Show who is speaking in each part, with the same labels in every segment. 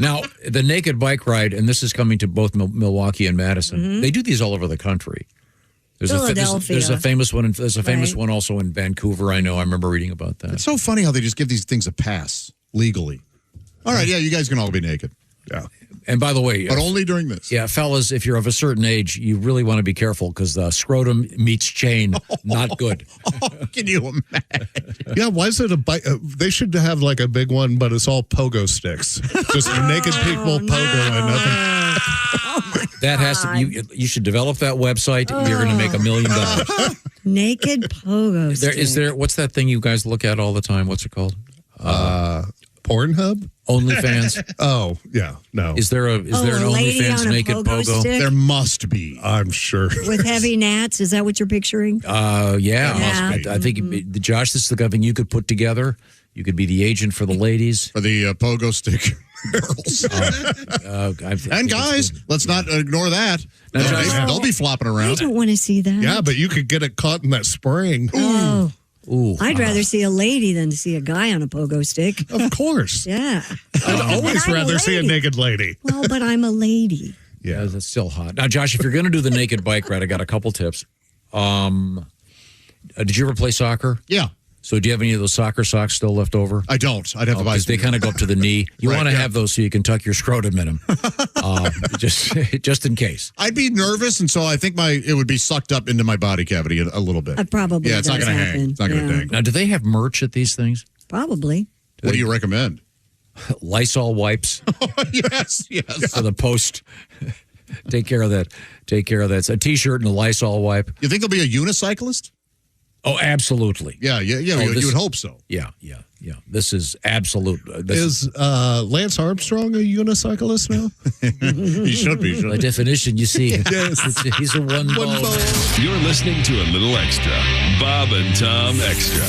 Speaker 1: Now, the naked bike ride, and this is coming to both Milwaukee and Madison. They do these all over the country. There's a famous one. There's a famous one also in Vancouver. I know. I remember reading about that.
Speaker 2: It's so funny how they just give these things a pass legally. All right, yeah, you guys can all be naked. Yeah.
Speaker 1: And by the way,
Speaker 2: but only during this.
Speaker 1: Yeah, fellas, if you're of a certain age, you really want to be careful because scrotum meets chain, not good.
Speaker 2: Can you imagine?
Speaker 3: Yeah, why is it a bike? They should have like a big one, but it's all pogo sticks. Just naked people pogo and nothing.
Speaker 1: That has to. You should develop that website. You're going to make $1 million.
Speaker 4: Naked pogo stick.
Speaker 1: Is there? What's that thing you guys look at all the time? What's it called?
Speaker 3: Pornhub?
Speaker 1: OnlyFans?
Speaker 3: Oh, yeah. No.
Speaker 1: Is there an OnlyFans naked pogo?
Speaker 4: Stick?
Speaker 2: There must be.
Speaker 3: I'm sure.
Speaker 4: With heavy gnats? Is that what you're picturing?
Speaker 1: Yeah. I think, Josh, this is the kind of thing you could put together. You could be the agent for the ladies.
Speaker 2: For the pogo stick girls. And guys, let's not ignore that. They'll be flopping around.
Speaker 4: I don't want to see that.
Speaker 3: Yeah, but you could get it caught in that spring.
Speaker 4: Ooh. I'd rather see a lady than to see a guy on a pogo stick.
Speaker 3: Of course.
Speaker 4: Yeah.
Speaker 3: I'd always rather see a naked lady.
Speaker 4: Well, but I'm a lady.
Speaker 1: Yeah, that's still hot. Now, Josh, if you're going to do the naked bike ride, I got a couple tips. Did you ever play soccer?
Speaker 2: Yeah.
Speaker 1: So do you have any of those soccer socks still left over?
Speaker 2: I don't. I'd have to buy some.
Speaker 1: They kind of go up to the knee. You want to have those so you can tuck your scrotum in them. Just in case.
Speaker 2: I'd be nervous, and so I think it would be sucked up into my body cavity a little bit.
Speaker 4: Probably.
Speaker 2: Yeah, it's not going to hang. It's not going to hang.
Speaker 1: Now, do they have merch at these things?
Speaker 4: Probably.
Speaker 2: What do you recommend?
Speaker 1: Lysol wipes.
Speaker 2: Yes.
Speaker 1: For the post. Take care of that. It's a T-shirt and a Lysol wipe.
Speaker 2: You think there'll be a unicyclist?
Speaker 1: Oh, absolutely.
Speaker 2: Yeah. You would hope so.
Speaker 1: Yeah. This is absolute.
Speaker 3: Is Lance Armstrong a unicyclist now?
Speaker 2: He should be.
Speaker 1: By definition, you see,
Speaker 3: yes.
Speaker 1: He's a one ball.
Speaker 5: You're listening to a little extra. Bob and Tom Extra.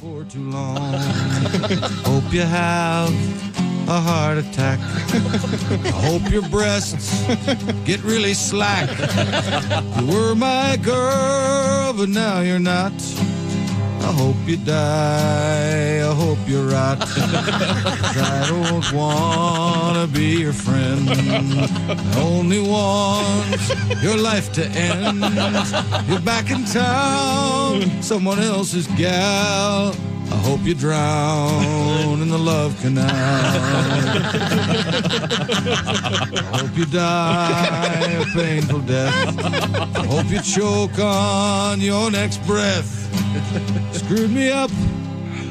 Speaker 6: For too long. Hope you have a heart attack. I hope your breasts get really slack. You were my girl, but now you're not. I hope you die. I hope you're rot. 'Cause I don't want to be your friend. I only want your life to end. You're back in town, someone else's gal. I hope you drown in the love canal. I hope you die a painful death. I hope you choke on your next breath. Screwed me up,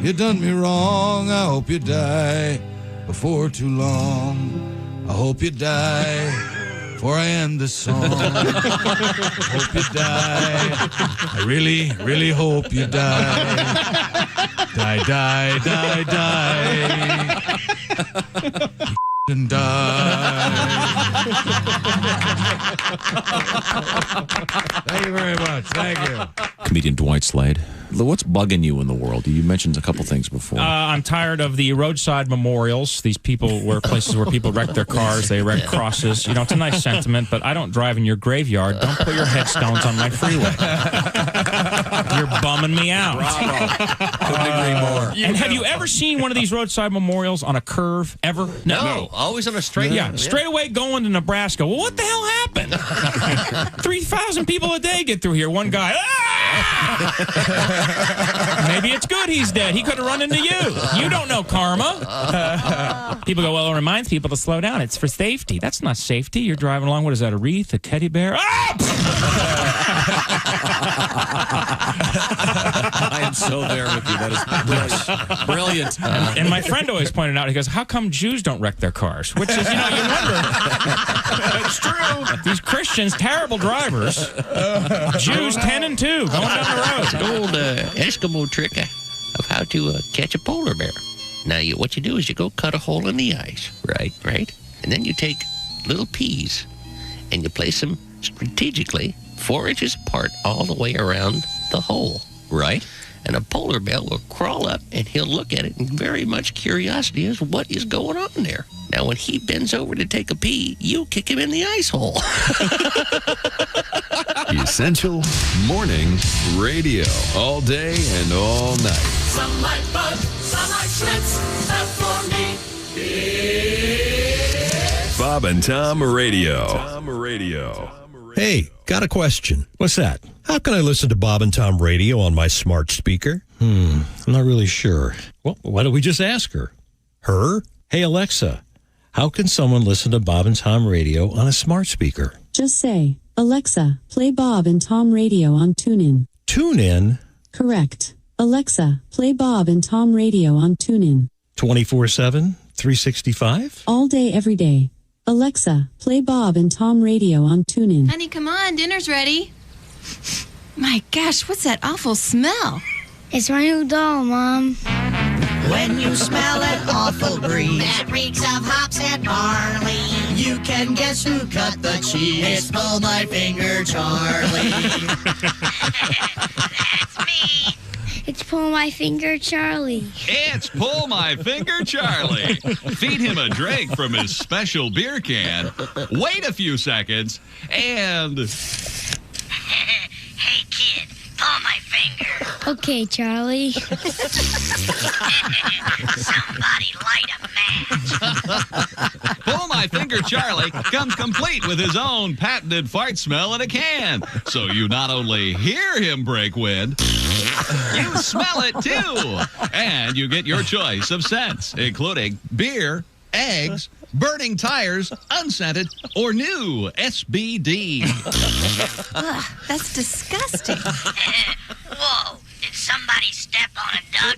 Speaker 6: you done me wrong. I hope you die before too long. I hope you die before I end this song. I hope you die. I really, really hope you die. Die, die, die, die. And die. Thank you very much. Thank you.
Speaker 1: Comedian Dwight Slade. What's bugging you in the world? You mentioned a couple things before.
Speaker 7: I'm tired of the roadside memorials. These places where people wreck their cars, they wreck crosses. You know, it's a nice sentiment, but I don't drive in your graveyard. Don't put your headstones on my freeway. You're bumming me out.
Speaker 1: Bravo. Couldn't agree more.
Speaker 7: And have you ever seen one of these roadside memorials on a curve, ever?
Speaker 8: No, always on a straight.
Speaker 7: Yeah, straight away going to Nebraska. Well, what the hell happened? 3,000 people a day get through here. One guy, maybe it's good he's dead. He could have run into you. You don't know karma. People go, well, it reminds people to slow down. It's for safety. That's not safety. You're driving along. What is that, a wreath, a teddy bear? Ah!
Speaker 1: I am so there with you. That is brilliant.
Speaker 7: And my friend always pointed out, he goes, how come Jews don't wreck their cars? Which is, you wonder. It's true. These Christians, terrible drivers. Jews 10 and 2 going down the road.
Speaker 8: It's the old Eskimo trick of how to catch a polar bear. Now, what you do is you go cut a hole in the ice. Right? And then you take little peas and you place them strategically 4 inches apart all the way around the hole.
Speaker 1: Right.
Speaker 8: And a polar bear will crawl up and he'll look at it, and very much curiosity is what is going on there. Now, when he bends over to take a pee, you kick him in the ice hole.
Speaker 5: Essential Morning Radio. All day and all night.
Speaker 9: Some like Bud, some like Schmitz. Not for me.
Speaker 5: Bob and Tom Radio.
Speaker 10: Hey, got a question. What's that? How can I listen to Bob and Tom Radio on my smart speaker? I'm not really sure. Well, why don't we just ask her? Her? Hey, Alexa, how can someone listen to Bob and Tom Radio on a smart speaker?
Speaker 11: Just say, Alexa, play Bob and Tom Radio on TuneIn.
Speaker 10: TuneIn?
Speaker 11: Correct. Alexa, play Bob and Tom Radio on TuneIn.
Speaker 10: 24/7, 365?
Speaker 11: All day, every day. Alexa, play Bob and Tom Radio on TuneIn.
Speaker 12: Honey, come on, dinner's ready. My gosh, what's that awful smell?
Speaker 13: It's my new doll, Mom.
Speaker 14: When you smell an awful breeze that reeks of hops and barley, you can guess who cut the cheese. It's Pull My Finger Charlie.
Speaker 13: That's me. It's Pull My Finger Charlie.
Speaker 5: It's Pull My Finger Charlie. Feed him a drink from his special beer can. Wait a few seconds and...
Speaker 13: Hey, kid, pull my finger. Okay, Charlie. Somebody light a match.
Speaker 5: Pull My Finger Charlie comes complete with his own patented fart smell in a can. So you not only hear him break wind, you smell it too. And you get your choice of scents, including beer, eggs, burning tires, unscented, or new SBD.
Speaker 12: Ugh, that's disgusting.
Speaker 13: Whoa, did somebody step on a duck?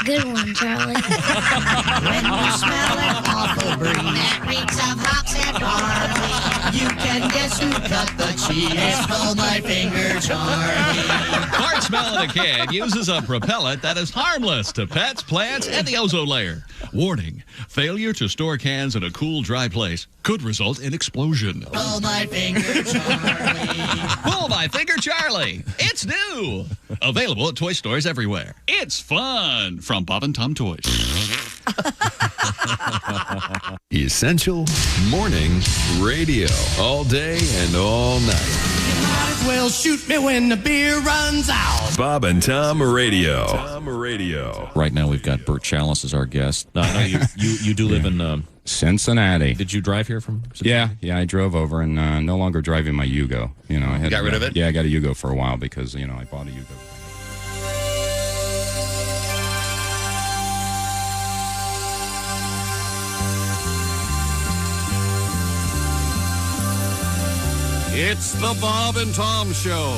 Speaker 13: Good one, Charlie.
Speaker 14: When you smell an awful breeze that reeks of hops and barley, you can guess who cut the cheese. It's Pull My Finger Charlie.
Speaker 5: Fart smell in a can uses a propellant that is harmless to pets, plants, and the ozone layer. Warning, failure to store cans in a cool, dry place could result in explosion.
Speaker 14: Pull My Finger Charlie.
Speaker 5: Pull My Finger Charlie. It's new. Available at toy stores everywhere. It's fun from Bob and Tom Toys. Essential Morning Radio. All day and all night.
Speaker 14: Might as well shoot me when the beer runs out.
Speaker 5: Bob and Tom Radio.
Speaker 1: Right now we've got Bert Chalice as our guest. No, you do live in
Speaker 15: Cincinnati.
Speaker 1: Did you drive here from Cincinnati?
Speaker 15: Yeah, I drove over and no longer driving my Yugo. I had
Speaker 2: got rid of it?
Speaker 15: Yeah, I got a Yugo for a while because, I bought a Yugo.
Speaker 16: It's the Bob and Tom Show.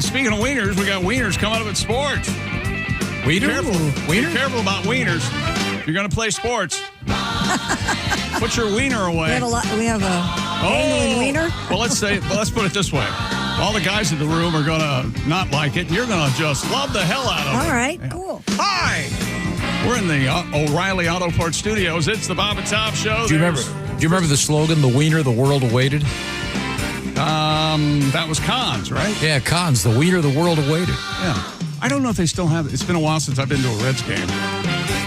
Speaker 17: speaking of wieners, we got wieners coming up at sports. Be careful about wieners. If you're going to play sports, put your wiener away.
Speaker 4: We have a dangling wiener.
Speaker 17: Well, let's put it this way. All the guys in the room are going to not like it. You're going to just love the hell out of it.
Speaker 4: All right, cool.
Speaker 17: Hi. We're in the O'Reilly Auto Parts Studios. It's the Bob and Tom Show.
Speaker 1: Do you remember the slogan, "The wiener the world awaited"?
Speaker 17: That was Cons, right?
Speaker 1: Yeah, Cons, the wiener the world awaited.
Speaker 17: Yeah. I don't know if they still have it. It's been a while since I've been to a Reds game.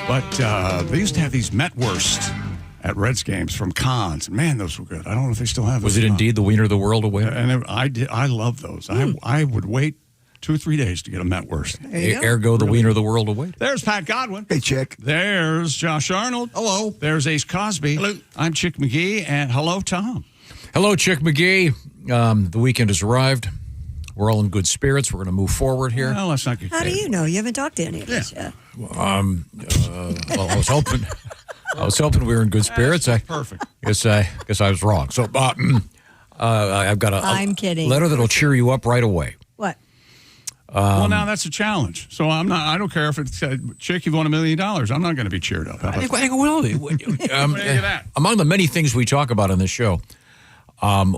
Speaker 17: But they used to have these Metwursts at Reds games from Cons. Man, those were good. I don't know if they still have those.
Speaker 1: Was it indeed the wiener the world awaited?
Speaker 17: And I love those. I would wait 2 or 3 days to get a Metwurst.
Speaker 1: Ergo, the wiener the world awaited.
Speaker 17: There's Pat Godwin.
Speaker 18: Hey, Chick.
Speaker 17: There's Josh Arnold.
Speaker 18: Hello.
Speaker 17: There's Ace Cosby.
Speaker 18: Hello.
Speaker 17: I'm Chick McGee, and hello, Tom.
Speaker 1: Hello, Chick McGee. The weekend has arrived. We're all in good spirits. We're going to move forward here.
Speaker 17: Well, let's not get
Speaker 4: How do you know? You haven't talked to any of us yet.
Speaker 1: Well, I was hoping. We were in good spirits.
Speaker 17: Perfect.
Speaker 1: Guess I was wrong. So I've got
Speaker 4: I'm kidding.
Speaker 1: Letter that'll cheer you up right away.
Speaker 4: What?
Speaker 17: Well, now that's a challenge. So I don't care if it's Chick, you've won $1 million. I'm not going to be cheered up.
Speaker 1: Among the many things we talk about on this show,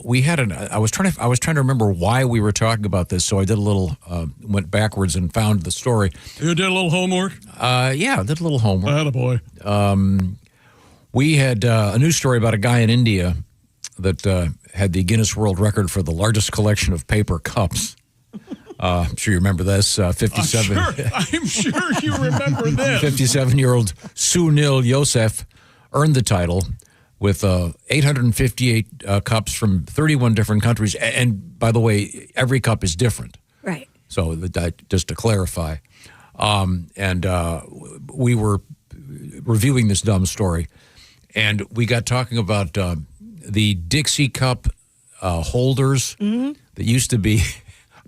Speaker 1: we had I was trying to remember why we were talking about this. So I did a little, went backwards and found the story.
Speaker 17: You did a little homework?
Speaker 1: Yeah, I did a little homework.
Speaker 17: Attaboy.
Speaker 1: We had a news story about a guy in India that had the Guinness World Record for the largest collection of paper cups. I'm sure you remember this. 57.
Speaker 17: I'm sure you remember this.
Speaker 1: 57-year-old Sunil Yosef earned the title with 858 cups from 31 different countries. And by the way, every cup is different.
Speaker 4: Right.
Speaker 1: So just to clarify. And we were reviewing this dumb story, and we got talking about the Dixie Cup holders that used to be...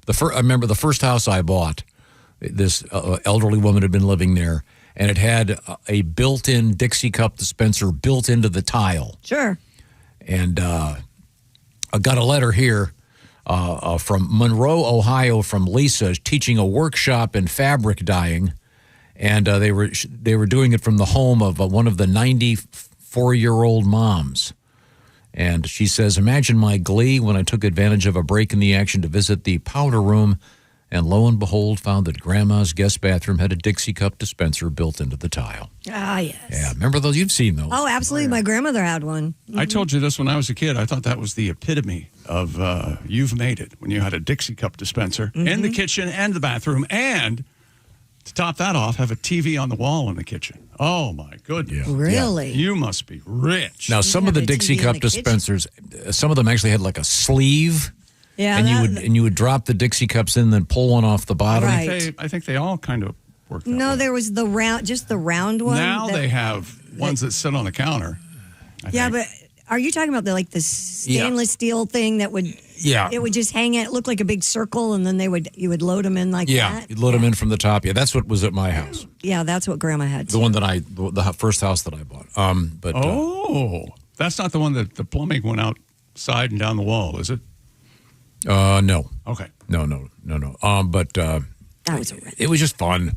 Speaker 1: I remember the first house I bought, this elderly woman had been living there, and it had a built-in Dixie Cup dispenser built into the tile.
Speaker 4: Sure.
Speaker 1: And I got a letter here from Monroe, Ohio, from Lisa, teaching a workshop in fabric dyeing, and they were doing it from the home of one of the 94-year-old moms. And she says, imagine my glee when I took advantage of a break in the action to visit the powder room, and lo and behold, found that Grandma's guest bathroom had a Dixie Cup dispenser built into the tile.
Speaker 4: Ah, yes.
Speaker 1: Yeah, remember those? You've seen those.
Speaker 4: Oh, absolutely. My grandmother had one.
Speaker 17: I told you this when I was a kid. I thought that was the epitome of you've made it, when you had a Dixie Cup dispenser in the kitchen and the bathroom, and to top that off, have a TV on the wall in the kitchen. Oh, my goodness.
Speaker 1: Yeah.
Speaker 4: Really?
Speaker 17: You must be rich.
Speaker 1: Now, some of the Dixie Cup dispensers, some of them actually had like a sleeve.
Speaker 4: Yeah.
Speaker 1: And you would drop the Dixie Cups in, then pull one off the bottom.
Speaker 4: Right.
Speaker 17: I think they all kind of work that way.
Speaker 4: There was the round one.
Speaker 17: Now they have ones that sit on the counter. I think.
Speaker 4: But are you talking about the stainless steel thing that would...
Speaker 1: Yeah.
Speaker 4: It would just hang it looked like a big circle, and then you would load them in like that.
Speaker 1: Yeah, you'd load them in from the top. Yeah, that's what was at my house.
Speaker 4: Yeah, that's what Grandma had.
Speaker 1: The one that the first house that I bought.
Speaker 17: That's not the one that the plumbing went outside and down the wall, is it?
Speaker 1: No.
Speaker 17: Okay.
Speaker 1: No. But
Speaker 4: that was
Speaker 1: it was just fun,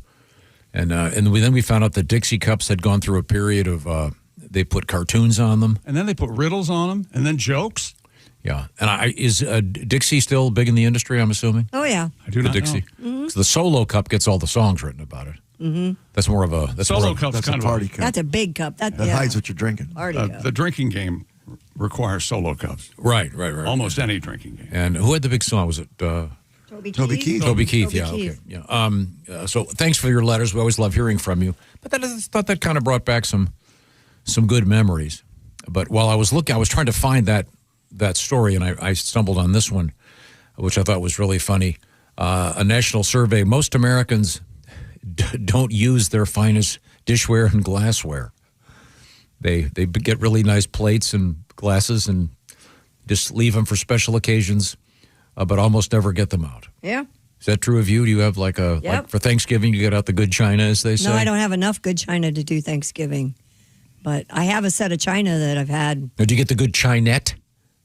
Speaker 1: and then we found out that Dixie Cups had gone through a period of they put cartoons on them,
Speaker 17: and then they put riddles on them, and then jokes.
Speaker 1: Yeah, and is Dixie still big in the industry? I'm assuming.
Speaker 4: Oh yeah,
Speaker 17: I do not
Speaker 1: Dixie.
Speaker 17: know.
Speaker 4: Mm-hmm.
Speaker 1: So the Solo Cup gets all the songs written about it.
Speaker 4: Mm-hmm.
Speaker 1: That's more of a
Speaker 17: Solo Cup's kind of
Speaker 18: party cup.
Speaker 4: That's a big cup. That
Speaker 18: hides what you're drinking.
Speaker 4: Party cup.
Speaker 17: The drinking game requires Solo Cups.
Speaker 1: Right.
Speaker 17: Almost any drinking game.
Speaker 1: And who had the big song? Was it
Speaker 4: Toby Keith?
Speaker 1: Toby Keith. Yeah. Okay. Yeah. So thanks for your letters. We always love hearing from you. But I thought that kind of brought back some good memories. But while I was trying to find that story, and I stumbled on this one, which I thought was really funny. A national survey: most Americans don't use their finest dishware and glassware. They get really nice plates and glasses and just leave them for special occasions, but almost never get them out.
Speaker 4: Yeah.
Speaker 1: Is that true of you? Do you have like for Thanksgiving you get out the good china, as they say?
Speaker 4: No, I don't have enough good china to do Thanksgiving, but I have a set of china that I've had.
Speaker 1: Now, do you get the good chinette?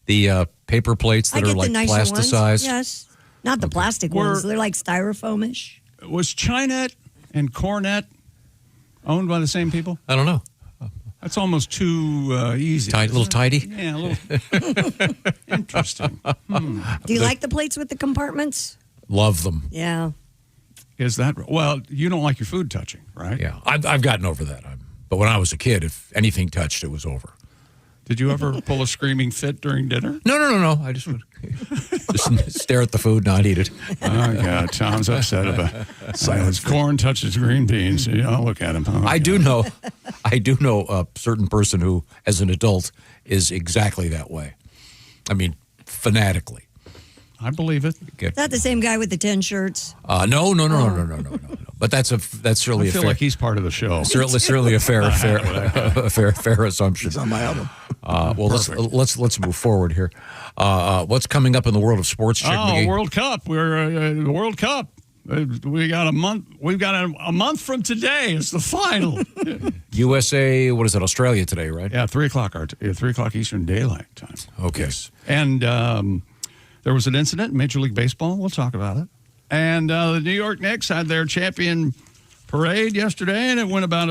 Speaker 1: The paper plates that are like
Speaker 4: the nicer
Speaker 1: plasticized.
Speaker 4: Ones. Yes. Not the plastic ones. They're like styrofoamish.
Speaker 17: Was Chinet and Cornet owned by the same people?
Speaker 1: I don't know.
Speaker 17: That's almost too easy.
Speaker 1: A little tidy?
Speaker 17: Yeah, a little. Interesting.
Speaker 4: Do you like the plates with the compartments?
Speaker 1: Love them.
Speaker 4: Yeah.
Speaker 17: Is that well? You don't like your food touching, right?
Speaker 1: Yeah, I've gotten over that. But when I was a kid, if anything touched, it was over.
Speaker 17: Did you ever pull a screaming fit during dinner?
Speaker 1: No. I just would just stare at the food, not eat it.
Speaker 17: Oh, God. Tom's upset about silence. Corn touches green beans. I'll look at him. Oh,
Speaker 1: I do know a certain person who, as an adult, is exactly that way. I mean, fanatically.
Speaker 17: I believe it.
Speaker 4: Is that the same guy with the 10 shirts?
Speaker 1: No. But that's certainly
Speaker 17: I feel like he's part of the show.
Speaker 1: Certainly a fair assumption.
Speaker 18: He's on my album.
Speaker 1: Well, let's move forward here. What's coming up in the world of sports?
Speaker 17: World Cup. We're the World Cup. We got a month. We've got a month from today. It's the final.
Speaker 1: USA. What is it? Australia today, right?
Speaker 17: Yeah, 3:00 Eastern Daylight Time.
Speaker 1: Okay.
Speaker 17: Yes. And there was an incident in Major League Baseball. We'll talk about it. And the New York Knicks had their champion parade yesterday, and it went about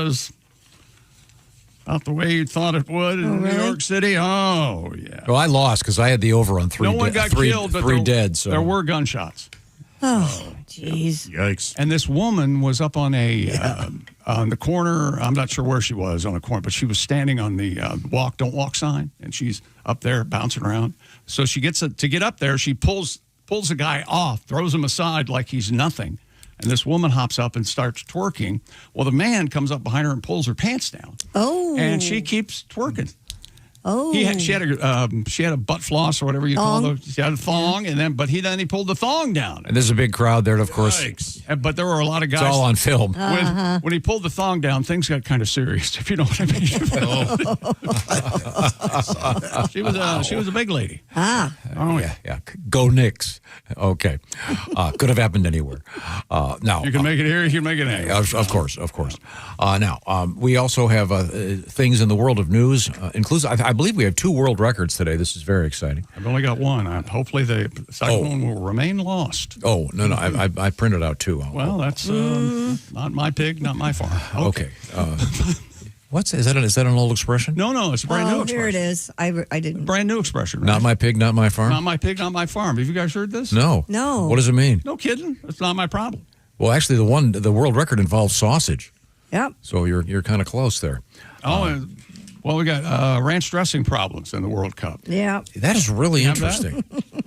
Speaker 17: the way you thought it would in New York City. Oh, yeah.
Speaker 1: Well, I lost because I had the over on three.
Speaker 17: No one got killed, but
Speaker 1: three dead. So
Speaker 17: there were gunshots.
Speaker 4: Oh, jeez.
Speaker 2: Yikes.
Speaker 17: And this woman was up on on the corner. I'm not sure where she was on the corner, but she was standing on the don't walk sign, and she's up there bouncing around. So she gets to get up there. She pulls the guy off, throws him aside like he's nothing. And this woman hops up and starts twerking. Well, the man comes up behind her and pulls her pants down.
Speaker 4: Oh.
Speaker 17: And she keeps twerking.
Speaker 4: Oh.
Speaker 17: She had a butt floss or whatever you call it. She had a thong, but then he pulled the thong down.
Speaker 1: And there's a big crowd there, of course.
Speaker 17: But there were a lot of guys.
Speaker 1: It's all on film.
Speaker 17: When he pulled the thong down, things got kind of serious, if you know what I mean. She was a big lady.
Speaker 4: Ah.
Speaker 17: Oh
Speaker 1: yeah. Go Knicks. Okay. Could have happened anywhere. Now
Speaker 17: you can make it here. You can make it anywhere.
Speaker 1: Of course. Now we also have things in the world of news. Includes I believe we have 2 world records today. This is very exciting.
Speaker 17: I've only got one. Hopefully the second one will remain lost.
Speaker 1: Oh no! I printed out 2.
Speaker 17: Well, that's not my pig, not my farm.
Speaker 1: Okay. Is that an old expression?
Speaker 17: No, it's a brand new expression.
Speaker 4: Here it is. I didn't.
Speaker 17: Brand new expression. Right?
Speaker 1: Not my pig, not my farm.
Speaker 17: Not my pig, not my farm. Have you guys heard this?
Speaker 1: No. What does it mean?
Speaker 17: No kidding. It's not my problem.
Speaker 1: Well, actually, the world record involves sausage.
Speaker 4: Yep.
Speaker 1: So you're kind of close there.
Speaker 17: Well, we got ranch dressing problems in the World Cup.
Speaker 4: Yeah.
Speaker 1: That is really interesting.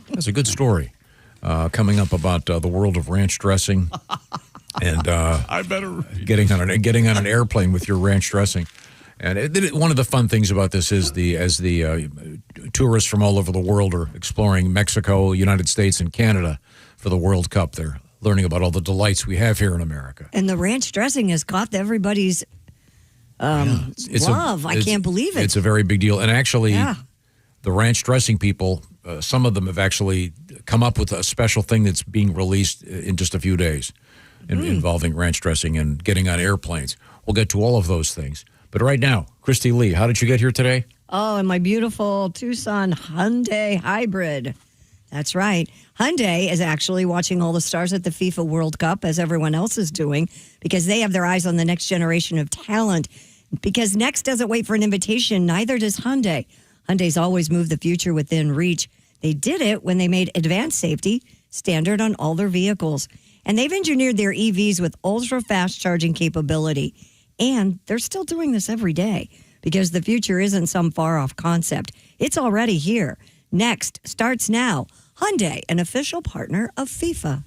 Speaker 1: That's a good story coming up about the world of ranch dressing. And
Speaker 17: I better
Speaker 1: getting on an airplane with your ranch dressing. And one of the fun things about this is as the tourists from all over the world are exploring Mexico, United States, and Canada for the World Cup, they're learning about all the delights we have here in America.
Speaker 4: And the ranch dressing has caught everybody's love. I can't believe it.
Speaker 1: It's a very big deal. And actually, the ranch dressing people, some of them have actually come up with a special thing that's being released in just a few days involving ranch dressing and getting on airplanes. We'll get to all of those things. But right now, Christy Lee, how did you get here today?
Speaker 4: Oh, in my beautiful Tucson Hyundai Hybrid. That's right. Hyundai is actually watching all the stars at the FIFA World Cup, as everyone else is doing, because they have their eyes on the next generation of talent. Because Next doesn't wait for an invitation, neither does Hyundai. Hyundai's always moved the future within reach. They did it when they made advanced safety standard on all their vehicles. And they've engineered their EVs with ultra-fast charging capability. And they're still doing this every day because the future isn't some far-off concept. It's already here. Next starts now. Hyundai, an official partner of FIFA.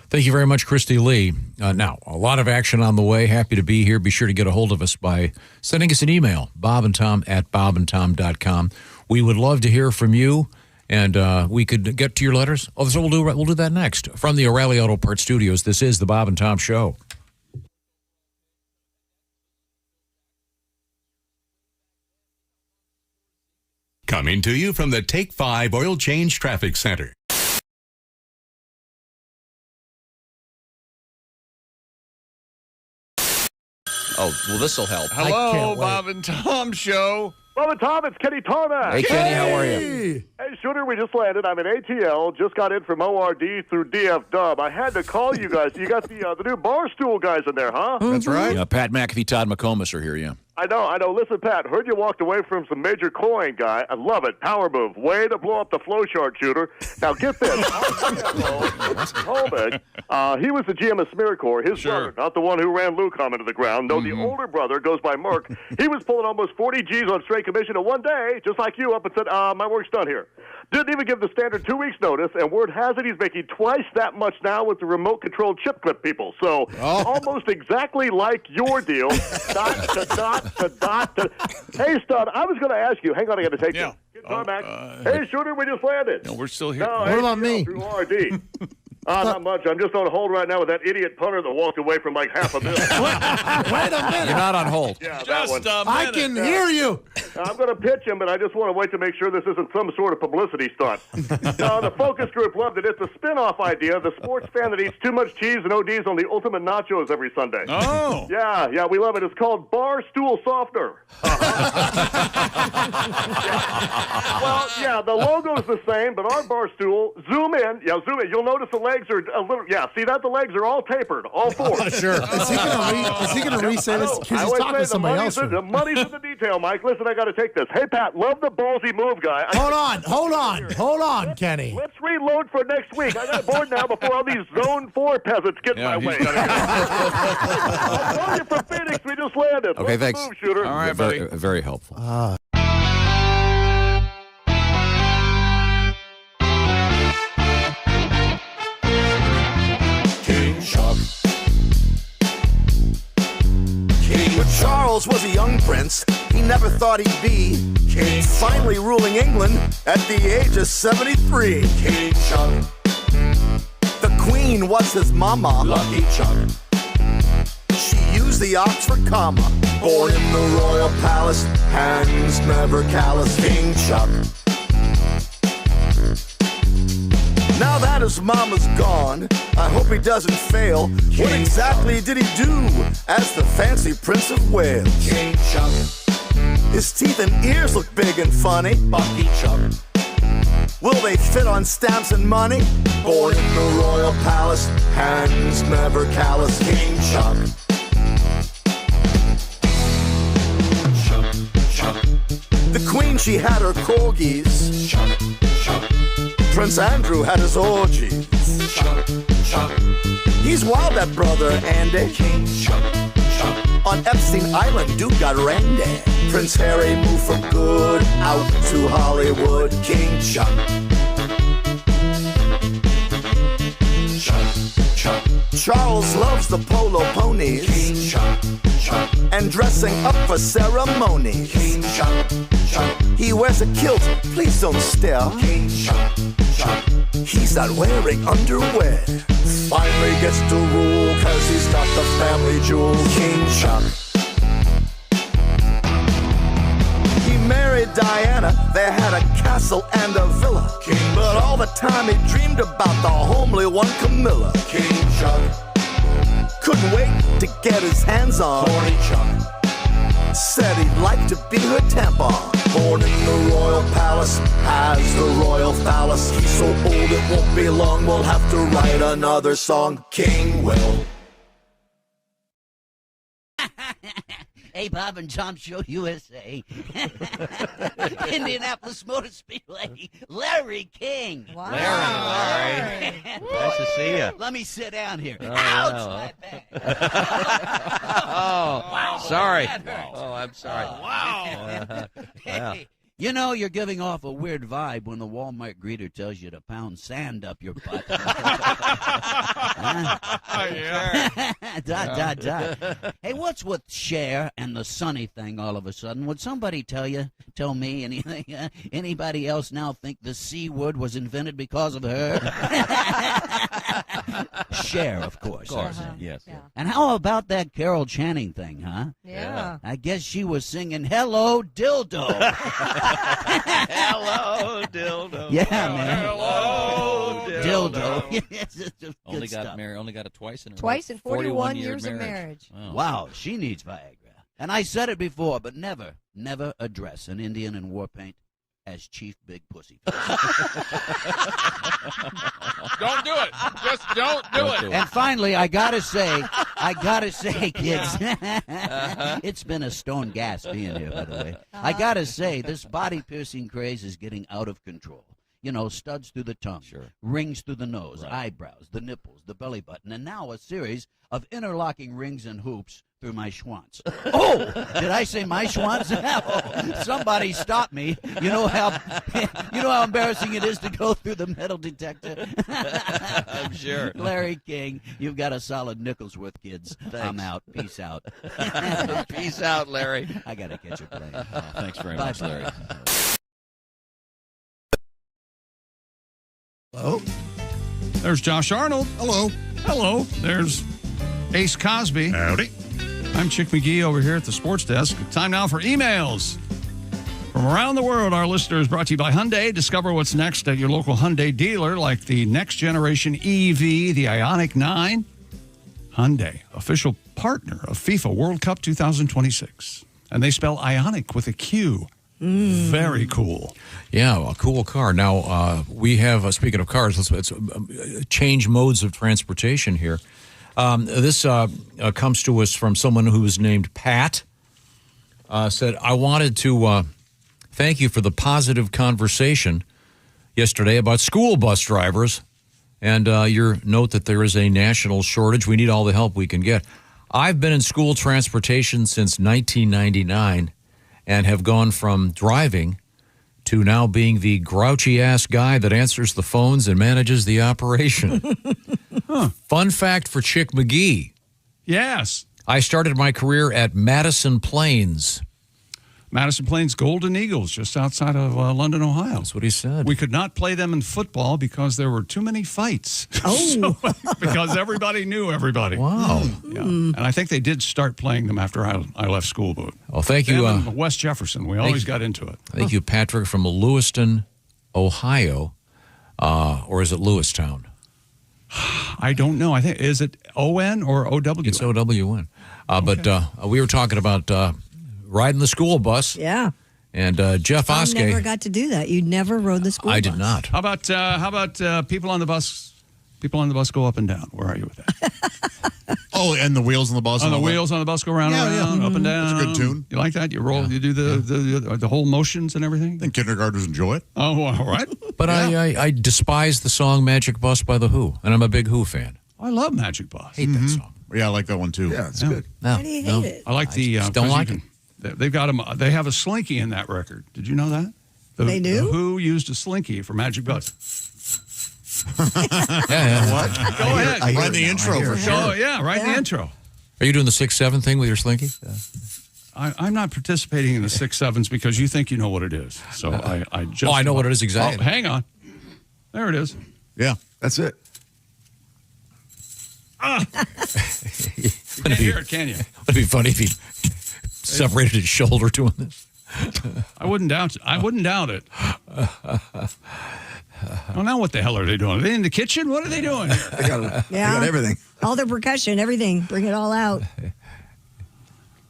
Speaker 1: Thank you very much, Christy Lee. Now, a lot of action on the way. Happy to be here. Be sure to get a hold of us by sending us an email, bobandtom@bobandtom.com. We would love to hear from you, and we could get to your letters. Oh, so we'll do that next. From the O'Reilly Auto Parts Studios, this is the Bob and Tom Show.
Speaker 19: Coming to you from the Take 5 Oil Change Traffic Center.
Speaker 1: Oh, well, this will help.
Speaker 17: Hello, Bob and Tom Show.
Speaker 18: Bob and Tom, it's Kenny Tarmac.
Speaker 1: Hey, Kenny, how are you?
Speaker 18: Hey, Shooter, we just landed. I'm in ATL. Just got in from ORD through DF Dub. I had to call you guys. You got the new Barstool guys in there, huh?
Speaker 2: That's right.
Speaker 1: Yeah, Pat McAfee, Todd McComas are here, yeah.
Speaker 18: I know. Listen, Pat, heard you walked away from some major coin guy. I love it. Power move. Way to blow up the flow chart, Shooter. Now, get this. Holbeck, he was the GM of SmearCorps. His brother, not the one who ran Lucom into the ground. No, the older brother goes by Merck. He was pulling almost 40 G's on straight commission, and one day, just like you, up and said, my work's done here. Didn't even give the standard 2 weeks notice, and word has it he's making twice that much now with the remote-controlled chip clip people. So almost exactly like your deal. Dot to dot to dot to. Hey, Stud, I was going to ask you. Hang on, I got to take you. Hey, Shooter, we just landed.
Speaker 17: No, we're still here.
Speaker 18: No,
Speaker 20: What about me?
Speaker 18: Through RD. Not much. I'm just on hold right now with that idiot punter that walked away from like $500,000.
Speaker 20: Wait a minute.
Speaker 1: You're not on hold.
Speaker 18: Yeah, that
Speaker 17: Just
Speaker 18: one.
Speaker 17: a minute.
Speaker 20: I can hear you.
Speaker 18: I'm going to pitch him, but I just want to wait to make sure this isn't some sort of publicity stunt. No, the focus group loved it. It's a spin-off idea. The sports fan that eats too much cheese and ODs on the ultimate nachos every Sunday.
Speaker 17: Oh.
Speaker 18: Yeah, we love it. It's called Bar Stool Softener. Well, yeah, the logo's the same, but our bar stool, zoom in. You'll notice the legs are a little, see that? The legs are all tapered, all four.
Speaker 3: Sure.
Speaker 20: Is he going to re-say this? Because he's talking to somebody else.
Speaker 18: The money's in the detail, Mike. Listen, I got to take this. Hey, Pat, love the ballsy move, guy.
Speaker 20: Hold on, Kenny.
Speaker 18: Let's reload for next week. I got bored now before all these Zone 4 peasants get in my way. I'll call you from Phoenix. We just landed.
Speaker 1: Okay,
Speaker 18: Let's
Speaker 1: thanks.
Speaker 18: move, Shooter.
Speaker 17: All right,
Speaker 1: Very,
Speaker 17: buddy.
Speaker 1: very helpful.
Speaker 21: King Shark. King Charles was a young prince. He never thought he'd be king. Finally ruling England at the age of 73. King Shark. The Queen was his mama. Lucky Chuck. She used the Oxford comma. Born in the royal palace, hands never callous. King Chuck. Now that his mama's gone, I hope he doesn't fail. What exactly did he do as the fancy Prince of Wales? King Chuck. His teeth and ears look big and funny. Bucky Chuck. Will they fit on stamps and money? Born in the royal palace, hands never callous. King Chuck. The Queen, she had her corgis. Prince Andrew had his orgies. He's wild, that brother Andy. On Epstein Island, dude got randy. Prince Harry moved for good out to Hollywood. King Chuck. Charles loves the polo ponies. King Chuck. And dressing up for ceremonies. King Chuck. He wears a kilt, please don't stare. King Chuck. He's not wearing underwear. Finally gets to rule, cause he's got the family jewels. King Chuck. He married Diana, they had a castle and a villa. But all the time he dreamed about the homely one, Camilla. King Chuck. Couldn't wait to get his hands on Horny Chuck. Said he'd like to be her tampon. Born in the royal palace, has the royal phallus. He's so old it won't be long, we'll have to write another song. King Will.
Speaker 22: Hey, Bob and Tom Show USA. Indianapolis Motor Speedway, Larry King.
Speaker 23: Wow. Larry. Nice to see you.
Speaker 22: Let me sit down here.
Speaker 23: Oh,
Speaker 22: Ouch,
Speaker 23: wow.
Speaker 22: my back.
Speaker 23: Oh,
Speaker 22: Wow,
Speaker 23: sorry.
Speaker 22: that hurts.
Speaker 23: Oh, I'm sorry.
Speaker 22: Wow.
Speaker 23: Wow.
Speaker 22: Hey, you know you're giving off a weird vibe when the Walmart greeter tells you to pound sand up your butt. Dot. Hey, what's with Cher and the Sunny thing all of a sudden? Would somebody tell me anything? Anybody else now think the C word was invented because of her? Cher, of course.
Speaker 23: Of course, yes.
Speaker 22: Yeah. And how about that Carol Channing thing, huh?
Speaker 23: Yeah.
Speaker 22: I guess she was singing Hello Dildo.
Speaker 23: Hello, dildo.
Speaker 22: Yeah, man.
Speaker 23: Hello, dildo.
Speaker 22: It's just good
Speaker 23: Only got
Speaker 22: stuff.
Speaker 23: married. Only got it twice in her
Speaker 4: Twice in 41 years of
Speaker 23: marriage.
Speaker 4: marriage.
Speaker 22: Wow, she needs Viagra. And I said it before, but never address an Indian in war paint as Chief Big Pussy.
Speaker 6: Don't do it. Just don't do it.
Speaker 22: And finally, I gotta say, kids, it's been a stone gas being here, by the way. I gotta say, this body-piercing craze is getting out of control. You know, studs through the tongue, rings through the nose, eyebrows, the nipples, the belly button, and now a series of interlocking rings and hoops through my schwanz. Oh, did I say my schwanz? Oh, somebody stop me. You know how embarrassing it is to go through the metal detector?
Speaker 23: I'm sure.
Speaker 22: Larry King, you've got a solid nickel's worth, kids.
Speaker 23: Thanks.
Speaker 22: I'm out. Peace out.
Speaker 23: Peace out, Larry.
Speaker 22: I got to catch a plane.
Speaker 5: Oh, thanks very much, Larry.
Speaker 17: Hello. There's Josh Arnold.
Speaker 2: Hello.
Speaker 17: Hello. There's Ace Cosby.
Speaker 2: Howdy.
Speaker 17: I'm Chick McGee over here at the sports desk. Time now for emails. From around the world, our listeners brought to you by Hyundai. Discover what's next at your local Hyundai dealer, like the next generation EV, the Ioniq 9. Hyundai, official partner of FIFA World Cup 2026. And they spell Ioniq with a Q. Very cool.
Speaker 1: Yeah, a cool car. Now, we have, speaking of cars, let's change modes of transportation here. This comes to us from someone who is named Pat. Said, I wanted to thank you for the positive conversation yesterday about school bus drivers and your note that there is a national shortage. We need all the help we can get. I've been in school transportation since 1999 and have gone from driving to now being the grouchy-ass guy that answers the phones and manages the operation. Fun fact for Chick McGee.
Speaker 17: Yes.
Speaker 1: I started my career at Madison Plains.
Speaker 17: Madison Plains Golden Eagles, just outside of London, Ohio.
Speaker 1: That's what he said.
Speaker 17: We could not play them in football because there were too many fights.
Speaker 4: Oh.
Speaker 17: Because everybody knew everybody.
Speaker 1: Wow.
Speaker 17: Yeah. And I think they did start playing them after I left school. But
Speaker 1: well, thank you.
Speaker 17: West Jefferson. We always got into it.
Speaker 1: Thank you, Patrick, from Lewiston, Ohio. Or is it Lewistown?
Speaker 17: I don't know. I think, is it O-N or O-W?
Speaker 1: It's O-W-N. But we were talking about riding the school bus.
Speaker 4: Yeah.
Speaker 1: And Jeff
Speaker 4: I
Speaker 1: Oskay.
Speaker 4: never got to do that. You never rode the school bus.
Speaker 1: I did not.
Speaker 17: How about people on the bus? People on the bus go up and down. Where are you with that?
Speaker 2: Oh, and the wheels on the bus.
Speaker 17: On the wheels on the bus go round and round, up and down.
Speaker 2: That's a good tune.
Speaker 17: You like that? You roll. You do the whole motions and everything.
Speaker 2: I think kindergartners enjoy it.
Speaker 17: Oh, all right.
Speaker 1: But I despise the song Magic Bus by The Who, and I'm a big Who fan.
Speaker 17: I love Magic Bus.
Speaker 1: Hate that song.
Speaker 2: Yeah, I like that one too.
Speaker 3: Yeah, it's good.
Speaker 1: No,
Speaker 4: Why do you hate it?
Speaker 17: I like the.
Speaker 1: don't like it.
Speaker 17: They've got them. They have a slinky in that record. Did you know that?
Speaker 4: They do?
Speaker 17: The Who used a slinky for Magic Bus.
Speaker 1: Yeah.
Speaker 2: What?
Speaker 17: Go ahead.
Speaker 2: Write the intro for sure.
Speaker 17: Oh yeah, right in the intro.
Speaker 1: Are you doing the 6-7 thing with your slinky?
Speaker 17: I'm not participating in the 6-7s because you think you know what it is. So I just.
Speaker 1: Oh, I know what it is exactly.
Speaker 17: Oh, hang on. There it is.
Speaker 2: Yeah,
Speaker 3: That's it.
Speaker 17: You can't hear it, can you?
Speaker 1: It'd be funny if he separated his shoulder doing this.
Speaker 17: I wouldn't doubt it. Well, now what the hell are they doing? Are they in the kitchen? What are they doing?
Speaker 3: They got everything.
Speaker 4: All the percussion, everything. Bring it all out.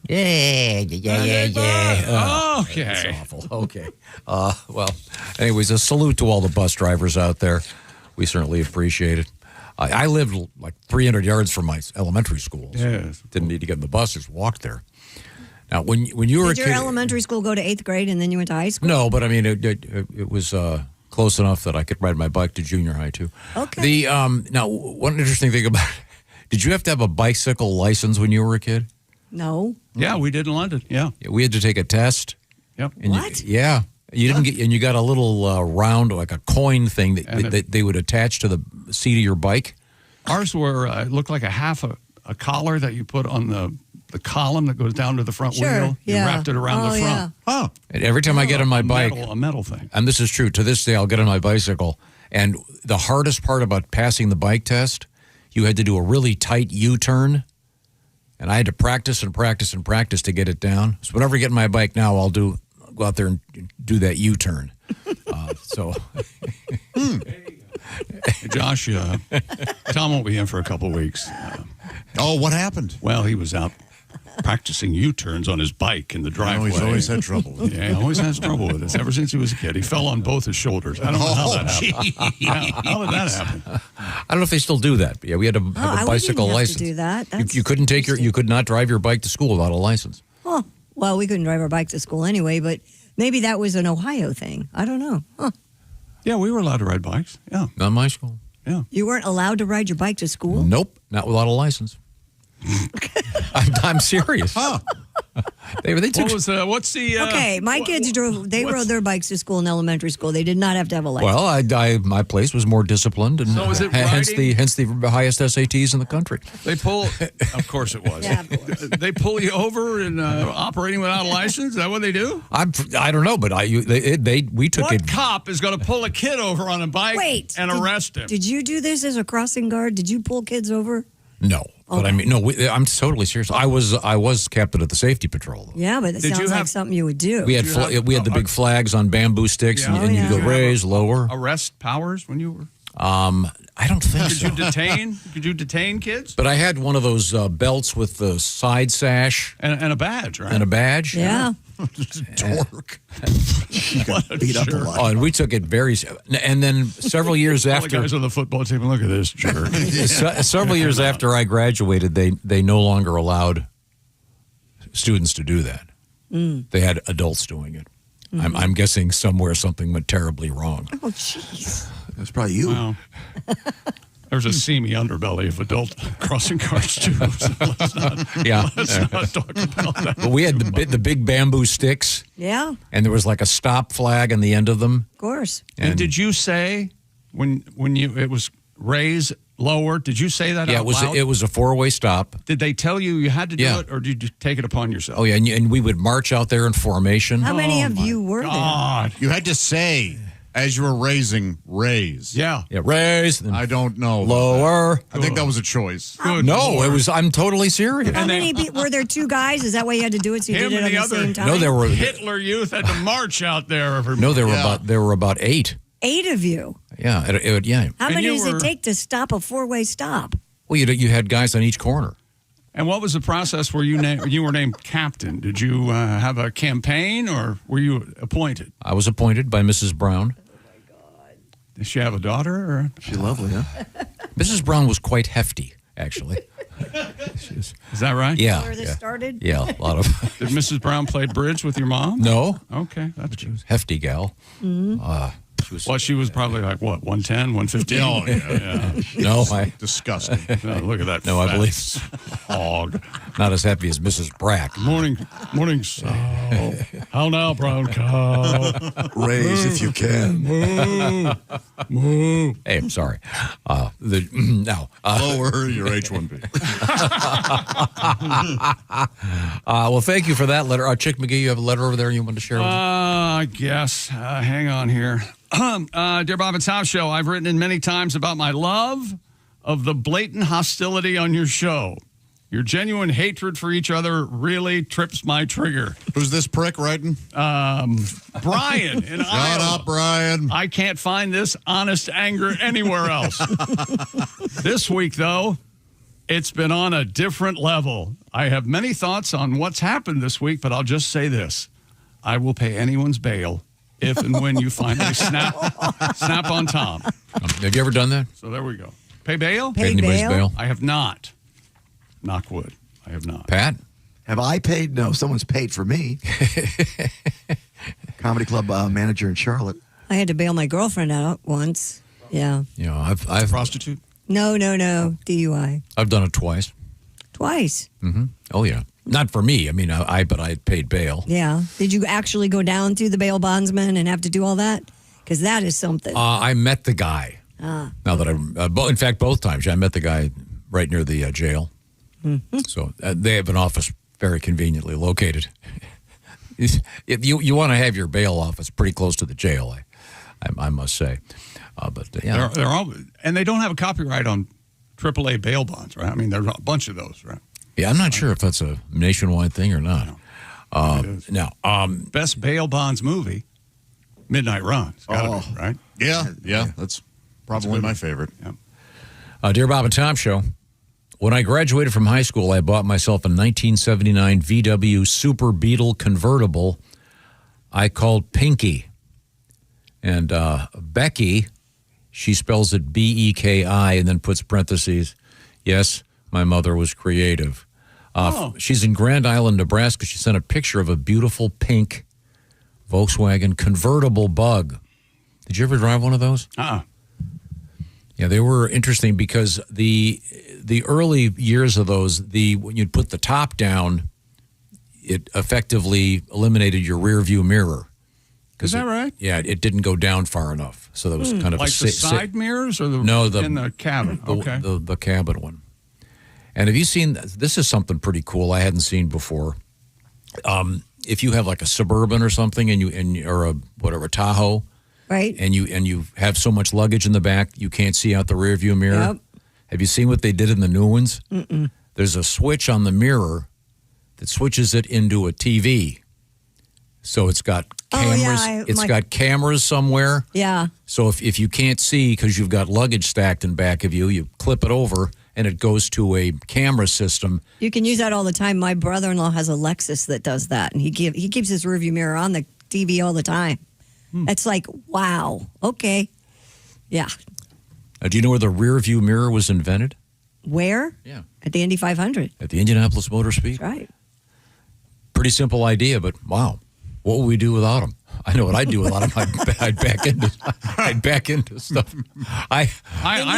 Speaker 1: Yeah.
Speaker 17: Okay.
Speaker 1: That's awful. Okay. Well, anyways, a salute to all the bus drivers out there. We certainly appreciate it. I lived like 300 yards from my elementary school. So
Speaker 17: Yes.
Speaker 1: didn't need to get in the bus, just walked there. Now, when you were
Speaker 4: Did
Speaker 1: a
Speaker 4: your
Speaker 1: kid,
Speaker 4: elementary school go to 8th grade and then you went to high school?
Speaker 1: no, but I mean, it was close enough that I could ride my bike to junior high too.
Speaker 4: Okay.
Speaker 1: Now, one interesting thing about it, did you have to have a bicycle license when you were a kid?
Speaker 4: No.
Speaker 17: Yeah, we did in London. Yeah.
Speaker 1: We had to take a test.
Speaker 17: Yep.
Speaker 1: And
Speaker 4: What?
Speaker 1: You didn't get, and you got a little round, like a coin thing that they would attach to the seat of your bike.
Speaker 17: Ours were looked like a collar that you put on the column that goes down to the front wheel. You wrapped it around the front.
Speaker 1: Oh. And every time I get on my bike,
Speaker 17: a metal thing.
Speaker 1: and this is true, to this day, I'll get on my bicycle, and the hardest part about passing the bike test, you had to do a really tight U-turn, and I had to practice and practice and practice to get it down. So whenever I get on my bike now, I'll go out there and do that U-turn.
Speaker 17: Hey, Josh, Tom won't be in for a couple weeks.
Speaker 2: Oh, what happened?
Speaker 17: Well, he was out practicing U-turns on his bike in the driveway.
Speaker 2: He's always had trouble.
Speaker 17: Yeah, he always has trouble with this ever since he was a kid. He fell on both his shoulders. I don't know how that happened. How did that happen?
Speaker 1: I don't know if they still do that. But yeah, we had to have a bicycle license.
Speaker 4: We didn't have to do that.
Speaker 1: You couldn't you could not drive your bike to school without a license.
Speaker 4: Huh. Well, we couldn't drive our bike to school anyway, but maybe that was an Ohio thing. I don't know. Huh.
Speaker 17: Yeah, we were allowed to ride bikes. Yeah.
Speaker 1: Not my school.
Speaker 17: Yeah.
Speaker 4: You weren't allowed to ride your bike to school?
Speaker 1: Nope, not without a license. I'm serious.
Speaker 2: Huh.
Speaker 1: They took.
Speaker 17: What's the?
Speaker 4: Okay, my kids drove. They rode their bikes to school in elementary school. They did not have to have a license.
Speaker 1: Well, my place was more disciplined, and
Speaker 17: So is it
Speaker 1: hence
Speaker 17: riding?
Speaker 1: the highest SATs in the country.
Speaker 17: They pull. Of course it was.
Speaker 4: Yeah, of course.
Speaker 17: They pull you over and operating without a license. Is that what they do?
Speaker 1: I don't know, but we took
Speaker 17: What
Speaker 1: it.
Speaker 17: cop is going to pull a kid over on a bike and arrest him?
Speaker 4: Did you do this as a crossing guard? Did you pull kids over?
Speaker 1: No, but I mean, no. I'm totally serious. I was captain of the safety patrol.
Speaker 4: Yeah, but it sounds like something you would do.
Speaker 1: We had the big flags on bamboo sticks, and you go raise, lower.
Speaker 17: Arrest powers when you were?
Speaker 1: I don't think so.
Speaker 17: Could you detain kids?
Speaker 1: But I had one of those belts with the side sash
Speaker 17: and a badge, right?
Speaker 1: And a badge.
Speaker 4: Yeah.
Speaker 2: Dork.
Speaker 17: Beat up a lot.
Speaker 1: Oh, and we took it very. And then several years
Speaker 17: All
Speaker 1: after,
Speaker 17: the guys on the football team, look at this jerk.
Speaker 1: several years after I graduated, they no longer allowed students to do that. They had adults doing it. I'm guessing somewhere something went terribly wrong.
Speaker 4: Oh, jeez.
Speaker 7: That's probably you.
Speaker 17: Well, there's a seamy underbelly of adult crossing guards too. So let's not talk about that.
Speaker 1: But we had the big bamboo sticks.
Speaker 4: Yeah,
Speaker 1: And there was like a stop flag on the end of them.
Speaker 4: of course.
Speaker 17: And did you say when it was raise, lower? Did you say that?
Speaker 1: Yeah,
Speaker 17: out loud?
Speaker 1: it was a 4-way stop.
Speaker 17: Did they tell you had to do
Speaker 1: Yeah.
Speaker 17: it, or did you take it upon yourself?
Speaker 1: Oh yeah, and we would march out there in formation.
Speaker 4: How many of you were
Speaker 17: God.
Speaker 2: You had to say, as you were raising, raise.
Speaker 17: Yeah.
Speaker 1: Yeah, raise. Then
Speaker 2: I don't know.
Speaker 1: lower.
Speaker 2: I think that was a choice.
Speaker 17: Good
Speaker 1: No,
Speaker 17: Lord.
Speaker 1: it was. I'm totally serious.
Speaker 4: there? How many were there? 2 guys? Is that why you had to do it? So you
Speaker 17: Him
Speaker 4: did it
Speaker 17: and
Speaker 4: at
Speaker 17: the
Speaker 4: the
Speaker 17: other
Speaker 4: same time?
Speaker 1: No, there were
Speaker 17: Hitler Youth had to march out there.
Speaker 1: no, there were about 8.
Speaker 4: 8 of you.
Speaker 1: Yeah, yeah.
Speaker 4: How
Speaker 17: And
Speaker 4: many
Speaker 17: you
Speaker 4: does
Speaker 17: were-
Speaker 4: it take to stop a 4-way stop?
Speaker 1: Well, you had guys on each corner.
Speaker 17: And what was the process where you were named captain? Did you have a campaign, or were you appointed?
Speaker 1: I was appointed by Mrs. Brown.
Speaker 17: Does she have a daughter? Or?
Speaker 7: She's lovely, huh?
Speaker 1: Mrs. Brown was quite hefty, actually.
Speaker 17: Is that right?
Speaker 1: Yeah.
Speaker 4: Where this started?
Speaker 1: Yeah, a lot of.
Speaker 17: Did Mrs. Brown play bridge with your mom?
Speaker 1: No.
Speaker 17: Okay, that's good.
Speaker 1: Hefty gal.
Speaker 17: Well, she was probably like, what, 110, 115?
Speaker 2: Oh, yeah.
Speaker 1: No,
Speaker 2: Disgusting.
Speaker 17: No, look at that.
Speaker 1: No, I
Speaker 17: fat
Speaker 1: believe
Speaker 17: hog.
Speaker 1: not as hefty as Mrs. Brack.
Speaker 17: Morning, Sal. How now, brown cow?
Speaker 7: Raise if you can.
Speaker 17: Moo.
Speaker 1: Hey, I'm sorry. Now,
Speaker 2: Lower your H-1B.
Speaker 1: well, thank you for that letter. Chick McGee, you have a letter over there you want to share with us?
Speaker 17: I guess. Hang on here. Dear Bob and Tom Show, I've written in many times about my love of the blatant hostility on your show. Your genuine hatred for each other really trips my trigger.
Speaker 2: Who's this prick writing?
Speaker 17: Brian in
Speaker 2: Shut
Speaker 17: Iowa.
Speaker 2: up, Brian.
Speaker 17: I can't find this honest anger anywhere else. This week, though, it's been on a different level. I have many thoughts on what's happened this week, but I'll just say this. I will pay anyone's bail if and when you finally snap on Tom.
Speaker 1: Have you ever done that?
Speaker 17: So there we go. Pay bail?
Speaker 1: Paid anybody's bail?
Speaker 17: I have not. Knock wood. I have not.
Speaker 1: Pat?
Speaker 7: Have I paid? No, someone's paid for me. Comedy club manager in Charlotte.
Speaker 4: I had to bail my girlfriend out once. Yeah.
Speaker 1: You know, I've
Speaker 17: prostitute.
Speaker 4: No. DUI.
Speaker 1: I've done it twice.
Speaker 4: Twice.
Speaker 1: Mm-hmm. Oh yeah, not for me. I mean, but I paid bail.
Speaker 4: Yeah. Did you actually go down to the bail bondsman and have to do all that? Because that is something.
Speaker 1: I met the guy.
Speaker 4: Ah.
Speaker 1: Now that in fact, both times I met the guy right near the jail.
Speaker 4: Mm-hmm.
Speaker 1: So they have an office very conveniently located. If you want to have your bail office pretty close to the jail, I must say. But yeah,
Speaker 17: They're all, and they don't have a copyright on AAA bail bonds, right? I mean, there's a bunch of those, right?
Speaker 1: Yeah, I'm not sure if that's a nationwide thing or not. Now,
Speaker 17: best bail bonds movie, Midnight Run. It's gotta be, right?
Speaker 2: Yeah, that's probably my favorite.
Speaker 17: Yeah.
Speaker 1: Dear Bob and Tom Show, When I graduated from high school, I bought myself a 1979 VW Super Beetle convertible I called Pinky. And Becky, she spells it B-E-K-I and then puts parentheses. Yes, my mother was creative. She's in Grand Island, Nebraska. She sent a picture of a beautiful pink Volkswagen convertible Bug. Did you ever drive one of those? Yeah, they were interesting because the early years of those, when you'd put the top down, it effectively eliminated your rear view mirror.
Speaker 17: Is that right?
Speaker 1: Yeah, it didn't go down far enough, so that was kind of
Speaker 17: like the side mirrors or in the cabin. Okay,
Speaker 1: the cabin one. And have you seen? This is something pretty cool I hadn't seen before. If you have like a Suburban or something, or a Tahoe.
Speaker 4: Right.
Speaker 1: And you have so much luggage in the back, you can't see out the rear view mirror.
Speaker 4: Yep.
Speaker 1: Have you seen what they did in the new ones?
Speaker 4: Mm-mm.
Speaker 1: There's a switch on the mirror that switches it into a TV. So it's got cameras. Got cameras somewhere.
Speaker 4: Yeah.
Speaker 1: So if you can't see because you've got luggage stacked in back of you, you clip it over and it goes to a camera system.
Speaker 4: You can use that all the time. My brother-in-law has a Lexus that does that, and he keeps his rearview mirror on the TV all the time. It's like, wow, okay. Yeah.
Speaker 1: Do you know where the rear view mirror was invented?
Speaker 4: Where?
Speaker 1: Yeah.
Speaker 4: At the Indy 500.
Speaker 1: At the Indianapolis Motor Speed.
Speaker 4: That's right.
Speaker 1: Pretty simple idea, but wow. What would we do without them? I know what I'd do without them. I'd back into stuff.
Speaker 4: Can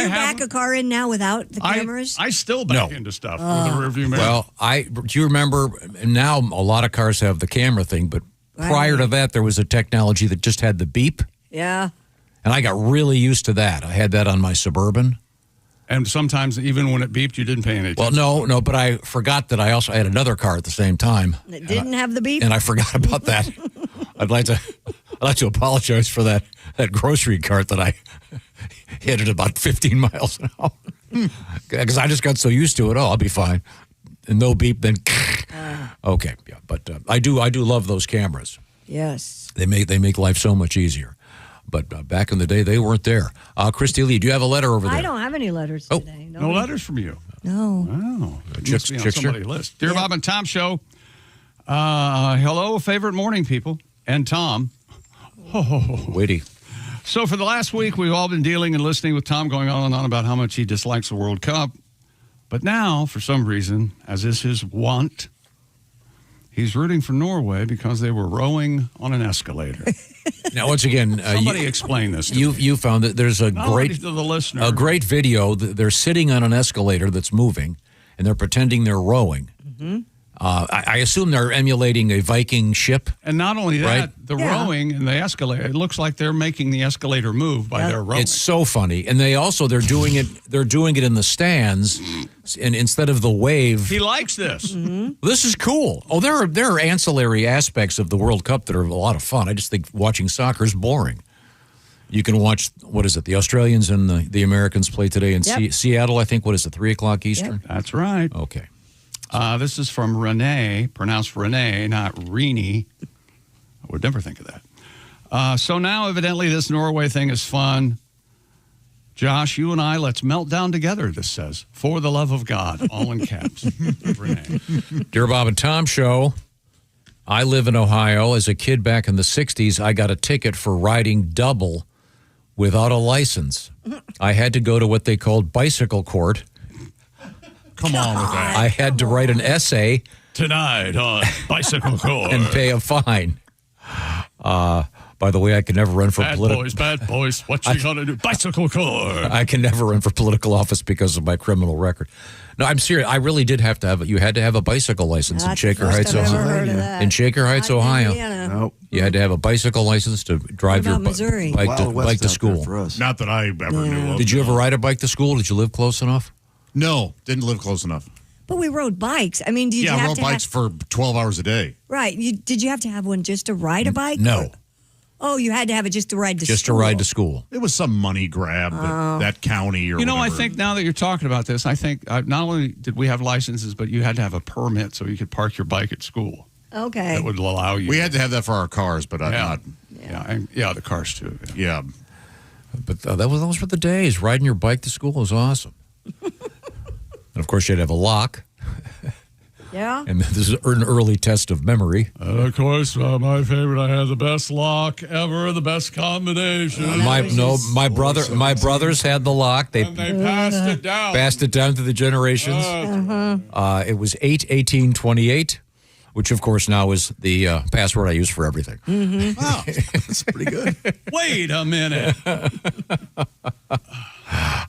Speaker 4: you back a car in now without the cameras?
Speaker 17: I still back into stuff with the rearview mirror.
Speaker 1: Well, do you remember, now a lot of cars have the camera thing, but prior to that, there was a technology that just had the beep.
Speaker 4: Yeah.
Speaker 1: And I got really used to that. I had that on my Suburban.
Speaker 17: And sometimes even when it beeped, you didn't pay any attention.
Speaker 1: Well, no, but I forgot that I also had another car at the same time.
Speaker 4: It didn't have the beep?
Speaker 1: And I forgot about that. I'd like to apologize for that grocery cart that I hit at about 15 miles an hour. Because I just got so used to it. Oh, I'll be fine. And no beep, then okay. Yeah, but I do love those cameras.
Speaker 4: Yes.
Speaker 1: They make life so much easier. But back in the day, they weren't there. Christy Lee, do you have a letter over there?
Speaker 4: I don't have any letters today.
Speaker 17: No letters from you.
Speaker 4: No.
Speaker 17: Oh, it must be on somebody's list. Dear Bob and Tom Show, hello, favorite morning people, and Tom.
Speaker 1: Witty.
Speaker 17: So for the last week, we've all been dealing and listening with Tom going on and on about how much he dislikes the World Cup. But now, for some reason, as is his wont, he's rooting for Norway because they were rowing on an escalator.
Speaker 1: Now, once again,
Speaker 17: somebody explain this to me.
Speaker 1: You found that there's a
Speaker 17: a
Speaker 1: great video. They're sitting on an escalator that's moving, and they're pretending they're rowing.
Speaker 4: Mm-hmm.
Speaker 1: I assume they're emulating a Viking ship.
Speaker 17: And not only that,
Speaker 1: right?
Speaker 17: the rowing and the escalator, it looks like they're making the escalator move by their rowing.
Speaker 1: It's so funny. And they're doing it in the stands, and instead of the wave.
Speaker 17: He likes this.
Speaker 4: Mm-hmm.
Speaker 1: This is cool. Oh, there are ancillary aspects of the World Cup that are a lot of fun. I just think watching soccer is boring. You can watch, the Australians and the Americans play today in Seattle, I think. 3 o'clock Eastern?
Speaker 17: Yep. That's right.
Speaker 1: Okay.
Speaker 17: This is from Renee, pronounced Renee, not Renee. I would never think of that. So now, evidently, this Norway thing is fun. Josh, you and I, let's melt down together, this says. For the love of God, all in caps. Renee.
Speaker 1: Dear Bob and Tom Show, I live in Ohio. As a kid back in the 60s, I got a ticket for riding double without a license. I had to go to what they called bicycle court.
Speaker 2: Come on with that.
Speaker 1: I had to write an essay.
Speaker 17: Tonight on Bicycle Court.
Speaker 1: And pay a fine. By the way, I can never run for political...
Speaker 17: Bad boys, what you gonna do? Bicycle Court.
Speaker 1: I can never run for political office because of my criminal record. No, I'm serious. I really did have to have it. You had to have a bicycle license in Shaker Heights, Ohio. In Shaker Heights, Ohio.
Speaker 7: Nope.
Speaker 1: You had to have a bicycle license to drive your bike to school.
Speaker 2: Not that I ever knew of.
Speaker 1: Did you ever ride a bike to school? Did you live close enough?
Speaker 2: No, didn't live close enough.
Speaker 4: But we rode bikes. I mean, did you have
Speaker 2: rode
Speaker 4: to
Speaker 2: bikes for 12 hours a day.
Speaker 4: Right. Did you have to have one just to ride a bike?
Speaker 1: No.
Speaker 4: Oh, you had to have it just to ride to school.
Speaker 1: Just to ride to school.
Speaker 2: It was some money grab that county or whatever.
Speaker 17: I think now that you're talking about this, I think not only did we have licenses, but you had to have a permit so you could park your bike at school.
Speaker 4: Okay.
Speaker 17: That would allow you.
Speaker 2: We had to have that for our cars, but not.
Speaker 17: Yeah, the cars too.
Speaker 2: Yeah.
Speaker 1: But those were the days. Riding your bike to school was awesome. And, of course, you had to have a lock.
Speaker 4: Yeah.
Speaker 1: And this is an early test of memory.
Speaker 17: Of course, my favorite. I had the best lock ever, the best combination.
Speaker 1: My brothers had the lock. They
Speaker 17: passed it down.
Speaker 1: Passed it down to the generations. It was 8/18/28, which of course now is the password I use for everything.
Speaker 4: Mm-hmm.
Speaker 2: Wow, that's pretty good.
Speaker 17: Wait a minute.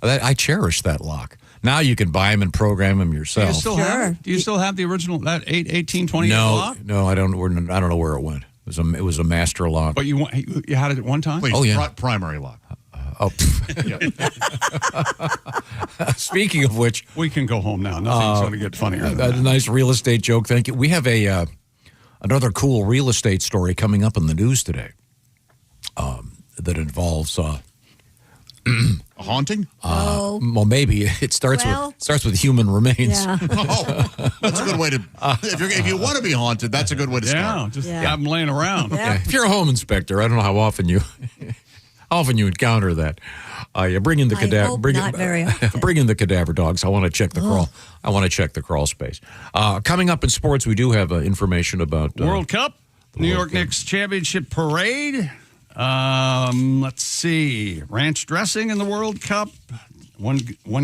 Speaker 1: I cherish that lock. Now you can buy them and program them yourself.
Speaker 17: Do you still have the original, that 8/18/28 lock?
Speaker 1: No, I don't know where it went. It was a master lock.
Speaker 17: But you had it at one time?
Speaker 2: Please,
Speaker 1: oh, yeah.
Speaker 2: Primary lock.
Speaker 1: Speaking of which,
Speaker 17: we can go home now. Nothing's going to get funnier.
Speaker 1: A nice real estate joke. Thank you. We have another cool real estate story coming up in the news today that involves
Speaker 2: a haunting.
Speaker 1: Well, maybe it starts with human remains.
Speaker 4: Yeah.
Speaker 2: That's a good way to. If you want to be haunted, that's a good way to start.
Speaker 17: Just have them laying around.
Speaker 1: Yeah. If you're a home inspector, I don't know how often you encounter that. You bring in the cadaver. Bring in the cadaver dogs. I want to check the crawl. I want to check the crawl space. Coming up in sports, we do have information about
Speaker 17: World Cup, New York Knicks championship parade. Let's see. Ranch dressing in the World Cup. One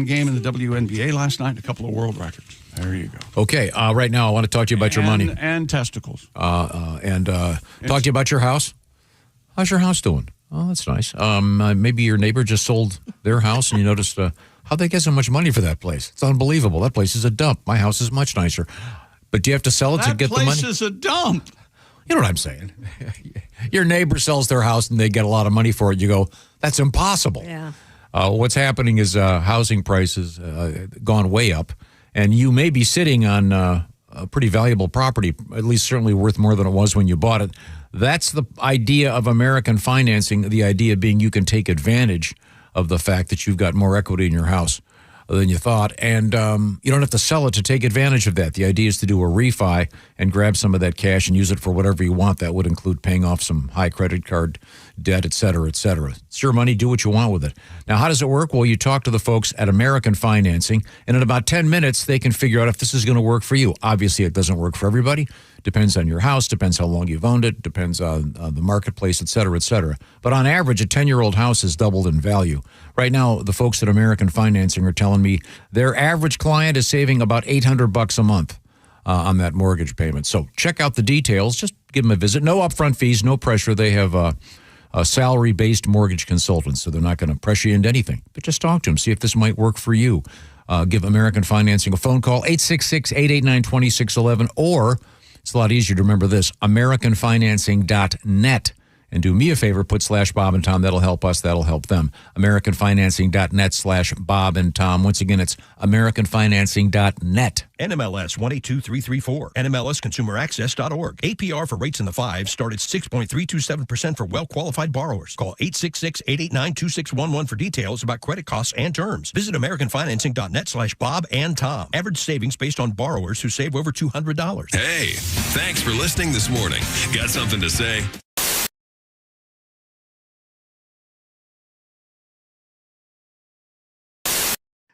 Speaker 17: game in the WNBA last night. A couple of world records. There you go.
Speaker 1: Okay. Right now, I want to talk to you about your money
Speaker 17: and testicles.
Speaker 1: Talk to you about your house. How's your house doing? Oh, that's nice. Maybe your neighbor just sold their house and you noticed how'd they get so much money for that place? It's unbelievable. That place is a dump. My house is much nicer. But do you have to sell it to get the money?
Speaker 17: That place is a dump.
Speaker 1: You know what I'm saying? Your neighbor sells their house and they get a lot of money for it. You go, that's impossible.
Speaker 4: Yeah.
Speaker 1: What's happening is housing prices gone way up, and you may be sitting on a pretty valuable property, at least certainly worth more than it was when you bought it. That's the idea of American financing, the idea being you can take advantage of the fact that you've got more equity in your house than you thought, and you don't have to sell it to take advantage of that. The idea is to do a refi and grab some of that cash and use it for whatever you want. That would include paying off some high credit card debt, et cetera, et cetera. It's your money. Do what you want with it. Now, how does it work? Well, you talk to the folks at American Financing, and in about 10 minutes, they can figure out if this is going to work for you. Obviously, it doesn't work for everybody. Depends on your house, depends how long you've owned it, depends on the marketplace, et cetera, et cetera. But on average, a 10-year-old house has doubled in value. Right now, the folks at American Financing are telling me their average client is saving about $800 a month on that mortgage payment. So check out the details. Just give them a visit. No upfront fees, no pressure. They have a salary-based mortgage consultant, so they're not going to pressure you into anything. But just talk to them, see if this might work for you. Give American Financing a phone call, 866-889-2611, or it's a lot easier to remember this, AmericanFinancing.net. And do me a favor, put /Bob and Tom. That'll help us. That'll help them. AmericanFinancing.net /Bob and Tom. Once again, it's AmericanFinancing.net.
Speaker 8: NMLS 182334. NMLSConsumerAccess.org. APR for rates in the 5s start at 6.327% for well-qualified borrowers. Call 866-889-2611 for details about credit costs and terms. Visit AmericanFinancing.net /Bob and Tom. Average savings based on borrowers who save over $200.
Speaker 9: Hey, thanks for listening this morning. Got something to say?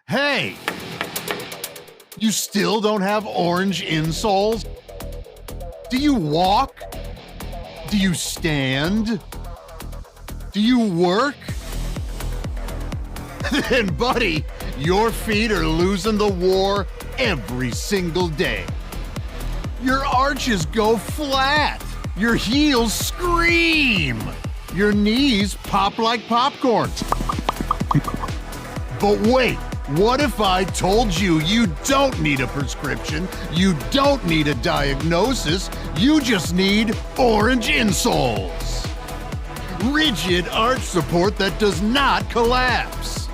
Speaker 10: Hey! You still don't have orange insoles? Do you walk? Do you stand? Do you work? Then, buddy, your feet are losing the war every single day. Your arches go flat. Your heels scream. Your knees pop like popcorn. But wait. What if I told you you don't need a prescription, you don't need a diagnosis, you just need orange insoles? Rigid arch support that does not collapse.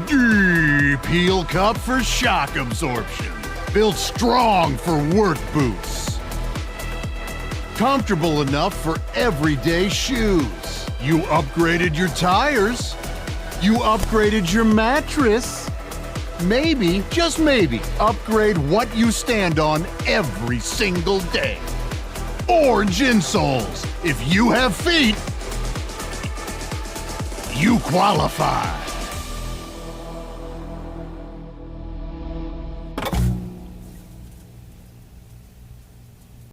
Speaker 10: Deep heel cup for shock absorption. Built strong for work boots. Comfortable enough for everyday shoes. You upgraded your tires. You upgraded your mattress. Maybe, just maybe, upgrade what you stand on every single day. Orange insoles. If you have feet, you qualify.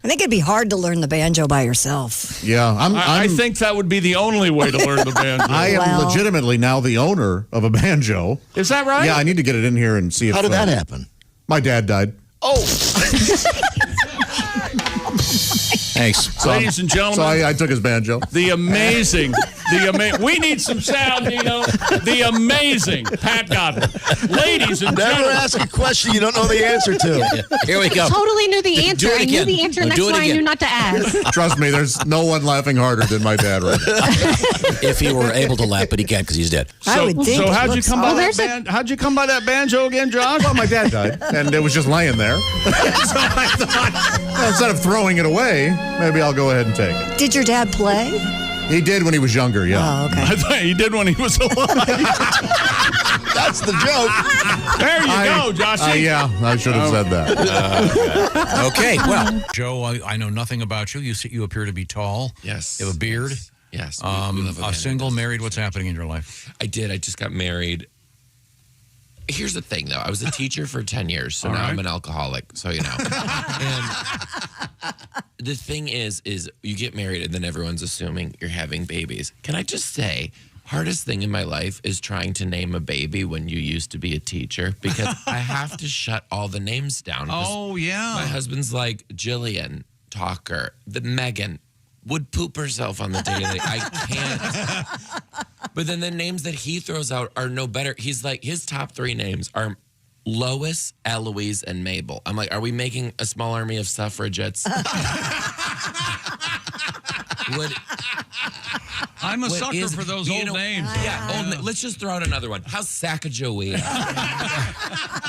Speaker 4: think it'd be hard to learn the banjo by yourself.
Speaker 2: Yeah,
Speaker 17: I think that would be the only way to learn the banjo.
Speaker 2: I am legitimately now the owner of a banjo.
Speaker 17: Is that right?
Speaker 2: Yeah, I need to get it in here and see if.
Speaker 7: How did that happen?
Speaker 2: My dad died.
Speaker 7: Oh.
Speaker 1: Thanks.
Speaker 17: Ladies and gentlemen.
Speaker 2: So I took his banjo.
Speaker 17: The amazing, we need some sound, Dino. The amazing Pat Godwin. Ladies and
Speaker 7: Never
Speaker 17: gentlemen.
Speaker 7: ask a question you don't know the answer to.
Speaker 1: Here we go.
Speaker 11: Totally knew the answer. I knew the answer. Next one I knew not to ask.
Speaker 2: Trust me, there's no one laughing harder than my dad right now.
Speaker 1: If he were able to laugh, but he can't because he's dead.
Speaker 17: So how'd you come by that how'd you come by that banjo again, Josh?
Speaker 2: Well, my dad died, and it was just laying there. So I thought, instead of throwing it away, maybe I'll go ahead and take it.
Speaker 4: Did your dad play?
Speaker 2: He did when he was younger, yeah.
Speaker 4: Oh, okay.
Speaker 17: I thought he did when he was alive.
Speaker 7: That's the joke.
Speaker 17: There you go, Joshy.
Speaker 2: Yeah, I should have said that.
Speaker 1: Okay, well, Joe, I know nothing about you. You appear to be tall.
Speaker 12: Yes.
Speaker 1: You have a beard.
Speaker 12: Yes.
Speaker 1: A single, married. What's happening in your life?
Speaker 12: I did. I just got married. Here's the thing, though. I was a teacher for 10 years, so now I'm an alcoholic, so you know. And the thing is you get married and then everyone's assuming you're having babies. Can I just say, hardest thing in my life is trying to name a baby when you used to be a teacher because I have to shut all the names down.
Speaker 17: Oh, yeah.
Speaker 12: My husband's like Jillian, Talker, the Megan. Would poop herself on the daily. I can't. But then the names that he throws out are no better. He's like, his top 3 names are Lois, Eloise, and Mabel. I'm like, are we making a small army of suffragettes?
Speaker 17: I'm a sucker for those old names.
Speaker 12: Yeah, let's just throw out another one. How's Sacagawea?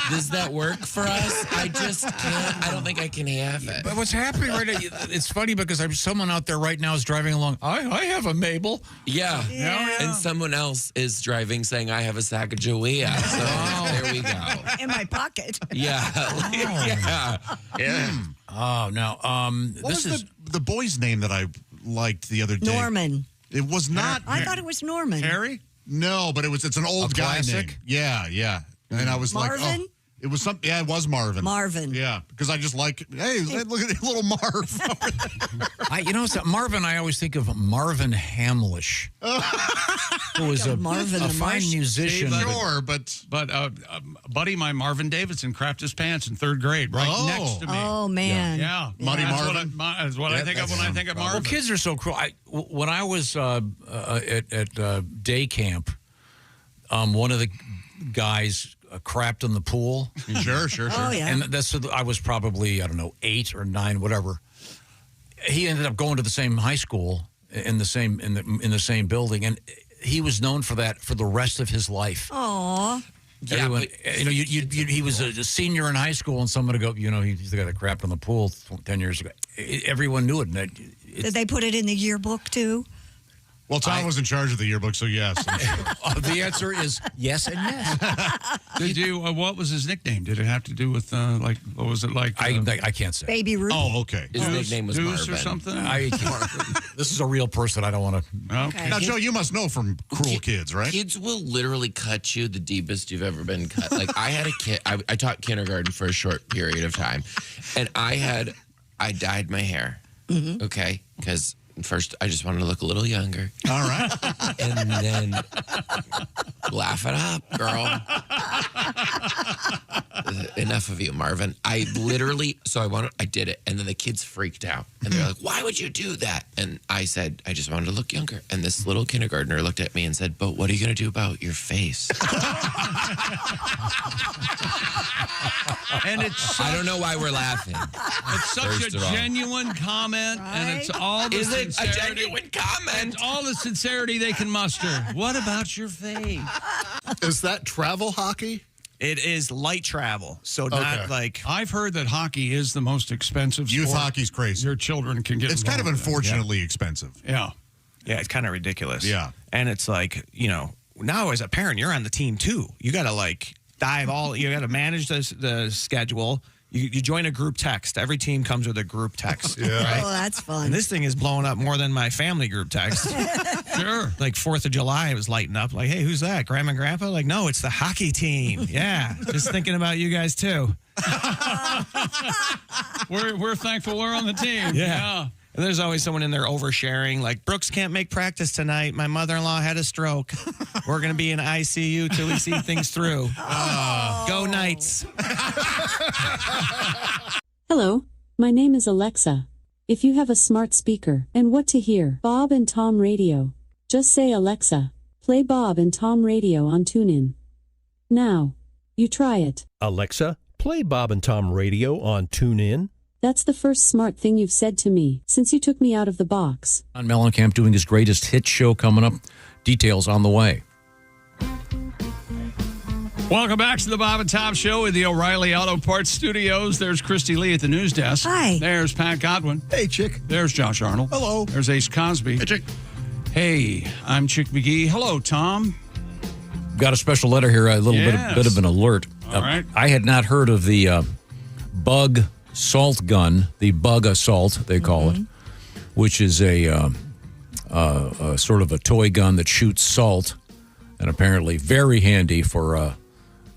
Speaker 12: Does that work for us? I just can't. I don't think I can have it.
Speaker 1: But what's happening right now, it's funny because someone out there right now is driving along. I have a Mabel.
Speaker 12: Yeah. And someone else is driving saying, I have a Sacagawea. So there we go.
Speaker 4: In my pocket.
Speaker 12: Yeah. Yeah.
Speaker 1: Oh, now,
Speaker 2: What was the boy's name that I liked the other day?
Speaker 4: Norman.
Speaker 2: It was not.
Speaker 4: I thought it was Norman.
Speaker 17: Harry?
Speaker 2: No, but it's an old guy name. Yeah. And I was
Speaker 4: Marvin?
Speaker 2: like, oh, it was something. Yeah, it was Marvin.
Speaker 4: Marvin.
Speaker 2: Yeah, because I just like, hey, look at little Marv.
Speaker 1: Marvin, I always think of Marvin Hamlish, who was a fine musician.
Speaker 2: Sure, but
Speaker 17: buddy, my Marvin Davidson crapped his pants in 3rd grade right next to me.
Speaker 4: Oh, man.
Speaker 17: Yeah.
Speaker 2: Muddy Marvin.
Speaker 17: That's what I think of when I think of Marvin.
Speaker 1: Well, kids are so cruel. When I was at day camp, one of the guys crapped in the pool.
Speaker 2: Sure.
Speaker 4: Oh, yeah.
Speaker 1: And I was probably, 8 or 9, whatever. He ended up going to the same high school in the same building, and he was known for that for the rest of his life.
Speaker 4: Aww.
Speaker 1: Everyone, he was a senior in high school, and someone would go, he's the guy that crapped in the pool 10 years ago. Everyone knew it.
Speaker 4: Did they put it in the yearbook, too?
Speaker 2: Well, Tom was in charge of the yearbook, so yes.
Speaker 1: The answer is yes and yes.
Speaker 17: Did you? What was his nickname? Did it have to do with what was it like?
Speaker 1: I can't say.
Speaker 4: Baby Ruth.
Speaker 2: Oh, okay.
Speaker 12: His nickname was Marvin.
Speaker 17: Or something.
Speaker 1: This is a real person. I don't want to.
Speaker 17: Okay.
Speaker 2: Now, Joe, you must know from Cruel Kids, right?
Speaker 12: Kids will literally cut you the deepest you've ever been cut. Like I had a kid. I taught kindergarten for a short period of time, and I dyed my hair.
Speaker 4: Mm-hmm.
Speaker 12: Okay, because. First, I just wanted to look a little younger.
Speaker 2: All right.
Speaker 12: And then laugh it up, girl. Enough of you, Marvin. I did it. And then the kids freaked out. And they're like, why would you do that? And I said, I just wanted to look younger. And this little kindergartner looked at me and said, but what are you going to do about your face?
Speaker 17: And
Speaker 12: I don't know why we're laughing.
Speaker 17: It's such a genuine comment, and it's all the
Speaker 12: Is it a
Speaker 17: sincerity.
Speaker 12: genuine comment?
Speaker 17: It's all the sincerity they can muster. What about your face?
Speaker 3: Is that travel hockey?
Speaker 13: It is light travel, so not like.
Speaker 17: I've heard that hockey is the most expensive
Speaker 2: Youth
Speaker 17: sport.
Speaker 2: hockey's crazy.
Speaker 17: Your children can get.
Speaker 2: It's kind of
Speaker 17: involved in.
Speaker 2: unfortunately expensive.
Speaker 17: Yeah.
Speaker 13: Yeah, it's kind of ridiculous.
Speaker 2: Yeah.
Speaker 13: And it's like, now as a parent, you're on the team too. You got to you got to manage the schedule. You join a group text. Every team comes with a group text.
Speaker 2: Yeah.
Speaker 13: Right?
Speaker 4: Oh, that's fun.
Speaker 13: And this thing is blowing up more than my family group text.
Speaker 17: Sure.
Speaker 13: Like 4th of July, it was lighting up. Like, hey, who's that? Grandma and Grandpa? Like, no, it's the hockey team. Yeah. Just thinking about you guys too.
Speaker 17: we're thankful we're on the team.
Speaker 13: Yeah. And there's always someone in there oversharing, like, Brooks can't make practice tonight. My mother-in-law had a stroke. We're going to be in ICU till we see things through. Go Knights.
Speaker 14: Hello, my name is Alexa. If you have a smart speaker and what to hear, Bob and Tom Radio, just say Alexa, play Bob and Tom Radio on TuneIn. Now, you try it.
Speaker 8: Alexa, play Bob and Tom Radio on TuneIn.
Speaker 14: That's the first smart thing you've said to me since you took me out of the box.
Speaker 1: John Mellencamp doing his greatest hit show coming up. Details on the way.
Speaker 17: Welcome back to the Bob and Tom Show in the O'Reilly Auto Parts Studios. There's Christy Lee at the news desk.
Speaker 4: Hi.
Speaker 17: There's Pat Godwin.
Speaker 2: Hey, Chick.
Speaker 17: There's Josh Arnold.
Speaker 2: Hello.
Speaker 17: There's Ace Cosby.
Speaker 2: Hey, Chick.
Speaker 17: Hey, I'm Chick McGee. Hello, Tom.
Speaker 1: Got a special letter here, a little bit of an alert.
Speaker 17: All right.
Speaker 1: I had not heard of the bug salt gun, the bug assault, they call it, which is a sort of a toy gun that shoots salt and apparently very handy for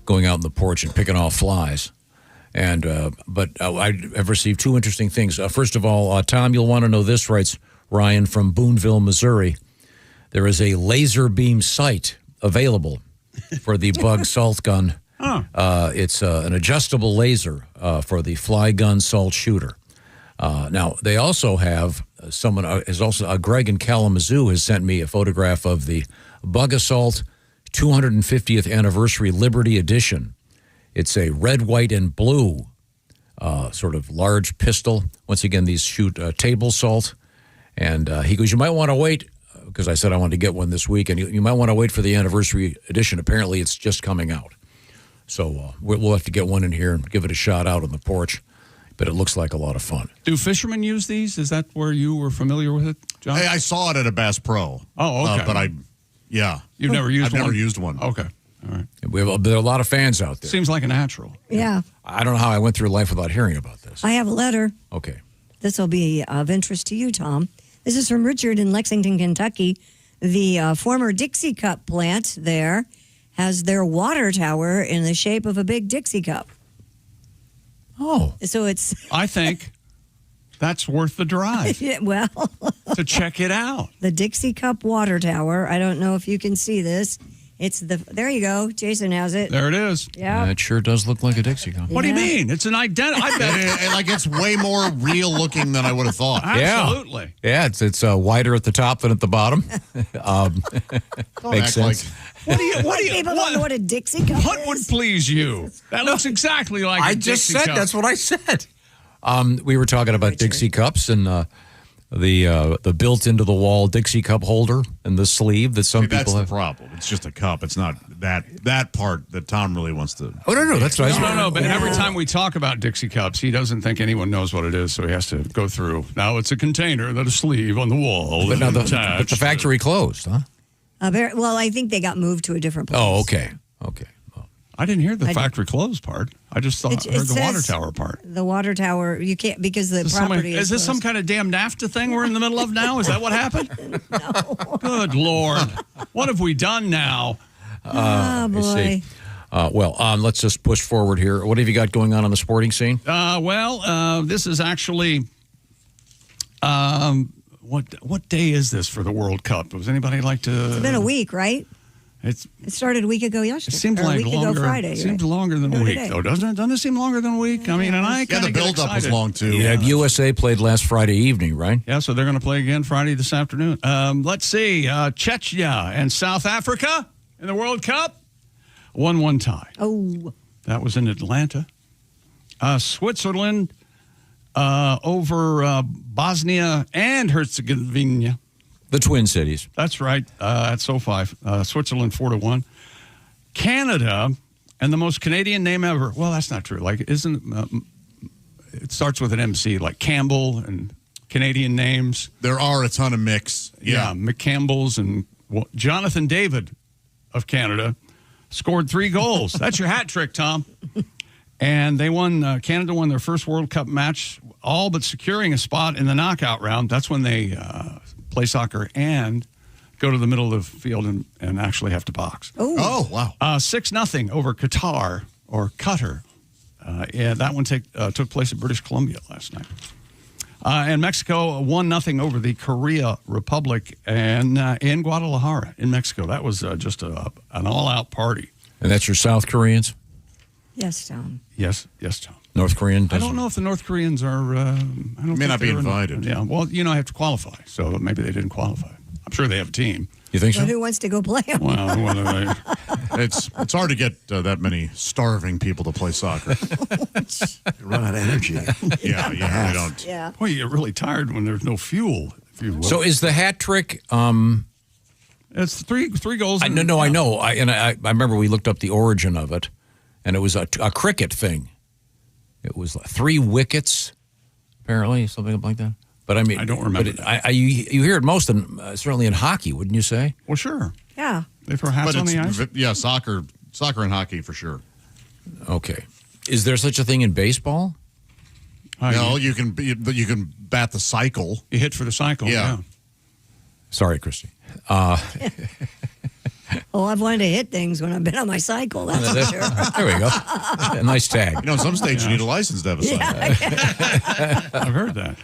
Speaker 1: going out on the porch and picking off flies. And but I have received two interesting things. First of all, Tom, you'll want to know this, writes Ryan from Boonville, Missouri. There is a laser beam sight available for the bug salt gun. It's an adjustable laser for the fly gun salt shooter. Now, they also have Greg in Kalamazoo has sent me a photograph of the Bug Assault 250th Anniversary Liberty Edition. It's a red, white, and blue sort of large pistol. Once again, these shoot table salt. And he goes, you might want to wait, because I said I wanted to get one this week, and you might want to wait for the anniversary edition. Apparently, it's just coming out. So we'll have to get one in here and give it a shot out on the porch. But it looks like a lot of fun.
Speaker 17: Do fishermen use these? Is that where you were familiar with it, John?
Speaker 2: Hey, I saw it at a Bass Pro.
Speaker 17: Oh, okay.
Speaker 2: But You've
Speaker 17: never used one?
Speaker 2: I've never used one.
Speaker 17: Okay. All right.
Speaker 1: There are a lot of fans out there.
Speaker 17: Seems like a natural.
Speaker 4: Yeah.
Speaker 1: I don't know how I went through life without hearing about this.
Speaker 4: I have a letter.
Speaker 1: Okay.
Speaker 4: This will be of interest to you, Tom. This is from Richard in Lexington, Kentucky. The former Dixie Cup plant there has their water tower in the shape of a big Dixie cup.
Speaker 1: Oh.
Speaker 4: So it's...
Speaker 17: I think that's worth the drive.
Speaker 4: Yeah, well...
Speaker 17: to check it out.
Speaker 4: The Dixie Cup water tower. I don't know if you can see this. It's the... There you go. Jason has it.
Speaker 17: There it is.
Speaker 4: Yeah.
Speaker 1: It sure does look like a Dixie cup.
Speaker 17: What do you mean? It's an identity. I bet
Speaker 2: like it's way more real looking than I would have thought.
Speaker 17: Absolutely.
Speaker 1: Yeah, it's wider at the top than at the bottom. Makes sense.
Speaker 17: What do you?
Speaker 4: People don't know what a Dixie cup
Speaker 17: What
Speaker 4: is.
Speaker 17: would please you? That looks exactly like
Speaker 1: I
Speaker 17: a
Speaker 1: just
Speaker 17: Dixie
Speaker 1: said
Speaker 17: cup.
Speaker 1: that's what I said. We were talking about Dixie cups and the built into the wall Dixie cup holder and the sleeve that some people
Speaker 2: that's
Speaker 1: have.
Speaker 2: the problem. It's just a cup. It's not that part that Tom really wants to.
Speaker 1: Oh no, that's nice.
Speaker 17: No. But every time we talk about Dixie cups, he doesn't think anyone knows what it is, so he has to go through. Now it's a container that a sleeve on the wall.
Speaker 1: But now the factory closed, huh?
Speaker 4: Well, I think they got moved to a different place.
Speaker 1: Oh, okay.
Speaker 17: I didn't hear the factory closed part. I just heard the water
Speaker 4: says
Speaker 17: tower part.
Speaker 4: The water tower, you can't, because the property
Speaker 17: is this some kind of damn NAFTA thing we're in the middle of now? Is that what happened?
Speaker 4: No.
Speaker 17: Good Lord. What have we done now?
Speaker 4: Oh, boy.
Speaker 1: Let's just push forward here. What have you got going on the sporting scene?
Speaker 17: This is actually... What day is this for the World Cup? Does anybody like to...
Speaker 4: It's been a week, right?
Speaker 17: It
Speaker 4: started a week ago yesterday.
Speaker 17: It seems
Speaker 4: or
Speaker 17: like
Speaker 4: a week
Speaker 17: longer.
Speaker 4: ago Friday.
Speaker 17: It seems
Speaker 4: right?
Speaker 17: longer than a
Speaker 4: No,
Speaker 17: week,
Speaker 4: today.
Speaker 17: though, doesn't it? Doesn't it seem longer than a week? I mean, and I kind
Speaker 2: the
Speaker 17: of
Speaker 2: build-up was long, too.
Speaker 1: Yeah, USA played last Friday evening, right?
Speaker 17: Yeah, so they're going to play again Friday this afternoon. Let's see. Chechnya and South Africa in the World Cup. 1-1 tie.
Speaker 4: Oh.
Speaker 17: That was in Atlanta. Switzerland over Bosnia and Herzegovina.
Speaker 1: The Twin Cities.
Speaker 17: That's right. At SoFi. Switzerland 4-1. Canada, and the most Canadian name ever. Well, that's not true. Like, it starts with an MC, like Campbell and Canadian names.
Speaker 2: There are a ton of mix.
Speaker 17: Yeah, McCampbell's and Jonathan David of Canada scored 3 goals. That's your hat trick, Tom. And they won. Canada won their first World Cup match, all but securing a spot in the knockout round. That's when they play soccer and go to the middle of the field and actually have to box.
Speaker 2: Oh, wow.
Speaker 17: 6-0 over Qatar or Qatar. Yeah, that one took place in British Columbia last night. And Mexico 1-0 over the Korea Republic and in Guadalajara in Mexico. That was just an all-out party.
Speaker 1: And that's your South Koreans?
Speaker 4: Yes, Tom.
Speaker 17: Yes, Tom.
Speaker 1: North Korean?
Speaker 17: I don't know if the North Koreans are.
Speaker 2: May not be invited.
Speaker 17: Yeah, well, I have to qualify, so maybe they didn't qualify. I'm sure they have a team.
Speaker 1: You think so?
Speaker 4: But who wants to go play them?
Speaker 17: Well, what are they?
Speaker 2: It's hard to get that many starving people to play soccer.
Speaker 7: You run out of energy.
Speaker 2: Yeah, they don't.
Speaker 4: Yeah.
Speaker 17: Boy, you get really tired when there's no fuel. If you will.
Speaker 1: So is the hat trick?
Speaker 17: It's three goals.
Speaker 1: I know. I remember we looked up the origin of it, and it was a cricket thing. It was 3 wickets, apparently, something like that. But I mean,
Speaker 17: I don't remember.
Speaker 1: But you hear it most, certainly in hockey, wouldn't you say?
Speaker 17: Well, sure.
Speaker 4: Yeah.
Speaker 17: They throw hats on the ice.
Speaker 2: Yeah, soccer and hockey for sure.
Speaker 1: Okay. Is there such a thing in baseball?
Speaker 2: No, you can bat the cycle.
Speaker 17: You hit for the cycle. Yeah.
Speaker 1: Sorry, Christy.
Speaker 4: Oh, I've wanted to hit things when I've been on my cycle. That's for sure.
Speaker 1: There we go. A nice tag.
Speaker 2: In some states you need a license to have a cycle.
Speaker 17: I've heard that.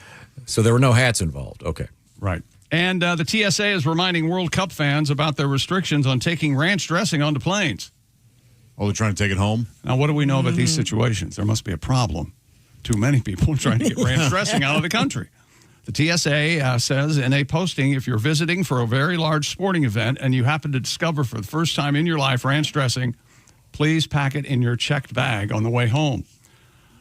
Speaker 1: So there were no hats involved. Okay.
Speaker 17: Right. And the TSA is reminding World Cup fans about their restrictions on taking ranch dressing onto planes.
Speaker 2: Oh, they're trying to take it home?
Speaker 17: Now, what do we know about these situations? There must be a problem. Too many people trying to get ranch dressing out of the country. The TSA says in a posting, if you're visiting for a very large sporting event and you happen to discover for the first time in your life ranch dressing, please pack it in your checked bag on the way home.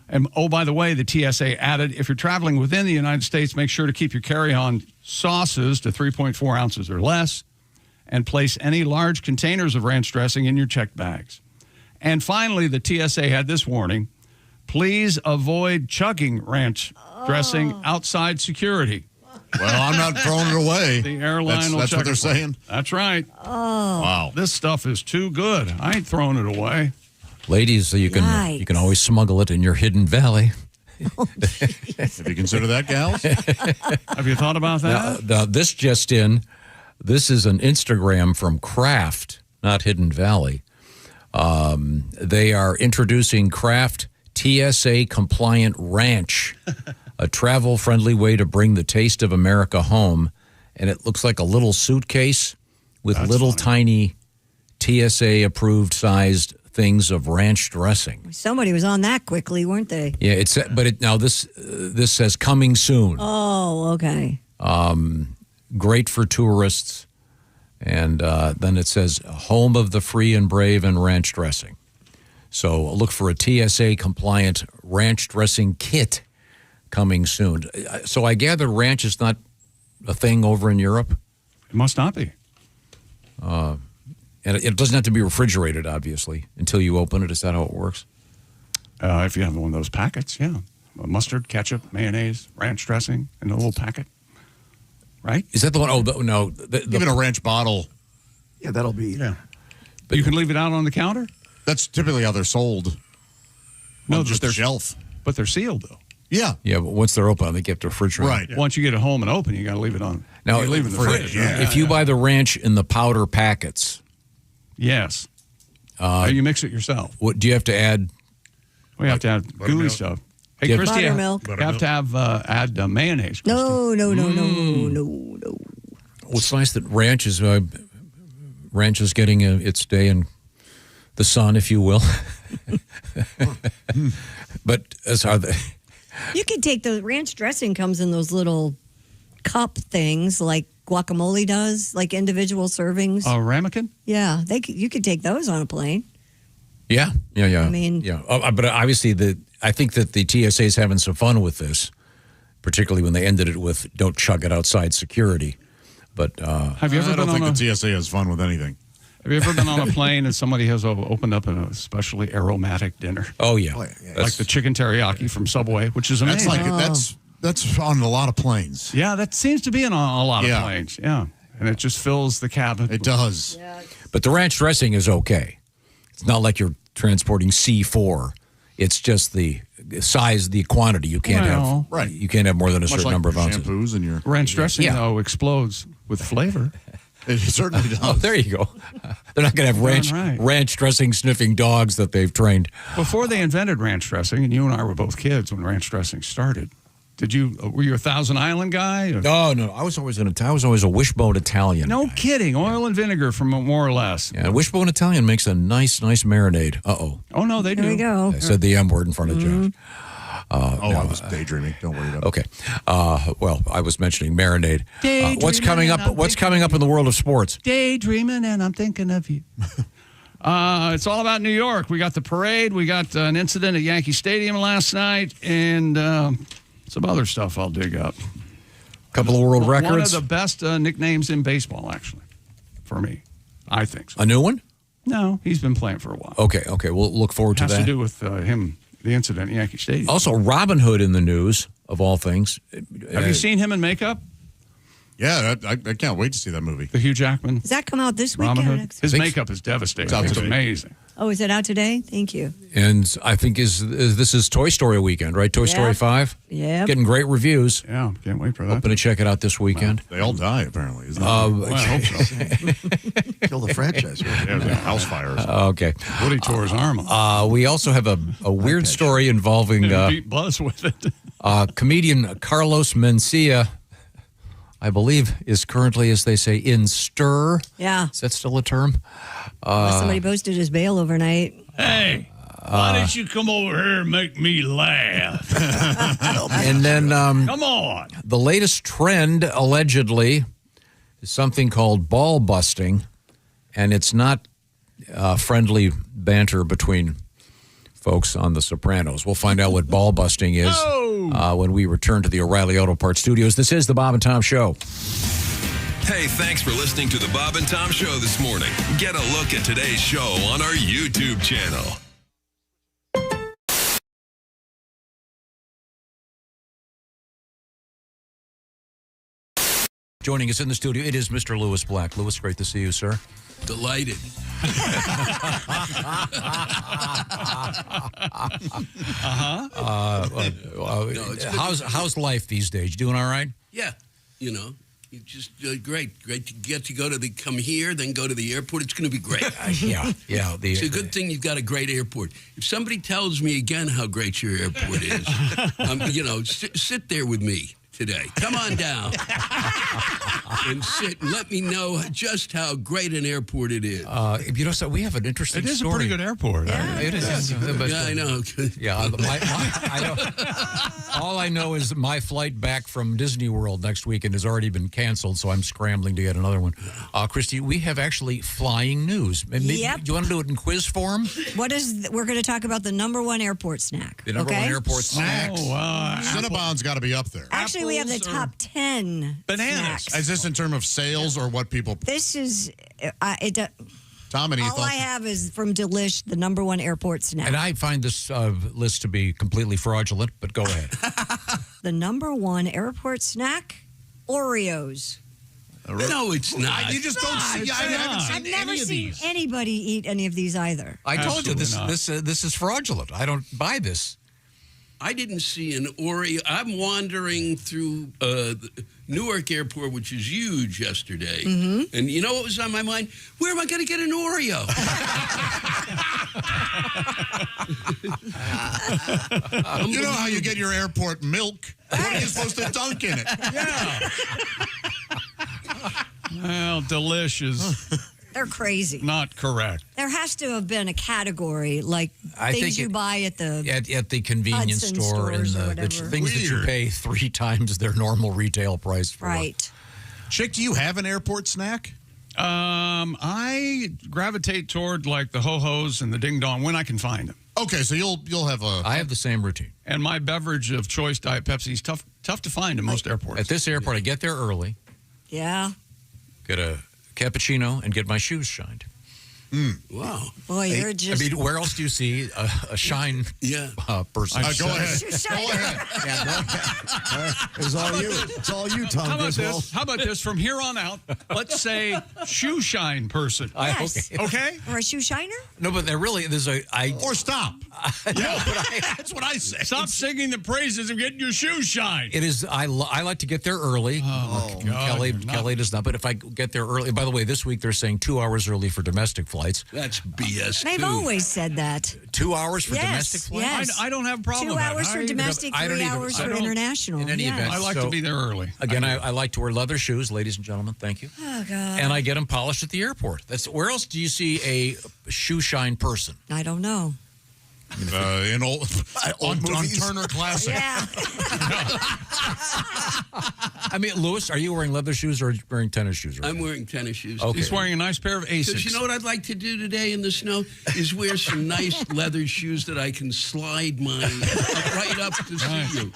Speaker 17: And, oh, by the way, the TSA added, if you're traveling within the United States, make sure to keep your carry-on sauces to 3.4 ounces or less and place any large containers of ranch dressing in your checked bags. And finally, the TSA had this warning, please avoid chugging ranch dressing outside security.
Speaker 2: Well, I'm not throwing it away.
Speaker 17: The airline will
Speaker 2: That's
Speaker 17: check
Speaker 2: what they're
Speaker 17: it.
Speaker 2: saying?
Speaker 17: That's right.
Speaker 4: Oh.
Speaker 2: Wow.
Speaker 17: This stuff is too good. I ain't throwing it away.
Speaker 1: Ladies, you can always smuggle it in your hidden valley.
Speaker 2: Have you considered that, gals?
Speaker 17: Have you thought about that?
Speaker 1: Now, this just in. This is an Instagram from Kraft, not Hidden Valley. They are introducing Kraft TSA compliant ranch, a travel-friendly way to bring the taste of America home. And it looks like a little suitcase with tiny TSA-approved sized things of ranch dressing.
Speaker 4: Somebody was on that quickly, weren't they?
Speaker 1: Yeah, now this says coming soon.
Speaker 4: Oh, okay.
Speaker 1: Great for tourists. And then it says home of the free and brave and ranch dressing. So look for a TSA-compliant ranch dressing kit coming soon. So I gather ranch is not a thing over in Europe?
Speaker 17: It must not be.
Speaker 1: And it doesn't have to be refrigerated, obviously, until you open it. Is that how it works?
Speaker 17: If you have one of those packets, yeah. Mustard, ketchup, mayonnaise, ranch dressing in a little packet. Right?
Speaker 1: Is that the one? Oh, no.
Speaker 2: Even a ranch bottle.
Speaker 7: Yeah, that'll be.
Speaker 17: Yeah. But you can leave it out on the counter?
Speaker 2: That's typically how they're sold.
Speaker 17: No,
Speaker 2: just their shelf.
Speaker 17: But they're sealed, though.
Speaker 2: Yeah.
Speaker 1: Yeah, but once they're open, they get to refrigerate.
Speaker 2: Right.
Speaker 17: Yeah. Once you get it home and open, you got to leave it on.
Speaker 1: Now,
Speaker 17: you leave it in the fridge.
Speaker 2: Yeah.
Speaker 1: If you buy the ranch in the powder packets.
Speaker 17: Yes. You mix it yourself.
Speaker 1: What do you have to add?
Speaker 17: We have to add gooey stuff. Hey, Christy, you have to add mayonnaise. Christy.
Speaker 4: No.
Speaker 1: Well, it's nice that ranch is getting its day in the sun, if you will. But as are they.
Speaker 4: You could take the ranch dressing comes in those little cup things like guacamole does, like individual servings.
Speaker 17: A ramekin?
Speaker 4: Yeah, you could take those on a plane.
Speaker 1: Yeah.
Speaker 4: I mean,
Speaker 1: but obviously I think that the TSA is having some fun with this, particularly when they ended it with "Don't chug it outside security." But
Speaker 17: have you ever?
Speaker 2: I don't think the TSA has fun with anything.
Speaker 17: Have you ever been on a plane and somebody has opened up a especially aromatic dinner?
Speaker 1: Oh yeah,
Speaker 17: like the chicken teriyaki from Subway, which is amazing.
Speaker 2: That's on a lot of planes.
Speaker 17: Yeah, that seems to be on a lot of planes. Yeah, and it just fills the cabin.
Speaker 2: It does.
Speaker 4: Yeah.
Speaker 1: But the ranch dressing is okay. It's not like you're transporting C4. It's just the size, the quantity. You can't have You can't have more than a certain number of ounces.
Speaker 2: Shampoos and your
Speaker 17: ranch dressing though explodes with flavor.
Speaker 2: It certainly does.
Speaker 1: Oh, there you go. They're not going to have ranch dressing sniffing dogs that they've trained.
Speaker 17: Before they invented ranch dressing, and you and I were both kids when ranch dressing started. Were you a Thousand Island guy?
Speaker 1: No. I was always a Wishbone Italian.
Speaker 17: No kidding. Oil and vinegar from more or less.
Speaker 1: Yeah, Wishbone Italian makes a nice marinade. Uh-oh.
Speaker 17: Oh, no, they do.
Speaker 4: There we go.
Speaker 1: I said the M word in front of Josh.
Speaker 2: I was daydreaming. Don't worry about it.
Speaker 1: Okay. Well, I was mentioning marinade. What's coming up? What's coming up in the world of sports?
Speaker 17: Daydreaming, and I'm thinking of you. It's all about New York. We got the parade. We got an incident at Yankee Stadium last night, and some other stuff I'll dig up.
Speaker 1: A couple of world records.
Speaker 17: One of the best nicknames in baseball, actually, for me. I think so.
Speaker 1: A new one?
Speaker 17: No, he's been playing for a while.
Speaker 1: Okay. We'll look forward to that.
Speaker 17: Has to do with him, the incident at Yankee Stadium.
Speaker 1: Also, Robin Hood in the news, of all things.
Speaker 17: Have you seen him in makeup?
Speaker 2: Yeah, I can't wait to see that movie.
Speaker 17: The Hugh Jackman.
Speaker 4: Does that come out this
Speaker 17: Robin
Speaker 4: weekend? Or
Speaker 17: Hood.
Speaker 4: next
Speaker 17: His
Speaker 4: week?
Speaker 17: makeup is devastating.
Speaker 2: It's out
Speaker 17: It's
Speaker 2: today.
Speaker 17: amazing.
Speaker 4: Oh, is it out today? Thank you.
Speaker 1: And I think this is Toy Story weekend, right? Toy Story 5?
Speaker 4: Yeah.
Speaker 1: Getting great reviews.
Speaker 17: Yeah, can't wait for that.
Speaker 1: Hoping to check it out this weekend.
Speaker 2: They all die, apparently. Isn't
Speaker 17: Well, I hope so.
Speaker 7: Kill the franchise.
Speaker 2: Yeah, the house fires.
Speaker 1: Okay.
Speaker 17: Woody tore his arm off.
Speaker 1: We also have a weird story involving
Speaker 17: Beat Buzz with it.
Speaker 1: comedian Carlos Mencia, I believe, is currently, as they say, in stir.
Speaker 4: Yeah.
Speaker 1: Is that still a term?
Speaker 4: Somebody posted his bail overnight.
Speaker 17: Hey, why don't you come over here and make me laugh?
Speaker 1: And then
Speaker 17: Come on.
Speaker 1: the latest trend, allegedly, is something called ball busting, and it's not friendly banter between folks on The Sopranos. We'll find out what ball busting is when we return to the O'Reilly Auto Parts studios. This is the Bob and Tom Show.
Speaker 9: Hey, thanks for listening to the Bob and Tom Show this morning. Get a look at today's show on our YouTube channel.
Speaker 1: Joining us in the studio, it is Mr. Lewis Black. Lewis, great to see you, sir.
Speaker 15: Delighted.
Speaker 1: How's life these days? You doing all right?
Speaker 15: Yeah, you just great. Great to get to come here, then go to the airport. It's going to be great.
Speaker 1: Yeah.
Speaker 15: It's a good thing you've got a great airport. If somebody tells me again how great your airport is, sit there with me today. Come on down and sit and let me know just how great an airport it is.
Speaker 1: So we have an interesting story.
Speaker 17: It is a pretty good airport.
Speaker 1: Yeah, it is.
Speaker 15: Yeah, I know.
Speaker 1: Yeah, all I know is my flight back from Disney World next weekend has already been canceled, so I'm scrambling to get another one. Christy, we have actually flying news.
Speaker 4: Yep.
Speaker 1: Do you want to do it in quiz form?
Speaker 4: We're going to talk about the #1 airport snack.
Speaker 1: The number one airport snacks.
Speaker 2: Cinnabon's got to be up there.
Speaker 4: Actually, we have the top 10
Speaker 2: bananas.
Speaker 4: snacks.
Speaker 2: Is this in terms of sales or what people?
Speaker 4: This is
Speaker 2: Tom, any
Speaker 4: all
Speaker 2: thoughts?
Speaker 4: I have is from Delish, the #1 airport snack.
Speaker 1: And I find this list to be completely fraudulent, but go ahead.
Speaker 4: The #1 airport snack, Oreos.
Speaker 15: No, it's not.
Speaker 2: You just don't see. I haven't seen
Speaker 4: I've never
Speaker 2: any of
Speaker 4: seen
Speaker 2: these.
Speaker 4: anybody eat any of these either.
Speaker 1: I told you
Speaker 17: Absolutely
Speaker 1: this is fraudulent. I don't buy this.
Speaker 15: I didn't see an Oreo. I'm wandering through Newark Airport, which is huge, yesterday.
Speaker 4: Mm-hmm.
Speaker 15: And you know what was on my mind? Where am I going to get an Oreo?
Speaker 2: You know how you get your airport milk? What are you supposed to dunk in it?
Speaker 17: Yeah. Well, delicious.
Speaker 4: They're crazy.
Speaker 17: Not correct.
Speaker 4: There has to have been a category like things you buy at the
Speaker 1: convenience
Speaker 4: Hudson
Speaker 1: store and
Speaker 4: stores or
Speaker 1: the
Speaker 4: whatever.
Speaker 1: things that you pay 3 times their normal retail price for.
Speaker 4: Right.
Speaker 2: Chick, do you have an airport snack?
Speaker 17: I gravitate toward like the ho-hos and the ding dong when I can find them.
Speaker 2: Okay, so you'll have a.
Speaker 1: I have the same routine.
Speaker 17: And my beverage of choice, Diet Pepsi, is tough to find in most airports.
Speaker 1: At this airport, I get there early,
Speaker 4: Yeah.
Speaker 1: get a cappuccino, and get my shoes shined.
Speaker 15: Wow.
Speaker 4: Boy, you're just.
Speaker 1: I mean, where else do you see a shine person?
Speaker 2: Go ahead.
Speaker 7: It's all you. It's all you, Tom.
Speaker 17: How about
Speaker 7: Griswold.
Speaker 17: this? How about this? From here on out, let's say shoe shine person.
Speaker 4: Yes.
Speaker 17: Okay?
Speaker 4: Or a shoe shiner?
Speaker 1: No, but
Speaker 2: Or stop.
Speaker 17: That's what I say. Stop singing the praises of getting your shoes shined.
Speaker 1: It is. I like to get there early.
Speaker 17: Oh, God,
Speaker 1: Kelly does not. But if I get there early, by the way, this week they're saying 2 hours early for domestic flights.
Speaker 15: That's BS.
Speaker 4: They've always said that.
Speaker 1: 2 hours for domestic flights.
Speaker 4: Yes.
Speaker 17: I don't have a problem
Speaker 4: 2
Speaker 17: with that.
Speaker 4: hours for domestic, 3 hours for international.
Speaker 1: In any event,
Speaker 17: I like to be there early.
Speaker 1: Again, I like to wear leather shoes, ladies and gentlemen. Thank you.
Speaker 4: Oh, God.
Speaker 1: And I get them polished at the airport. Where else do you see a shoe shine person?
Speaker 4: I don't know.
Speaker 2: In on Turner Classic.
Speaker 4: Yeah.
Speaker 1: I mean, Lewis, are you wearing leather shoes or wearing tennis shoes?
Speaker 15: I'm wearing tennis shoes.
Speaker 1: Okay.
Speaker 17: He's wearing a nice pair of Asics.
Speaker 15: Because you know what I'd like to do today in the snow is wear some nice leather shoes that I can slide mine right up to see you.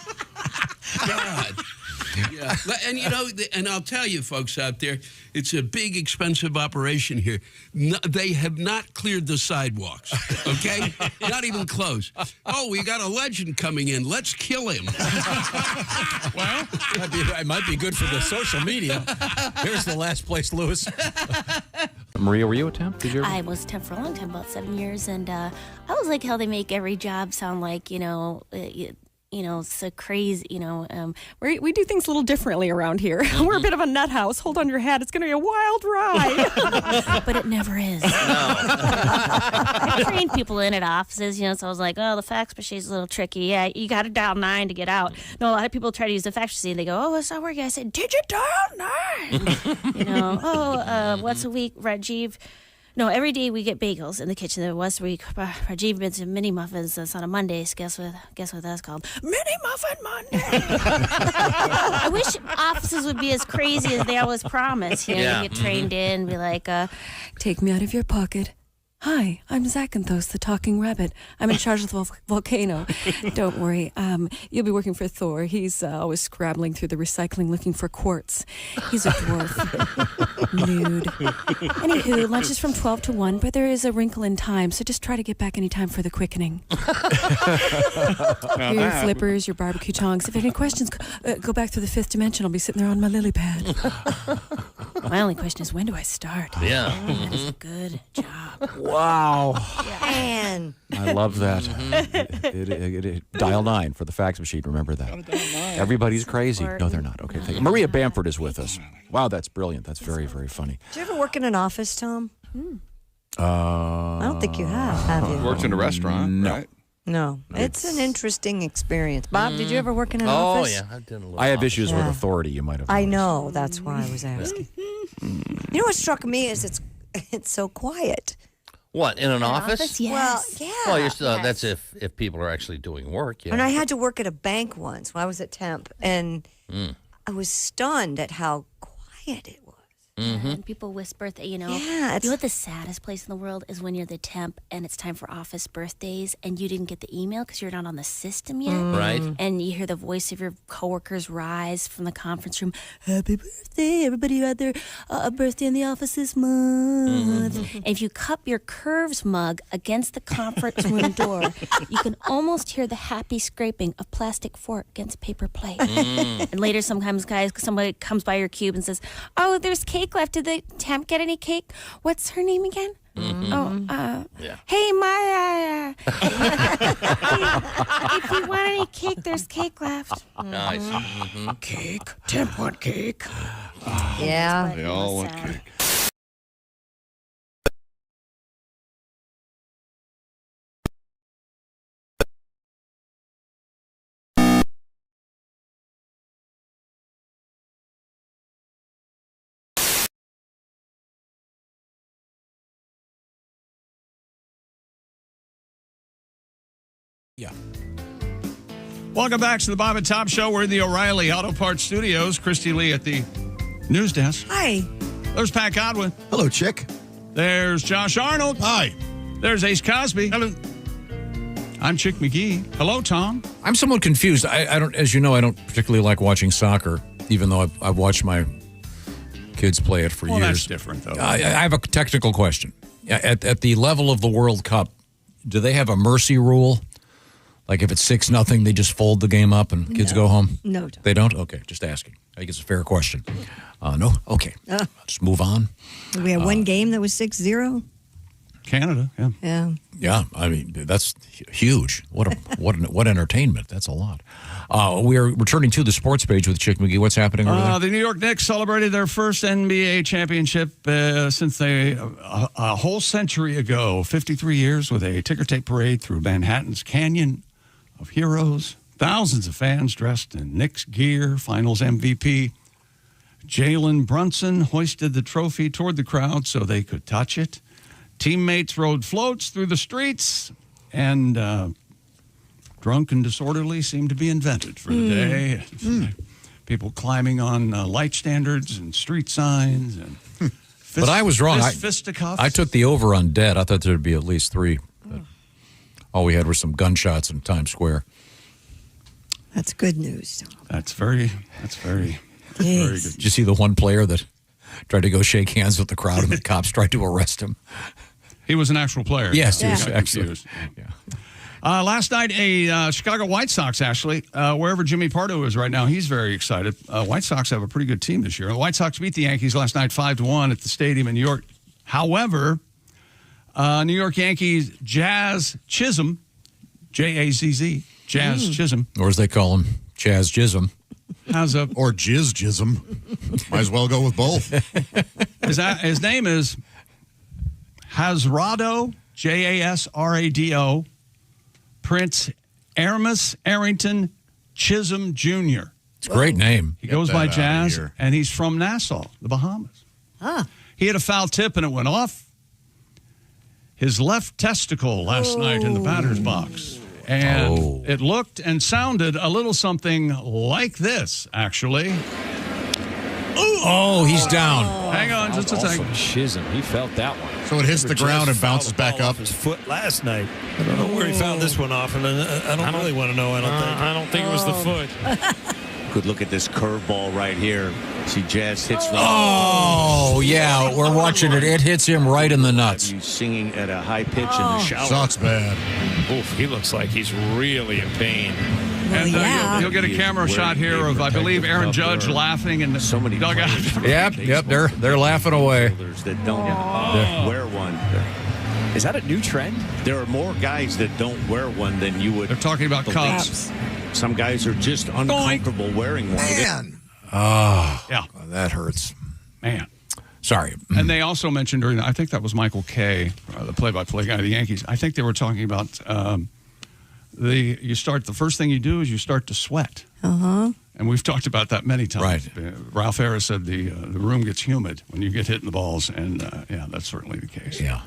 Speaker 15: God. Yeah. And, you know, and I'll tell you, folks out there, it's a big, expensive operation here. No, they have not cleared the sidewalks, okay? Not even close. Oh, we got a legend coming in. Let's kill him.
Speaker 1: Well, it might be good for the social media. Here's the last place, Lewis. Maria, were you a temp? Did you ever?
Speaker 16: I was a temp for a long time, about 7 years, and I was like how they make every job sound like, so crazy,
Speaker 11: We do things a little differently around here. We're a bit of a nut house. Hold on to your hat. It's going to be a wild ride.
Speaker 16: But it never is. I trained people in at offices, so I was like, oh, the fax machine's a little tricky. Yeah, you got to dial 9 to get out. No, a lot of people try to use the fax machine. They go, oh, it's not working. I said, did you dial 9? Once a week, Rajiv. No, every day we get bagels in the kitchen. Once a week, Rajiv makes mini muffins. That's on a Monday. Guess what that's called? Mini Muffin Monday. I wish offices would be as crazy as they always promise. You get trained in, be like,
Speaker 11: Take me out of your pocket. Hi, I'm Zakynthos, the talking rabbit. I'm in charge of the volcano. Don't worry, you'll be working for Thor. He's always scrabbling through the recycling looking for quartz. He's a dwarf. Nude. Anywho, lunch is from 12 to 1, but there is a wrinkle in time, so just try to get back any time for the quickening. Here are your flippers, your barbecue tongs. If you have any questions, go back to the 5th dimension. I'll be sitting there on my lily pad. My only question is, when do I start?
Speaker 19: Yeah.
Speaker 16: That is a good job.
Speaker 1: Wow.
Speaker 4: Man.
Speaker 1: I love that. Dial 9 for the fax machine. Remember that. Everybody's crazy. No, they're not. Okay. Thank you. Maria Bamford is with us. Wow, that's brilliant. That's very, very funny.
Speaker 4: Did you ever work in an office, Tom? I don't think you have you?
Speaker 6: Worked in a restaurant, right?
Speaker 4: No. It's an interesting experience. Bob, did you ever work in an office?
Speaker 19: Oh, yeah. I did a little
Speaker 1: I have issues with authority, you might have noticed.
Speaker 4: I know. That's why I was asking. You know what struck me is it's so quiet.
Speaker 19: What, in an office?
Speaker 16: Yes.
Speaker 4: Well, yeah.
Speaker 19: Well, you're still, that's if people are actually doing work. Yeah.
Speaker 4: And I had to work at a bank once when I was at temp, and I was stunned at how quiet it was.
Speaker 16: And people whisper,
Speaker 4: Yeah,
Speaker 16: what the saddest place in the world is when you're the temp and it's time for office birthdays and you didn't get the email because you're not on the system yet.
Speaker 19: Right.
Speaker 16: And you hear the voice of your coworkers rise from the conference room, happy birthday, everybody who had their birthday in the office this month. And if you cup your Curves mug against the conference room door, you can almost hear the happy scraping of plastic fork against paper plate. And later sometimes, somebody comes by your cube and says, oh, there's cake left. Did the temp get any cake? What's her name again? Hey, my, if you want any cake, there's cake left.
Speaker 19: Nice.
Speaker 11: Cake? Temp want cake?
Speaker 4: Yeah.
Speaker 6: They all want cake.
Speaker 1: Yeah.
Speaker 17: Welcome back to the Bob and Tom Show. We're in the O'Reilly Auto Parts Studios. Christy Lee at the news desk.
Speaker 4: Hi.
Speaker 17: There's Pat Godwin.
Speaker 7: Hello, Chick.
Speaker 17: There's Josh Arnold.
Speaker 2: Hi.
Speaker 17: There's Ace Cosby.
Speaker 2: Hello.
Speaker 17: I'm Chick McGee. Hello, Tom.
Speaker 1: I'm somewhat confused. I don't, as you know, I don't particularly like watching soccer, even though I've watched my kids play it for years.
Speaker 17: That's different, though.
Speaker 1: I have a technical question. at the level of the World Cup, do they have a mercy rule? Like if it's 6-0, they just fold the game up and kids go home?
Speaker 4: No.
Speaker 1: They don't? Okay, just asking. I think it's a fair question. No? Okay. Just move on.
Speaker 4: We had one game that was 6-0.
Speaker 17: Canada, yeah.
Speaker 4: Yeah.
Speaker 1: Yeah, I mean, that's huge. What entertainment. That's a lot. We are returning to the sports page with Chick McGee. What's happening over there?
Speaker 17: The New York Knicks celebrated their first NBA championship since a whole century ago, 53 years, with a ticker tape parade through Manhattan's Canyon of Heroes. Thousands of fans dressed in Knicks gear. Finals MVP Jalen Brunson hoisted the trophy toward the crowd so they could touch it. Teammates rode floats through the streets, and drunk and disorderly seemed to be invented for the day. People climbing on light standards and street signs. And
Speaker 1: but I was wrong.
Speaker 17: Fisticuffs.
Speaker 1: I took the over on dead. I thought there would be at least 3. But all we had were some gunshots in Times Square.
Speaker 4: That's good news.
Speaker 17: That's very very good.
Speaker 1: Did you see the one player that tried to go shake hands with the crowd and the cops tried to arrest him?
Speaker 17: He was an actual player.
Speaker 1: Yes, he was actually.
Speaker 17: Last night, a Chicago White Sox, actually, wherever Jimmy Pardo is right now, he's very excited. White Sox have a pretty good team this year. The White Sox beat the Yankees last night 5-1 at the stadium in New York. However, New York Yankees Jazz Chisholm, Jazz, Jazz Chisholm.
Speaker 1: Or as they call him, Chaz Chisholm.
Speaker 2: Or Jizz Chisholm. Might as well go with both.
Speaker 17: His name is Hasrado, Jasrado, Prince Aramis Arrington Chisholm Jr.
Speaker 1: It's a great name.
Speaker 17: He goes by Jazz, and he's from Nassau, the Bahamas. He had a foul tip, and it went off his left testicle last night in the batter's box. And it looked and sounded a little something like this, actually.
Speaker 1: Oh, he's down.
Speaker 17: Hang on just a second.
Speaker 18: Chisholm, he felt that one.
Speaker 2: So it hits the ground and bounces back up.
Speaker 18: His foot last night. I don't know where he found this one off, and I don't really want to know. I don't think it was the foot. Good look at this curveball right here. See, Jazz hits.
Speaker 1: Oh, yeah, we're watching it. It hits him right in the nuts.
Speaker 18: He's singing at a high pitch in the shower.
Speaker 2: Sucks bad.
Speaker 18: Oof, he looks like he's really in pain.
Speaker 17: And you'll get a camera shot here of, I believe, Aaron Judge laughing in the dugout.
Speaker 1: Yep, they're laughing away.
Speaker 18: That don't wear one. Is that a new trend? There are more guys that don't wear one than you would.
Speaker 17: They're talking about Cubs.
Speaker 18: Some guys are just uncomfortable wearing one.
Speaker 7: Man.
Speaker 1: Oh,
Speaker 17: yeah,
Speaker 1: that hurts.
Speaker 17: Man.
Speaker 1: Sorry.
Speaker 17: And they also mentioned during, I think that was Michael Kay, the play-by-play guy of the Yankees. I think they were talking about the first thing you do is you start to sweat. And we've talked about that many times.
Speaker 1: Right.
Speaker 17: Ralph Harris said the room gets humid when you get hit in the balls, and yeah, that's certainly the case.
Speaker 1: Yeah.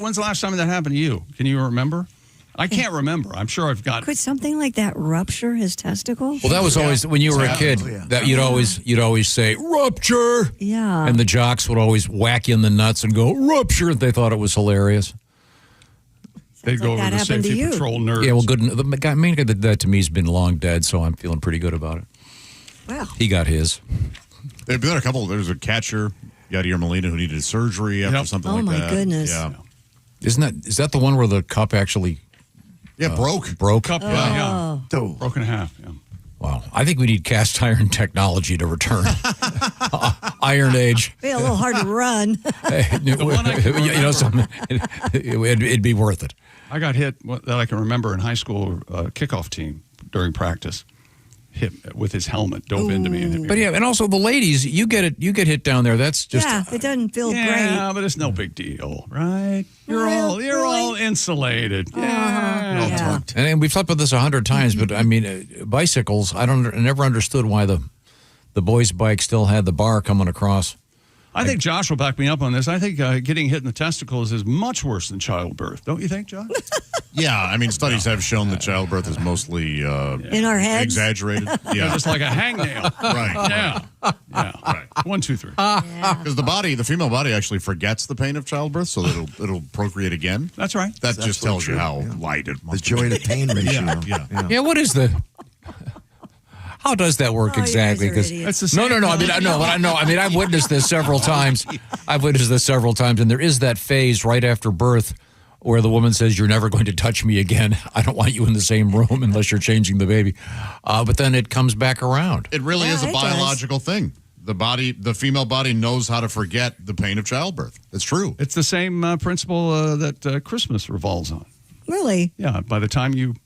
Speaker 17: When's the last time that happened to you? Can you remember? I can't remember. I'm sure I've got.
Speaker 4: Could something like that rupture his testicle?
Speaker 1: Well, that was always when you were a kid. That you'd always say rupture.
Speaker 4: Yeah.
Speaker 1: And the jocks would always whack you in the nuts and go rupture. They thought it was hilarious.
Speaker 17: They'd go over to safety patrol nerds.
Speaker 1: Yeah, well, good. The main guy that did that to me has been long dead, so I'm feeling pretty good about it.
Speaker 4: Wow.
Speaker 1: He got his.
Speaker 2: There've been a couple. There's a catcher, Yadier Molina, who needed surgery after something like that.
Speaker 4: Oh, my goodness.
Speaker 2: Yeah.
Speaker 1: Is that the one where the cup actually broke?
Speaker 17: Cup, yeah. Broken in half, yeah.
Speaker 1: Wow. I think we need cast iron technology to return. Iron Age.
Speaker 4: Be a little hard to run.
Speaker 1: It'd be worth it.
Speaker 17: I got hit that I can remember in high school kickoff team during practice. Hit with his helmet, dove into me and hit me.
Speaker 1: But yeah, and also the ladies, you get hit down there. That's just
Speaker 4: it doesn't feel great.
Speaker 17: Yeah, but it's no big deal, right? You're all insulated. Yeah.
Speaker 1: And we've talked about this 100 times, but I mean, bicycles. I never understood why the boys' bike still had the bar coming across.
Speaker 17: I think Josh will back me up on this. I think getting hit in the testicles is much worse than childbirth. Don't you think, Josh?
Speaker 2: Yeah, I mean, studies have shown that childbirth is mostly
Speaker 4: in our heads,
Speaker 2: exaggerated. Yeah,
Speaker 17: just like a hangnail.
Speaker 2: Right.
Speaker 17: Yeah. Right. 1, 2, 3.
Speaker 2: Because the female body actually forgets the pain of childbirth, so that it'll procreate again.
Speaker 17: That's right.
Speaker 2: That just tells you how light it must be.
Speaker 7: The joy to pain ratio.
Speaker 2: Yeah.
Speaker 1: Yeah. What is the? How does that work exactly?
Speaker 4: Because
Speaker 1: no. I mean, I've witnessed this several times. And there is that phase right after birth where the woman says, "You're never going to touch me again. I don't want you in the same room unless you're changing the baby." But then it comes back around.
Speaker 2: It really is a biological thing. The female body knows how to forget the pain of childbirth. It's true.
Speaker 17: It's the same principle that Christmas revolves on.
Speaker 4: Really?
Speaker 17: Yeah. By the time you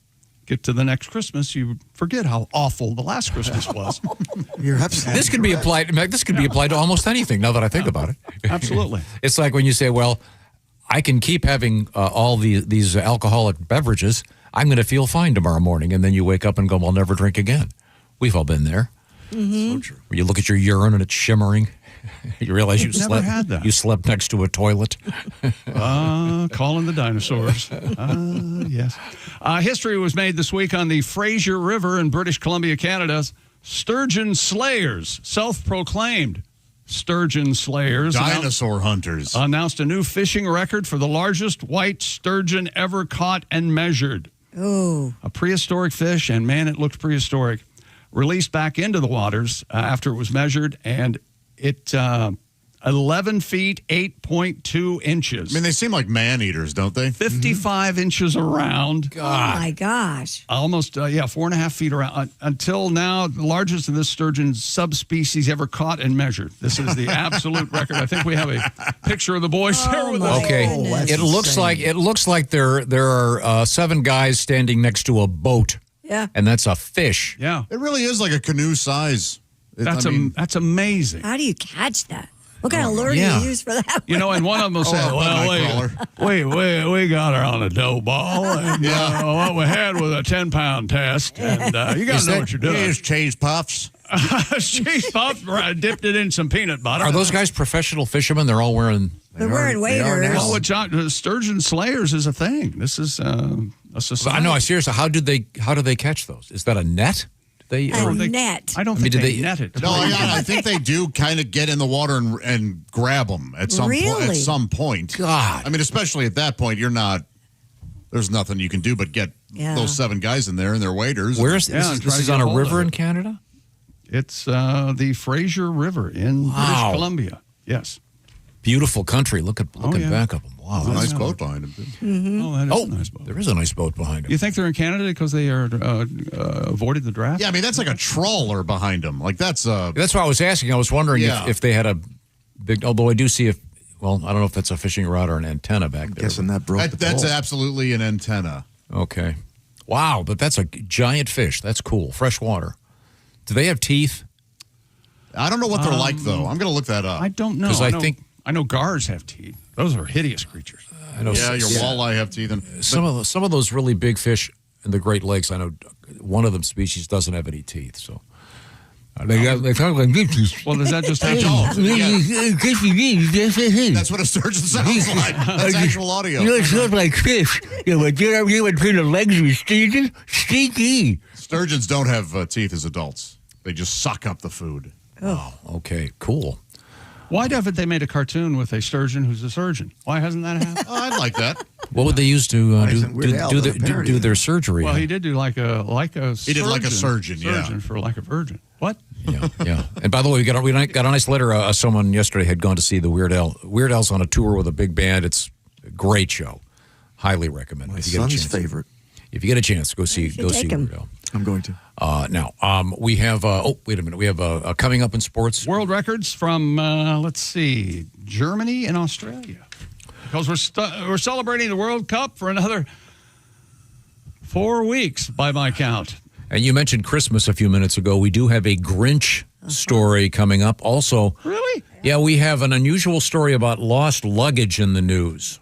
Speaker 17: get to the next Christmas, you forget how awful the last Christmas was.
Speaker 7: You're absolutely
Speaker 1: This could be applied. This could be applied to almost anything. Now that I think about it,
Speaker 17: absolutely.
Speaker 1: It's like when you say, "Well, I can keep having all these alcoholic beverages. I'm going to feel fine tomorrow morning," and then you wake up and go, "I'll never drink again." We've all been there.
Speaker 4: Mm-hmm.
Speaker 1: So true. Where you look at your urine and it's shimmering. You realize you
Speaker 17: Never
Speaker 1: slept.
Speaker 17: had that.
Speaker 1: You slept next to a toilet.
Speaker 17: Calling the dinosaurs. Yes. History was made this week on the Fraser River in British Columbia, Canada. Sturgeon slayers, self-proclaimed sturgeon slayers,
Speaker 2: Dinosaur hunters.
Speaker 17: announced a new fishing record for the largest white sturgeon ever caught and measured.
Speaker 4: Oh.
Speaker 17: A prehistoric fish, and man, it looked prehistoric. Released back into the waters after it was measured, and it 11 feet, 8.2 inches.
Speaker 2: I mean, they seem like man-eaters, don't they?
Speaker 17: 55 inches around.
Speaker 4: Oh, my gosh.
Speaker 17: Almost, 4.5 feet around. Until now, the largest of this sturgeon subspecies ever caught and measured. This is the absolute record. I think we have a picture of the boys there with us.
Speaker 1: Okay, it looks like there are 7 guys standing next to a boat.
Speaker 4: Yeah.
Speaker 1: And that's a fish.
Speaker 17: Yeah.
Speaker 2: It really is like a canoe size.
Speaker 17: That's amazing.
Speaker 4: How do you catch that? What kind of lure
Speaker 1: yeah.
Speaker 4: do you use for that?
Speaker 17: You know, and one of them will say, we got her on a dough ball, and what we had was a 10-pound test, and you got to know what you're doing.
Speaker 2: Here's cheese puffs.
Speaker 17: Cheese puffs, dipped it in some peanut butter.
Speaker 1: Are those guys professional fishermen? They're all wearing...
Speaker 4: They're wearing waders.
Speaker 17: Well, sturgeon slayers is a thing. This is a society.
Speaker 1: I know. Seriously, how do they catch those? Is that a net?
Speaker 4: Net.
Speaker 17: I don't think they net it.
Speaker 2: No, I think they do kind of get in the water and grab them at some
Speaker 4: Really?
Speaker 2: at some point.
Speaker 1: God.
Speaker 2: I mean, especially at that point, there's nothing you can do but get those 7 guys in there and their waders.
Speaker 1: Where's this? This is on a river in Canada?
Speaker 17: It's the Fraser River in British Columbia. Yes.
Speaker 1: Beautiful country. Looking back up them. Wow.
Speaker 2: There's a nice boat behind them, too.
Speaker 4: Mm-hmm.
Speaker 17: That is a nice boat.
Speaker 1: There is a nice boat behind them.
Speaker 17: You think they're in Canada because they are avoided the draft?
Speaker 2: Yeah, I mean, that's like a trawler behind them. Like, that's
Speaker 1: why I was asking. I was wondering if they had a big, although I do see I don't know if that's a fishing rod or an antenna back there.
Speaker 7: Guessing that broke the
Speaker 2: That's
Speaker 7: pole.
Speaker 2: absolutely an antenna.
Speaker 1: Okay. Wow, but that's a giant fish. That's cool. Fresh water. Do they have teeth?
Speaker 2: I don't know what they're like, though. I'm going to look that up.
Speaker 17: I don't know. I know gars have teeth. Those are hideous creatures.
Speaker 1: I know.
Speaker 2: Yeah, your walleye have teeth.
Speaker 1: Some of those really big fish in the Great Lakes, I know one of them species doesn't have any teeth. So they talk like this.
Speaker 17: Well, does that just happen?
Speaker 2: That's what a sturgeon sounds like. That's actual audio.
Speaker 1: It sounds like fish. But between the legs of his teeth, stinky.
Speaker 2: Sturgeons don't have teeth as adults. They just suck up the food.
Speaker 1: Oh, okay, cool.
Speaker 17: Why haven't they made a cartoon with a sturgeon who's a surgeon? Why hasn't that happened?
Speaker 2: Oh, I'd like that.
Speaker 1: What would they use to do their surgery?
Speaker 17: Well, he did do like a surgeon.
Speaker 2: He did like a surgeon,
Speaker 17: Surgeon for like a virgin. What?
Speaker 1: Yeah. And by the way, we got a nice letter. Someone yesterday had gone to see the Weird Al. Weird Al's on a tour with a big band. It's a great show. Highly recommend.
Speaker 7: My son's favorite.
Speaker 1: If you get a chance, go see Weird Al.
Speaker 7: I'm going to.
Speaker 1: Now, we have, wait a minute. We have coming up in sports.
Speaker 17: World records from, let's see, Germany and Australia. Because we're celebrating the World Cup for another 4 weeks, by my count.
Speaker 1: And you mentioned Christmas a few minutes ago. We do have a Grinch story coming up. Also,
Speaker 17: really?
Speaker 1: Yeah, we have an unusual story about lost luggage in the news.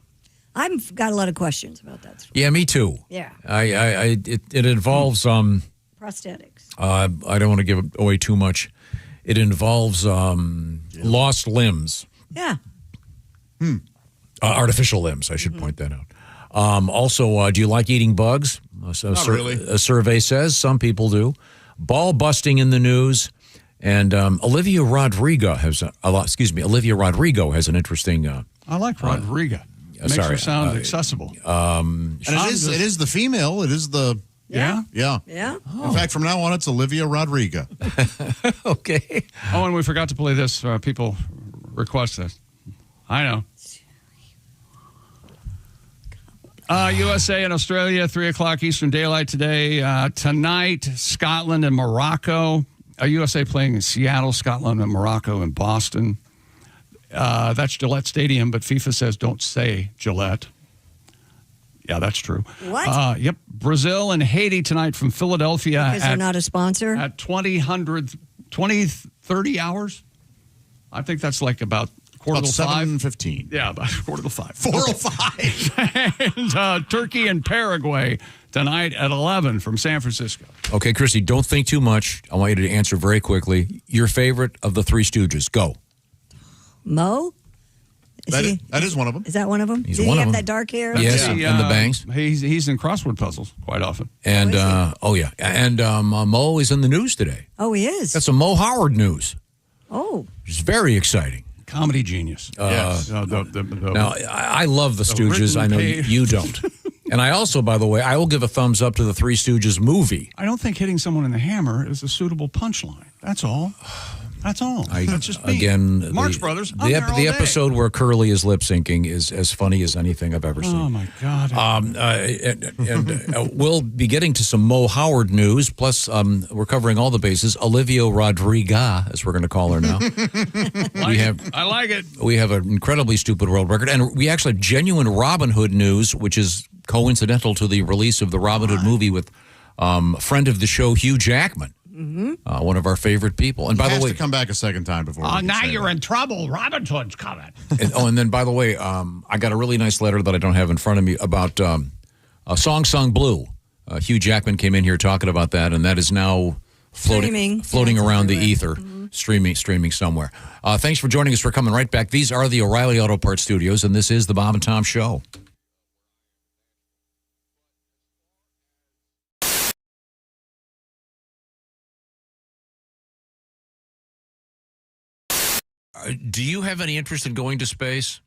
Speaker 4: I've got a lot of questions about that story.
Speaker 1: Yeah, me too.
Speaker 4: Yeah.
Speaker 1: It involves
Speaker 4: prosthetics.
Speaker 1: I don't want to give away too much. It involves lost limbs.
Speaker 4: Yeah.
Speaker 1: Artificial limbs, I should point that out. Also, do you like eating bugs?
Speaker 2: Not really.
Speaker 1: A survey says some people do. Ball busting in the news. And Olivia Rodrigo has an interesting.
Speaker 17: I like Rodrigo. Makes her sound accessible.
Speaker 2: And it is the female. It is the
Speaker 17: Yeah?
Speaker 2: Yeah.
Speaker 4: Yeah.
Speaker 2: In fact, from now on, it's Olivia Rodrigo.
Speaker 1: Okay.
Speaker 17: Oh, and we forgot to play this. People request this. I know. USA and Australia, 3 o'clock Eastern Daylight today. Tonight, Scotland and Morocco. USA playing in Seattle, Scotland and Morocco in Boston. That's Gillette Stadium, but FIFA says don't say Gillette. Yeah, that's true.
Speaker 4: What?
Speaker 17: Yep. Brazil and Haiti tonight from Philadelphia.
Speaker 4: Because they're not a sponsor?
Speaker 17: At 30 hours. I think that's like about quarter to 5.
Speaker 2: 7:15.
Speaker 17: Yeah, about quarter to 5.
Speaker 2: 4:05.
Speaker 17: And Turkey and Paraguay tonight at 11 from San Francisco.
Speaker 1: Okay, Christy, don't think too much. I want you to answer very quickly. Your favorite of the Three Stooges. Go.
Speaker 4: Mo?
Speaker 2: That is one of them.
Speaker 4: Is that one of them?
Speaker 1: He's
Speaker 4: Did
Speaker 1: one
Speaker 4: he
Speaker 1: of
Speaker 4: have
Speaker 1: them.
Speaker 4: that dark hair?
Speaker 1: Yes, and the bangs.
Speaker 17: He's in crossword puzzles quite often.
Speaker 1: And, and Mo is in the news today.
Speaker 4: Oh, he is?
Speaker 1: That's some Mo Howard news.
Speaker 4: Oh.
Speaker 1: It's very exciting.
Speaker 17: Comedy genius.
Speaker 1: Yes.
Speaker 17: Now,
Speaker 1: I love the Stooges.
Speaker 17: written
Speaker 1: I know
Speaker 17: page.
Speaker 1: you don't. And I also, by the way, I will give a thumbs up to the Three Stooges movie.
Speaker 17: I don't think hitting someone in the hammer is a suitable punchline. That's all. That's all. That's just me.
Speaker 1: Again,
Speaker 17: Marx Brothers. I'm
Speaker 1: The,
Speaker 17: there all
Speaker 1: the
Speaker 17: day.
Speaker 1: episode where Curly is lip syncing is as funny as anything I've ever seen.
Speaker 17: Oh my God.
Speaker 1: We'll be getting to some Mo Howard news. Plus, we're covering all the bases. Olivia Rodrigo, as we're going to call her now.
Speaker 17: I like it.
Speaker 1: We have an incredibly stupid world record, and we actually have genuine Robin Hood news, which is coincidental to the release of the Robin Hood movie with friend of the show Hugh Jackman. One of our favorite people. And by the way,
Speaker 2: to come back a second time before. we can
Speaker 17: now
Speaker 2: say
Speaker 17: you're
Speaker 2: that.
Speaker 17: in trouble. Robin Hood's coming.
Speaker 1: and then by the way, I got a really nice letter that I don't have in front of me about a song sung Blue. Hugh Jackman came in here talking about that, and that is now floating around the ether, streaming somewhere. Thanks for joining us. We're coming right back. These are the O'Reilly Auto Parts Studios, and this is the Bob and Tom Show. Do you have any interest in going to space?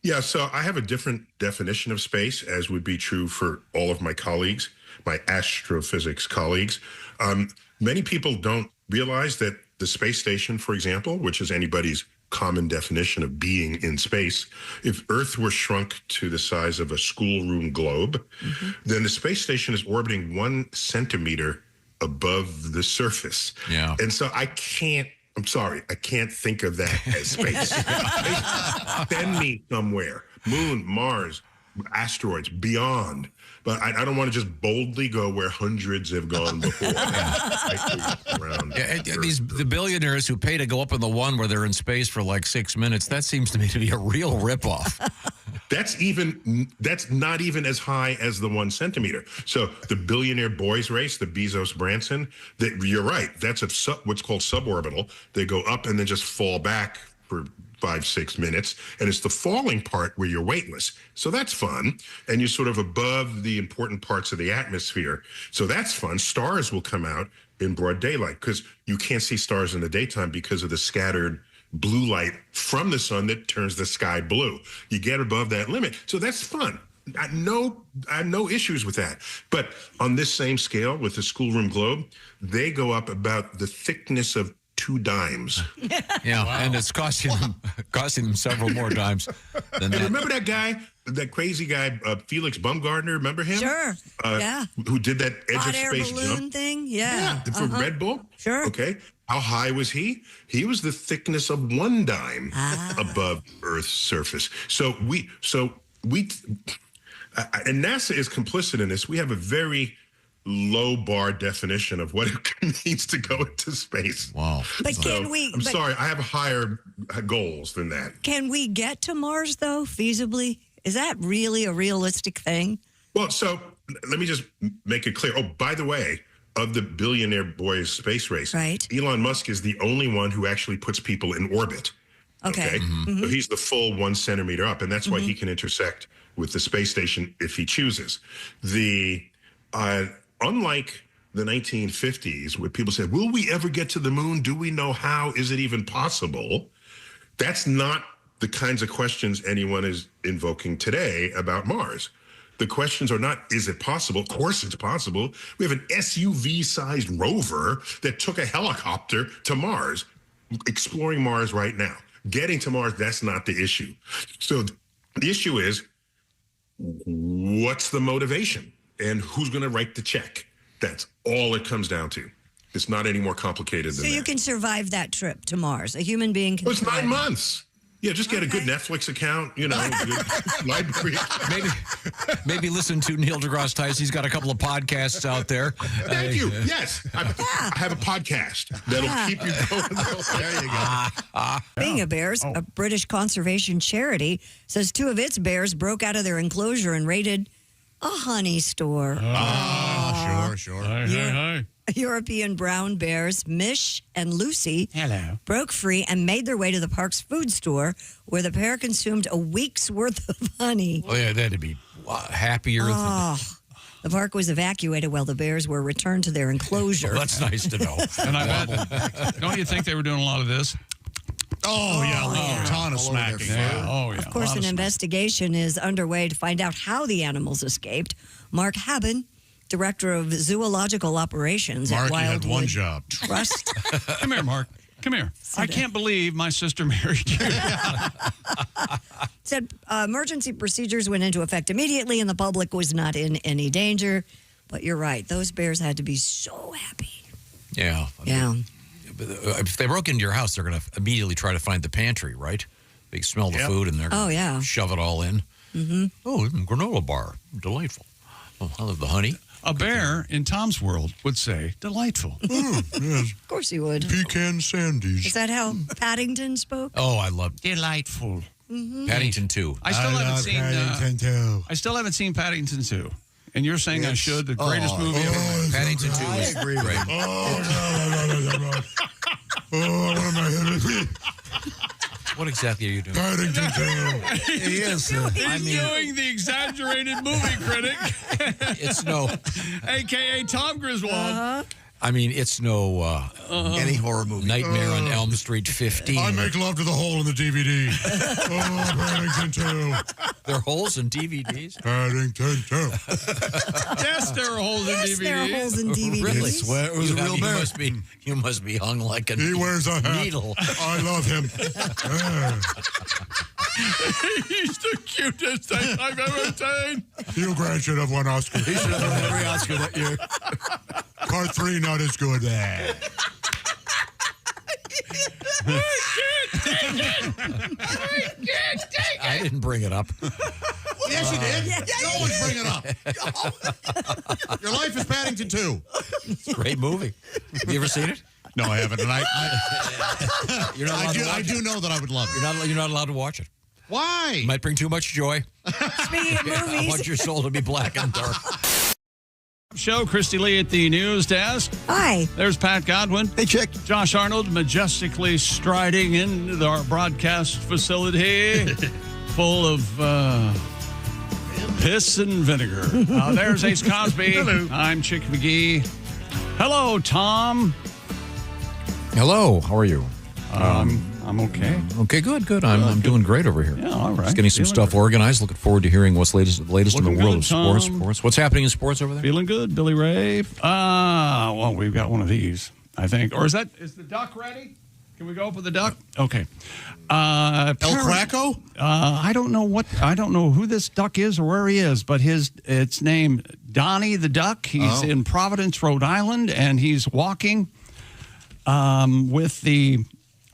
Speaker 20: Yeah, so I have a different definition of space, as would be true for all of my colleagues, my astrophysics colleagues. Many people don't realize that the space station, for example, which is anybody's common definition of being in space, if Earth were shrunk to the size of a schoolroom globe, then the space station is orbiting 1 centimeter above the surface.
Speaker 1: Yeah.
Speaker 20: And so I'm sorry, I can't think of that as space. Send me somewhere. Moon, Mars, asteroids, beyond. But I don't want to just boldly go where hundreds have gone before.
Speaker 1: The billionaires who pay to go up in the one where they're in space for like 6 minutes, that seems to me to be a real ripoff.
Speaker 20: That's not even as high as the 1 centimeter. So the billionaire boys race, the Bezos Branson, you're right. That's what's called suborbital. They go up and then just fall back for 5-6 minutes, and it's the falling part where you're weightless. So that's fun, and you're sort of above the important parts of the atmosphere. So that's fun. Stars will come out in broad daylight because you can't see stars in the daytime because of the scattered blue light from the sun that turns the sky blue. You get above that limit, so that's fun. I have no issues with that. But on this same scale with the schoolroom globe, they go up about the thickness of 2 dimes.
Speaker 1: Yeah, wow. And it's costing them several more dimes than that.
Speaker 20: Remember that guy, that crazy guy, Felix Baumgartner? Remember him?
Speaker 4: Sure. Yeah.
Speaker 20: Who did that edge
Speaker 4: Hot
Speaker 20: of
Speaker 4: air
Speaker 20: space
Speaker 4: balloon
Speaker 20: jump
Speaker 4: thing? Yeah.
Speaker 20: For Red Bull?
Speaker 4: Sure.
Speaker 20: Okay. How high was he? He was the thickness of 1 dime above Earth's surface. So we, and NASA is complicit in this. We have a very low bar definition of what it means to go into space.
Speaker 1: Wow.
Speaker 4: But
Speaker 20: I'm sorry, I have higher goals than that.
Speaker 4: Can we get to Mars, though, feasibly? Is that really a realistic thing?
Speaker 20: Well, so let me just make it clear. Oh, by the way, of the billionaire boys space race,
Speaker 4: right,
Speaker 20: Elon Musk is the only one who actually puts people in orbit.
Speaker 4: Okay.
Speaker 20: So he's the full 1 centimeter up, and that's why he can intersect with the space station if he chooses. Unlike the 1950s, where people said, will we ever get to the moon? Do we know how? Is it even possible? That's not the kinds of questions anyone is invoking today about Mars. The questions are not, is it possible? Of course it's possible. We have an SUV-sized rover that took a helicopter to Mars, exploring Mars right now. Getting to Mars, that's not the issue. So the issue is, what's the motivation? And who's going to write the check? That's all it comes down to. It's not any more complicated than
Speaker 4: So
Speaker 20: that.
Speaker 4: you can survive that trip to Mars. A human being can.
Speaker 20: Well, it's 9
Speaker 4: survive.
Speaker 20: months. Yeah, just get a good Netflix account, good library.
Speaker 1: Maybe listen to Neil deGrasse Tyson. He's got a couple of podcasts out there.
Speaker 20: Thank you. Yes, I have a podcast that'll keep you going. There you go.
Speaker 4: Being a Bears, a British conservation charity, says 2 of its bears broke out of their enclosure and raided a honey store.
Speaker 2: Sure.
Speaker 17: Hey.
Speaker 4: European brown bears, Mish and Lucy, broke free and made their way to the park's food store, where the pair consumed a week's worth of honey.
Speaker 1: Oh, yeah, that'd be happier.
Speaker 4: The park was evacuated while the bears were returned to their enclosure.
Speaker 1: Well, that's nice to know.
Speaker 17: And I bet, don't you think they were doing a lot of this?
Speaker 2: A ton of smacking.
Speaker 17: Yeah.
Speaker 4: Of course, an investigation is underway to find out how the animals escaped. Mark Haben, Director of Zoological Operations
Speaker 2: Mark,
Speaker 4: at
Speaker 2: you had
Speaker 4: Wildwood
Speaker 2: one job.
Speaker 4: Trust.
Speaker 17: Come here, Mark. Come here. I can't believe my sister married you.
Speaker 4: Said emergency procedures went into effect immediately and the public was not in any danger. But you're right. Those bears had to be so happy.
Speaker 1: Yeah.
Speaker 4: Yeah.
Speaker 1: If they broke into your house, they're going to immediately try to find the pantry, right? They smell the food and they're going to shove it all in.
Speaker 4: Mm-hmm.
Speaker 1: Oh, granola bar. Delightful. Oh, I love the honey.
Speaker 17: A bear in Tom's world would say, delightful.
Speaker 2: Yes.
Speaker 4: Of course he would.
Speaker 2: Pecan sandies.
Speaker 4: Is that how Paddington spoke?
Speaker 1: Oh, I love
Speaker 17: delightful.
Speaker 4: Mm-hmm.
Speaker 1: Paddington 2.
Speaker 17: I still haven't seen
Speaker 2: Paddington 2.
Speaker 17: I still haven't seen Paddington 2. And you're saying I should? The greatest movie ever.
Speaker 1: Paddington 2 is great.
Speaker 2: What am I
Speaker 1: What exactly are you doing?
Speaker 2: Paddington 2.
Speaker 1: He is.
Speaker 17: Doing the exaggerated movie critic.
Speaker 1: It's no.
Speaker 17: A.K.A. Tom Griswold.
Speaker 1: I mean, it's no
Speaker 7: Any horror movie.
Speaker 1: Nightmare on Elm Street 15.
Speaker 2: I make love to the hole in the DVD. Paddington 2.
Speaker 1: There are holes in DVDs?
Speaker 2: Paddington 2.
Speaker 17: Yes, there are holes in DVDs.
Speaker 4: There are holes in DVDs.
Speaker 1: Really?
Speaker 2: Swear it was a real bear.
Speaker 1: You must be hung like a
Speaker 2: He wears a hat.
Speaker 1: needle.
Speaker 2: I love him.
Speaker 17: He's the cutest thing I've ever seen.
Speaker 2: Hugh Grant should have won Oscar.
Speaker 7: He should have won every Oscar that year.
Speaker 2: Part 3 not as good.
Speaker 1: I didn't bring it up.
Speaker 2: Yes, you did. No one's bringing it up. Your life is Paddington 2.
Speaker 1: It's a great movie. Have you ever seen it?
Speaker 2: No, I haven't. And
Speaker 1: You're not allowed to watch
Speaker 2: I
Speaker 1: it.
Speaker 2: do know that I would love it.
Speaker 1: You're not allowed to watch it.
Speaker 2: Why?
Speaker 1: It might bring too much joy.
Speaker 4: Speaking of
Speaker 1: I
Speaker 4: movies.
Speaker 1: want your soul to be black and dark.
Speaker 17: Show Christy Lee at the news desk.
Speaker 4: Hi.
Speaker 17: There's Pat Godwin.
Speaker 7: Hey, Chick.
Speaker 17: Josh Arnold majestically striding into our broadcast facility full of piss and vinegar. There's Ace Cosby.
Speaker 2: Hello.
Speaker 17: I'm Chick McGee. Hello, Tom.
Speaker 1: Hello. How are you?
Speaker 17: I'm okay.
Speaker 1: Okay, good. I'm doing great over here.
Speaker 17: Yeah, all right.
Speaker 1: Just getting some
Speaker 17: Feeling
Speaker 1: stuff
Speaker 17: good.
Speaker 1: organized. Looking forward to hearing what's latest in the
Speaker 17: Looking
Speaker 1: world
Speaker 17: good,
Speaker 1: of
Speaker 17: Tom.
Speaker 1: sports. What's happening in sports over there?
Speaker 17: Feeling good, Billy Ray. Well, we've got one of these, I think. Or is the duck ready? Can we go up with the duck? Okay.
Speaker 2: El Craco?
Speaker 17: I don't know who this duck is or where he is, but it's named Donnie the Duck. He's in Providence, Rhode Island, and he's walking with the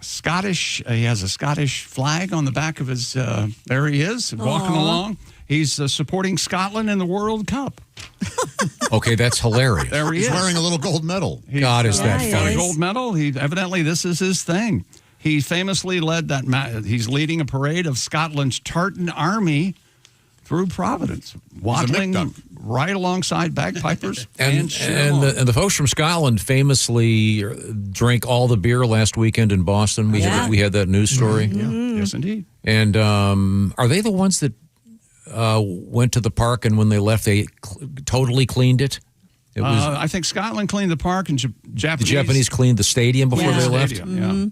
Speaker 17: Scottish. He has a Scottish flag on the back of his. There he is, walking along. He's supporting Scotland in the World Cup.
Speaker 1: Okay, that's hilarious.
Speaker 17: There he
Speaker 2: He's
Speaker 17: is.
Speaker 2: wearing a little gold medal.
Speaker 1: God, is that
Speaker 4: he
Speaker 17: Got
Speaker 1: funny?
Speaker 17: a gold medal. Evidently this is his thing. He famously led that. He's leading a parade of Scotland's Tartan army through Providence, waddling right alongside bagpipers
Speaker 1: And the folks from Scotland famously drank all the beer last weekend in Boston. We had that news story.
Speaker 17: Yeah. Yes, indeed.
Speaker 1: And are they the ones that went to the park and when they left they totally cleaned it? It was
Speaker 17: I think Scotland cleaned the park and
Speaker 1: the
Speaker 17: Japanese.
Speaker 1: Japanese cleaned the stadium before they left.
Speaker 17: Yeah.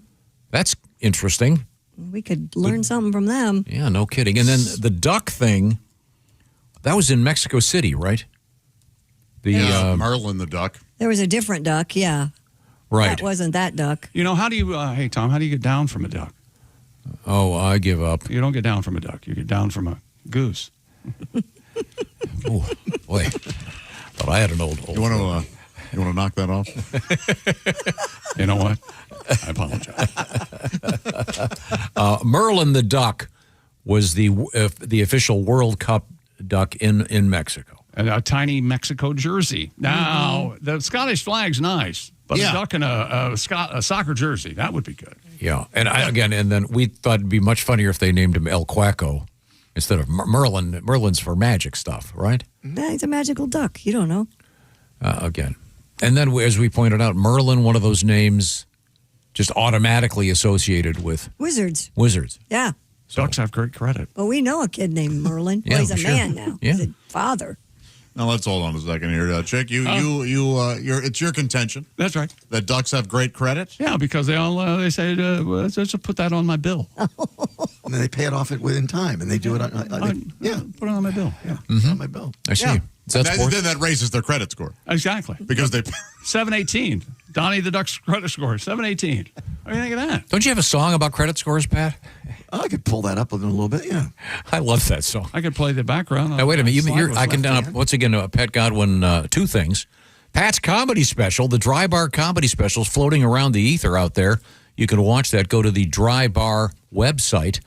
Speaker 1: That's interesting.
Speaker 4: We could learn something from them.
Speaker 1: Yeah, no kidding. And then the duck thing, That was in Mexico City, right? The
Speaker 2: Merlin the duck.
Speaker 4: There was a different duck, yeah.
Speaker 1: Right.
Speaker 4: That wasn't that duck.
Speaker 17: You know, how do you, hey, Tom, how do you get down from a duck?
Speaker 1: Oh, I give up.
Speaker 17: You don't get down from a duck. You get down from a goose.
Speaker 1: Oh, boy. Thought I had an old.
Speaker 2: You want to knock that off?
Speaker 17: You know what? I apologize.
Speaker 1: Merlin the duck was the official World Cup duck in Mexico.
Speaker 17: And a tiny Mexico jersey. Now, the Scottish flag's nice, but a duck in a soccer jersey, that would be good.
Speaker 1: Yeah, and then we thought it'd be much funnier if they named him El Quaco instead of Merlin. Merlin's for magic stuff, right?
Speaker 4: Yeah, he's a magical duck. You don't know.
Speaker 1: Again. And then, as we pointed out, Merlin, one of those names just automatically associated with
Speaker 4: Wizards.
Speaker 1: Yeah.
Speaker 17: Ducks have great credit.
Speaker 4: Well, we know a kid named Merlin.
Speaker 1: Yeah,
Speaker 4: well, he's a
Speaker 1: sure.
Speaker 4: man now.
Speaker 1: Yeah.
Speaker 4: He's a father.
Speaker 2: Now let's hold on a second here, Chick. It's your contention.
Speaker 17: That's right.
Speaker 2: That ducks have great credit.
Speaker 17: Yeah, because they say let's put that on my bill.
Speaker 7: And then they pay it off within time, and they do it on.
Speaker 17: Put it on my bill.
Speaker 7: Yeah, on my bill.
Speaker 1: I see.
Speaker 7: Yeah.
Speaker 2: Then that raises their credit score.
Speaker 17: Exactly.
Speaker 2: Because they
Speaker 17: 718. Donnie the Duck's credit score 718. What do you think of that?
Speaker 1: Don't you have a song about credit scores, Pat?
Speaker 7: I could pull that up a little bit. Yeah,
Speaker 1: I love that song.
Speaker 17: I could play the background.
Speaker 1: Now, wait a minute. I can
Speaker 7: left hand.
Speaker 1: once again, Pat Godwin, two things. Pat's comedy special, the Dry Bar comedy special, is floating around the ether out there. You can watch that. Go to the Dry Bar website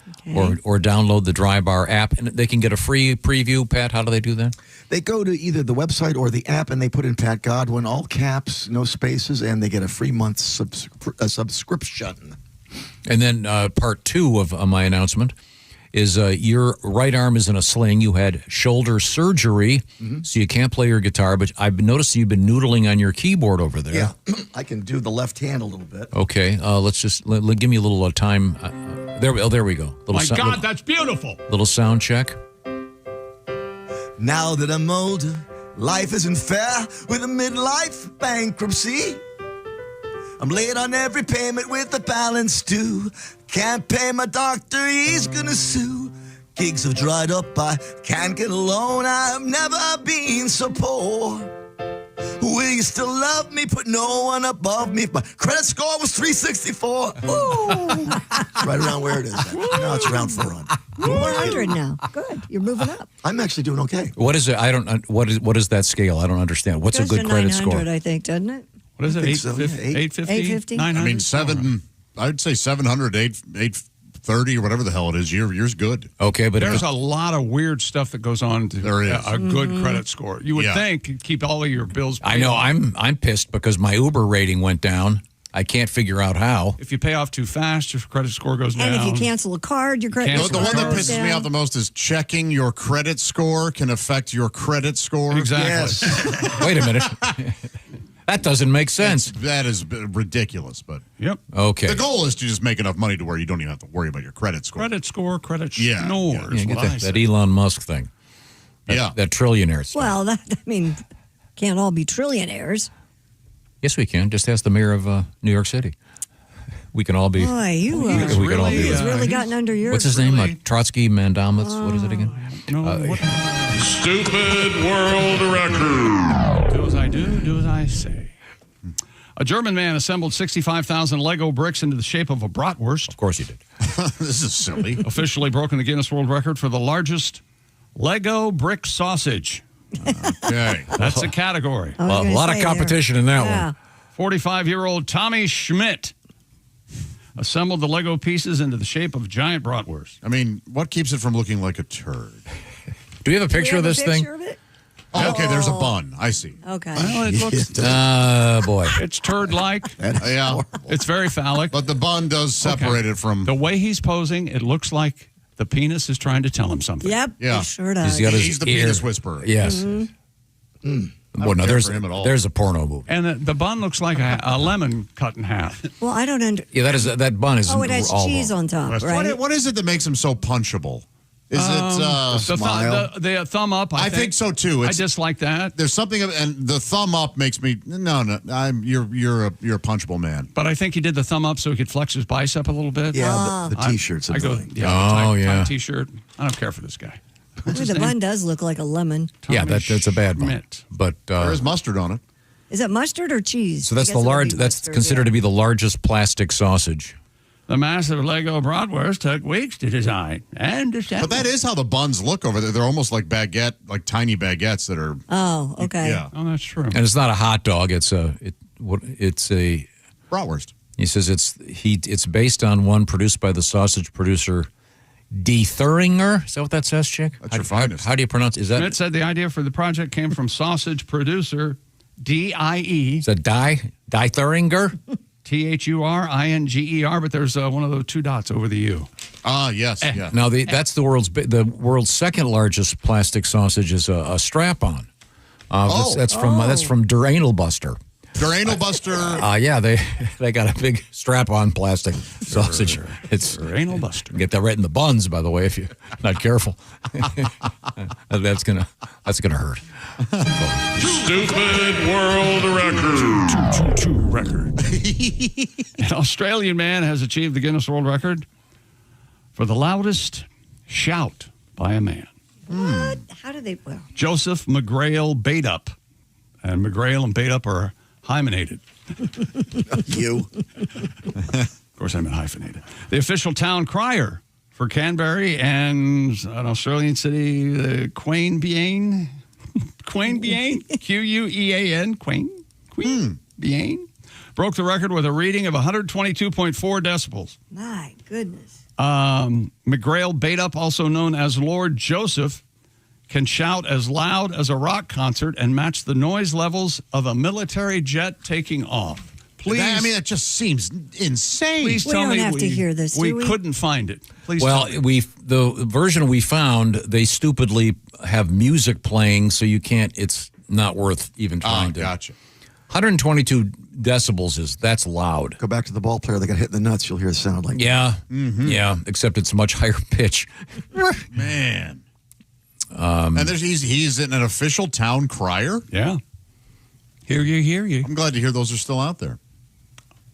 Speaker 1: or download the Dry Bar app, and they can get a free preview. Pat, how do they do that?
Speaker 7: They go to either the website or the app, and they put in Pat Godwin, all caps, no spaces, and they get a free month subscription.
Speaker 1: And then part two of my announcement is your right arm is in a sling. You had shoulder surgery, so you can't play your guitar, but I've noticed you've been noodling on your keyboard over there.
Speaker 7: Yeah, I can do the left hand a little bit.
Speaker 1: Okay, let's just give me a little time. There we go.
Speaker 17: That's beautiful.
Speaker 1: Little sound check.
Speaker 7: Now that I'm older, life isn't fair with a midlife bankruptcy. I'm late on every payment with the balance due. Can't pay my doctor, he's gonna sue. Gigs have dried up, I can't get a loan. I've never been so poor. Will you still love me? Put no one above me. If my credit score was 364. Ooh. Right around where it is. Now it's around 400.
Speaker 4: 400 now. Good. You're moving up.
Speaker 7: I'm actually doing okay.
Speaker 1: What is it? I don't. What is that scale? I don't understand. What's
Speaker 4: Goes
Speaker 1: a good
Speaker 4: to
Speaker 1: credit
Speaker 4: 900,
Speaker 1: score?
Speaker 4: I think, doesn't it?
Speaker 17: What is it?
Speaker 7: 850?
Speaker 17: 850? 900?
Speaker 2: I mean, I'd say 700, 830, or whatever the hell it is. Yours good.
Speaker 1: Okay, but
Speaker 17: there's a lot of weird stuff that goes on to
Speaker 2: there is.
Speaker 17: A good credit score. You would think you'd keep all of your bills paid
Speaker 1: I know.
Speaker 17: off.
Speaker 1: I'm pissed because my Uber rating went down. I can't figure out how.
Speaker 17: If you pay off too fast, your credit score goes down.
Speaker 4: And if you cancel a card, your credit score
Speaker 2: The one that
Speaker 4: goes
Speaker 2: pisses
Speaker 4: down.
Speaker 2: me off the most is checking your credit score can affect your credit score.
Speaker 17: Exactly.
Speaker 7: Yes.
Speaker 1: Wait a minute. That doesn't make sense.
Speaker 2: That is ridiculous, but
Speaker 17: Yep.
Speaker 1: Okay.
Speaker 2: the goal is to just make enough money to where you don't even have to worry about your credit score.
Speaker 17: Credit score, credit
Speaker 2: Yeah,
Speaker 17: score.
Speaker 2: yeah.
Speaker 17: is
Speaker 1: Get
Speaker 17: what I
Speaker 1: that
Speaker 17: say.
Speaker 1: Elon Musk thing. That trillionaire stuff.
Speaker 4: Well, can't all be trillionaires.
Speaker 1: Yes, we can. Just ask the mayor of New York City. We can all be.
Speaker 4: Boy,
Speaker 1: we can all be.
Speaker 4: he's really gotten under your.
Speaker 1: What's his name? Trotsky Mandamus. What is it again?
Speaker 21: Stupid world record.
Speaker 17: Do as I do as I say. A German man assembled 65,000 Lego bricks into the shape of a bratwurst.
Speaker 1: Of course he did.
Speaker 2: This is silly.
Speaker 17: Officially broken the Guinness World Record for the largest Lego brick sausage.
Speaker 2: Okay.
Speaker 17: That's a category.
Speaker 1: Well, a lot of competition in that one.
Speaker 17: 45-year-old Tommy Schmidt assembled the Lego pieces into the shape of giant bratwurst.
Speaker 2: I mean, what keeps it from looking like a turd?
Speaker 1: Do we have a picture of this thing?
Speaker 2: Oh, okay, there's a bun. I see.
Speaker 4: Okay.
Speaker 17: Well, it looks.
Speaker 1: Boy.
Speaker 17: It's turd-like.
Speaker 2: Yeah.
Speaker 17: It's very phallic.
Speaker 2: But the bun does separate it from.
Speaker 17: The way he's posing, it looks like the penis is trying to tell him something.
Speaker 4: Yep.
Speaker 2: Yeah.
Speaker 4: It sure does.
Speaker 2: He's the penis whisperer.
Speaker 1: Yes. Well, no, there's a porno movie.
Speaker 17: And the bun looks like a lemon cut in half.
Speaker 4: Well, I don't understand.
Speaker 1: Yeah, that bun is.
Speaker 4: Oh, it has
Speaker 1: all
Speaker 4: cheese
Speaker 1: wrong.
Speaker 4: on top, right?
Speaker 2: What is it that makes him so punchable? Is
Speaker 17: the thumb up?
Speaker 2: I think so too.
Speaker 17: I dislike that.
Speaker 2: There's something, and the thumb up makes me no. You're a punchable man.
Speaker 17: But I think he did the thumb up so he could flex his bicep a little bit.
Speaker 7: Yeah, the T-shirt's
Speaker 17: I go,
Speaker 7: annoying.
Speaker 17: tight
Speaker 1: yeah.
Speaker 17: T-shirt. I don't care for this guy.
Speaker 4: Ooh, the bun does look like a lemon.
Speaker 1: Yeah, that's a bad bun. But
Speaker 2: There is mustard on it.
Speaker 4: Is it mustard or cheese?
Speaker 1: so that's
Speaker 4: I
Speaker 1: the
Speaker 4: guess it would
Speaker 1: large.
Speaker 4: be
Speaker 1: That's
Speaker 4: mustard,
Speaker 1: considered
Speaker 4: yeah.
Speaker 1: to be the largest plastic sausage.
Speaker 17: The massive Lego bratwurst took weeks to design and assemble.
Speaker 2: But that is how the buns look over there. They're almost like tiny baguettes that are.
Speaker 4: Oh, okay.
Speaker 2: Yeah.
Speaker 17: Oh, that's true.
Speaker 1: And it's not a hot dog. It's a
Speaker 2: bratwurst.
Speaker 1: He says it's based on one produced by the sausage producer D. Thuringer. Is that what that says, Chick?
Speaker 2: That's your finest.
Speaker 1: How do you pronounce? Is that
Speaker 17: Schmidt said the idea for the project came from sausage producer D-I-E.
Speaker 1: Is that Die Thuringer?
Speaker 17: Thuringer, but there's one of those 2 dots over the U.
Speaker 2: Ah, yes. Yeah.
Speaker 1: Now that's the world's second largest plastic sausage is a strap-on. That's from Der Anal Buster.
Speaker 2: Der Anal Buster.
Speaker 1: Yeah, they got a big strap-on plastic sausage. It's
Speaker 17: Der Anal Buster.
Speaker 1: Get that right in the buns, by the way, if you're not careful. that's gonna hurt.
Speaker 21: Stupid world record.
Speaker 17: 2 record. An Australian man has achieved the Guinness World Record for the loudest shout by a man.
Speaker 4: What? How do they? Well,
Speaker 17: Joseph McGrail Baitup. And McGrail and Baitup are hymenated.
Speaker 7: You.
Speaker 17: Of course, I meant hyphenated. The official town crier for Canberra and an Australian city, Queanbeyan. Queanbeyan? Quean? Queanbeyan? Broke the record with a reading of 122.4 decibels.
Speaker 4: my goodness.
Speaker 17: McGrail Baitup, also known as Lord Joseph, can shout as loud as a rock concert and match the noise levels of a military jet taking off. Please.
Speaker 2: That just seems insane.
Speaker 17: Please
Speaker 4: We
Speaker 17: tell
Speaker 4: don't
Speaker 17: me
Speaker 4: have to hear this, do we?
Speaker 17: couldn't find it. Please
Speaker 1: Well,
Speaker 17: tell me.
Speaker 1: the version we found, they stupidly have music playing, so you can't. It's not worth even trying to.
Speaker 2: Gotcha.
Speaker 1: 122 decibels that's loud.
Speaker 7: Go back to the ball player that got hit in the nuts. You'll hear a sound like
Speaker 1: Yeah, yeah. Except it's much higher pitch.
Speaker 2: Man. And he's an official town crier.
Speaker 17: Yeah. Hear you.
Speaker 2: I'm glad to hear those are still out there.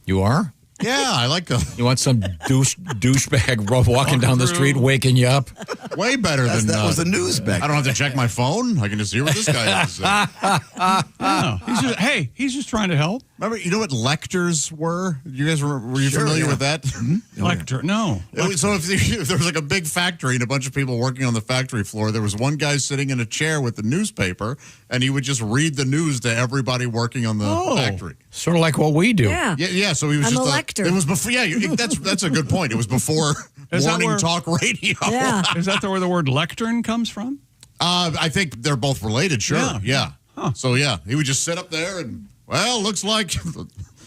Speaker 1: You are?
Speaker 2: Yeah, I like them.
Speaker 1: You want some douchebag walking down the street waking you up?
Speaker 2: Way better than
Speaker 7: that was the news back.
Speaker 2: I don't have to check my phone. I can just hear what this guy has to say.
Speaker 17: Yeah. He's just trying to help.
Speaker 2: Remember, you know what lectors were? You guys were you familiar with that?
Speaker 17: Lector, no.
Speaker 2: So if there was like a big factory and a bunch of people working on the factory floor, there was one guy sitting in a chair with the newspaper, and he would just read the news to everybody working on the factory.
Speaker 1: Sort of like what we do.
Speaker 4: Yeah.
Speaker 2: So he was
Speaker 4: I'm
Speaker 2: just
Speaker 4: a lector.
Speaker 2: It was before. Yeah, that's a good point. It was before
Speaker 17: Is that
Speaker 2: morning
Speaker 17: where-
Speaker 2: talk radio.
Speaker 4: Yeah.
Speaker 17: Is that where the word lectern comes from?
Speaker 2: I think they're both related. Sure.
Speaker 17: Yeah.
Speaker 2: So he would just sit up there and looks like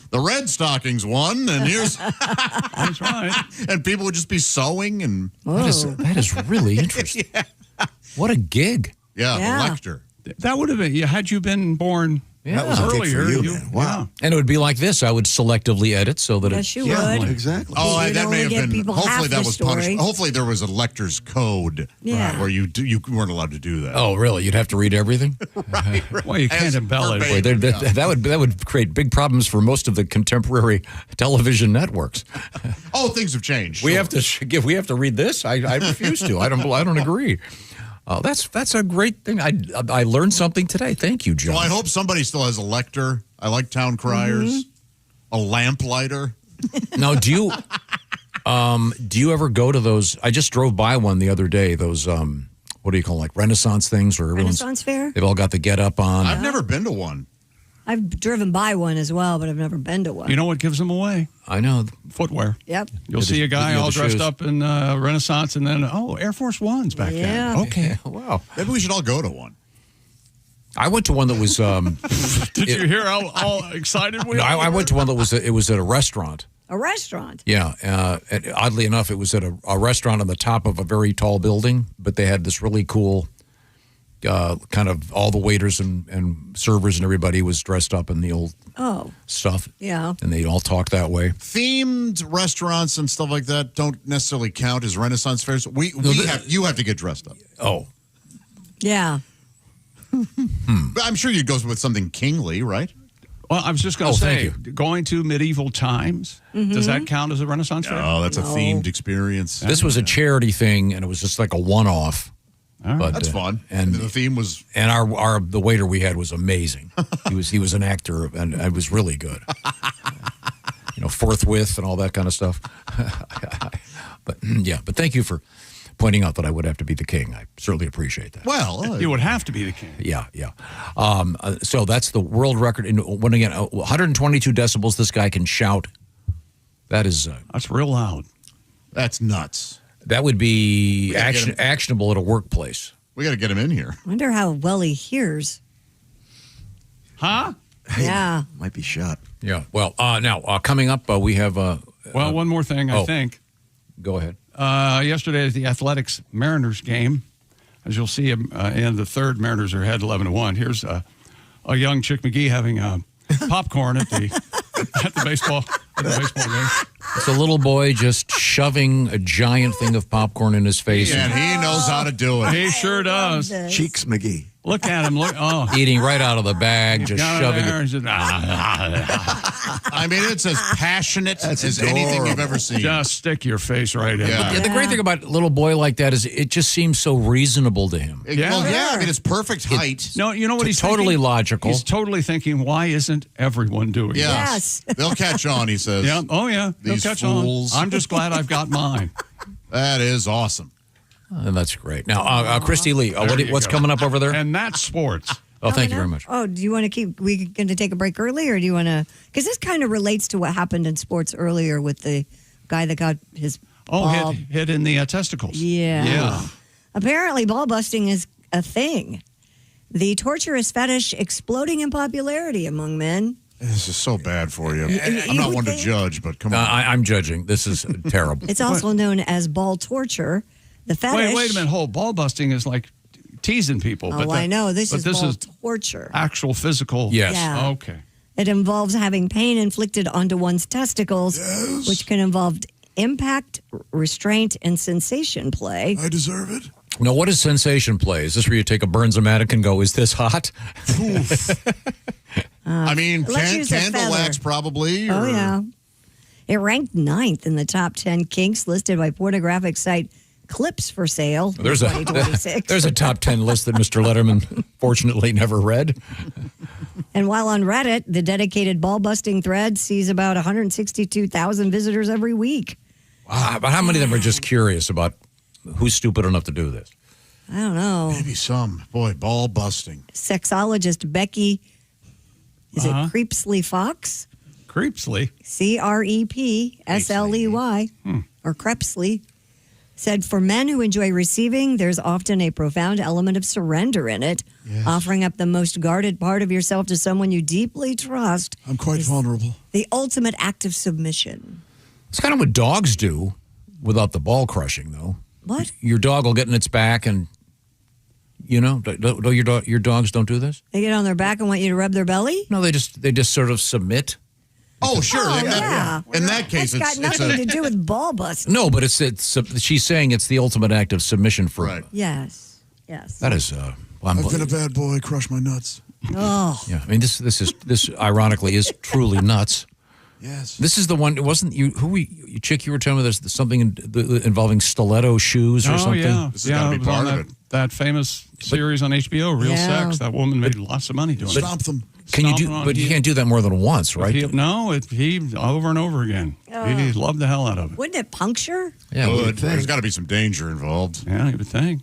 Speaker 2: the Red Stockings won, and here's
Speaker 17: That's right.
Speaker 2: and people would just be sewing and
Speaker 1: That is really interesting. What a gig.
Speaker 2: the
Speaker 4: Yeah.
Speaker 2: lector.
Speaker 17: That would have been, had you been born
Speaker 7: That was a gig
Speaker 17: earlier.
Speaker 7: for you, man. Wow.
Speaker 1: And it would be like this. I would selectively edit so that
Speaker 4: Yes, you
Speaker 7: Yeah,
Speaker 4: would.
Speaker 7: exactly.
Speaker 2: Oh,
Speaker 4: You'd
Speaker 2: that
Speaker 4: only
Speaker 2: may have
Speaker 4: get
Speaker 2: been.
Speaker 4: people
Speaker 2: Hopefully,
Speaker 4: half
Speaker 2: that
Speaker 4: the
Speaker 2: was
Speaker 4: story.
Speaker 2: punishment. Hopefully, there was a lector's code
Speaker 4: Yeah.
Speaker 2: where you weren't allowed to do that.
Speaker 1: Oh, really? You'd have to read everything?
Speaker 2: right.
Speaker 17: Well, you can't embellish.
Speaker 1: Boy, that would create big problems for most of the contemporary television networks.
Speaker 2: Oh, things have changed.
Speaker 1: We
Speaker 2: Sure.
Speaker 1: have to we have to read this. I refuse to. I don't agree. Oh, that's a great thing. I learned something today. Thank you, John.
Speaker 2: Well, I hope somebody still has a lector. I like town criers. A lamplighter.
Speaker 1: Now, do you ever go to those? I just drove by one the other day. Those what do you call them, like Renaissance things where everyone's
Speaker 4: Renaissance Fair?
Speaker 1: they've all got the get up on.
Speaker 2: I've never been to one.
Speaker 4: I've driven by one as well, but I've never been to one.
Speaker 17: You know what gives them away?
Speaker 1: I know.
Speaker 17: Footwear.
Speaker 4: Yep.
Speaker 17: You'll
Speaker 1: Yeah,
Speaker 17: see a guy
Speaker 1: the
Speaker 17: all dressed
Speaker 1: shoes.
Speaker 17: up in Renaissance and then, Air Force Ones back
Speaker 4: Yeah.
Speaker 17: then.
Speaker 1: Okay. Wow.
Speaker 2: Maybe we should all go to one.
Speaker 1: I went to one that was.
Speaker 17: Did you hear how all excited we
Speaker 1: No,
Speaker 17: are?
Speaker 1: I went to one that was. It was at a restaurant.
Speaker 4: A restaurant.
Speaker 1: Yeah. And oddly enough, it was at a restaurant on the top of a very tall building, but they had this really cool. Kind of all the waiters and servers and everybody was dressed up in the old stuff.
Speaker 4: Yeah.
Speaker 1: And they all talk that way.
Speaker 2: Themed restaurants and stuff like that don't necessarily count as Renaissance fairs. You have to get dressed up.
Speaker 1: Oh.
Speaker 4: Yeah.
Speaker 2: But I'm sure you'd go with something kingly, right?
Speaker 17: Well, I was just going to say,
Speaker 1: thank
Speaker 17: going to medieval times, does that count as a Renaissance fair?
Speaker 2: Oh, that's a themed experience.
Speaker 1: This was a charity thing, and it was just like a one-off. But,
Speaker 2: That's fun.
Speaker 1: And
Speaker 2: the theme was.
Speaker 1: And the waiter we had was amazing. he was an actor, and it was really good. Forthwith and all that kind of stuff. But thank you for pointing out that I would have to be the king. I certainly appreciate that.
Speaker 2: Well,
Speaker 17: you would have to be the king.
Speaker 1: Yeah. So that's the world record. And when again, 122 decibels. This guy can shout. That's
Speaker 17: real loud.
Speaker 2: That's nuts.
Speaker 1: That would be actionable at a workplace.
Speaker 2: We got to get him in here.
Speaker 4: I wonder how well he hears.
Speaker 17: Huh?
Speaker 4: Yeah.
Speaker 6: Might be shot.
Speaker 1: Yeah. Well, now coming up, we have.
Speaker 17: One more thing, I think.
Speaker 1: Go ahead.
Speaker 17: Yesterday at the Athletics Mariners game, as you'll see in the third, Mariners are ahead 11-1. Here's a young Chick McGee having popcorn at the baseball game.
Speaker 1: It's a little boy just shoving a giant thing of popcorn in his face.
Speaker 2: And he knows how to do it.
Speaker 17: He sure does.
Speaker 6: Cheeks McGee.
Speaker 17: Look at him.
Speaker 1: Eating right out of the bag, just shoving it.
Speaker 2: I mean, it's as passionate as anything you've ever seen.
Speaker 17: Just stick your face right in.
Speaker 1: Yeah, the great thing about a little boy like that is it just seems so reasonable to him.
Speaker 2: I mean, it's perfect height.
Speaker 17: No, you know what he's
Speaker 1: totally
Speaker 17: thinking?
Speaker 1: logical.
Speaker 17: He's totally thinking, why isn't everyone doing it?
Speaker 2: Yes. They'll catch on, he says.
Speaker 17: Yeah. Oh, yeah.
Speaker 2: These
Speaker 17: They'll catch
Speaker 2: fools.
Speaker 17: on. I'm just glad I've got mine.
Speaker 2: That is awesome.
Speaker 1: And that's great. Now, Christy Lee, what's coming up over there?
Speaker 17: And that's sports.
Speaker 1: Oh, thank you very much.
Speaker 4: Oh, do you want to we going to take a break early, or do you want to? Because this kind of relates to what happened in sports earlier with the guy that got his ball.
Speaker 17: Hit in the testicles.
Speaker 4: Yeah. Apparently, ball busting is a thing. The torturous fetish exploding in popularity among men.
Speaker 2: This is so bad for you. I'm not one to judge, but come on.
Speaker 1: I'm judging. This is terrible.
Speaker 4: It's also known as ball torture. The fetish.
Speaker 17: Wait a minute. Ball busting is like teasing people.
Speaker 4: Oh, I know. This is ball torture.
Speaker 17: Actual physical.
Speaker 1: Yes.
Speaker 4: Yeah.
Speaker 17: Okay.
Speaker 4: It involves having pain inflicted onto one's testicles, which can involve impact, restraint, and sensation play.
Speaker 2: I deserve it.
Speaker 1: Now, what is sensation play? Is this where you take a Burns-O-Matic and go, is this hot?
Speaker 2: I mean,
Speaker 4: let's use a
Speaker 2: candle
Speaker 4: feather.
Speaker 2: wax probably.
Speaker 4: Oh,
Speaker 2: or-
Speaker 4: yeah. It ranked 9th in the top 10 kinks listed by pornographic site Clips for Sale.
Speaker 1: There's a
Speaker 4: 2026.
Speaker 1: there's a top 10 list that Mr. Letterman fortunately never read.
Speaker 4: And while on Reddit, the dedicated ball busting thread sees about 162,000 visitors every week.
Speaker 1: Wow, but how many of them are just curious about who's stupid enough to do this?
Speaker 4: I don't know.
Speaker 2: Maybe some. Boy, ball busting.
Speaker 4: Sexologist Becky, is it Creepsley Fox?
Speaker 17: Creepsley.
Speaker 4: Crepsley, or Crepsley, said for men who enjoy receiving, there's often a profound element of surrender in it.
Speaker 2: Yes.
Speaker 4: Offering up the most guarded part of yourself to someone you deeply trust.
Speaker 2: I'm quite vulnerable.
Speaker 4: The ultimate act of submission.
Speaker 1: It's kind of what dogs do without the ball crushing, though.
Speaker 4: What?
Speaker 1: Your dog will get in its back and, your dogs don't do this?
Speaker 4: They get on their back and want you to rub their belly?
Speaker 1: No, they just sort of submit.
Speaker 2: Oh, sure.
Speaker 4: Oh, yeah.
Speaker 2: In that case,
Speaker 4: That's got nothing to do with ball busting.
Speaker 1: No, but it's she's saying it's the ultimate act of submission for
Speaker 2: Right.
Speaker 4: Yes.
Speaker 1: That is
Speaker 2: I've been a bad boy. Crush my nuts.
Speaker 4: Oh.
Speaker 1: Yeah, I mean this ironically is truly nuts.
Speaker 2: Yes.
Speaker 1: This is the one. It wasn't you? Chick? You were telling me there's something involving stiletto shoes or something.
Speaker 17: Yeah,
Speaker 2: This has got to be part of it.
Speaker 17: That famous series on HBO, Real
Speaker 4: Yeah.
Speaker 17: Sex. That woman made lots of money doing it.
Speaker 2: Stomp them.
Speaker 1: Can you do? But you can't do that more than once, right?
Speaker 17: He over and over again. He loved the hell out of it.
Speaker 4: Wouldn't it puncture?
Speaker 1: Yeah,
Speaker 2: There's got to be some danger involved.
Speaker 17: Yeah, you would think.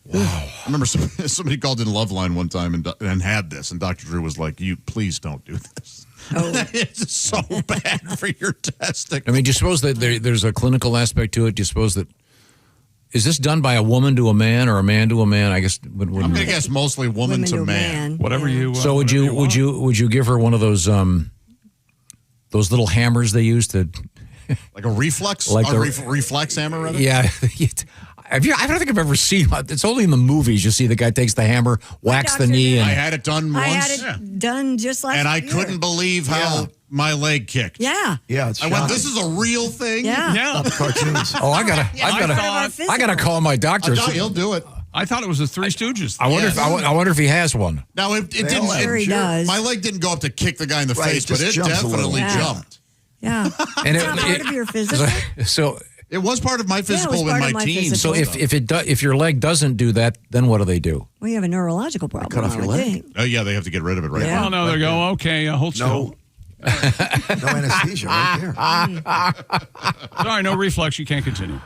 Speaker 2: Wow. I remember somebody called in Loveline one time and had this, and Dr. Drew was like, "You please don't do this.
Speaker 4: Oh.
Speaker 2: It's so bad for your testicles."
Speaker 1: I mean, do you suppose that there's a clinical aspect to it? Do you suppose that is this done by a woman to a man or a man to a man? I guess.
Speaker 2: I'm going to guess mostly woman to man.
Speaker 17: Whatever you.
Speaker 1: So would you give her one of those little hammers they use to
Speaker 2: like a reflex, reflex hammer, rather?
Speaker 1: Yeah. I don't think I've ever seen. It's only in the movies you see the guy takes the hammer, whacks the knee, and
Speaker 2: I had it done once.
Speaker 4: I had it done just last
Speaker 2: and I
Speaker 4: year.
Speaker 2: couldn't believe how my leg kicked.
Speaker 4: Yeah.
Speaker 6: Yeah, it's
Speaker 2: I went, "This is a real thing."
Speaker 4: Yeah.
Speaker 6: not the cartoons.
Speaker 1: Oh, I gotta call my doctor.
Speaker 2: He'll do it.
Speaker 17: I thought it was the Three Stooges.
Speaker 1: I wonder if he has one.
Speaker 2: Now it didn't.
Speaker 4: Sure he does.
Speaker 2: My leg didn't go up to kick the guy in the
Speaker 6: Right,
Speaker 2: face,
Speaker 6: it
Speaker 2: but
Speaker 6: just
Speaker 2: it
Speaker 6: jumps a little.
Speaker 2: definitely
Speaker 4: Yeah.
Speaker 2: jumped.
Speaker 4: Yeah.
Speaker 1: And
Speaker 4: It's not part of your physical.
Speaker 1: So
Speaker 2: It was part of my physical in my teens.
Speaker 1: So if your leg doesn't do that, then what do they do?
Speaker 4: Well, you have a neurological problem.
Speaker 6: Cut off your leg.
Speaker 2: Oh yeah, they have to get rid of it right
Speaker 4: Yeah.
Speaker 2: now.
Speaker 17: Oh, no, they go, okay, hold still.
Speaker 6: No anesthesia right there.
Speaker 17: Sorry, no reflex. You can't continue.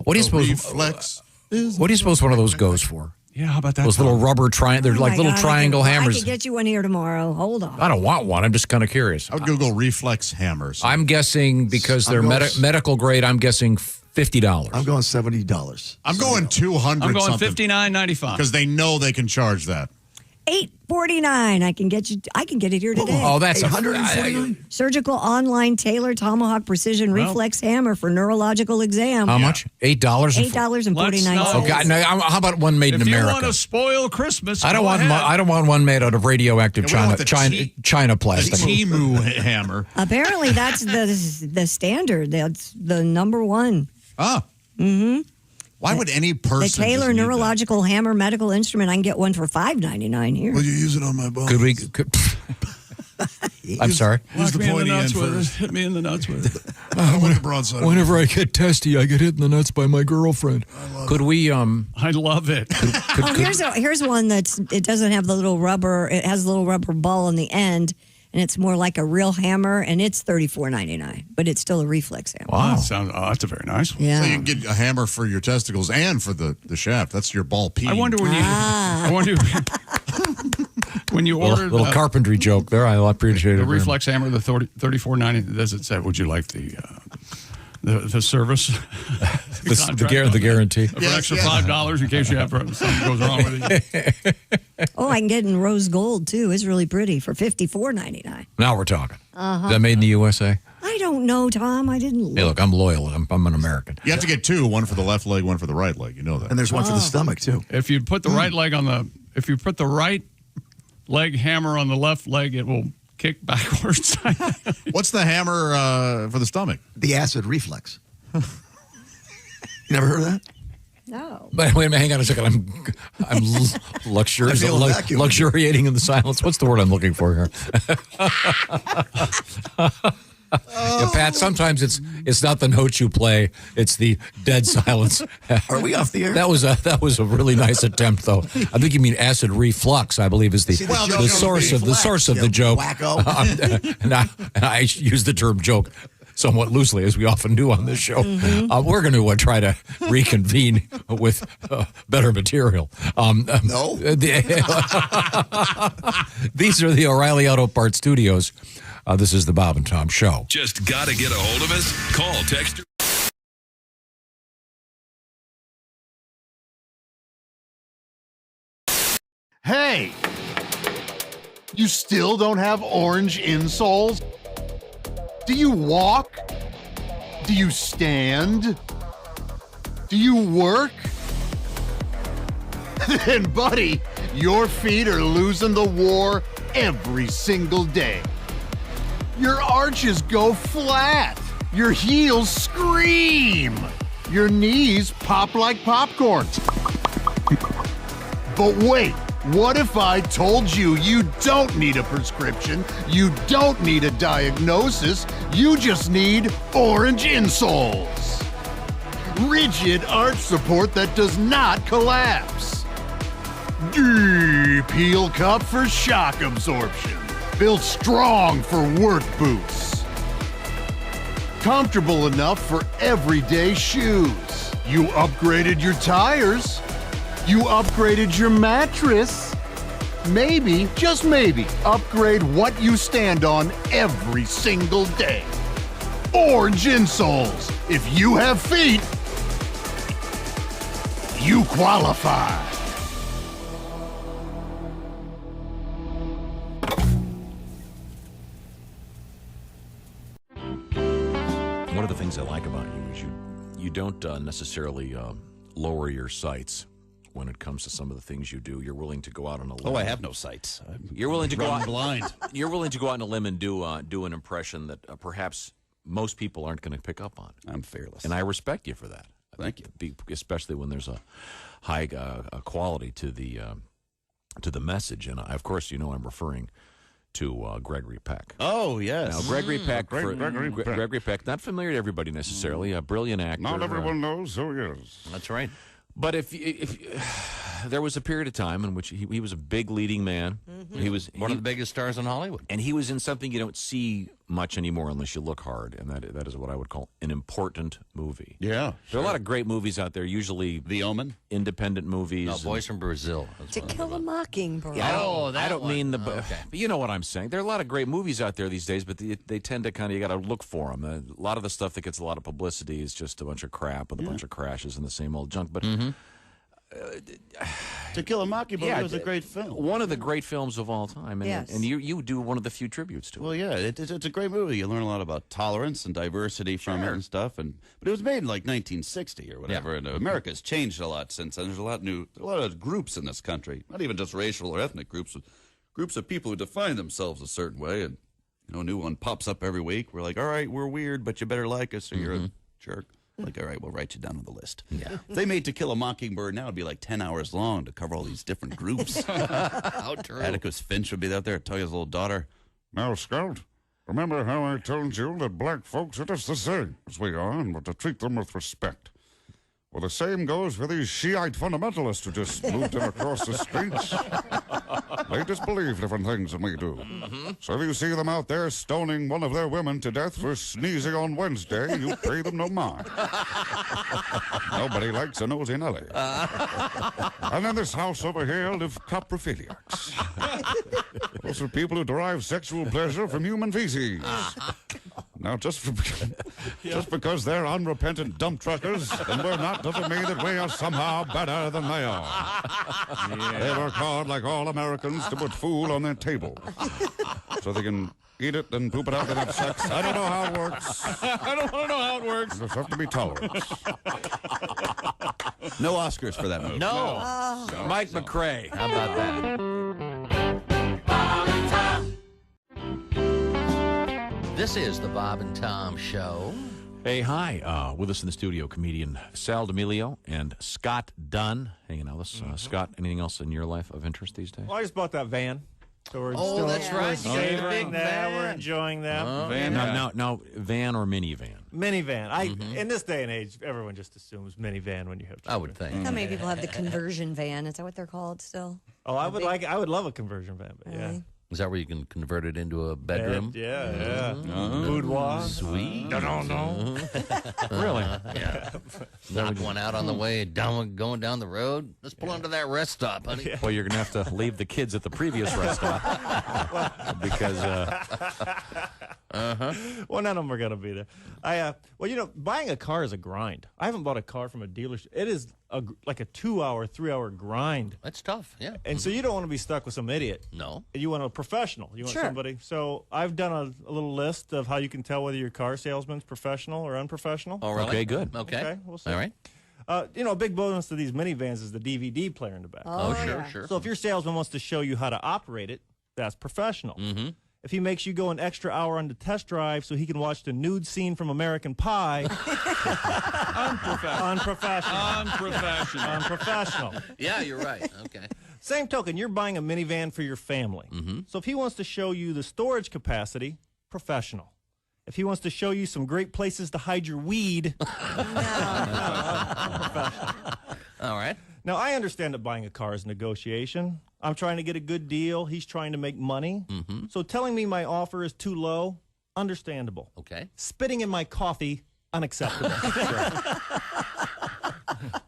Speaker 1: What do you suppose?
Speaker 2: Reflex.
Speaker 1: What do you suppose one of those goes for?
Speaker 17: Yeah, how about that?
Speaker 1: Those little rubber they're like little triangle hammers.
Speaker 4: I could get you one here tomorrow. Hold on.
Speaker 1: I don't want one. I'm just kind of curious.
Speaker 2: I would Google reflex hammers.
Speaker 1: I'm guessing because they're medical grade. I'm guessing $50.
Speaker 6: I'm going $70.
Speaker 2: I'm going 200.
Speaker 17: I'm going
Speaker 2: something
Speaker 17: $59.95
Speaker 2: because they know they can charge that.
Speaker 4: $849. I can get it here today.
Speaker 1: Oh, that's
Speaker 6: $149.
Speaker 4: Surgical online tailored tomahawk precision reflex hammer for neurological exam.
Speaker 1: How much? $8.
Speaker 4: $8.49.
Speaker 1: Okay. Now, how about one made in
Speaker 17: If
Speaker 1: America?
Speaker 17: you want to spoil Christmas,
Speaker 1: I don't
Speaker 17: go
Speaker 1: want.
Speaker 17: ahead.
Speaker 1: I don't want one made out of radioactive
Speaker 2: Yeah, we don't want the
Speaker 1: China plastic.
Speaker 2: Timu hammer.
Speaker 4: Apparently, that's the standard. That's the number one.
Speaker 2: Ah.
Speaker 4: Mm-hmm.
Speaker 2: Why would any person?
Speaker 4: The
Speaker 2: just
Speaker 4: Taylor
Speaker 2: need
Speaker 4: neurological hammer medical instrument. I can get one for $5.99 here.
Speaker 6: Will you use it on my bones?
Speaker 1: Could we? I'm sorry.
Speaker 17: Hit me in the nuts with it. Hit me in the nuts with it.
Speaker 2: I want the broadside.
Speaker 1: Whenever I get testy, I get hit in the nuts by my girlfriend. Could we?
Speaker 17: I love it.
Speaker 4: Here's one it doesn't have the little rubber. It has a little rubber ball on the end, and it's more like a real hammer, and it's $34.99, but it's still a reflex hammer.
Speaker 17: Wow, that's a very nice one.
Speaker 4: Yeah.
Speaker 2: So you can get a hammer for your testicles and for the shaft. That's your ball peen.
Speaker 17: I wonder when when you order
Speaker 1: little carpentry joke there. I appreciate it.
Speaker 17: the reflex hammer, the $34.90. Does it say? Would you like the service?
Speaker 1: the guarantee
Speaker 17: For an extra $5 in case you have something goes wrong with it.
Speaker 4: Oh, I can get it in rose gold too. It's really pretty for $54.99.
Speaker 1: Now we're talking.
Speaker 4: Uh-huh.
Speaker 1: Is that made in the USA?
Speaker 4: I don't know, Tom. I didn't look.
Speaker 1: Hey, look, I'm loyal. I'm an American.
Speaker 2: You have to get two, one for the left leg, one for the right leg. You know that.
Speaker 6: And there's one for the stomach too.
Speaker 17: If you put the right leg if you put the right leg hammer on the left leg, it will kick backwards.
Speaker 2: What's the hammer for the stomach?
Speaker 6: The acid reflex. You never heard of that?
Speaker 4: No.
Speaker 1: But wait a minute, hang on a second. I'm luxuriating in the silence. What's the word I'm looking for here? Yeah, Pat, sometimes it's not the notes you play; it's the dead silence.
Speaker 6: Are we off the air?
Speaker 1: That was a really nice attempt, though. I think you mean acid reflux. I believe is the source of the joke.
Speaker 6: Wacko.
Speaker 1: and I use the term joke somewhat loosely, as we often do on this show.
Speaker 4: Mm-hmm.
Speaker 1: We're going to try to reconvene with better material.
Speaker 6: No.
Speaker 1: These are the O'Reilly Auto Parts Studios. This is the Bob and Tom Show.
Speaker 9: Just got to get a hold of us? Call, text, or
Speaker 10: Hey! You still don't have orange insoles? Do you walk? Do you stand? Do you work? Then, buddy, your feet are losing the war every single day. Your arches go flat. Your heels scream. Your knees pop like popcorn. But wait, what if I told you you don't need a prescription, you don't need a diagnosis, you just need orange insoles? Rigid arch support that does not collapse. Deep heel cup for shock absorption. Built strong for work boots. Comfortable enough for everyday shoes. You upgraded your tires. You upgraded your mattress. Maybe, just maybe, upgrade what you stand on every single day. Orange insoles. If you have feet, you qualify.
Speaker 1: One of the things I like about you is you don't necessarily lower your sights when it comes to some of the things you do. You're willing to go out on a limb.
Speaker 5: Oh, I have no sights.
Speaker 1: You're willing to go out
Speaker 5: blind.
Speaker 1: You're willing to go out on a limb and do an impression that perhaps most people aren't going to pick up on.
Speaker 5: I'm fearless,
Speaker 1: and I respect you for that.
Speaker 5: Thank you.
Speaker 1: Especially when there's a high quality to the message, and of course, I'm referring to Gregory Peck.
Speaker 5: Oh, yes.
Speaker 1: Now, Gregory Peck,
Speaker 5: Gregory
Speaker 1: Peck, not familiar to everybody necessarily, a brilliant actor.
Speaker 21: Not everyone knows who he is.
Speaker 5: That's right.
Speaker 1: But if there was a period of time in which he was a big leading man.
Speaker 5: Mm-hmm.
Speaker 1: He was
Speaker 5: one of the biggest stars in Hollywood.
Speaker 1: And he was in something you don't see much anymore unless you look hard, and that is what I would call an important movie.
Speaker 5: Yeah.
Speaker 1: There are a lot of great movies out there, usually
Speaker 5: The Omen,
Speaker 1: independent movies.
Speaker 5: No, Boys from Brazil.
Speaker 4: To Kill a Mockingbird.
Speaker 1: Yeah, I
Speaker 5: that
Speaker 1: don't
Speaker 5: one.
Speaker 1: mean the.
Speaker 5: Okay.
Speaker 1: But you know what I'm saying. There are a lot of great movies out there these days, but they tend to kind of, you got to look for them. A lot of the stuff that gets a lot of publicity is just a bunch of crap with a bunch of crashes and the same old junk. But
Speaker 5: To Kill a Mockingbird was a great film.
Speaker 1: One of the great films of all time. And,
Speaker 5: Yes.
Speaker 1: and you do one of the few tributes to it.
Speaker 5: Well, yeah, it's a great movie. You learn a lot about tolerance and diversity from it and stuff. But it was made in like 1960 or whatever, and America's changed a lot since then. There's a lot of groups in this country, not even just racial or ethnic groups, groups of people who define themselves a certain way, and a new one pops up every week. We're like, all right, we're weird, but you better like us, or you're a jerk. Like, all right, we'll write you down on the list. Yeah. If they made To Kill a Mockingbird now, it'd be like 10 hours long to cover all these different groups.
Speaker 19: How true.
Speaker 5: Atticus Finch would be out there, tell his little daughter.
Speaker 21: Now, Scout, remember how I told you that black folks are just the same as we are, and we're to treat them with respect. Well, the same goes for these Shiite fundamentalists who just moved in across the streets. They just believe different things than we do. So if you see them out there stoning one of their women to death for sneezing on Wednesday, you pay them no mind. Nobody likes a nosy Nelly. And in this house over here live coprophiliacs. Those are people who derive sexual pleasure from human feces. Now, just because they're unrepentant dump truckers and we're not doesn't mean that we are somehow better than they are. They work hard like all Americans to put food on their table so they can eat it and poop it out and have sex. I don't know how it works.
Speaker 17: I don't want to know how it works.
Speaker 21: There's have to be tolerance.
Speaker 5: No Oscars for that movie.
Speaker 1: No. Mike McRae.
Speaker 5: How about that?
Speaker 19: This is the Bob and Tom Show.
Speaker 1: Hey, hi. With us in the studio, comedian Sal D'Amelio and Scott Dunn hanging out with us. Scott, anything else in your life of interest these days?
Speaker 6: Well, I just bought that van. So we're
Speaker 19: that's right.
Speaker 6: We're savoring that. We're enjoying that.
Speaker 1: Now, van or minivan?
Speaker 6: Minivan. In this day and age, everyone just assumes minivan when you have children.
Speaker 19: I would think.
Speaker 4: How many people have the conversion van? Is that what they're called still?
Speaker 6: Oh, I would love a conversion van, but yeah.
Speaker 19: Is that where you can convert it into a bedroom?
Speaker 6: Yeah. Boudoir.
Speaker 19: Sweet.
Speaker 6: No.
Speaker 1: Really?
Speaker 19: Yeah. Knock one out on the way going down the road. Let's pull into that rest stop, honey.
Speaker 1: Well, you're going to have to leave the kids at the previous rest stop because.
Speaker 6: Well, none of them are going to be there. Buying a car is a grind. I haven't bought a car from a dealership. It is like a 2-hour, 3-hour grind.
Speaker 19: That's tough, yeah.
Speaker 6: And so you don't want to be stuck with some idiot.
Speaker 19: No.
Speaker 6: You want a professional. You want somebody. So I've done a little list of how you can tell whether your car salesman's professional or unprofessional.
Speaker 19: Oh, really?
Speaker 1: Okay, good.
Speaker 19: Okay.
Speaker 6: We'll see.
Speaker 19: All right.
Speaker 6: A big bonus to these minivans is the DVD player in the back.
Speaker 19: Oh, sure.
Speaker 6: So if your salesman wants to show you how to operate it, that's professional. Mm-hmm. If he makes you go an extra hour on the test drive so he can watch the nude scene from American Pie, unprofessional.
Speaker 19: Yeah, you're right. Okay.
Speaker 6: Same token, you're buying a minivan for your family.
Speaker 19: Mm-hmm.
Speaker 6: So if he wants to show you the storage capacity, professional. If he wants to show you some great places to hide your weed, professional.
Speaker 19: All right.
Speaker 6: Now, I understand that buying a car is negotiation. I'm trying to get a good deal. He's trying to make money.
Speaker 19: Mm-hmm.
Speaker 6: So telling me my offer is too low, understandable.
Speaker 19: Okay.
Speaker 6: Spitting in my coffee, unacceptable.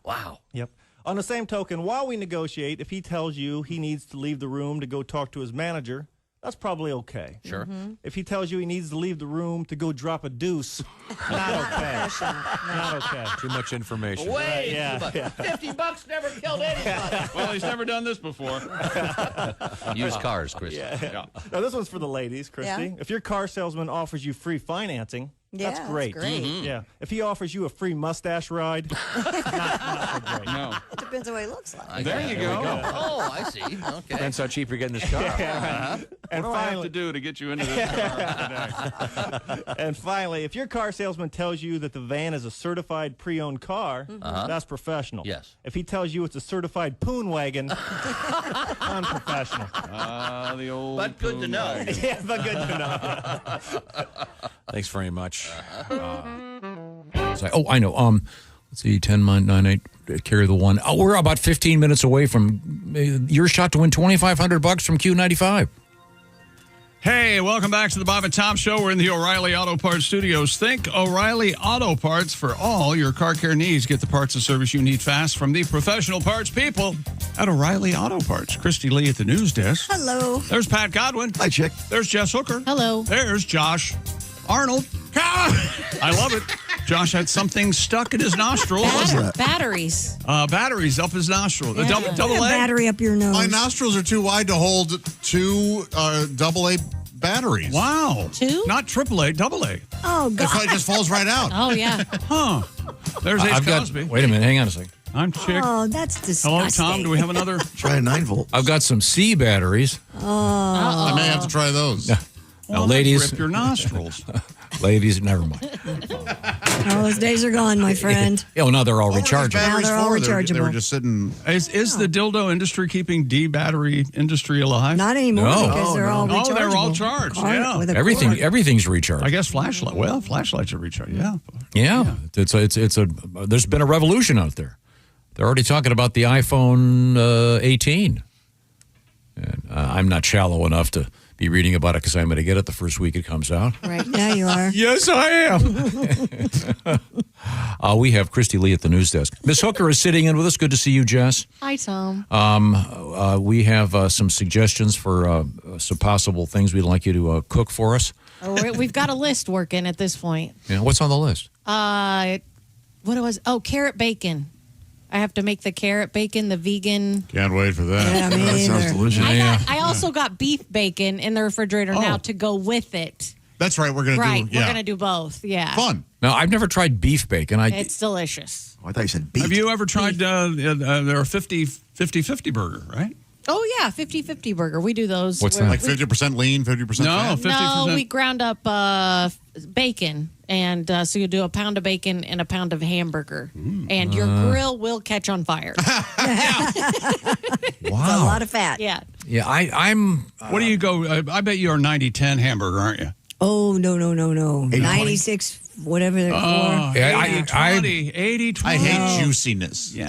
Speaker 19: Wow.
Speaker 6: Yep. On the same token, while we negotiate, if he tells you he needs to leave the room to go talk to his manager, that's probably okay.
Speaker 19: Sure.
Speaker 4: Mm-hmm.
Speaker 6: If he tells you he needs to leave the room to go drop a deuce, not okay. Not okay.
Speaker 1: Too much information.
Speaker 19: Wait,
Speaker 6: Yeah.
Speaker 19: $50 never killed anybody.
Speaker 17: Well, he's never done this before.
Speaker 19: Used cars, Christy.
Speaker 6: Yeah. Now, this one's for the ladies, Christy.
Speaker 4: Yeah.
Speaker 6: If your car salesman offers you free financing,
Speaker 4: Yeah,
Speaker 6: that's great.
Speaker 4: great.
Speaker 6: Yeah. If he offers you a free mustache ride, not so great.
Speaker 17: No.
Speaker 4: It depends on what he looks like.
Speaker 17: There you go.
Speaker 19: Oh, I see. Okay.
Speaker 1: Depends how cheap you're getting this car.
Speaker 6: And
Speaker 17: What do I have to do to get you into this car today?
Speaker 6: And finally, if your car salesman tells you that the van is a certified pre-owned car, that's professional.
Speaker 19: Yes.
Speaker 6: If he tells you it's a certified poon wagon, unprofessional.
Speaker 17: The old.
Speaker 19: But good to know.
Speaker 17: wagon.
Speaker 6: Yeah, but good to know.
Speaker 1: Thanks very much. I know. Let's see, 10, 9, 8, carry the one. Oh, we're about 15 minutes away from your shot to win $2,500 from Q95.
Speaker 17: Hey, welcome back to the Bob and Tom Show. We're in the O'Reilly Auto Parts Studios. Think O'Reilly Auto Parts for all your car care needs. Get the parts and service you need fast from the professional parts people at O'Reilly Auto Parts. Christy Lee at the news desk.
Speaker 4: Hello.
Speaker 17: There's Pat Godwin.
Speaker 7: Hi, Chick.
Speaker 17: There's Jess Hooker.
Speaker 11: Hello.
Speaker 17: There's Josh Arnold. I love it. Josh had something stuck in his nostril.
Speaker 11: Batteries.
Speaker 17: Batteries up his nostril. The double
Speaker 4: Put a
Speaker 17: A.
Speaker 4: battery up your nose.
Speaker 2: My nostrils are too wide to hold two AA batteries.
Speaker 17: Wow.
Speaker 11: Two?
Speaker 17: Not AAA, double A.
Speaker 4: Oh,
Speaker 2: It
Speaker 4: God.
Speaker 2: probably just falls right out.
Speaker 11: Oh, yeah.
Speaker 17: Huh. There's Ace
Speaker 1: I've got.
Speaker 17: Cosby.
Speaker 1: Wait a minute. Hang on a second.
Speaker 17: I'm Chick.
Speaker 4: Oh, that's
Speaker 17: Hello,
Speaker 4: disgusting.
Speaker 17: Tom. Do we have another?
Speaker 7: Try a 9-volt.
Speaker 1: I've got some C batteries.
Speaker 2: I may have to try those.
Speaker 1: Now, ladies,
Speaker 17: Rip your nostrils.
Speaker 1: ladies, never mind.
Speaker 4: Oh, those days are gone, my friend.
Speaker 1: Oh, no, they're all
Speaker 2: What were these
Speaker 1: rechargeable.
Speaker 2: batteries
Speaker 4: Now they're all
Speaker 2: for? They were
Speaker 4: rechargeable.
Speaker 2: just sitting.
Speaker 17: Is the dildo industry keeping D battery industry alive?
Speaker 4: Not anymore
Speaker 1: No.
Speaker 4: because they're all rechargeable.
Speaker 17: Oh, they're all charged.
Speaker 4: Car-
Speaker 17: Yeah.
Speaker 4: with a
Speaker 1: Everything,
Speaker 4: cord.
Speaker 1: everything's rechargeable.
Speaker 17: I guess flashlight. Well, flashlights are recharged. Yeah.
Speaker 1: Yeah, there's been a revolution out there. They're already talking about the iPhone 18. And I'm not shallow enough to be reading about it because I'm going to get it the first week it comes out.
Speaker 4: Right. Yeah, you are.
Speaker 1: Yes, I am. We have Christy Lee at the news desk. Miss Hooker is sitting in with us. Good to see you, Jess.
Speaker 11: Hi, Tom.
Speaker 1: We have some suggestions for some possible things we'd like you to cook for us.
Speaker 11: We've got a list working at this point.
Speaker 1: Yeah, what's on the list?
Speaker 11: Carrot bacon. I have to make the carrot bacon, the vegan.
Speaker 2: Can't wait for that.
Speaker 4: Yeah, me
Speaker 7: That sounds
Speaker 4: either.
Speaker 7: delicious.
Speaker 11: I also got beef bacon in the refrigerator now to go with it.
Speaker 2: That's right. We're going to
Speaker 11: Right,
Speaker 2: do.
Speaker 11: we're
Speaker 2: Yeah.
Speaker 11: going to do both. Yeah.
Speaker 2: Fun.
Speaker 1: Now, I've never tried beef bacon.
Speaker 11: It's delicious.
Speaker 7: Oh, I thought you said beef.
Speaker 17: Have you ever tried they're a 50-50 burger, right?
Speaker 11: Oh, yeah, 50-50 burger. We do those.
Speaker 1: What's
Speaker 11: We're-
Speaker 1: that?
Speaker 2: Like 50% lean, 50%
Speaker 17: No,
Speaker 2: fat?
Speaker 17: 50%.
Speaker 11: No, we ground up bacon. And so you do a pound of bacon and a pound of hamburger. And your grill will catch on fire.
Speaker 4: It's a lot of fat.
Speaker 11: Yeah.
Speaker 1: Yeah, I'm.
Speaker 17: What do you go? I bet you're a 90-10 hamburger, aren't you?
Speaker 4: Oh, no. 96, whatever they're for.
Speaker 1: Yeah,
Speaker 17: 80-20.
Speaker 2: I hate juiciness.
Speaker 17: Yeah.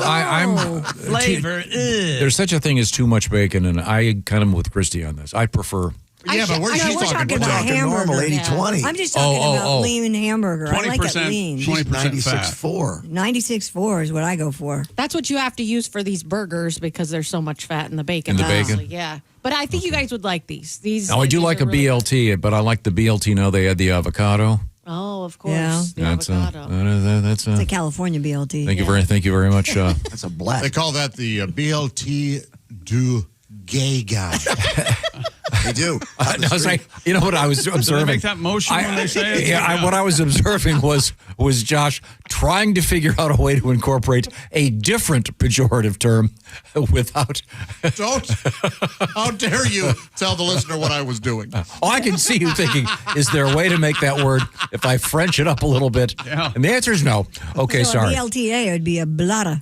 Speaker 1: I'm
Speaker 17: Flavor.
Speaker 1: There's such a thing as too much bacon, and I kind of with Christy on this. I prefer.
Speaker 2: Yeah, but we're
Speaker 4: talking about
Speaker 7: talking
Speaker 4: hamburger.
Speaker 7: normal 80-20.
Speaker 4: I'm just talking about
Speaker 1: oh.
Speaker 4: lean hamburger. I like it
Speaker 17: 20%,
Speaker 4: lean.
Speaker 17: 20% fat.
Speaker 7: 96.4.
Speaker 4: 96.4 is what I go for.
Speaker 11: That's what you have to use for these burgers because there's so much fat in the bacon.
Speaker 1: In the bacon?
Speaker 11: obviously, yeah. But I think you guys would like these.
Speaker 1: Now, I do like a
Speaker 11: really
Speaker 1: BLT, but I like the BLT now. They add the avocado.
Speaker 11: Oh, of course.
Speaker 4: Yeah.
Speaker 11: The
Speaker 1: That's
Speaker 11: avocado.
Speaker 1: that's
Speaker 4: It's a California BLT.
Speaker 1: Thank you very much.
Speaker 7: That's a black.
Speaker 2: They call that the BLT du gay guy.
Speaker 7: They do.
Speaker 1: I was like, you know what I was observing?
Speaker 17: make that motion when they say it?
Speaker 1: Yeah, what I was observing was Josh trying to figure out a way to incorporate a different pejorative term without.
Speaker 2: Don't. How dare you tell the listener what I was doing?
Speaker 1: Oh, I can see you thinking, is there a way to make that word if I French it up a little bit?
Speaker 17: Yeah.
Speaker 1: And the answer is no. Okay,
Speaker 4: So
Speaker 1: sorry.
Speaker 4: a BLTA would be a blada.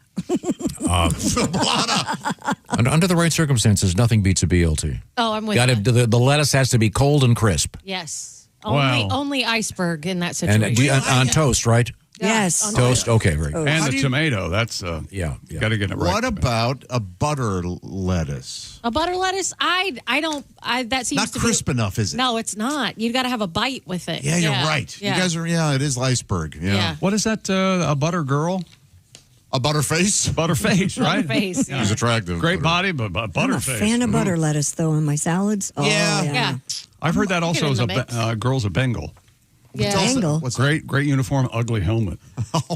Speaker 1: Under the right circumstances, nothing beats a BLT.
Speaker 11: Oh, I'm with
Speaker 1: Got
Speaker 11: you.
Speaker 1: the lettuce has to be cold and crisp.
Speaker 11: Yes.
Speaker 17: Wow.
Speaker 11: Only iceberg in that situation.
Speaker 1: And on toast, right?
Speaker 4: Yes.
Speaker 11: on
Speaker 1: Toast. Okay, very good.
Speaker 17: And
Speaker 2: How
Speaker 17: the
Speaker 2: do you-
Speaker 17: tomato. That's
Speaker 1: Yeah.
Speaker 17: got to get it right.
Speaker 2: What about a butter lettuce?
Speaker 11: A butter lettuce, that seems
Speaker 2: Not
Speaker 11: to
Speaker 2: crisp
Speaker 11: be,
Speaker 2: enough, is it?
Speaker 11: No, it's not. You got to have a bite with it.
Speaker 2: Yeah, you're right.
Speaker 11: Yeah.
Speaker 2: You guys are, it is iceberg. Yeah.
Speaker 11: Yeah.
Speaker 17: What is that? A butter girl?
Speaker 2: A butterface?
Speaker 17: Butterface, right?
Speaker 11: Butterface, yeah.
Speaker 2: He's attractive.
Speaker 17: Great body, but
Speaker 4: I'm a
Speaker 17: butterface.
Speaker 4: fan of
Speaker 17: Ooh.
Speaker 4: butter lettuce, though, in my salads. Oh,
Speaker 11: Yeah.
Speaker 17: I've heard that also
Speaker 11: it
Speaker 17: as
Speaker 11: in the mix.
Speaker 17: girl's a Bengal.
Speaker 11: Yeah.
Speaker 4: Angle.
Speaker 17: Great uniform, ugly helmet.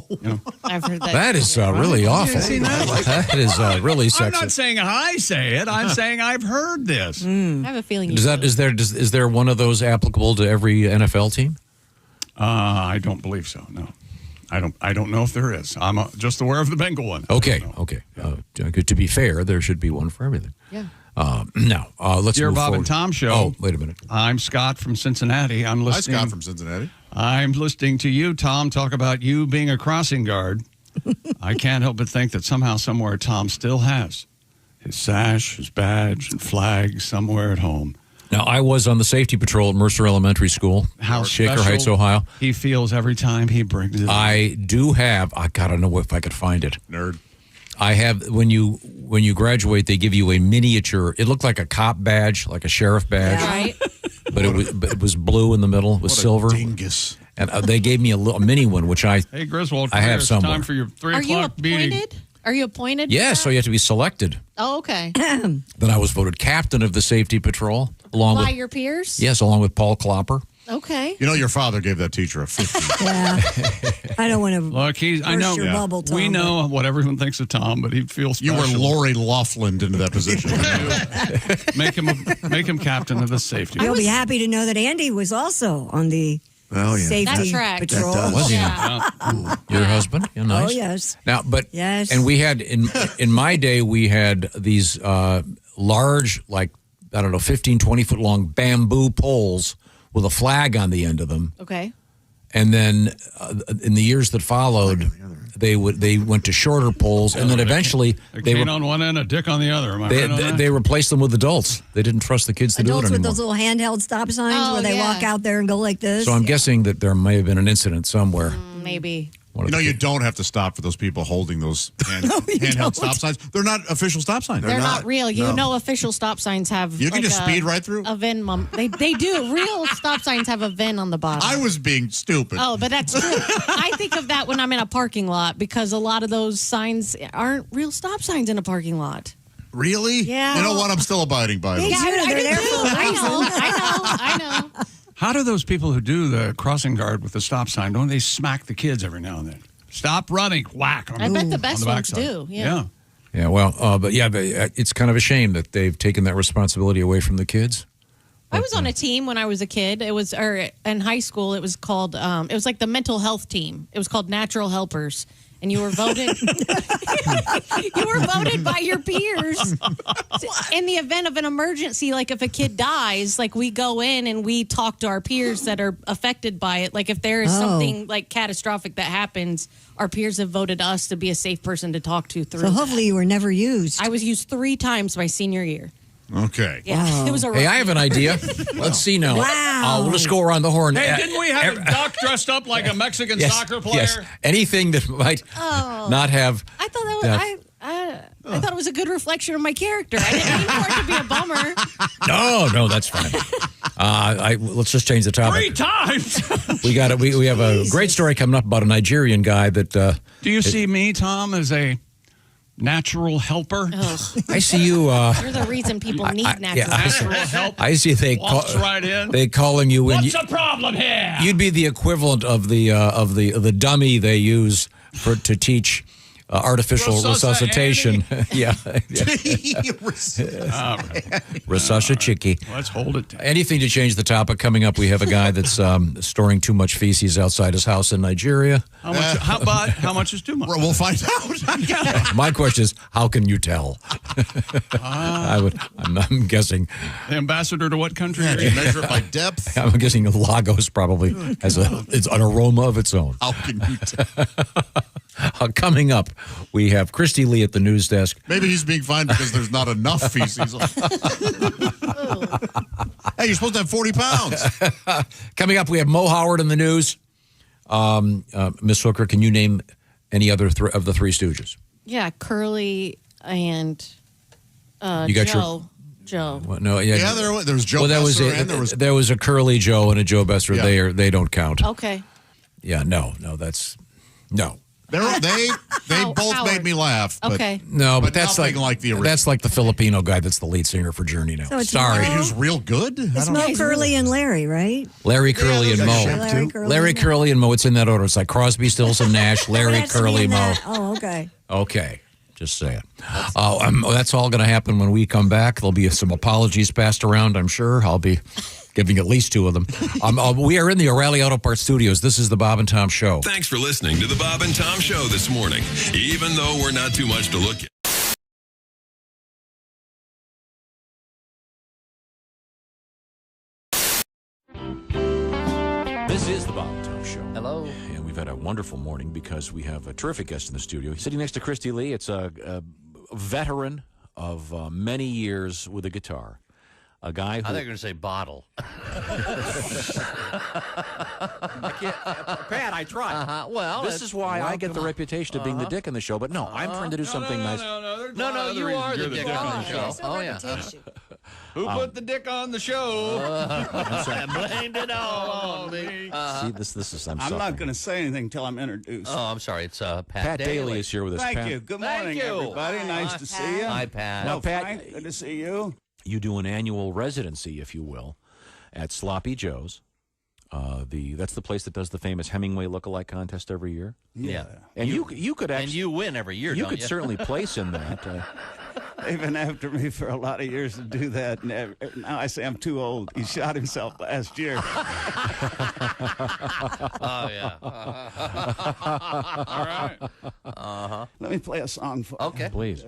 Speaker 17: You know?
Speaker 11: I've heard that.
Speaker 1: That is really awful. That is really
Speaker 17: I'm
Speaker 1: sexist.
Speaker 17: not saying I say it. I'm saying I've heard this.
Speaker 11: I have a feeling you
Speaker 1: Is there one of those applicable to every NFL team?
Speaker 17: I don't believe so. No, I don't know if there is. I'm just aware of the Bengal one.
Speaker 1: Okay. To be fair, there should be one for everything.
Speaker 4: Yeah.
Speaker 1: Now, let's
Speaker 17: Dear
Speaker 1: move
Speaker 17: Bob
Speaker 1: forward.
Speaker 17: and Tom show.
Speaker 1: Oh, wait a minute.
Speaker 17: I'm Scott from Cincinnati. I'm listening.
Speaker 2: Hi, Scott from Cincinnati.
Speaker 17: I'm listening to you, Tom, talk about you being a crossing guard. I can't help but think that somehow, somewhere, Tom still has his sash, his badge, and flag somewhere at home.
Speaker 1: Now, I was on the safety patrol at Mercer Elementary School,
Speaker 17: How
Speaker 1: Shaker
Speaker 17: special
Speaker 1: Heights, Ohio.
Speaker 17: he feels every time he brings it.
Speaker 1: I do have. I gotta know if I could find it.
Speaker 2: Nerd.
Speaker 1: I have when you graduate, they give you a miniature. It looked like a cop badge, like a sheriff badge,
Speaker 12: Right.
Speaker 1: but it was blue in the middle with silver.
Speaker 2: Dingus.
Speaker 1: And they gave me a mini one, which I
Speaker 17: Hey, Griswold,
Speaker 1: I have
Speaker 17: it's
Speaker 1: somewhere.
Speaker 17: time for your 3
Speaker 12: Are you
Speaker 17: o'clock meeting.
Speaker 12: appointed? Are you appointed?
Speaker 1: Yeah, so you have to be selected.
Speaker 12: Oh, okay.
Speaker 1: Then I was voted captain of the safety patrol, along
Speaker 12: By
Speaker 1: with
Speaker 12: your peers?
Speaker 1: yes, along with Paul Klopper.
Speaker 12: Okay.
Speaker 2: You know, your father gave that teacher a 50.
Speaker 4: Yeah. I don't want to
Speaker 17: Look, I know.
Speaker 4: your bubble, Tom.
Speaker 17: We know what everyone thinks of Tom, but he feels
Speaker 2: You
Speaker 17: special.
Speaker 2: were Lori Laughlin into that position.
Speaker 17: make him captain of the safety.
Speaker 4: You'll be happy to know that Andy was also on the safety
Speaker 12: That tracks.
Speaker 4: patrol.
Speaker 1: Was he?
Speaker 12: Yeah.
Speaker 1: Your husband? Yeah, nice.
Speaker 4: Oh, yes.
Speaker 1: Now, but
Speaker 4: Yes.
Speaker 1: and we had in my day we had these large, like I don't know, 15, 20 foot long bamboo poles with a flag on the end of them.
Speaker 12: Okay.
Speaker 1: And then in the years that followed, they went to shorter poles, and then eventually
Speaker 17: A cane on one end, a dick on the other. Am I right on that?
Speaker 1: they replaced them with adults. They didn't trust the kids to
Speaker 4: Adults
Speaker 1: do it
Speaker 4: with
Speaker 1: anymore.
Speaker 4: those little handheld stop signs
Speaker 12: Oh,
Speaker 4: where they
Speaker 12: yeah.
Speaker 4: walk out there and go like this.
Speaker 1: So I'm guessing that there may have been an incident somewhere.
Speaker 12: Maybe.
Speaker 1: One of
Speaker 2: You know,
Speaker 1: the
Speaker 2: you
Speaker 1: kids-
Speaker 2: don't have to stop for those people holding those handheld stop signs. They're not official stop signs.
Speaker 12: They're not real. You know, official stop signs have.
Speaker 2: You can
Speaker 12: like
Speaker 2: just speed right through?
Speaker 12: A VIN. They do. Real stop signs have a VIN on the bottom.
Speaker 2: I was being stupid.
Speaker 12: Oh, but that's true. I think of that when I'm in a parking lot because a lot of those signs aren't real stop signs in a parking lot.
Speaker 2: Really?
Speaker 12: Yeah.
Speaker 2: You know what? I'm still abiding by them.
Speaker 12: Yeah,
Speaker 4: They're there for a
Speaker 12: I know.
Speaker 17: How do those people who do the crossing guard with the stop sign, don't they smack the kids every now and then? Stop running, whack. On
Speaker 12: I bet the
Speaker 17: on
Speaker 12: best ones
Speaker 17: backside.
Speaker 12: do. Yeah.
Speaker 1: Yeah, well, but yeah, it's kind of a shame that they've taken that responsibility away from the kids.
Speaker 12: I was on a team when I was a kid. It was, or in high school, it was called, it was like the mental health team. It was called Natural Helpers. And you were voted, you were voted by your peers. In the event of an emergency, like if a kid dies, like we go in and we talk to our peers that are affected by it. Like if there is something like catastrophic that happens, our peers have voted us to be a safe person to talk to through.
Speaker 4: So hopefully you were never used.
Speaker 12: I was used 3 times my senior year.
Speaker 2: Okay.
Speaker 12: Yeah, it was a.
Speaker 1: Hey, I have an idea. Let's see now.
Speaker 4: Wow.
Speaker 1: We'll just go around the horn.
Speaker 17: Hey, didn't we have a duck dressed up like a Mexican soccer player?
Speaker 1: Yes. Anything that might not have.
Speaker 12: I thought that was. I thought it was a good reflection of my character. I didn't mean for it to be a bummer.
Speaker 1: No, that's fine. Let's just change the topic.
Speaker 17: 3 times.
Speaker 1: We got it. We have a great story coming up about a Nigerian guy that.
Speaker 17: Do you see me, Tom, as a natural helper?
Speaker 1: I see you.
Speaker 12: You're the reason people need natural help.
Speaker 1: I see they
Speaker 17: Walks right in.
Speaker 1: They calling you in.
Speaker 17: What's the problem here?
Speaker 1: You'd be the equivalent of the dummy they use to teach artificial resuscitation. Yeah. Resuscichicky.
Speaker 17: Let's hold it down.
Speaker 1: Anything to change the topic. Coming up, we have a guy that's storing too much feces outside his house in Nigeria.
Speaker 17: How much is too much?
Speaker 2: We'll find out.
Speaker 1: My question is, how can you tell? I'm guessing.
Speaker 17: The ambassador to what country?
Speaker 2: You measure it by depth.
Speaker 1: I'm guessing Lagos probably has it's an aroma of its own.
Speaker 2: How can you tell?
Speaker 1: Coming up, we have Christy Lee at the news desk.
Speaker 2: Maybe he's being fined because there's not enough feces. Hey, you're supposed to have 40 pounds.
Speaker 1: Coming up, we have Mo Howard in the news. Miss Hooker, can you name any other of the Three Stooges?
Speaker 12: Yeah, Curly and
Speaker 1: You got
Speaker 12: Joe.
Speaker 1: Well, no, yeah,
Speaker 2: there was Joe
Speaker 1: well,
Speaker 2: Besser and
Speaker 1: there was a Curly Joe and a Joe Besser.
Speaker 2: Yeah.
Speaker 1: They don't count.
Speaker 12: Okay.
Speaker 1: Yeah, no, that's no.
Speaker 2: They both
Speaker 12: Howard.
Speaker 2: made me laugh. But,
Speaker 12: Okay.
Speaker 1: No, but that's
Speaker 2: nothing like the original.
Speaker 1: That's like the Filipino guy that's the lead singer for Journey now.
Speaker 4: So it's
Speaker 1: Sorry,
Speaker 4: Mo-
Speaker 2: He was real good.
Speaker 4: It's Mo, Curly, and Larry, right?
Speaker 1: Larry Curly and Mo. Larry Curly and Mo. It's in that order. It's like Crosby, Stills, and Nash. Larry
Speaker 4: Has to be
Speaker 1: Curly,
Speaker 4: in
Speaker 1: Mo.
Speaker 4: that. Oh, okay.
Speaker 1: Okay, just saying. That's all going to happen when we come back. There'll be some apologies passed around. I'm sure I'll be giving at least 2 of them. We are in the O'Reilly Auto Parts Studios. This is the Bob and Tom Show.
Speaker 9: Thanks for listening to the Bob and Tom Show this morning, even though we're not too much to look at.
Speaker 1: This is the Bob and Tom Show.
Speaker 19: Hello.
Speaker 1: And we've had a wonderful morning because we have a terrific guest in the studio. Sitting next to Christy Lee, it's a veteran of many years with a guitar. A guy who...
Speaker 19: I think you're going to say bottle.
Speaker 1: I can't, Pat, I tried.
Speaker 19: Well,
Speaker 1: this is why I get the reputation of being the dick in the show, but no, I'm trying to do something nice.
Speaker 19: No, you are the dick on the show. Oh, yeah.
Speaker 17: Who put the dick on the show?
Speaker 19: I blamed it all on me.
Speaker 1: See, this is, I'm
Speaker 17: not going to say anything until I'm introduced.
Speaker 19: Oh, I'm sorry. It's
Speaker 1: Pat Daly is here with us.
Speaker 17: Thank
Speaker 1: Pat.
Speaker 17: you. Good morning, everybody. Nice to see you.
Speaker 19: Hi, Pat.
Speaker 1: Now, Pat,
Speaker 17: Frank, good to see you.
Speaker 1: You do an annual residency, if you will, at Sloppy Joe's. That's the place that does the famous Hemingway lookalike contest every year.
Speaker 19: Yeah.
Speaker 1: And you could actually...
Speaker 19: And you win every year,
Speaker 1: You
Speaker 19: don't
Speaker 1: could
Speaker 19: you?
Speaker 1: certainly place in that.
Speaker 17: They've been after me for a lot of years to do that. And now I say I'm too old. He shot himself last year.
Speaker 19: Oh, yeah.
Speaker 17: All right. Let me play a song for you.
Speaker 19: Okay.
Speaker 1: Please.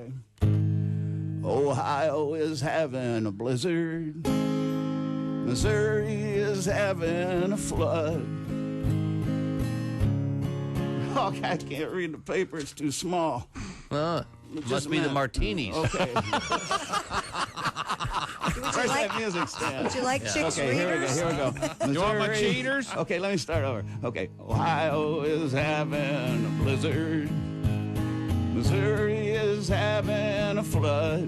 Speaker 17: Ohio is having a blizzard. Missouri is having a flood. Oh, I can't read the paper. It's too small.
Speaker 19: Must be the martinis.
Speaker 17: Okay. Where's that music stand?
Speaker 4: Would you like chicks
Speaker 17: Okay,
Speaker 4: readers?
Speaker 17: here we go.
Speaker 18: You want my
Speaker 17: Missouri-
Speaker 18: cheaters?
Speaker 17: Okay, let me start over. Okay, Ohio is having a blizzard. Missouri is having a flood.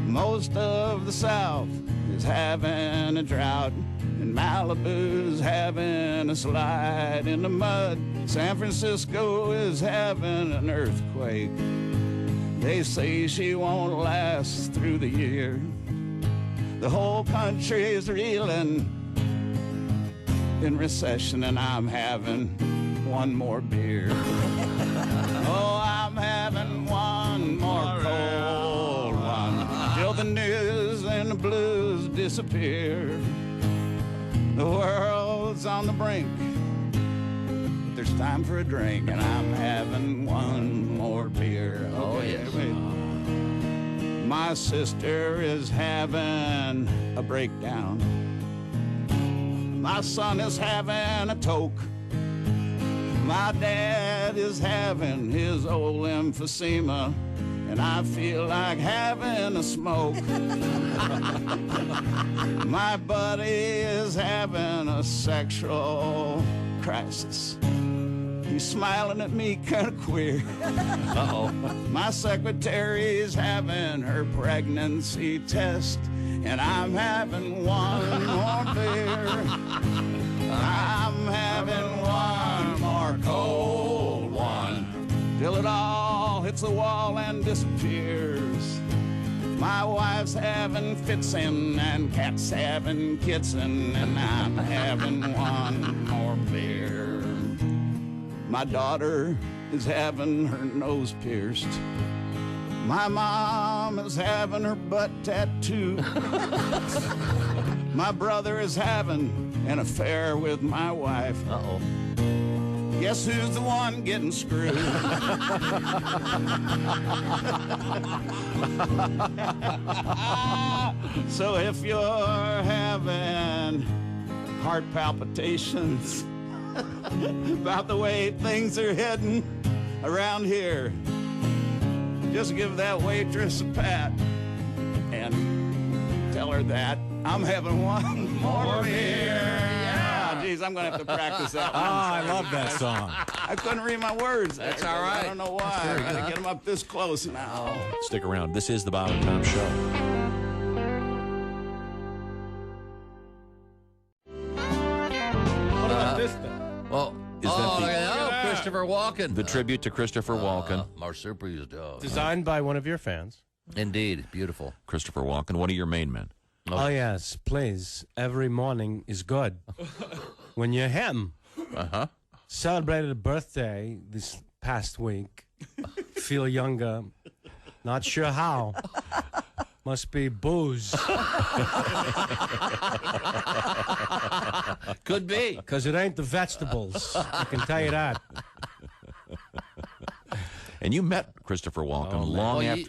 Speaker 17: Most of the South is having a drought. And Malibu's having a slide in the mud. San Francisco is having an earthquake. They say she won't last through the year. The whole country is reeling in recession, and I'm having one more beer. Oh, I'm having one more cold one till the news and the blues disappear. The world's on the brink, but there's time for a drink, and I'm having one more beer.
Speaker 19: Oh, yes.
Speaker 17: Wait. My sister is having a breakdown. My son is having a toke. My dad is having his old emphysema, and I feel like having a smoke. My buddy is having a sexual crisis. He's smiling at me kind of queer.
Speaker 19: Uh-oh.
Speaker 17: My secretary's having her pregnancy test, and I'm having one more beer. I'm having one more cold one till it all hits the wall and disappears. My wife's having fitsin' and cat's having kitsin', and I'm having one more beer. My daughter is having her nose pierced. My mom is having her butt tattooed. My brother is having an affair with my wife.
Speaker 19: Uh-oh.
Speaker 17: Guess who's the one getting screwed? So if you're having heart palpitations about the way things are heading around here, just give that waitress a pat and tell her that I'm having one more beer. Yeah, geez, I'm going to have to practice that one.
Speaker 1: I love that song.
Speaker 17: I couldn't read my words.
Speaker 19: That's
Speaker 17: there,
Speaker 19: all right.
Speaker 17: I don't know why. I got to get them up this close now.
Speaker 1: Stick around. This is the Bob and Tom Show.
Speaker 18: What about this then?
Speaker 19: Well,
Speaker 1: Is that the-
Speaker 19: Christopher Walken.
Speaker 1: The tribute to Christopher Walken.
Speaker 19: Marsupial.
Speaker 18: Designed by one of your fans.
Speaker 19: Indeed. Beautiful.
Speaker 1: Christopher Walken, one of your main men.
Speaker 18: Oh, yes, please. Every morning is good. When you're him.
Speaker 19: Uh-huh.
Speaker 18: Celebrated a birthday this past week. Feel younger. Not sure how. Must be booze.
Speaker 19: Could be.
Speaker 18: Because it ain't the vegetables. I can tell you that.
Speaker 3: And you met Christopher Walken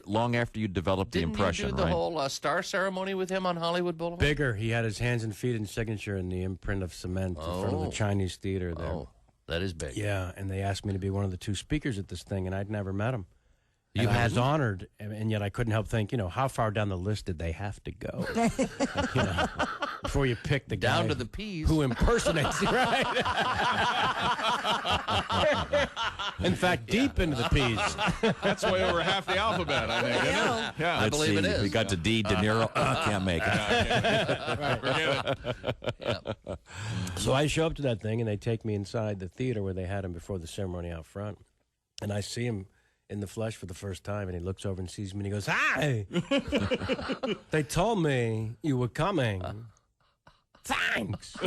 Speaker 3: long after you developed the impression,
Speaker 19: Didn't you do the
Speaker 3: right?
Speaker 19: whole star ceremony with him on Hollywood Boulevard?
Speaker 18: Bigger. He had his hands and feet and signature in the imprint of cement in front of the Chinese theater there.
Speaker 19: Oh, that is big.
Speaker 18: Yeah, and they asked me to be one of the 2 speakers at this thing, and I'd never met him. And I was honored, and yet I couldn't help think, how far down the list did they have to go? Before you pick the guy
Speaker 19: down to the peas
Speaker 18: who impersonates you, right? In fact, deep into the peas.
Speaker 17: That's way over half the alphabet, I think. Isn't it? Yeah,
Speaker 3: Let's see.
Speaker 19: it is.
Speaker 3: We got to D. De Niro. Can't make it.
Speaker 18: So I show up to that thing, and they take me inside the theater where they had him before the ceremony out front. And I see him in the flesh for the first time, and he looks over and sees me, and he goes, "Hi! They told me you were coming. Thanks."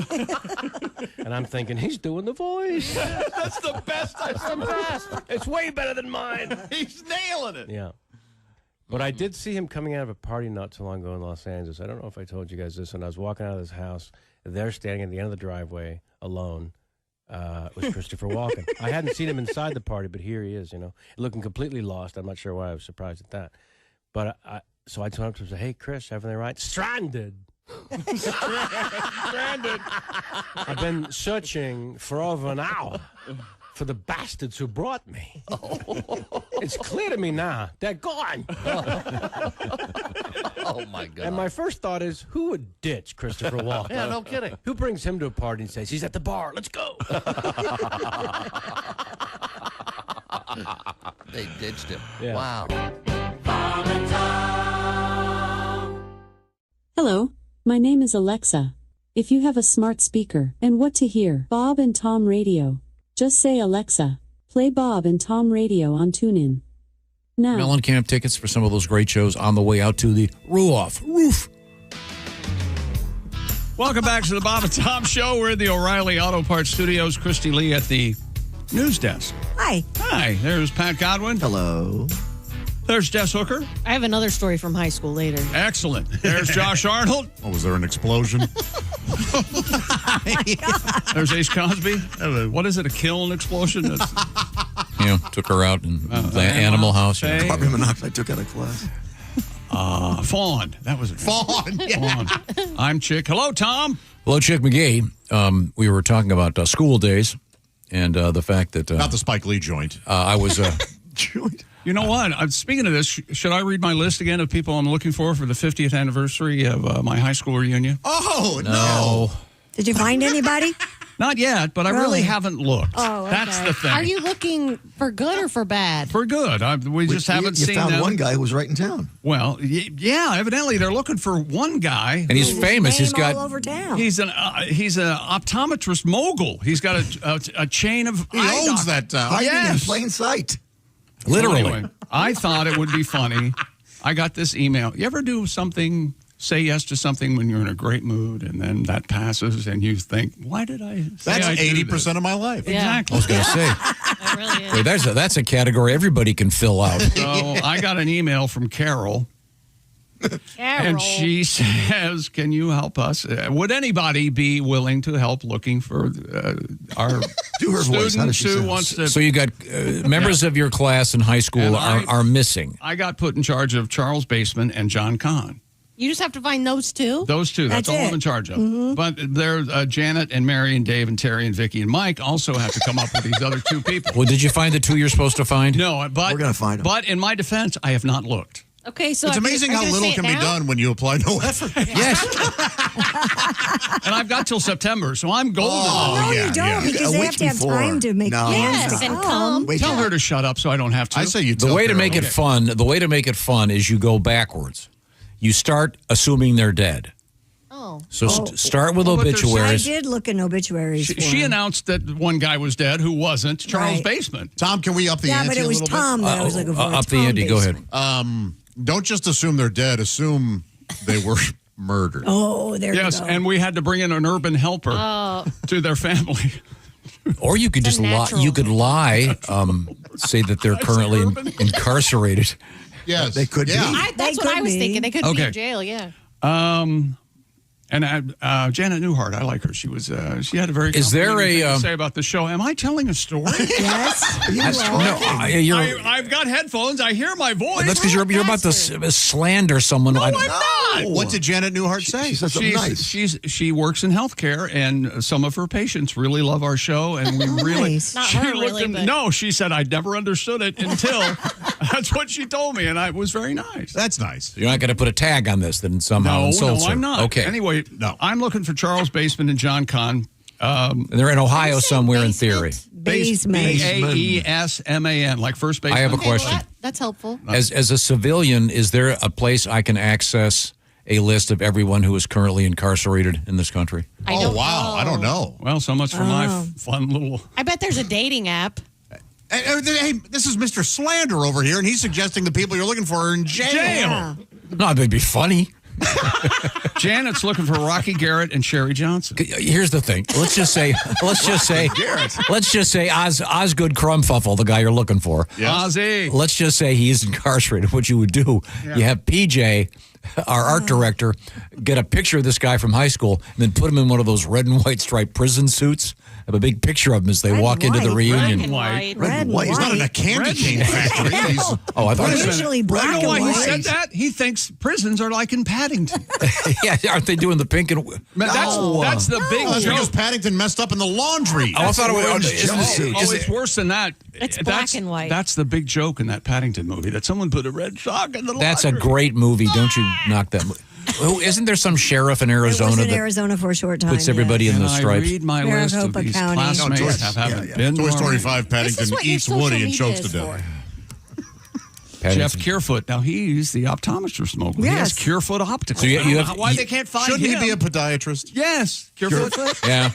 Speaker 18: And I'm thinking, he's doing the voice.
Speaker 17: That's the best.
Speaker 18: That's the best. It's way better than mine.
Speaker 17: He's nailing it.
Speaker 18: Yeah. But I did see him coming out of a party not too long ago in Los Angeles. I don't know if I told you guys this. When I was walking out of this house, they're standing at the end of the driveway alone. Was Christopher Walken. I hadn't seen him inside the party, but here he is, looking completely lost. I'm not sure why I was surprised at that. But so I told him, to say, "Hey, Chris, everything right?" Stranded. Stranded. I've been searching for over an hour for the bastards who brought me. It's clear to me now. They're gone.
Speaker 19: Oh, my God.
Speaker 18: And my first thought is, who would ditch Christopher Walken?
Speaker 19: Yeah, no kidding.
Speaker 18: Who brings him to a party and says, he's at the bar, let's go?
Speaker 19: They ditched him.
Speaker 18: Yeah.
Speaker 19: Wow.
Speaker 14: Hello, my name is Alexa. If you have a smart speaker and what to hear, Bob and Tom Radio, just say Alexa, play Bob and Tom Radio on TuneIn. Now.
Speaker 1: Mellencamp tickets for some of those great shows on the way out to the roof.
Speaker 17: Welcome back to the Bob and Tom Show. We're in the O'Reilly Auto Parts Studios. Christy Lee at the news desk.
Speaker 4: Hi.
Speaker 17: Hi. There's Pat Godwin.
Speaker 7: Hello.
Speaker 17: There's Jess Hooker.
Speaker 12: I have another story from high school later.
Speaker 17: Excellent. There's Josh Arnold.
Speaker 2: Oh, was there an explosion?
Speaker 17: There's Ace Cosby. What is it, a kiln explosion?
Speaker 1: Took her out in the Animal House.
Speaker 7: Carbon monoxide took out of class.
Speaker 17: Fawn. That was it.
Speaker 2: Fawn. Yeah.
Speaker 17: Fawn. I'm Chick. Hello, Tom.
Speaker 1: Hello, Chick McGee. We were talking about school days and the fact that...
Speaker 2: Not the Spike Lee joint.
Speaker 1: I was...
Speaker 7: Joint.
Speaker 17: You know what? Speaking of this, should I read my list again of people I'm looking for the 50th anniversary of my high school reunion?
Speaker 2: Oh, no.
Speaker 4: Did you find anybody?
Speaker 17: Not yet, but I really haven't looked.
Speaker 4: Oh, okay.
Speaker 17: That's the thing.
Speaker 12: Are you looking for good or for bad?
Speaker 17: For good. We just haven't seen
Speaker 7: You found
Speaker 17: them.
Speaker 7: one guy who was right in town.
Speaker 17: Well, yeah, evidently they're looking for one guy.
Speaker 1: And he's famous. He's got...
Speaker 4: all over town.
Speaker 17: He's an optometrist mogul. He's got a chain of
Speaker 2: He owns that town.
Speaker 7: Hiding in plain sight.
Speaker 1: Literally.
Speaker 17: Anyway, I thought it would be funny. I got this email. You ever do something, say yes to something when you're in a great mood, and then that passes, and you think, why did I say
Speaker 2: That's
Speaker 17: I do
Speaker 2: 80%
Speaker 17: this?
Speaker 2: of my life.
Speaker 12: Yeah.
Speaker 17: Exactly.
Speaker 1: I was going to say.
Speaker 12: It really is.
Speaker 1: Wait, that's a category everybody can fill out.
Speaker 17: So I got an email from Carol. And she says, can you help us? Would anybody be willing to help looking for our
Speaker 7: Do her voice. How does
Speaker 17: student
Speaker 7: she
Speaker 17: who
Speaker 7: sound?
Speaker 17: wants to...
Speaker 1: So you got members of your class in high school
Speaker 17: And
Speaker 1: are missing.
Speaker 17: I got put in charge of Charles Baseman and John Kahn.
Speaker 12: You just have to find those two?
Speaker 17: Those two. That's all I'm in charge of. But there, Janet and Mary and Dave and Terry and Vicky and Mike also have to come up with these other two people.
Speaker 1: Well, did you find the two you're supposed to find?
Speaker 17: No, but
Speaker 7: We're gonna find 'em.
Speaker 17: But in my defense, I have not looked.
Speaker 12: Okay, so
Speaker 2: It's amazing how little can be done when you apply no effort.
Speaker 1: Yes.
Speaker 17: And I've got till September, so I'm golden.
Speaker 4: no, you don't, because they have to have time to make plans to
Speaker 12: and
Speaker 4: come.
Speaker 12: come.
Speaker 7: Wait
Speaker 17: Tell
Speaker 7: till-
Speaker 17: her to shut up so I don't have to.
Speaker 2: I say you
Speaker 1: The
Speaker 2: tell
Speaker 1: way to
Speaker 2: Carol.
Speaker 1: make it fun, is you go backwards. You start assuming they're dead.
Speaker 12: Oh.
Speaker 1: So start with obituaries.
Speaker 4: I did look in obituaries. for
Speaker 17: She
Speaker 4: him.
Speaker 17: announced that one guy was dead who wasn't, Charles Baseman.
Speaker 2: Tom, can we up the
Speaker 4: Yeah,
Speaker 2: ante
Speaker 4: but it
Speaker 2: a
Speaker 4: was
Speaker 2: little
Speaker 4: Tom
Speaker 2: bit?
Speaker 4: that I was looking for.
Speaker 1: Up the
Speaker 4: Tom
Speaker 1: ante. Go ahead.
Speaker 4: Baseman.
Speaker 2: Don't just assume they're dead. Assume they were murdered.
Speaker 4: Oh, there
Speaker 17: Yes,
Speaker 4: you go.
Speaker 17: and we had to bring in an urban helper to their family.
Speaker 1: Or you could just lie. You could lie, say that they're currently incarcerated.
Speaker 2: Yes.
Speaker 10: They could be.
Speaker 12: That's what I was thinking. They could be in jail, yeah.
Speaker 17: And Janet Newhart, I like her. She was she had a very
Speaker 1: Is there
Speaker 17: complimentary
Speaker 1: a,
Speaker 17: thing to say about the show. Am I telling a story?
Speaker 4: Yes.
Speaker 17: I've got headphones. I hear my voice.
Speaker 1: That's because you're about to slander someone.
Speaker 17: No, I'm not.
Speaker 2: What did Janet Newhart say?
Speaker 10: She said something nice.
Speaker 17: She works in healthcare, and some of her patients really love our show, and we really.
Speaker 12: Not her, really, but-
Speaker 17: No, she said I never understood it until. That's what she told me, and it was very nice.
Speaker 2: That's nice.
Speaker 1: You're not going to put a tag on this then somehow
Speaker 17: No,
Speaker 1: insults her.
Speaker 17: I'm not.
Speaker 1: Okay.
Speaker 17: Anyway, I'm looking for Charles Baseman and John Kahn.
Speaker 1: They're in Ohio somewhere in theory.
Speaker 17: Baseman, like first baseman.
Speaker 1: I have a question.
Speaker 12: Well, that's helpful.
Speaker 1: As a civilian, is there a place I can access a list of everyone who is currently incarcerated in this country?
Speaker 2: I don't know.
Speaker 17: Well, so much for my fun little.
Speaker 12: I bet there's a dating app.
Speaker 2: Hey, this is Mr. Slander over here, and he's suggesting the people you're looking for are in jail.
Speaker 1: No, that'd be funny.
Speaker 17: Janet's looking for Rocky Garrett and Sherry Johnson.
Speaker 1: Here's the thing. Let's just say Osgood Crumfuffle, the guy you're looking for.
Speaker 17: Yes. Ozzy.
Speaker 1: Let's just say he's incarcerated. What you would do, you have PJ, our art director, get a picture of this guy from high school and then put him in one of those red and white striped prison suits. Have a big picture of him as they walk into the reunion.
Speaker 2: Red and white. He's not in a candy cane factory.
Speaker 1: I thought
Speaker 4: It's usually black and white.
Speaker 17: He said that? He thinks prisons are like in Paddington.
Speaker 1: Yeah, aren't they doing the pink and...
Speaker 17: That's the big
Speaker 2: That's
Speaker 17: joke.
Speaker 2: because Paddington messed up in the laundry.
Speaker 1: I thought it was...
Speaker 17: It's worse than that.
Speaker 12: It's black and white.
Speaker 17: That's the big joke in that Paddington movie, that someone put a red sock in the laundry.
Speaker 1: That's a great movie. Don't you knock that movie. Isn't there some sheriff in Arizona
Speaker 4: It was in
Speaker 1: that
Speaker 4: Arizona for a short time.
Speaker 1: puts everybody in the stripes?
Speaker 17: I read my list of these classmates haven't been
Speaker 2: Toy
Speaker 17: to
Speaker 2: Story
Speaker 17: our-
Speaker 2: 5, Paddington eats Woody and chokes to death.
Speaker 17: Jeff Curefoot. Now, he's the optometrist smoker. He has Curefoot Optical.
Speaker 1: So you
Speaker 17: I don't know
Speaker 1: have-
Speaker 17: why they can't find
Speaker 2: Shouldn't
Speaker 17: him.
Speaker 2: he be a podiatrist?
Speaker 17: Yes. Curefoot.
Speaker 1: Yeah.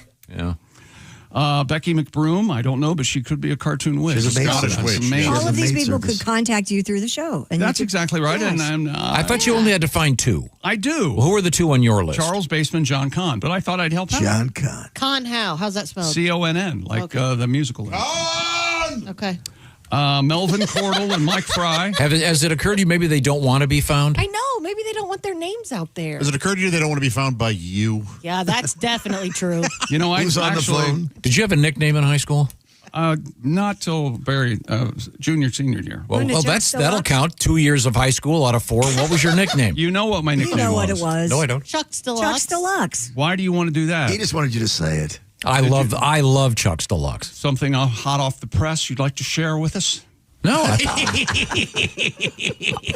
Speaker 17: Becky McBroom, I don't know, but she could be a cartoon witch.
Speaker 2: She's a Scottish
Speaker 17: That's
Speaker 2: witch.
Speaker 17: amazing.
Speaker 4: All of these people could contact you through the show. And
Speaker 17: That's
Speaker 4: you could-
Speaker 17: exactly right.
Speaker 4: Yes.
Speaker 17: And
Speaker 1: I thought you only had to find two.
Speaker 17: I do.
Speaker 1: Well, who are the two on your list?
Speaker 17: Charles Baseman, John Kahn. But I thought I'd help out.
Speaker 10: John Kahn.
Speaker 12: Con how? How's that spelled?
Speaker 17: CONN, like the musical.
Speaker 12: Okay.
Speaker 17: Melvin Cordell and Mike Fry.
Speaker 1: Has it occurred to you maybe they don't want to be found?
Speaker 12: I know. Maybe they don't want their names out there.
Speaker 2: Has it occurred to you they don't want to be found by you?
Speaker 12: Yeah, that's definitely true.
Speaker 17: You know, I
Speaker 10: Who's on the
Speaker 17: actually,
Speaker 10: phone?
Speaker 1: Did you have a nickname in high school?
Speaker 17: not till very junior, senior year.
Speaker 1: Well, that'll count. 2 years of high school out of 4. What was your nickname?
Speaker 17: You know what my nickname was.
Speaker 4: You know what it was.
Speaker 1: No, I don't.
Speaker 12: Chuck's Deluxe.
Speaker 4: Chuck's Deluxe.
Speaker 17: Why do you want to do that?
Speaker 10: He just wanted you to say it.
Speaker 1: I love Chuck's Deluxe.
Speaker 17: Something hot off the press you'd like to share with us?
Speaker 1: No.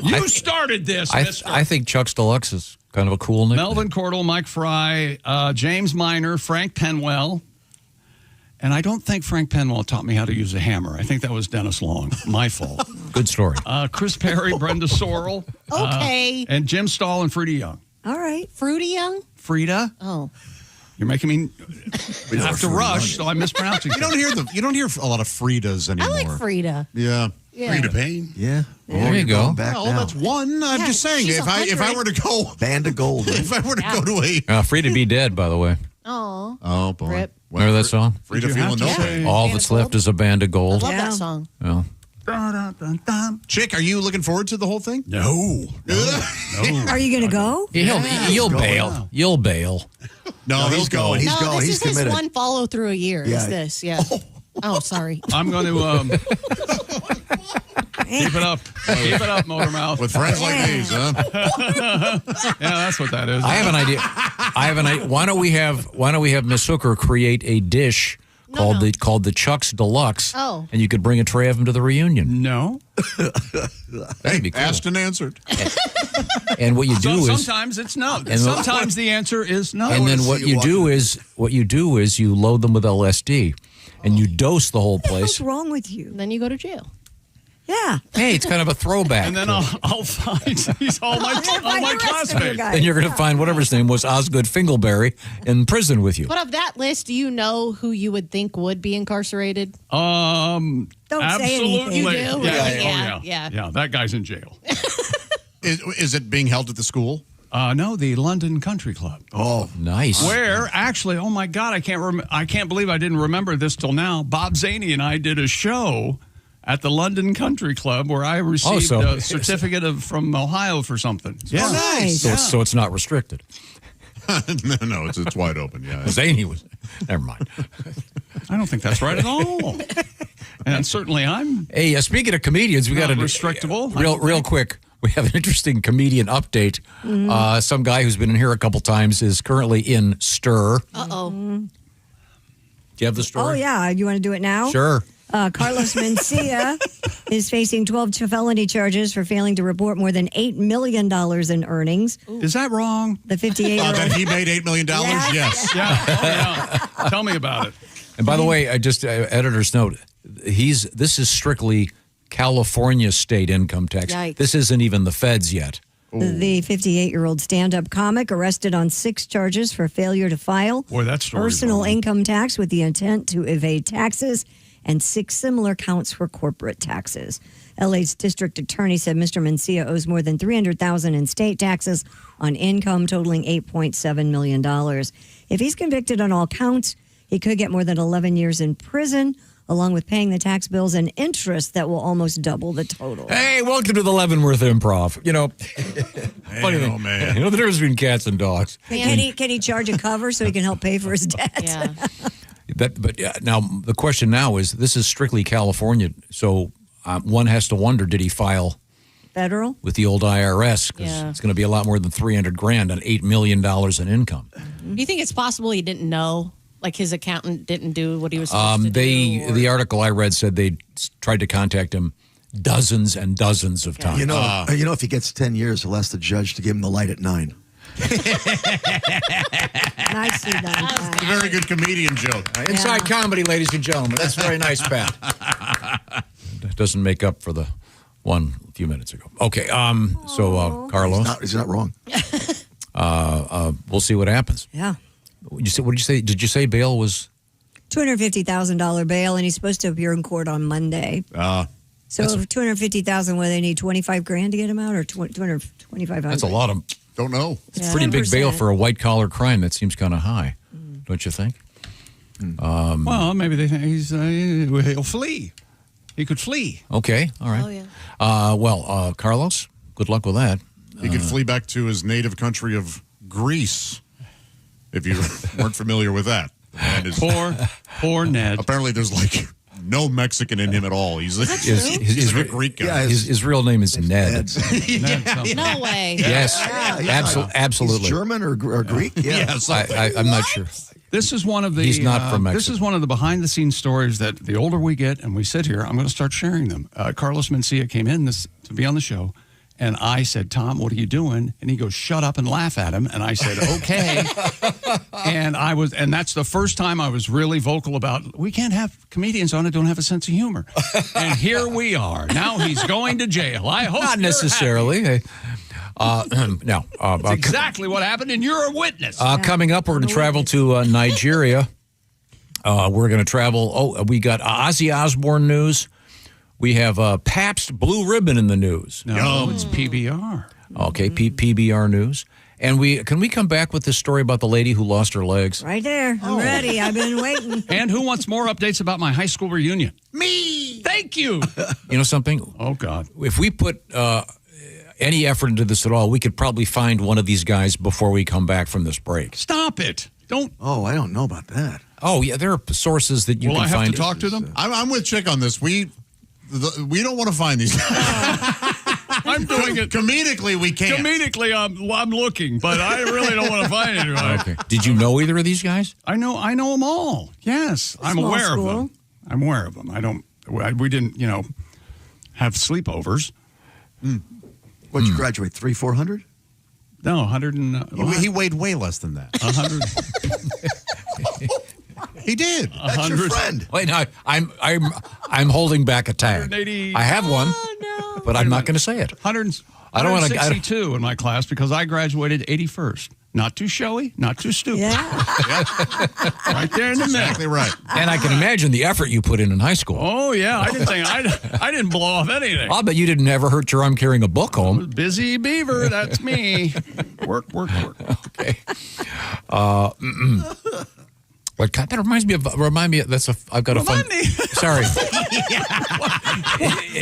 Speaker 17: You started this, mister.
Speaker 1: I think Chuck's Deluxe is kind of a cool nickname.
Speaker 17: Melvin Cordell, Mike Fry, James Miner, Frank Penwell. And I don't think Frank Penwell taught me how to use a hammer. I think that was Dennis Long. My fault.
Speaker 1: Good story.
Speaker 17: Chris Perry, Brenda Sorrell.
Speaker 12: Okay.
Speaker 17: And Jim Stahl and Frida Young.
Speaker 4: All right.
Speaker 12: Fruity Young?
Speaker 17: Frida?
Speaker 12: Oh.
Speaker 17: You're making me have to rush, so I'm mispronouncing.
Speaker 2: You don't hear a lot of Fridas anymore.
Speaker 12: I like Frida.
Speaker 2: Yeah.
Speaker 12: Yeah.
Speaker 2: Frida Payne.
Speaker 10: Yeah.
Speaker 1: There you go.
Speaker 2: Well, that's one. I'm just saying,
Speaker 12: she's
Speaker 2: if I were to go
Speaker 10: Band of Gold.
Speaker 2: if I were to go to a
Speaker 1: Frieda'd be dead, by the way.
Speaker 12: Oh.
Speaker 2: Oh boy.
Speaker 12: Rip.
Speaker 1: Remember that song?
Speaker 2: Frida
Speaker 17: Did you have
Speaker 2: feeling
Speaker 17: to
Speaker 2: no
Speaker 17: say-
Speaker 2: pain.
Speaker 1: All
Speaker 12: Band
Speaker 1: that's
Speaker 12: of
Speaker 1: left is a band of
Speaker 12: I
Speaker 1: gold.
Speaker 12: love that song.
Speaker 1: Well,
Speaker 2: Chick, are you looking forward to the whole thing?
Speaker 17: No.
Speaker 4: Are you going to go?
Speaker 1: you'll bail.
Speaker 10: now.
Speaker 1: You'll bail.
Speaker 2: No,
Speaker 10: he's going. He's
Speaker 12: no,
Speaker 10: going.
Speaker 12: this
Speaker 10: He's
Speaker 12: is his
Speaker 10: committed.
Speaker 12: one follow through a year.
Speaker 10: Yeah.
Speaker 12: Is this? Yeah. Oh, sorry.
Speaker 17: I'm going to keep it up. Keep it up, Motormouth.
Speaker 2: With friends like these, huh?
Speaker 17: Yeah, that's what that is.
Speaker 1: I have an idea. Why don't we have Miss Hooker create a dish called the Chuck's Deluxe?
Speaker 12: Oh.
Speaker 1: And you could bring a tray of them to the reunion.
Speaker 17: No.
Speaker 1: That'd be cool.
Speaker 2: Asked and answered.
Speaker 1: And what you do is
Speaker 17: Sometimes it's no.
Speaker 1: And
Speaker 17: Sometimes the answer is no.
Speaker 1: and then what you do is you load them with LSD and you dose the whole place.
Speaker 4: What's wrong with you?
Speaker 12: Then you go to jail.
Speaker 4: Yeah.
Speaker 1: Hey, it's kind of a throwback.
Speaker 17: And then I'll find all my classmates.
Speaker 1: And you're going to find whatever his name was, Osgood Fingleberry, in prison with you.
Speaker 12: But of that list, do you know who you would think would be incarcerated?
Speaker 4: Don't say
Speaker 17: absolutely.
Speaker 4: anything.
Speaker 12: You do?
Speaker 17: Yeah,
Speaker 12: Really?
Speaker 17: oh,
Speaker 12: Yeah.
Speaker 17: Yeah, that guy's in jail.
Speaker 2: Is it being held at the school?
Speaker 17: No, the London Country Club.
Speaker 10: Oh,
Speaker 1: nice.
Speaker 17: Where actually, oh my God, I can't believe I didn't remember this till now. Bob Zaney and I did a show at the London Country Club where I received a certificate from Ohio for something.
Speaker 1: Yeah.
Speaker 4: nice.
Speaker 1: So it's not restricted.
Speaker 2: No, it's wide open. Yeah,
Speaker 1: Zany was. Never mind.
Speaker 17: I don't think that's right at all. And certainly I'm.
Speaker 1: Hey, speaking of comedians, we got a
Speaker 17: restrictable.
Speaker 1: Real quick. We have an interesting comedian update. Some guy who's been in here a couple times is currently in Stir.
Speaker 12: Uh-oh.
Speaker 1: Do you have the story?
Speaker 4: Oh, yeah. You want to do it now?
Speaker 1: Sure.
Speaker 4: Carlos Mencia is facing 12 felony charges for failing to report more than $8 million in earnings.
Speaker 17: Is that wrong?
Speaker 4: The 58-year-old.
Speaker 2: That he made $8 million? Yes.
Speaker 17: Yeah. Oh, yeah. Tell me about it.
Speaker 1: And by the way, I just editor's note. This is strictly California state income tax.
Speaker 4: Yikes.
Speaker 1: This isn't even the feds yet.
Speaker 4: The 58-year-old stand-up comic arrested on 6 charges for failure to file
Speaker 17: Boy, that story's
Speaker 4: personal
Speaker 17: wrong.
Speaker 4: income tax with the intent to evade taxes and 6 similar counts for corporate taxes. LA's district attorney said Mr. Mencia owes more than $300,000 in state taxes on income totaling $8.7 million. If he's convicted on all counts, he could get more than 11 years in prison, along with paying the tax bills and interest that will almost double the total.
Speaker 1: Hey, welcome to the Leavenworth Improv. You know, funny thing.
Speaker 2: man.
Speaker 1: You know the difference between cats and dogs.
Speaker 4: Can he charge a cover so he can help pay for his debt?
Speaker 12: Yeah.
Speaker 1: Now the question now is: this is strictly California, so one has to wonder: did he file
Speaker 4: Federal?
Speaker 1: with the old IRS? Because
Speaker 12: Yeah.
Speaker 1: it's going to be a lot more than $300,000 on $8 million in income.
Speaker 12: Do you think it's possible he didn't know? Like his accountant didn't do what he was supposed to do? Or...
Speaker 1: The article I read said they tried to contact him dozens and dozens of times.
Speaker 7: You know, if he gets 10 years, he'll ask the judge to give him the light at 9.
Speaker 4: Nicely done. Pat.
Speaker 2: A very good comedian joke.
Speaker 1: Inside comedy, ladies and gentlemen. That's very nice, Pat. That doesn't make up for the one a few minutes ago. Okay, so Carlos.
Speaker 7: He's not wrong.
Speaker 1: We'll see what happens.
Speaker 4: Yeah.
Speaker 1: What did you say? Did you say bail was
Speaker 4: $250,000 bail, and he's supposed to appear in court on Monday. So $250,000, whether they need $25,000 to get him out, or $225,000.
Speaker 1: that's a lot of.
Speaker 2: Don't know.
Speaker 1: It's pretty big bail for a white collar crime. That seems kind of high, don't you think?
Speaker 17: Well, maybe they think he'll flee. He could flee.
Speaker 1: Okay, all right.
Speaker 12: Oh,
Speaker 1: yeah. Carlos, good luck with that.
Speaker 2: He could flee back to his native country of Greece, if you weren't familiar with that. And
Speaker 17: Poor Ned.
Speaker 2: Apparently, there's like no Mexican in him at all. He's like he's a Greek guy.
Speaker 1: Yeah, his real name is Ned.
Speaker 12: no way.
Speaker 1: Yes, absolutely.
Speaker 7: He's German or Greek? Yeah.
Speaker 1: I'm not sure.
Speaker 17: This is one of the.
Speaker 1: He's not from Mexico.
Speaker 17: This is one of the behind-the-scenes stories that the older we get and we sit here, I'm going to start sharing them. Carlos Mencia came in to be on the show, and I said, "Tom, what are you doing?" And he goes, "Shut up and laugh at him." And I said, "Okay." and that's the first time I was really vocal about we can't have comedians on that don't have a sense of humor. And here we are. Now he's going to jail. I hope
Speaker 1: not necessarily. No,
Speaker 17: that's exactly what happened, and you're a witness.
Speaker 1: Coming up, we're going to travel to Nigeria. We're going to travel. We got Ozzy Osbourne news. We have Pabst Blue Ribbon in the news.
Speaker 17: No, it's PBR.
Speaker 1: Okay, PBR news. And can we come back with this story about the lady who lost her legs?
Speaker 4: Right there. I'm ready. I've been waiting.
Speaker 17: And who wants more updates about my high school reunion?
Speaker 7: Me.
Speaker 17: Thank you.
Speaker 1: You know something?
Speaker 17: Oh, God.
Speaker 1: If we put any effort into this at all, we could probably find one of these guys before we come back from this break.
Speaker 17: Stop it. Don't.
Speaker 7: Oh, I don't know about that.
Speaker 1: Oh, yeah, there are sources that you
Speaker 17: Will
Speaker 1: can
Speaker 17: I have
Speaker 1: find.
Speaker 17: to talk to them?
Speaker 2: I'm with Chick on this. We don't want to find these guys.
Speaker 17: I'm doing it.
Speaker 2: Comedically, we can't.
Speaker 17: Comedically, I'm looking, but I really don't want to find anyone.
Speaker 1: Okay. Did you know either of these guys?
Speaker 17: I know them all. Yes, I'm
Speaker 4: Small
Speaker 17: aware
Speaker 4: school.
Speaker 17: of them. I'm aware of them. We didn't, have sleepovers.
Speaker 7: What'd you graduate, 400?
Speaker 17: No, 100 and...
Speaker 2: He weighed way less than that.
Speaker 17: 100.
Speaker 2: He did.
Speaker 7: That's your friend.
Speaker 1: Wait, no, I'm holding back a tag.
Speaker 17: 180.
Speaker 1: I have one, but I'm not going to say it.
Speaker 17: 162 in my class because I graduated 81st. Not too showy, not too stupid.
Speaker 4: Yeah.
Speaker 17: Right there in the middle.
Speaker 2: Exactly right.
Speaker 1: And I can imagine the effort you put in high school.
Speaker 17: Oh, yeah. I didn't think I didn't blow off anything.
Speaker 1: I'll bet you didn't ever hurt your arm carrying a book home.
Speaker 17: Busy beaver, that's me. Work.
Speaker 1: Okay. What kind? That reminds me of. I've got a fun. Sorry.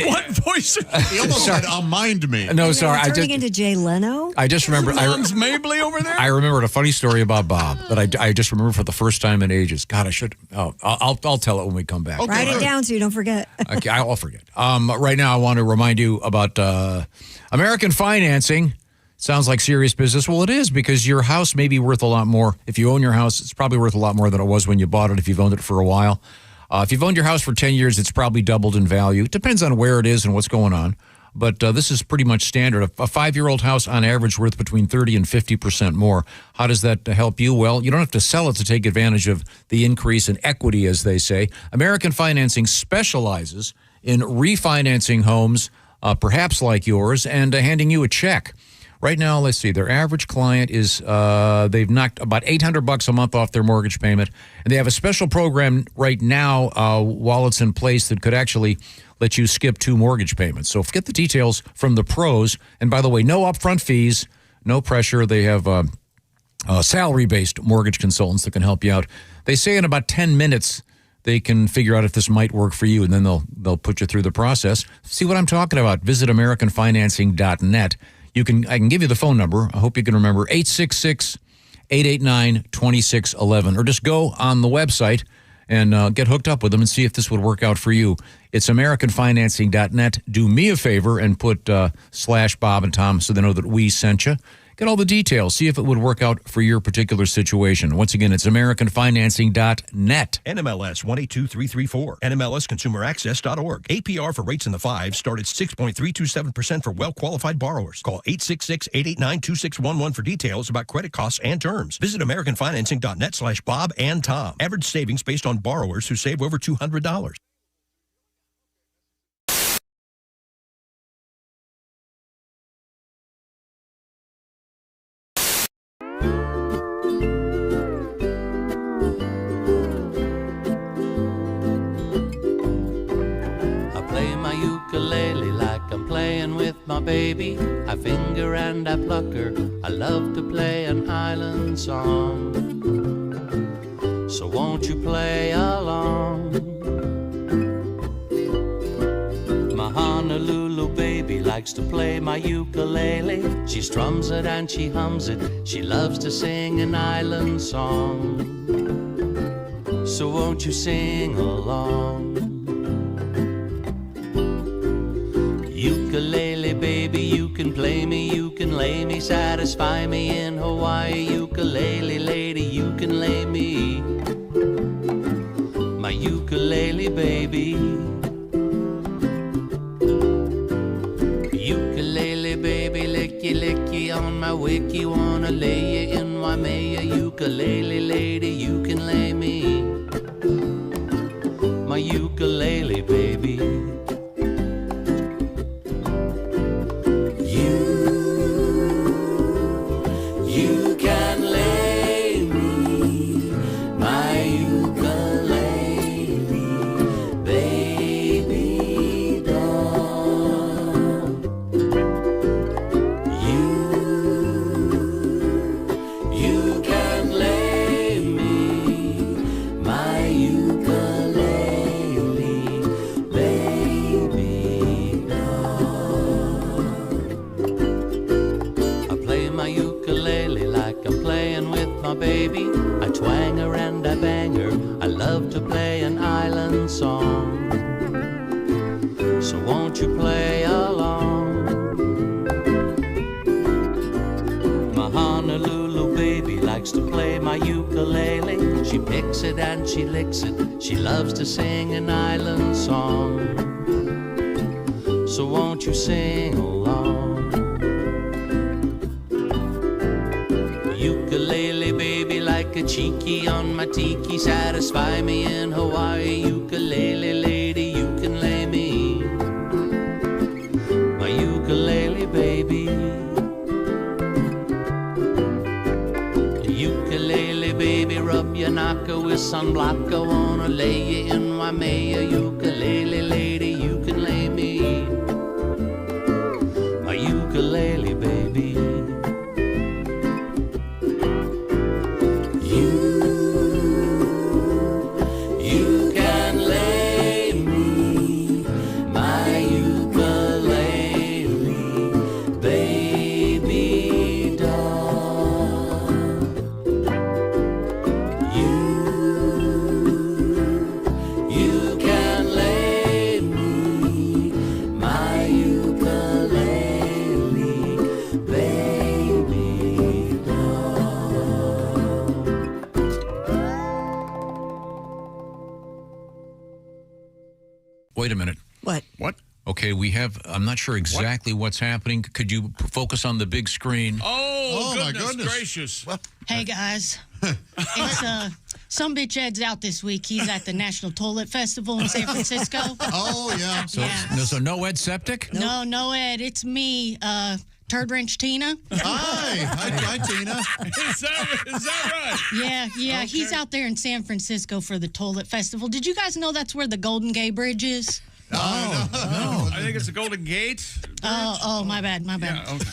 Speaker 17: What voice?
Speaker 2: He almost said, mind me.
Speaker 1: No, sorry.
Speaker 4: Turning into Jay Leno?
Speaker 1: I just remember.
Speaker 17: Mom's Mabley over there?
Speaker 1: I remembered a funny story about Bob that I just remember for the first time in ages. God, I should. Oh, I'll tell it when we come back.
Speaker 4: Okay. Write it down so you don't forget.
Speaker 1: Okay, I'll forget. Right now, I want to remind you about American financing. Sounds like serious business. Well, it is, because your house may be worth a lot more. If you own your house, it's probably worth a lot more than it was when you bought it if you've owned it for a while. If you've owned your house for 10 years, it's probably doubled in value. It depends on where it is and what's going on. But this is pretty much standard. A 5-year-old house, on average, worth between 30 and 50% more. How does that help you? Well, you don't have to sell it to take advantage of the increase in equity, as they say. American Financing specializes in refinancing homes, perhaps like yours, and handing you a check. Right now, let's see, their average client is, they've knocked about $800 a month off their mortgage payment. And they have a special program right now while it's in place that could actually let you skip 2 mortgage payments. So get the details from the pros. And by the way, no upfront fees, no pressure. They have salary-based mortgage consultants that can help you out. They say in about 10 minutes, they can figure out if this might work for you, and then they'll put you through the process. See what I'm talking about? Visit AmericanFinancing.net. I can give you the phone number. I hope you can remember 866-889-2611, or just go on the website and get hooked up with them and see if this would work out for you. It's AmericanFinancing.net. Do me a favor and put /Bob and Tom so they know that we sent you. Get all the details. See if it would work out for your particular situation. Once again, it's AmericanFinancing.net.
Speaker 8: NMLS 182334. NMLSConsumerAccess.org. APR for rates in the 5s start at 6.327% for well-qualified borrowers. Call 866-889-2611 for details about credit costs and terms. Visit AmericanFinancing.net /Bob and Tom. Average savings based on borrowers who save over $200.
Speaker 13: Ukulele like I'm playing with my baby. I finger and I pluck her. I love to play an island song. So won't you play along? My Honolulu baby likes to play my ukulele. She strums it and she hums it. She loves to sing an island song. So won't you sing along? Ukulele baby, you can play me, you can lay me, satisfy me in Hawaii. Ukulele lady, you can lay me, my ukulele baby. Ukulele baby, licky licky on my wiki, wanna lay you in Waimea. Ukulele lady, you can lay me, my ukulele baby. Baby, I twang her and I bang her. I love to play an island song. So won't you play along? My Honolulu baby likes to play my ukulele. She picks it and she licks it. She loves to sing an island song. So won't you sing along? Ukulele baby, like a cheeky on my tiki, satisfy me in Hawaii. Ukulele lady, you can lay me, my ukulele baby. Ukulele baby, rub your knocker with sunblock. I wanna lay you in Waimea. Ukulele lady, you can lay me, my ukulele baby.
Speaker 1: Wait a minute.
Speaker 4: What?
Speaker 17: What?
Speaker 1: Okay, I'm not sure exactly what's happening. Could you focus on the big screen?
Speaker 17: Oh,
Speaker 2: my
Speaker 17: goodness
Speaker 2: goodness.
Speaker 17: gracious.
Speaker 12: Hey guys, it's some bitch Ed's out this week. He's at the National Toilet Festival in San Francisco.
Speaker 2: Oh, yeah.
Speaker 1: So no Ed Septic?
Speaker 12: No Ed, it's me, Turd Wrench Tina.
Speaker 2: Hi, Tina.
Speaker 17: Is that right?
Speaker 12: Yeah.
Speaker 17: Okay.
Speaker 12: He's out there in San Francisco for the Toilet Festival. Did you guys know that's where the Golden Gate Bridge is?
Speaker 17: No. I think it's the Golden Gate.
Speaker 12: Oh, my bad.
Speaker 17: Yeah, okay.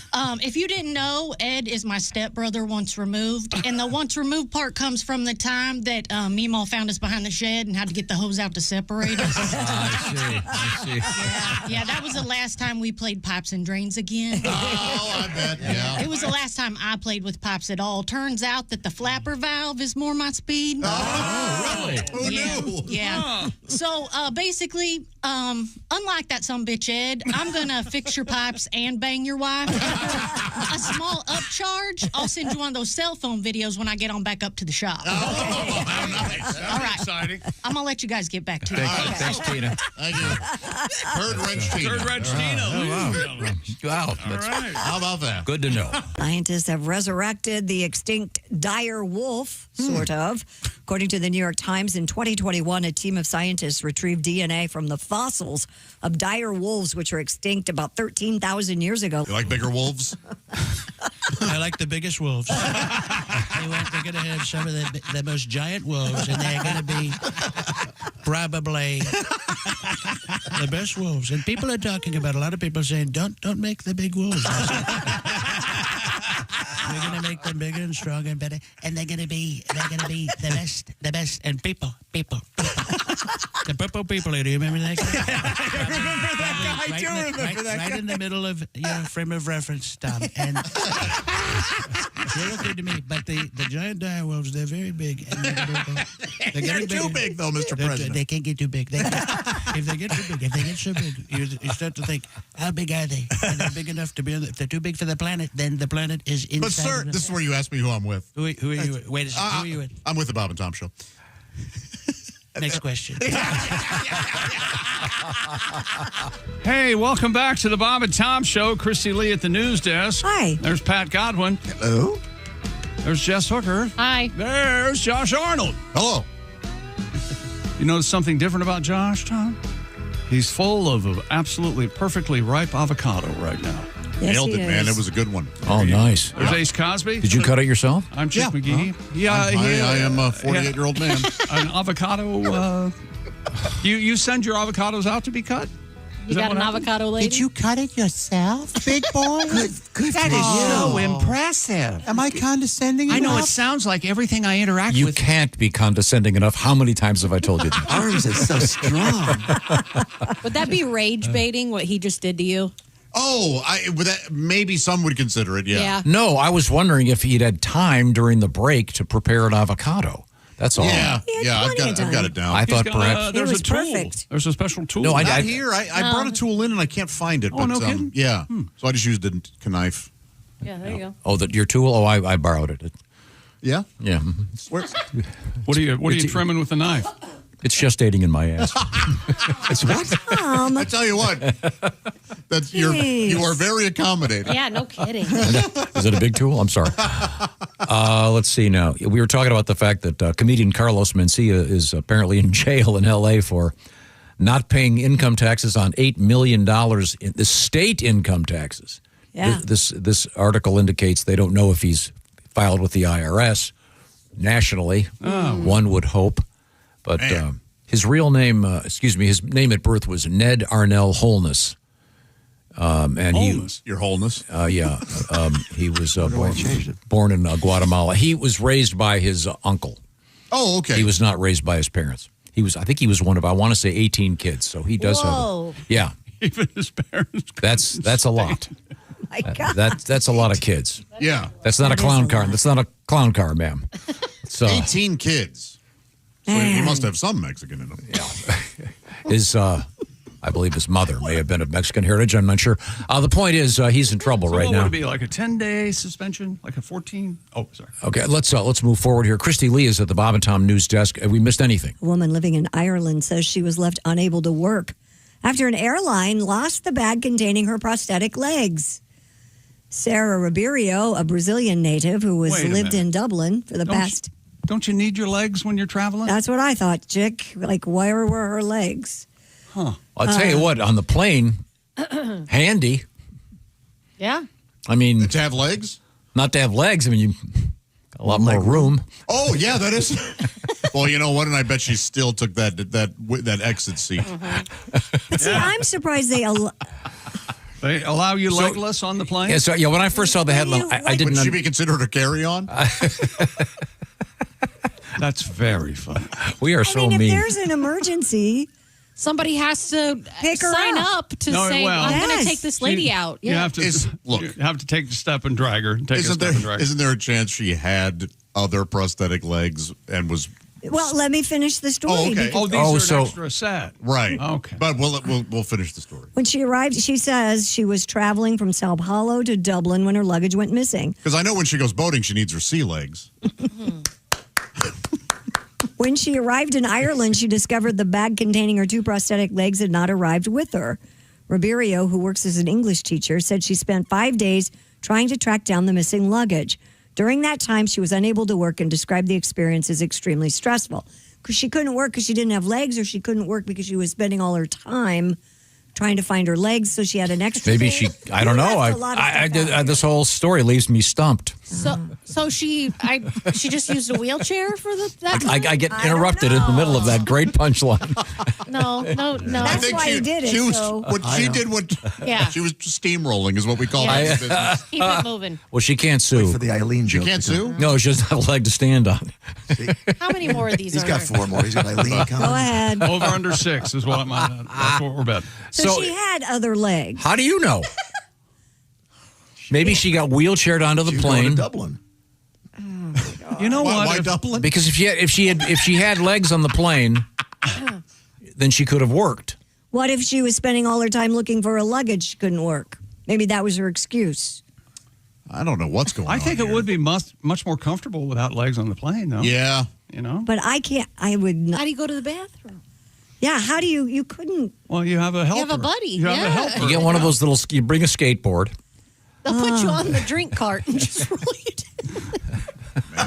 Speaker 12: If you didn't know, Ed is my stepbrother once removed. And the once removed part comes from the time that Meemaw found us behind the shed and had to get the hose out to separate us.
Speaker 1: I see.
Speaker 12: Yeah, that was the last time we played Pipes and Drains again.
Speaker 2: Oh, I bet. Yeah.
Speaker 12: It was the last time I played with pipes at all. Turns out that the flapper valve is more my speed.
Speaker 2: Oh, really? Who knew?
Speaker 12: Yeah. So basically, unlike that sumbitch Ed, I'm gonna fix your pipes and bang your wife. A small upcharge. I'll send you one of those cell phone videos when I get on back up to the shop.
Speaker 17: Oh, nice. That's
Speaker 12: All right.
Speaker 17: exciting.
Speaker 12: I'm gonna let you guys get back to it.
Speaker 1: Thanks, Tina.
Speaker 2: Thank you. Third wrench Tina.
Speaker 17: Third Wrench Tina.
Speaker 1: Wow.
Speaker 17: All right.
Speaker 2: How about that?
Speaker 1: Good to know.
Speaker 4: Scientists have resurrected the extinct dire wolf, sort of. According to the New York Times, in 2021, a team of scientists retrieved DNA from the fossils of dire wolves, which were extinct about 13,000 years ago.
Speaker 2: You like bigger wolves?
Speaker 15: I like the biggest wolves. They're going to have some of the most giant wolves, and they're going to be probably the best wolves. And people are talking about, a lot of people saying, don't make the big wolves. We're going to make them bigger and stronger and better, and they're going to be the best. And people. The purple people. Do you remember that guy?
Speaker 22: I remember that guy. I do remember that guy.
Speaker 15: Right in the middle of your frame of reference, Tom. And they look good to me. But the giant dire wolves, they're very big. And
Speaker 2: They're too big, though, Mr. President.
Speaker 15: They can't get too big. If they get too big, if they get so big, you start to think, how big are they? Are they big enough to be? If they're too big for the planet, then the planet is inside.
Speaker 2: But, sir, this is where you ask me who I'm with.
Speaker 15: Who are you with? Wait a second. Who are you with?
Speaker 2: I'm with the Bob and Tom Show.
Speaker 15: Next question.
Speaker 17: Hey, welcome back to the Bob and Tom Show. Christy Lee at the news desk.
Speaker 4: Hi.
Speaker 17: There's Pat Godwin.
Speaker 2: Hello.
Speaker 17: There's Jess Hooker.
Speaker 12: Hi.
Speaker 17: There's Josh Arnold.
Speaker 2: Hello.
Speaker 17: You notice something different about Josh, Tom? He's full of absolutely perfectly ripe avocado right now.
Speaker 4: Yes,
Speaker 2: Nailed
Speaker 4: he
Speaker 2: it, man.
Speaker 4: is.
Speaker 2: It was a good one.
Speaker 1: Oh, nice.
Speaker 17: There's Ace Cosby.
Speaker 1: Did you cut it yourself?
Speaker 17: I'm Chick McGee.
Speaker 2: I am a 48-year-old man.
Speaker 17: An avocado. You send your avocados out to be cut?
Speaker 12: You got an avocado lady?
Speaker 22: Did you cut it yourself, big boy?
Speaker 15: Good
Speaker 22: That is so impressive. Am I condescending
Speaker 15: I know it
Speaker 22: enough?
Speaker 15: sounds like everything I interact
Speaker 1: You
Speaker 15: with.
Speaker 1: can't be condescending enough. How many times have I told you that?
Speaker 22: Arms are so strong.
Speaker 12: Would that be rage baiting, what he just did to you?
Speaker 2: Oh, maybe some would consider it, yeah.
Speaker 1: No, I was wondering if he'd had time during the break to prepare an avocado. That's all.
Speaker 2: Yeah, I've got it down.
Speaker 1: I thought perhaps
Speaker 17: there's
Speaker 4: was
Speaker 17: a tool.
Speaker 4: perfect.
Speaker 17: There's a special tool.
Speaker 1: No,
Speaker 2: Not here. I brought a tool in and I can't find it.
Speaker 17: Oh,
Speaker 2: but,
Speaker 17: no kidding?
Speaker 2: Yeah. So I just used a knife.
Speaker 12: Yeah, there you go.
Speaker 1: Oh, your tool? Oh, I borrowed it.
Speaker 2: Yeah?
Speaker 1: Yeah.
Speaker 17: What are you trimming with the knife?
Speaker 1: It's gestating in my ass.
Speaker 2: It's what? I tell you what. You are very accommodating.
Speaker 12: Yeah, no kidding.
Speaker 1: Is it a big tool? I'm sorry. Let's see now. We were talking about the fact that comedian Carlos Mencia is apparently in jail in L.A. for not paying income taxes on $8 million in the state income taxes.
Speaker 4: Yeah.
Speaker 1: This article indicates they don't know if he's filed with the IRS nationally. One would hope. But his real name, his name at birth was Ned Arnell Holness. And
Speaker 2: Holness? Your Holness?
Speaker 1: Yeah. He was born in Guatemala. He was raised by his uncle.
Speaker 2: Oh, okay.
Speaker 1: He was not raised by his parents. I think he was one of, I want to say 18 kids. So he does have, yeah.
Speaker 17: Even his parents.
Speaker 1: That's a lot.
Speaker 4: My God.
Speaker 1: That's a lot of kids.
Speaker 2: Yeah.
Speaker 1: That's not a clown car. That's not a clown car, ma'am. So
Speaker 2: 18 kids. So he must have some Mexican in him.
Speaker 1: Yeah. I believe his mother may have been of Mexican heritage. I'm not sure. The point is, he's in trouble right now.
Speaker 17: Would it be like a 10-day suspension, like a 14? Oh, sorry.
Speaker 1: Okay, let's move forward here. Christy Lee is at the Bob and Tom news desk. Have we missed anything?
Speaker 4: A woman living in Ireland says she was left unable to work after an airline lost the bag containing her prosthetic legs. Sarah Ribeiro, a Brazilian native who
Speaker 17: Wait a
Speaker 4: lived
Speaker 17: minute.
Speaker 4: in Dublin for the past...
Speaker 17: Don't you need your legs when you're traveling?
Speaker 4: That's what I thought, Chick. Like, where were her legs?
Speaker 17: Huh.
Speaker 1: I'll tell you what, on the plane, handy.
Speaker 12: Yeah.
Speaker 1: I mean,
Speaker 2: to have legs?
Speaker 1: Not to have legs. I mean, you a lot more room.
Speaker 2: Oh, yeah, that is. Well, you know what? And I bet she still took that exit seat.
Speaker 4: But see, I'm surprised they
Speaker 17: They allow you legless on the plane?
Speaker 1: Yeah, so when I first saw the headline, I didn't.
Speaker 2: Would she be considered a carry-on?
Speaker 17: That's very funny.
Speaker 1: We are so
Speaker 4: if
Speaker 1: mean.
Speaker 4: there's an emergency,
Speaker 12: somebody has to
Speaker 4: pick her
Speaker 12: sign
Speaker 4: up.
Speaker 12: up to say, I'm going to take this lady out.
Speaker 17: You have to you have to take the step and drag her.
Speaker 2: Isn't there a chance she had other prosthetic legs and was...
Speaker 4: Well, let me finish the story.
Speaker 2: Oh, okay.
Speaker 4: because-
Speaker 17: These are an extra set.
Speaker 2: Right.
Speaker 17: Okay.
Speaker 2: But we'll finish the story.
Speaker 4: When she arrived, she says she was traveling from Sao Paulo to Dublin when her luggage went missing.
Speaker 2: Because I know when she goes boating, she needs her sea legs.
Speaker 4: When she arrived in Ireland, she discovered the bag containing her 2 prosthetic legs had not arrived with her. Ribeiro, who works as an English teacher, said she spent 5 days trying to track down the missing luggage. During that time, she was unable to work and described the experience as extremely stressful. Because she couldn't work because she didn't have legs, or she couldn't work because she was spending all her time trying to find her legs, so she had an extra.
Speaker 1: Maybe she. I don't know. This whole story leaves me stumped.
Speaker 12: So she just used a wheelchair for that.
Speaker 1: I get interrupted in the middle of that great punchline.
Speaker 12: No.
Speaker 4: That's why he did it.
Speaker 2: She was,
Speaker 4: so.
Speaker 12: Yeah.
Speaker 2: She was steamrolling is what we call
Speaker 12: Yeah.
Speaker 2: it.
Speaker 12: Keep it moving.
Speaker 1: Well, she can't sue.
Speaker 10: For the Eileen
Speaker 2: She
Speaker 10: joke.
Speaker 2: can't sue?
Speaker 1: No, she doesn't have a leg to stand on.
Speaker 12: How many more of these
Speaker 10: He's
Speaker 12: are
Speaker 10: got
Speaker 12: there?
Speaker 10: 4 more. He's got Eileen coming.
Speaker 4: Go ahead.
Speaker 17: Over under 6 is what that's what we're betting.
Speaker 4: So she had other legs.
Speaker 1: How do you know? Maybe she got wheelchaired onto the
Speaker 10: She's going
Speaker 1: plane.
Speaker 10: to Dublin.
Speaker 17: You know what?
Speaker 2: Why Dublin?
Speaker 1: Because if she had legs on the plane, then she could have worked.
Speaker 4: What if she was spending all her time looking for her luggage? She couldn't work. Maybe that was her excuse.
Speaker 2: I don't know what's going on.
Speaker 17: I think it would be much more comfortable without legs on the plane, though.
Speaker 2: Yeah.
Speaker 17: You know?
Speaker 4: But I can't. I would not.
Speaker 12: How do you go to the bathroom?
Speaker 4: Yeah. How do you? You couldn't.
Speaker 17: Well, you have a helper.
Speaker 12: You have a buddy.
Speaker 17: You have a helper.
Speaker 1: You get one of those little. You bring a skateboard.
Speaker 12: They'll put you on the drink cart and just roll you down.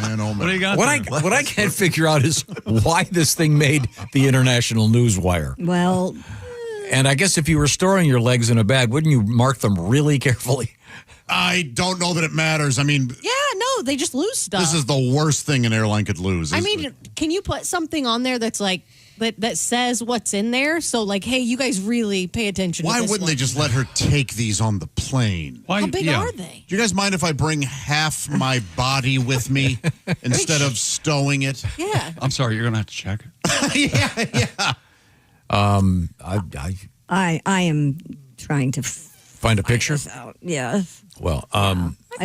Speaker 2: Man, oh man.
Speaker 17: What do you got
Speaker 1: What I can't figure out is why this thing made the international news wire.
Speaker 4: Well,
Speaker 1: And I guess if you were storing your legs in a bag, wouldn't you mark them really carefully?
Speaker 2: I don't know that it matters. I mean,
Speaker 12: Yeah, no, they just lose stuff.
Speaker 2: this is the worst thing an airline could lose.
Speaker 12: I mean, can you put something on there that's like that says what's in there? So like, hey, you guys really pay attention.
Speaker 2: why
Speaker 12: to this
Speaker 2: wouldn't
Speaker 12: one.
Speaker 2: they just let her take these on the plane?
Speaker 12: How big are they?
Speaker 2: Do you guys mind if I bring half my body with me instead of stowing it?
Speaker 12: Yeah.
Speaker 17: I'm sorry, you're going to have to check it.
Speaker 2: Yeah.
Speaker 4: I am trying to
Speaker 1: Find a picture?
Speaker 4: this out. Yeah.
Speaker 1: Well,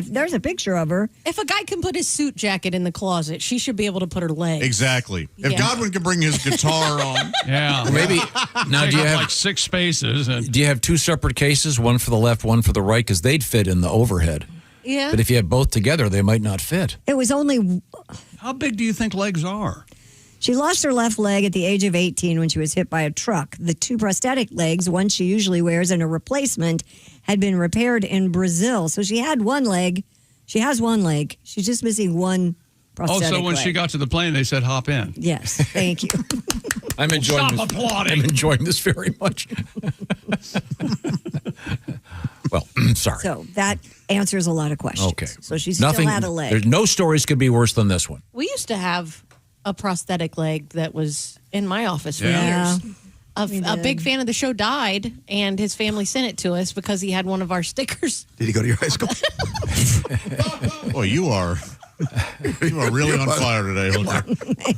Speaker 4: There's a picture of her.
Speaker 12: If a guy can put his suit jacket in the closet, she should be able to put her legs.
Speaker 2: Exactly. If
Speaker 12: Yeah.
Speaker 2: Godwin can bring his guitar on.
Speaker 17: Yeah.
Speaker 1: maybe now
Speaker 17: Take
Speaker 1: do you
Speaker 17: up
Speaker 1: have
Speaker 17: like 6 spaces? And
Speaker 1: do you have 2 separate cases, one for the left, one for the right, because they'd fit in the overhead.
Speaker 12: Yeah.
Speaker 1: But if you had both together, they might not fit.
Speaker 4: It was only.
Speaker 17: how big do you think legs are?
Speaker 4: She lost her left leg at the age of 18 when she was hit by a truck. The 2 prosthetic legs, one she usually wears and a replacement, had been repaired in Brazil. So she had one leg. She has one leg. She's just missing one prosthetic
Speaker 17: So when
Speaker 4: leg.
Speaker 17: she got to the plane, they said, hop in.
Speaker 4: Yes, thank you.
Speaker 1: I'm enjoying
Speaker 17: Stop
Speaker 1: this.
Speaker 17: applauding.
Speaker 1: I'm enjoying this very much. Well, sorry.
Speaker 4: So that answers a lot of questions.
Speaker 1: Okay.
Speaker 4: So she's
Speaker 1: Nothing.
Speaker 4: still had a leg.
Speaker 1: There's no stories could be worse than this one.
Speaker 12: We used to have a prosthetic leg that was in my office for
Speaker 4: Yeah.
Speaker 12: years. A big fan of the show died, and his family sent it to us because he had one of our stickers.
Speaker 10: Did he go to your high school?
Speaker 2: Boy, you are really on fire today, Hooker.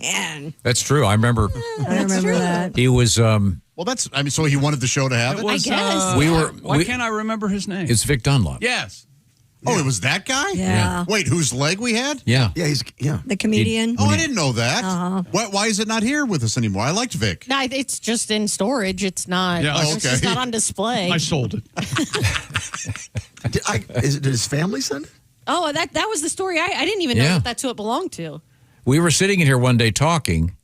Speaker 4: Man,
Speaker 1: That's true. I remember
Speaker 4: I remember that.
Speaker 1: he was.
Speaker 2: Well, so he wanted the show to have it?
Speaker 17: was,
Speaker 12: I guess.
Speaker 17: Why can't I remember his name?
Speaker 1: It's Vic Dunlop.
Speaker 17: Yes.
Speaker 2: Oh, it was that guy?
Speaker 4: Yeah.
Speaker 2: Wait, whose leg we had?
Speaker 1: Yeah.
Speaker 10: Yeah,
Speaker 4: The comedian.
Speaker 2: Oh, I didn't know that.
Speaker 4: Uh-huh.
Speaker 2: Why is it not here with us anymore? I liked Vic.
Speaker 12: No, it's just in storage. It's not.
Speaker 17: Yeah,
Speaker 12: It's just not on display.
Speaker 17: I sold it.
Speaker 10: Did his family send it?
Speaker 12: Oh, that was the story. I didn't even know
Speaker 1: Yeah.
Speaker 12: that that's who it belonged to.
Speaker 1: We were sitting in here one day talking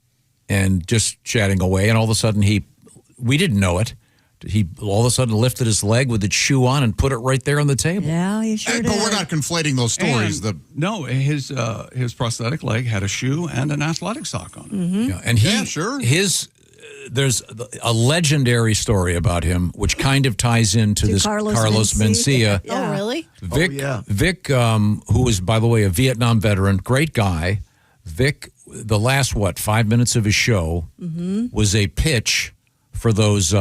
Speaker 1: and just chatting away, and all of a sudden we didn't know it, he all of a sudden lifted his leg with its shoe on and put it right there on the table.
Speaker 4: Yeah, he sure did.
Speaker 2: But we're not conflating those stories.
Speaker 17: No, his prosthetic leg had a shoe and an athletic sock on it.
Speaker 4: Mm-hmm.
Speaker 1: Yeah, and there's a legendary story about him, which kind of ties into this Carlos Mencia.
Speaker 12: Oh, really?
Speaker 1: Vic, who was, by the way, a Vietnam veteran, great guy. Vic, the last, 5 minutes of his show was a pitch for those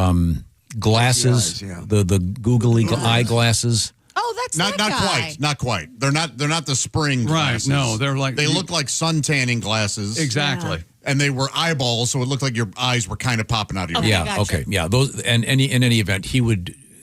Speaker 1: glasses, the googly eyeglasses.
Speaker 12: Oh, that's
Speaker 2: not quite. Not quite. They're not the spring glasses.
Speaker 17: Right, no, they're like...
Speaker 2: They look like sun tanning glasses.
Speaker 17: Exactly.
Speaker 2: Yeah. And they were eyeballs, so it looked like your eyes were kind of popping out of your head.
Speaker 1: Okay. Yeah, those, and in any event,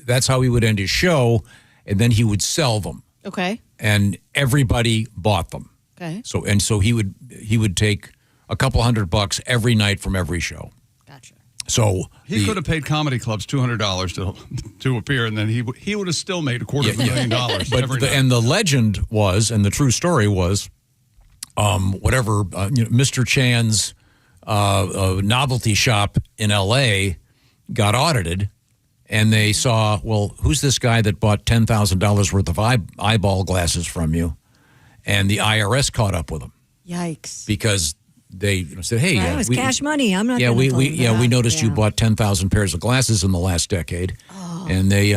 Speaker 1: that's how he would end his show, and then he would sell them.
Speaker 12: Okay.
Speaker 1: And everybody bought them.
Speaker 12: Okay.
Speaker 1: So he would take a couple $100 every night from every show.
Speaker 12: Gotcha.
Speaker 1: So
Speaker 17: he could have paid comedy clubs $200 to appear, and then he would have still made $250,000
Speaker 1: But
Speaker 17: every night.
Speaker 1: And the legend was, and the true story was, Mr. Chan's novelty shop in L.A. got audited, and they saw, well, who's this guy that bought $10,000 worth of eyeball glasses from you? And the IRS caught up with him.
Speaker 12: Yikes.
Speaker 1: Because they said, hey.
Speaker 4: That was cash money. I'm not
Speaker 1: Yeah,
Speaker 4: going to
Speaker 1: we noticed you bought 10,000 pairs of glasses in the last decade.
Speaker 4: Oh.
Speaker 1: And they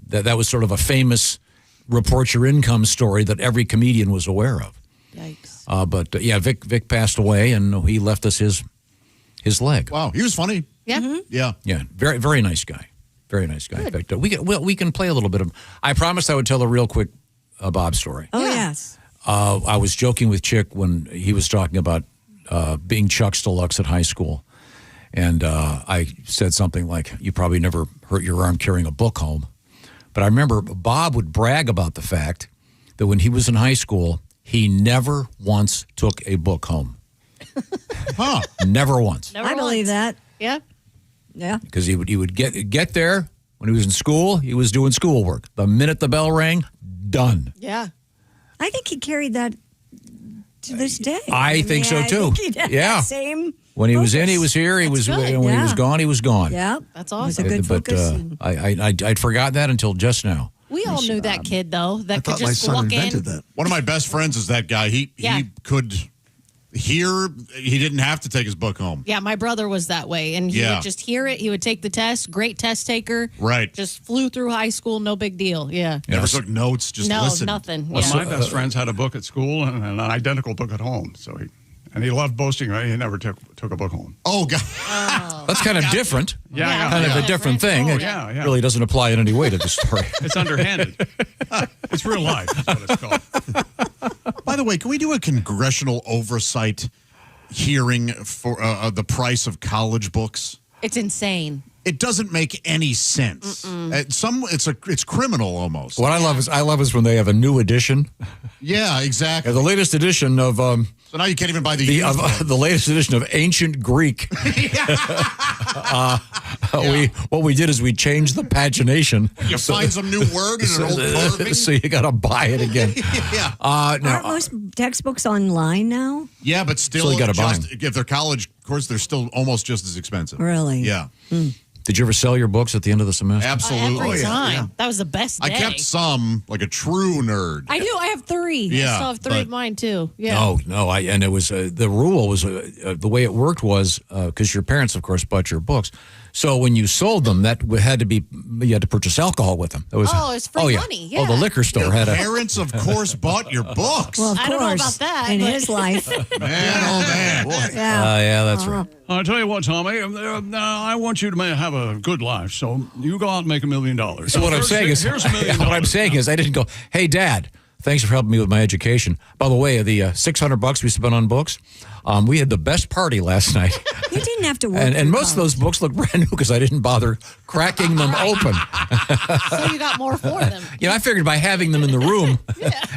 Speaker 1: that was sort of a famous report your income story that every comedian was aware of.
Speaker 12: Yikes.
Speaker 1: But Vic passed away, and he left us his leg.
Speaker 2: Wow, he was funny.
Speaker 12: Yeah.
Speaker 1: Yeah. Very, very nice guy. Very nice guy. In fact, we can play a little bit of. I promised I would tell a real quick Bob story.
Speaker 4: Oh, yes.
Speaker 1: I was joking with Chick when he was talking about being Chuck's Deluxe at high school, and I said something like, "You probably never hurt your arm carrying a book home," but I remember Bob would brag about the fact that when he was in high school, he never once took a book home.
Speaker 2: Huh?
Speaker 1: Never once.
Speaker 4: I believe that.
Speaker 12: Yeah.
Speaker 4: Yeah.
Speaker 1: Because he would get there when he was in school. He was doing schoolwork. The minute the bell rang, done.
Speaker 12: Yeah.
Speaker 4: I think he carried that to this day.
Speaker 1: I think so, too.
Speaker 4: I think he did
Speaker 1: Yeah.
Speaker 4: that same
Speaker 1: When he was in, he was here. When he was gone, he was gone.
Speaker 4: Yeah.
Speaker 12: That's
Speaker 4: It was
Speaker 12: awesome.
Speaker 4: a good
Speaker 1: But
Speaker 4: focus.
Speaker 1: I'd forgotten that until just now.
Speaker 12: We all knew that kid, though, that could
Speaker 2: thought my
Speaker 12: just
Speaker 2: son
Speaker 12: walk
Speaker 2: invented
Speaker 12: in.
Speaker 2: that. One of my best friends is that guy. He could hear. He didn't have to take his book home.
Speaker 12: Yeah, my brother was that way, and he
Speaker 2: Yeah.
Speaker 12: would just hear it. He would take the test. Great test taker.
Speaker 2: Right.
Speaker 12: Just flew through high school. No big deal. Yeah.
Speaker 2: Never took notes. Just
Speaker 12: no,
Speaker 2: listened.
Speaker 12: nothing.
Speaker 17: Well,
Speaker 12: Yeah.
Speaker 17: my best friends had a book at school and an identical book at home. So he loved boasting. Right? He never took a book home.
Speaker 2: Oh God,
Speaker 1: That's kind of different.
Speaker 17: Yeah,
Speaker 1: kind of a different thing.
Speaker 17: Oh,
Speaker 1: It
Speaker 17: yeah.
Speaker 1: really doesn't apply in any way to the story.
Speaker 17: It's underhanded. It's real life. Is what it's called.
Speaker 2: By the way, can we do a congressional oversight hearing for the price of college books?
Speaker 12: It's insane.
Speaker 2: It doesn't make any sense. It's criminal almost.
Speaker 1: What I love is when they have a new edition.
Speaker 2: Yeah, exactly.
Speaker 1: The latest edition of.
Speaker 2: So now you can't even buy the
Speaker 1: the latest edition of Ancient Greek. What we did is we changed the pagination.
Speaker 2: You find some new word in an old carving.
Speaker 1: So you got to buy it again.
Speaker 2: Yeah.
Speaker 4: Aren't most textbooks online now?
Speaker 2: Yeah, but still,
Speaker 1: you gotta buy 'em.
Speaker 2: if they're college, of course, they're still almost just as expensive.
Speaker 4: Really?
Speaker 2: Yeah.
Speaker 1: Did you ever sell your books at the end of the semester?
Speaker 2: Absolutely.
Speaker 12: Every time. That was the best day.
Speaker 2: I kept some, like a true nerd.
Speaker 12: I do. I have 3.
Speaker 2: Yeah,
Speaker 12: I still have 3 of mine, too. Yeah.
Speaker 1: No. And it was the rule was the way it worked was because your parents, of course, bought your books. So when you sold them, that had to be you had to purchase alcohol with them. That was,
Speaker 12: it's free money. Yeah.
Speaker 1: Oh, the liquor store had a.
Speaker 2: Parents, of course, bought your books.
Speaker 4: Well, of
Speaker 12: I
Speaker 4: course.
Speaker 12: don't know about that.
Speaker 4: In
Speaker 12: but-
Speaker 4: his life.
Speaker 2: Man, oh man. Boy.
Speaker 1: Yeah, that's right.
Speaker 17: I'll tell you what, Tommy. I want you to have a good life. So you go out and make $1 million.
Speaker 1: So what I'm saying is,
Speaker 17: here's $1 million.
Speaker 1: what I'm saying is, I didn't go, hey, Dad, thanks for helping me with my education. By the way, the $600 we spent on books, we had the best party last night.
Speaker 4: You didn't have to work.
Speaker 1: And
Speaker 4: for
Speaker 1: most of those books look brand new because I didn't bother cracking them open.
Speaker 12: So you got more for them.
Speaker 1: I figured by having them in the room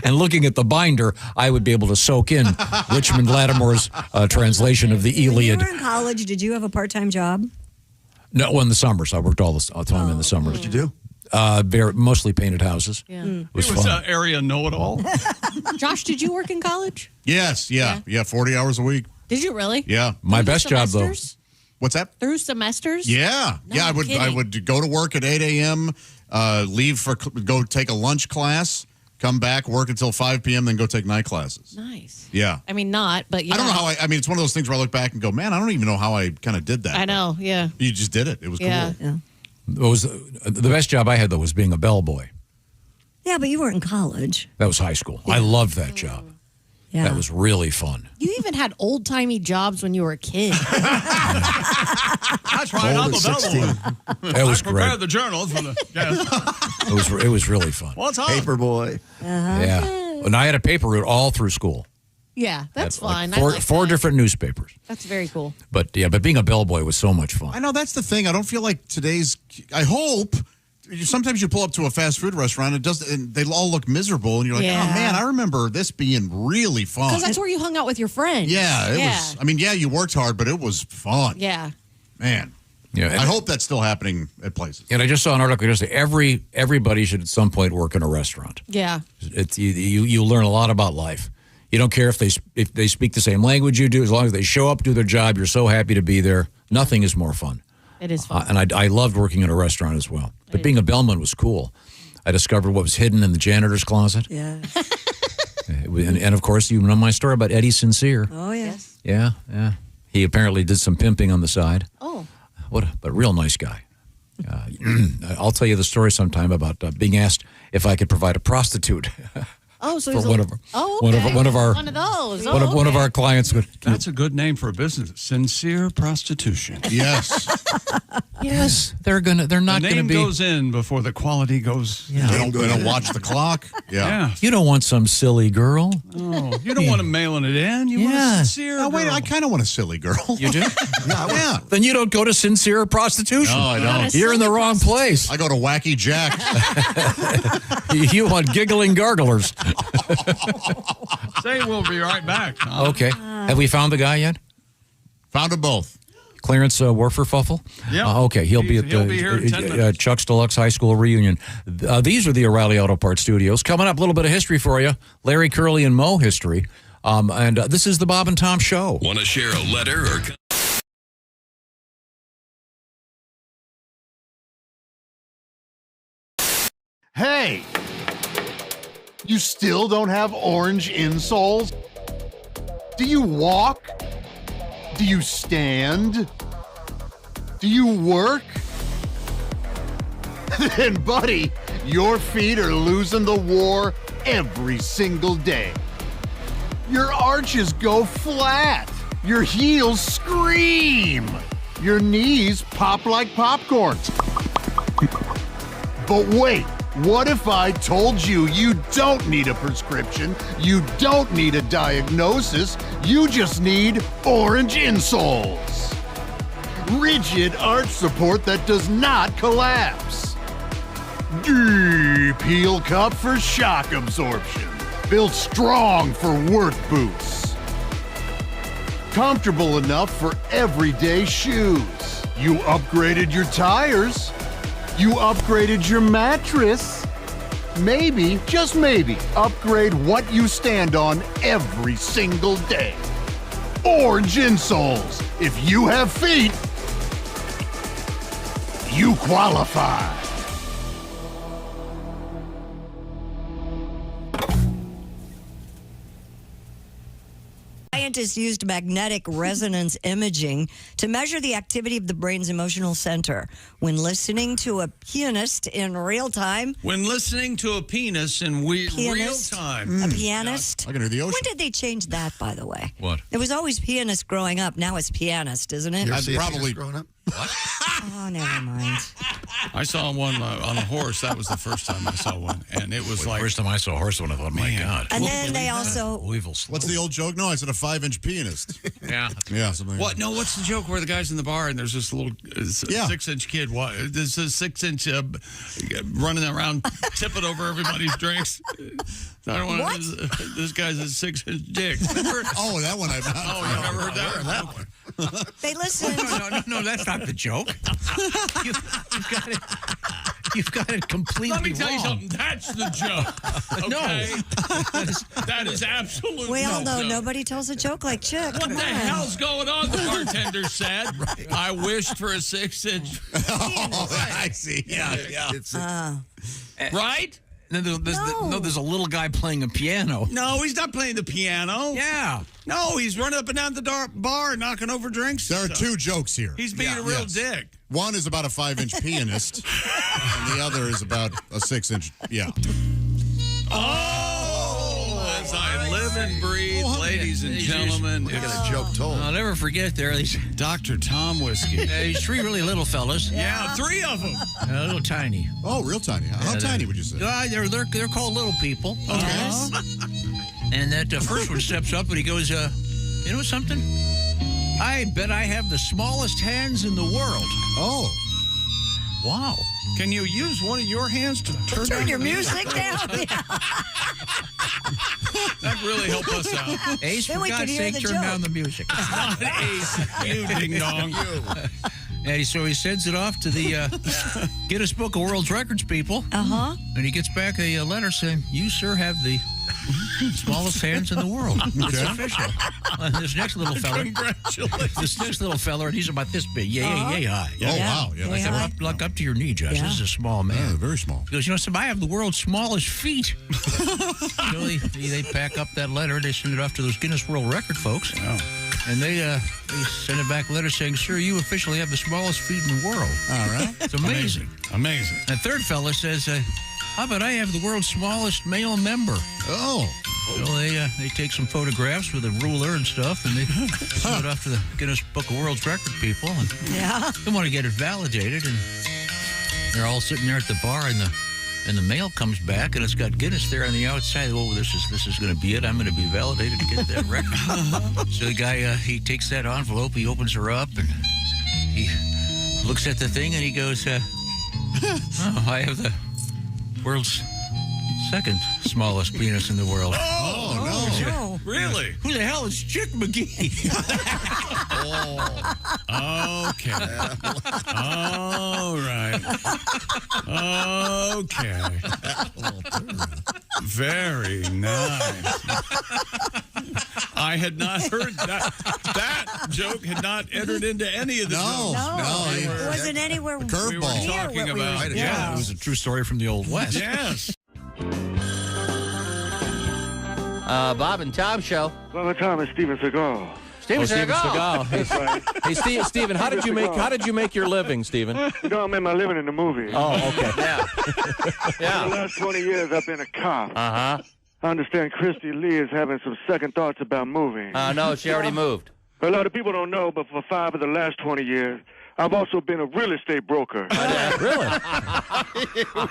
Speaker 1: and looking at the binder, I would be able to soak in Richmond Lattimore's translation of the
Speaker 4: When you
Speaker 1: Iliad.
Speaker 4: were in college, did you have a part-time job?
Speaker 1: No, in the summers. I worked all the time in the summers.
Speaker 22: What'd you do?
Speaker 1: Mostly painted houses.
Speaker 12: Yeah.
Speaker 1: It was
Speaker 17: He was
Speaker 1: fun.
Speaker 17: area know-it-all.
Speaker 12: Josh, did you work in college?
Speaker 2: Yes, yeah, 40 hours a week.
Speaker 12: Did you really?
Speaker 2: Yeah.
Speaker 1: My
Speaker 12: How many
Speaker 1: best job, though.
Speaker 12: semesters?
Speaker 2: What's that?
Speaker 12: Through semesters?
Speaker 2: Yeah.
Speaker 12: No
Speaker 2: I
Speaker 12: kidding.
Speaker 2: would go to work at 8 a.m., leave go take a lunch class, come back, work until 5 p.m., then go take night classes.
Speaker 12: Nice.
Speaker 2: Yeah.
Speaker 12: I mean, not, but yeah.
Speaker 2: I don't know how I mean, it's one of those things where I look back and go, man, I don't even know how I kind of did that.
Speaker 12: I know, yeah.
Speaker 2: You just did it. It was
Speaker 12: Yeah.
Speaker 2: cool.
Speaker 4: Yeah.
Speaker 1: It was the best job I had, though, was being a bellboy.
Speaker 4: Yeah, but you were in college.
Speaker 1: That was high school. I loved that job.
Speaker 4: Yeah.
Speaker 1: That was really fun.
Speaker 12: You even had old timey jobs when you were a kid.
Speaker 17: That's right. I'm a bellboy.
Speaker 1: That was
Speaker 17: I prepared
Speaker 1: great.
Speaker 17: the journals for the. Yeah.
Speaker 1: It was really fun.
Speaker 17: What's up?
Speaker 22: Paperboy.
Speaker 1: Yeah. And I had a paper route all through school.
Speaker 12: Yeah, that's
Speaker 1: Had, like,
Speaker 12: fun.
Speaker 1: Four,
Speaker 12: I like
Speaker 1: four
Speaker 12: that.
Speaker 1: different newspapers.
Speaker 12: That's very cool.
Speaker 1: But being a bellboy was so much fun.
Speaker 2: I know that's the thing. I don't feel like today's. I hope. Sometimes you pull up to a fast food restaurant, and they all look miserable, and you're like,
Speaker 12: Yeah.
Speaker 2: oh man, I remember this being really fun.
Speaker 12: Because that's where you hung out with your friends.
Speaker 2: Yeah, it was. I mean, yeah, you worked hard, but it was fun.
Speaker 12: Yeah.
Speaker 2: Man.
Speaker 1: Yeah,
Speaker 2: I hope that's still happening at places.
Speaker 1: And I just saw an article yesterday. Everybody should at some point work in a restaurant.
Speaker 12: Yeah.
Speaker 1: It's you learn a lot about life. You don't care if they speak the same language you do, as long as they show up, do their job. You're so happy to be there. Nothing is more fun.
Speaker 12: It is fun.
Speaker 1: And I loved working in a restaurant as well. But being a bellman was cool. I discovered what was hidden in the janitor's closet.
Speaker 4: Yeah.
Speaker 1: And of course, you know my story about Eddie Sincere.
Speaker 4: Oh, yes.
Speaker 1: Yeah. He apparently did some pimping on the side.
Speaker 12: Oh.
Speaker 1: But a real nice guy. I'll tell you the story sometime about being asked if I could provide a prostitute.
Speaker 12: Oh, so
Speaker 1: For
Speaker 12: he's
Speaker 1: one
Speaker 12: a,
Speaker 1: of our-
Speaker 12: oh,
Speaker 1: one
Speaker 12: okay.
Speaker 1: of our-
Speaker 12: one of those.
Speaker 1: One of our clients would.
Speaker 17: That's a good name for a business. Sincere prostitution.
Speaker 2: Yes.
Speaker 1: Yes, they're not
Speaker 17: the
Speaker 1: going to
Speaker 17: name
Speaker 1: be.
Speaker 17: goes in before the quality goes.
Speaker 1: Yeah.
Speaker 2: They don't watch the clock. Yeah.
Speaker 1: You don't want some silly girl.
Speaker 17: Oh, you don't want them mailing it in. You want a sincere.
Speaker 2: Oh, wait,
Speaker 17: girl.
Speaker 2: I kind of want a silly girl.
Speaker 1: You do?
Speaker 2: Yeah.
Speaker 1: Then you don't go to Sincere Prostitution.
Speaker 2: No, I don't.
Speaker 1: You're in the wrong place.
Speaker 2: I go to Wacky Jack.
Speaker 1: You want giggling garglers.
Speaker 17: Say we'll be right back.
Speaker 1: Okay. Have we found the guy yet?
Speaker 2: Found them both.
Speaker 1: Clarence Warferfuffle?
Speaker 17: Yeah.
Speaker 1: Okay, he'll be at
Speaker 17: He'll be here in 10 minutes.
Speaker 1: Chuck's Deluxe High School reunion. These are the O'Reilly Auto Parts Studios. Coming up, a little bit of history for you. Larry, Curly, and Moe history. And this is the Bob and Tom Show.
Speaker 9: Want to share a letter or...
Speaker 10: Hey! You still don't have orange insoles? Do you walk? Do you stand? Do you work? Then, buddy, your feet are losing the war every single day. Your arches go flat. Your heels scream. Your knees pop like popcorn. But wait, what if I told you you don't need a prescription, you don't need a diagnosis, you just need orange insoles? Rigid arch support that does not collapse. Deep heel cup for shock absorption. Built strong for work boots. Comfortable enough for everyday shoes. You upgraded your tires. You upgraded your mattress. Maybe, just maybe, upgrade what you stand on every single day. Orange insoles. If you have feet, you qualify.
Speaker 4: Scientists used magnetic resonance imaging to measure the activity of the brain's emotional center when listening to a pianist in real time.
Speaker 17: When listening to a penis in real
Speaker 4: Pianist?
Speaker 17: time.
Speaker 4: A pianist?
Speaker 2: I can hear the ocean.
Speaker 4: When did they change that, by the way?
Speaker 1: What?
Speaker 4: It was always pianist growing up. Now it's pianist, isn't it?
Speaker 22: You ever see a
Speaker 2: probably-
Speaker 22: penis growing up?
Speaker 4: Oh, never mind.
Speaker 17: I saw one on a horse. That was the first time I saw one, and it was like
Speaker 1: First time I saw a horse one, I thought, my God.
Speaker 4: And then they also.
Speaker 1: Louisville Slow.
Speaker 2: What's the old joke? No, I said a 5-inch pianist.
Speaker 1: Yeah.
Speaker 2: Yeah, something.
Speaker 17: what? No, what's the joke where the guy's in the bar and there's this little 6-inch kid? What? There's a 6-inch running around tipping over everybody's drinks. I don't want this guy's a 6-inch dick.
Speaker 2: Oh, that one I've not.
Speaker 17: Oh, you never heard that one?
Speaker 4: They listened.
Speaker 1: No, that's not the joke. You've got it. You've got it completely
Speaker 17: Let me tell you
Speaker 1: wrong.
Speaker 17: something. That's the joke. Okay? That is absolutely
Speaker 4: We all know
Speaker 17: joke.
Speaker 4: nobody tells a joke like Chick.
Speaker 17: What
Speaker 4: Come
Speaker 17: the
Speaker 4: on.
Speaker 17: hell's going on? The bartender said. I wished for a 6-inch.
Speaker 2: I see. Yeah.
Speaker 17: Right?
Speaker 1: There's a little guy playing a piano.
Speaker 17: No, he's not playing the piano.
Speaker 1: Yeah.
Speaker 17: No, he's running up and down the bar, knocking over drinks.
Speaker 2: There are two jokes here.
Speaker 17: He's being a real dick.
Speaker 2: One is about a 5-inch pianist, and the other is about a 6-inch. Yeah.
Speaker 17: Oh, as I live and breathe, ladies and gentlemen.
Speaker 2: We got a joke told.
Speaker 1: I'll never forget there. These
Speaker 17: Dr. Tom Whiskey.
Speaker 1: these three really little fellas.
Speaker 17: Yeah, 3 of them.
Speaker 1: A little tiny.
Speaker 2: Oh, real tiny. How tiny would you say?
Speaker 1: They're called little people.
Speaker 4: Yes.
Speaker 1: And that first one steps up and he goes, you know something? I bet I have the smallest hands in the world.
Speaker 2: Oh.
Speaker 1: Wow.
Speaker 17: Can you use one of your hands to turn
Speaker 4: Turn
Speaker 17: down
Speaker 4: your
Speaker 17: the
Speaker 4: music down.
Speaker 17: That really help us out.
Speaker 1: Ace,
Speaker 4: Then
Speaker 1: for
Speaker 4: we could
Speaker 1: God's
Speaker 4: hear
Speaker 1: sake,
Speaker 4: the
Speaker 1: turn
Speaker 4: joke.
Speaker 1: down the music.
Speaker 17: Not Ace. You ding dong.
Speaker 1: And so he sends it off to the Guinness Book of World Records people.
Speaker 4: Uh-huh.
Speaker 1: And he gets back a letter saying, you, sir, have the smallest hands in the world. It's official. And this next little fella.
Speaker 17: Congratulations.
Speaker 1: This next little fella, and he's about this big. Yay high.
Speaker 2: Oh, wow. Yeah,
Speaker 1: Like
Speaker 2: that's
Speaker 1: look up to your knee, Josh.
Speaker 4: Yeah.
Speaker 1: This is a small man.
Speaker 2: Yeah, very small.
Speaker 1: He goes, you know, I have the world's smallest feet. So they pack up that letter. They send it off to those Guinness World Record folks.
Speaker 17: Oh.
Speaker 1: And they send it back a letter saying, sir, you officially have the smallest feet in the world.
Speaker 2: All right.
Speaker 1: It's amazing.
Speaker 17: Amazing.
Speaker 1: And third fella says, how about I have the world's smallest male member?
Speaker 2: Oh.
Speaker 1: So they take some photographs with a ruler and stuff, and they send it off to the Guinness Book of World Record people. And
Speaker 4: Yeah.
Speaker 1: they want to get it validated, and they're all sitting there at the bar, and the mail comes back, and it's got Guinness there on the outside. Oh, this is going to be it. I'm going to be validated to get that record. So the guy, he takes that envelope, he opens her up, and he looks at the thing, and he goes, oh, I have the world's second smallest penis in the world.
Speaker 17: Oh,
Speaker 4: no.
Speaker 17: Really?
Speaker 1: Who the hell is Chick McGee?
Speaker 17: Okay. All right. Okay. Very nice. I had not heard that. That joke had not entered into any of the jokes.
Speaker 4: It wasn't anywhere
Speaker 17: We were
Speaker 2: Curveball.
Speaker 17: talking about.
Speaker 1: Yeah, it was a true story from the Old West.
Speaker 17: Yes.
Speaker 19: Bob and Tom Show.
Speaker 16: Bob and Tom is Steven Seagal.
Speaker 19: Steven Seagal.
Speaker 16: That's right.
Speaker 20: Hey, Steven, how did you make your living, Steven?
Speaker 16: You know, I made my living in the movies.
Speaker 20: Oh, okay.
Speaker 19: Yeah.
Speaker 16: For the last 20 years, I've been a cop.
Speaker 19: Uh-huh.
Speaker 16: I understand Christy Lee is having some second thoughts about moving.
Speaker 19: No, she already moved.
Speaker 16: A lot of people don't know, but for 5 of the last 20 years, I've also been a real estate broker.
Speaker 20: Really?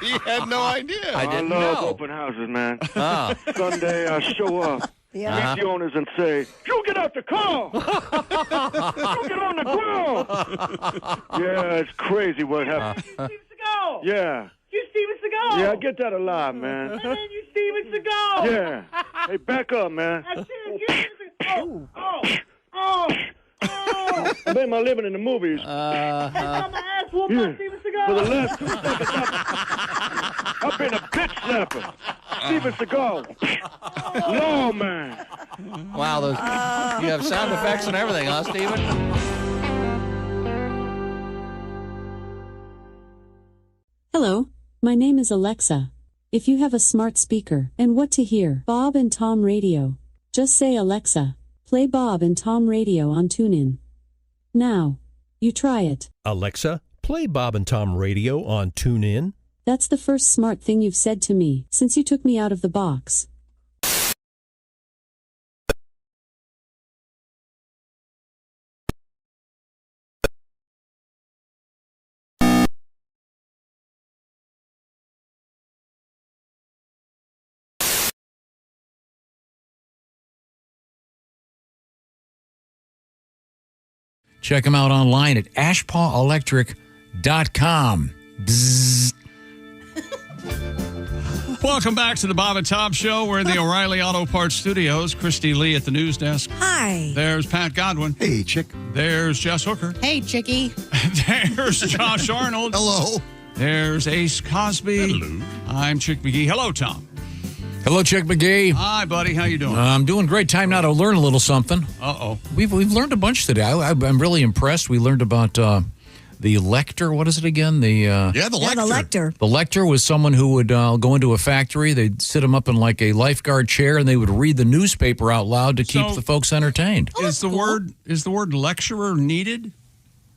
Speaker 19: We had no idea. I didn't
Speaker 16: love
Speaker 19: know.
Speaker 16: open houses, man.
Speaker 19: Oh.
Speaker 16: Sunday, I show up.
Speaker 4: Yeah.
Speaker 16: Meet the owners and say, "You get out the car! You get on the ground!" Yeah, it's crazy what happened.
Speaker 23: Steven Seagal.
Speaker 16: Yeah.
Speaker 23: You Steven Seagal.
Speaker 16: Yeah, I get that a lot, man.
Speaker 23: And then you Steven Seagal.
Speaker 16: Yeah. Hey, back up, man.
Speaker 23: That's it. You Steven Seagal. Oh.
Speaker 16: I made my living in the movies.
Speaker 23: Hey, got my ass whooped by Steven Seagal.
Speaker 16: For the last 2 seconds, I've been a bitch slapper. Steven Seagal. Law man.
Speaker 19: Wow, those you have sound effects and everything, huh, Steven?
Speaker 14: Hello, my name is Alexa. If you have a smart speaker and what to hear, Bob and Tom Radio, just say Alexa, play Bob and Tom Radio on TuneIn. Now, you try it.
Speaker 8: Alexa, play Bob and Tom Radio on TuneIn.
Speaker 14: That's the first smart thing you've said to me since you took me out of the box.
Speaker 1: Check them out online at ashpawelectric.com. Bzzz.
Speaker 17: Welcome back to the Bob and Tom Show. We're in the O'Reilly Auto Parts Studios. Christy Lee at the news desk.
Speaker 4: Hi.
Speaker 17: There's Pat Godwin.
Speaker 10: Hey, Chick.
Speaker 17: There's Jess Hooker.
Speaker 12: Hey, Chickie.
Speaker 17: There's Josh Arnold.
Speaker 2: Hello.
Speaker 17: There's Ace Cosby. Hello. I'm Chick McGee. Hello, Tom.
Speaker 1: Hello, Chick McGee.
Speaker 17: Hi, buddy. How you doing?
Speaker 1: I'm doing great. Time now to learn a little something.
Speaker 17: Uh-oh.
Speaker 1: We've learned a bunch today. I'm really impressed. We learned about the lector. What is it again? The
Speaker 4: lector.
Speaker 1: The lector was someone who would go into a factory. They'd sit them up in like a lifeguard chair, and they would read the newspaper out loud to keep the folks entertained.
Speaker 17: Is the word lecturer needed,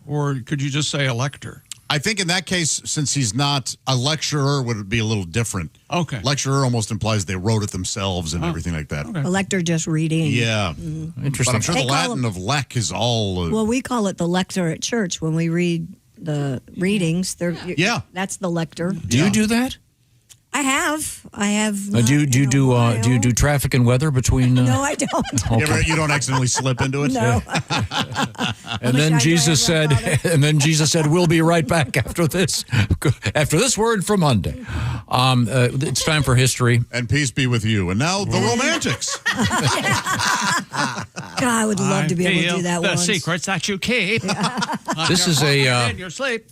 Speaker 17: or could you just say a lector?
Speaker 2: I think in that case, since he's not a lecturer, would be a little different.
Speaker 17: Okay.
Speaker 2: Lecturer almost implies they wrote it themselves and everything like that.
Speaker 4: A lector just reading.
Speaker 2: Yeah.
Speaker 1: Interesting.
Speaker 2: But I'm sure
Speaker 4: They
Speaker 2: the
Speaker 4: call
Speaker 2: Latin of lec is all...
Speaker 4: Well, we call it the lector at church when we read the readings.
Speaker 2: Yeah.
Speaker 4: That's the lector.
Speaker 1: Do you do that?
Speaker 4: I have.
Speaker 1: Do you do traffic and weather between?
Speaker 4: No, I don't.
Speaker 1: Okay.
Speaker 2: You don't accidentally slip into it?
Speaker 4: No.
Speaker 1: And then Jesus said, "We'll be right back after this word from Monday." It's time for history.
Speaker 2: And peace be with you. And now the romantics.
Speaker 4: God, I would love to be able to do that
Speaker 17: the
Speaker 4: once.
Speaker 17: secrets that you keep.
Speaker 1: This is a
Speaker 17: in your sleep.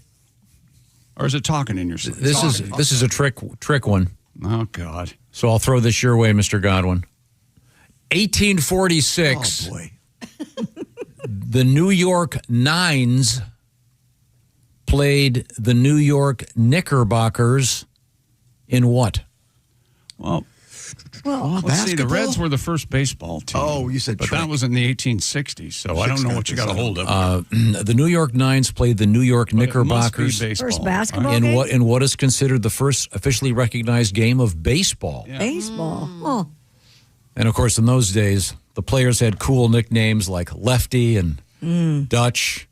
Speaker 17: Or is it talking in your sleep?
Speaker 1: this is a trick one.
Speaker 17: Oh God!
Speaker 1: So I'll throw this your way, Mr. Godwin. 1846.
Speaker 7: Oh, boy.
Speaker 1: The New York Nines played the New York Knickerbockers in what?
Speaker 17: Well, let's see. The
Speaker 7: basketball?
Speaker 17: Reds were the first baseball team.
Speaker 7: Oh, you said
Speaker 17: but
Speaker 7: trick.
Speaker 17: that was in the 1860s, so I don't know what you got a hold of.
Speaker 1: The New York Nines played the New York Knickerbockers
Speaker 4: First basketball
Speaker 1: in
Speaker 4: game?
Speaker 1: what is considered the first officially recognized game of baseball.
Speaker 17: Yeah.
Speaker 4: Baseball. Oh.
Speaker 1: And of course, in those days, the players had cool nicknames like Lefty and Dutch.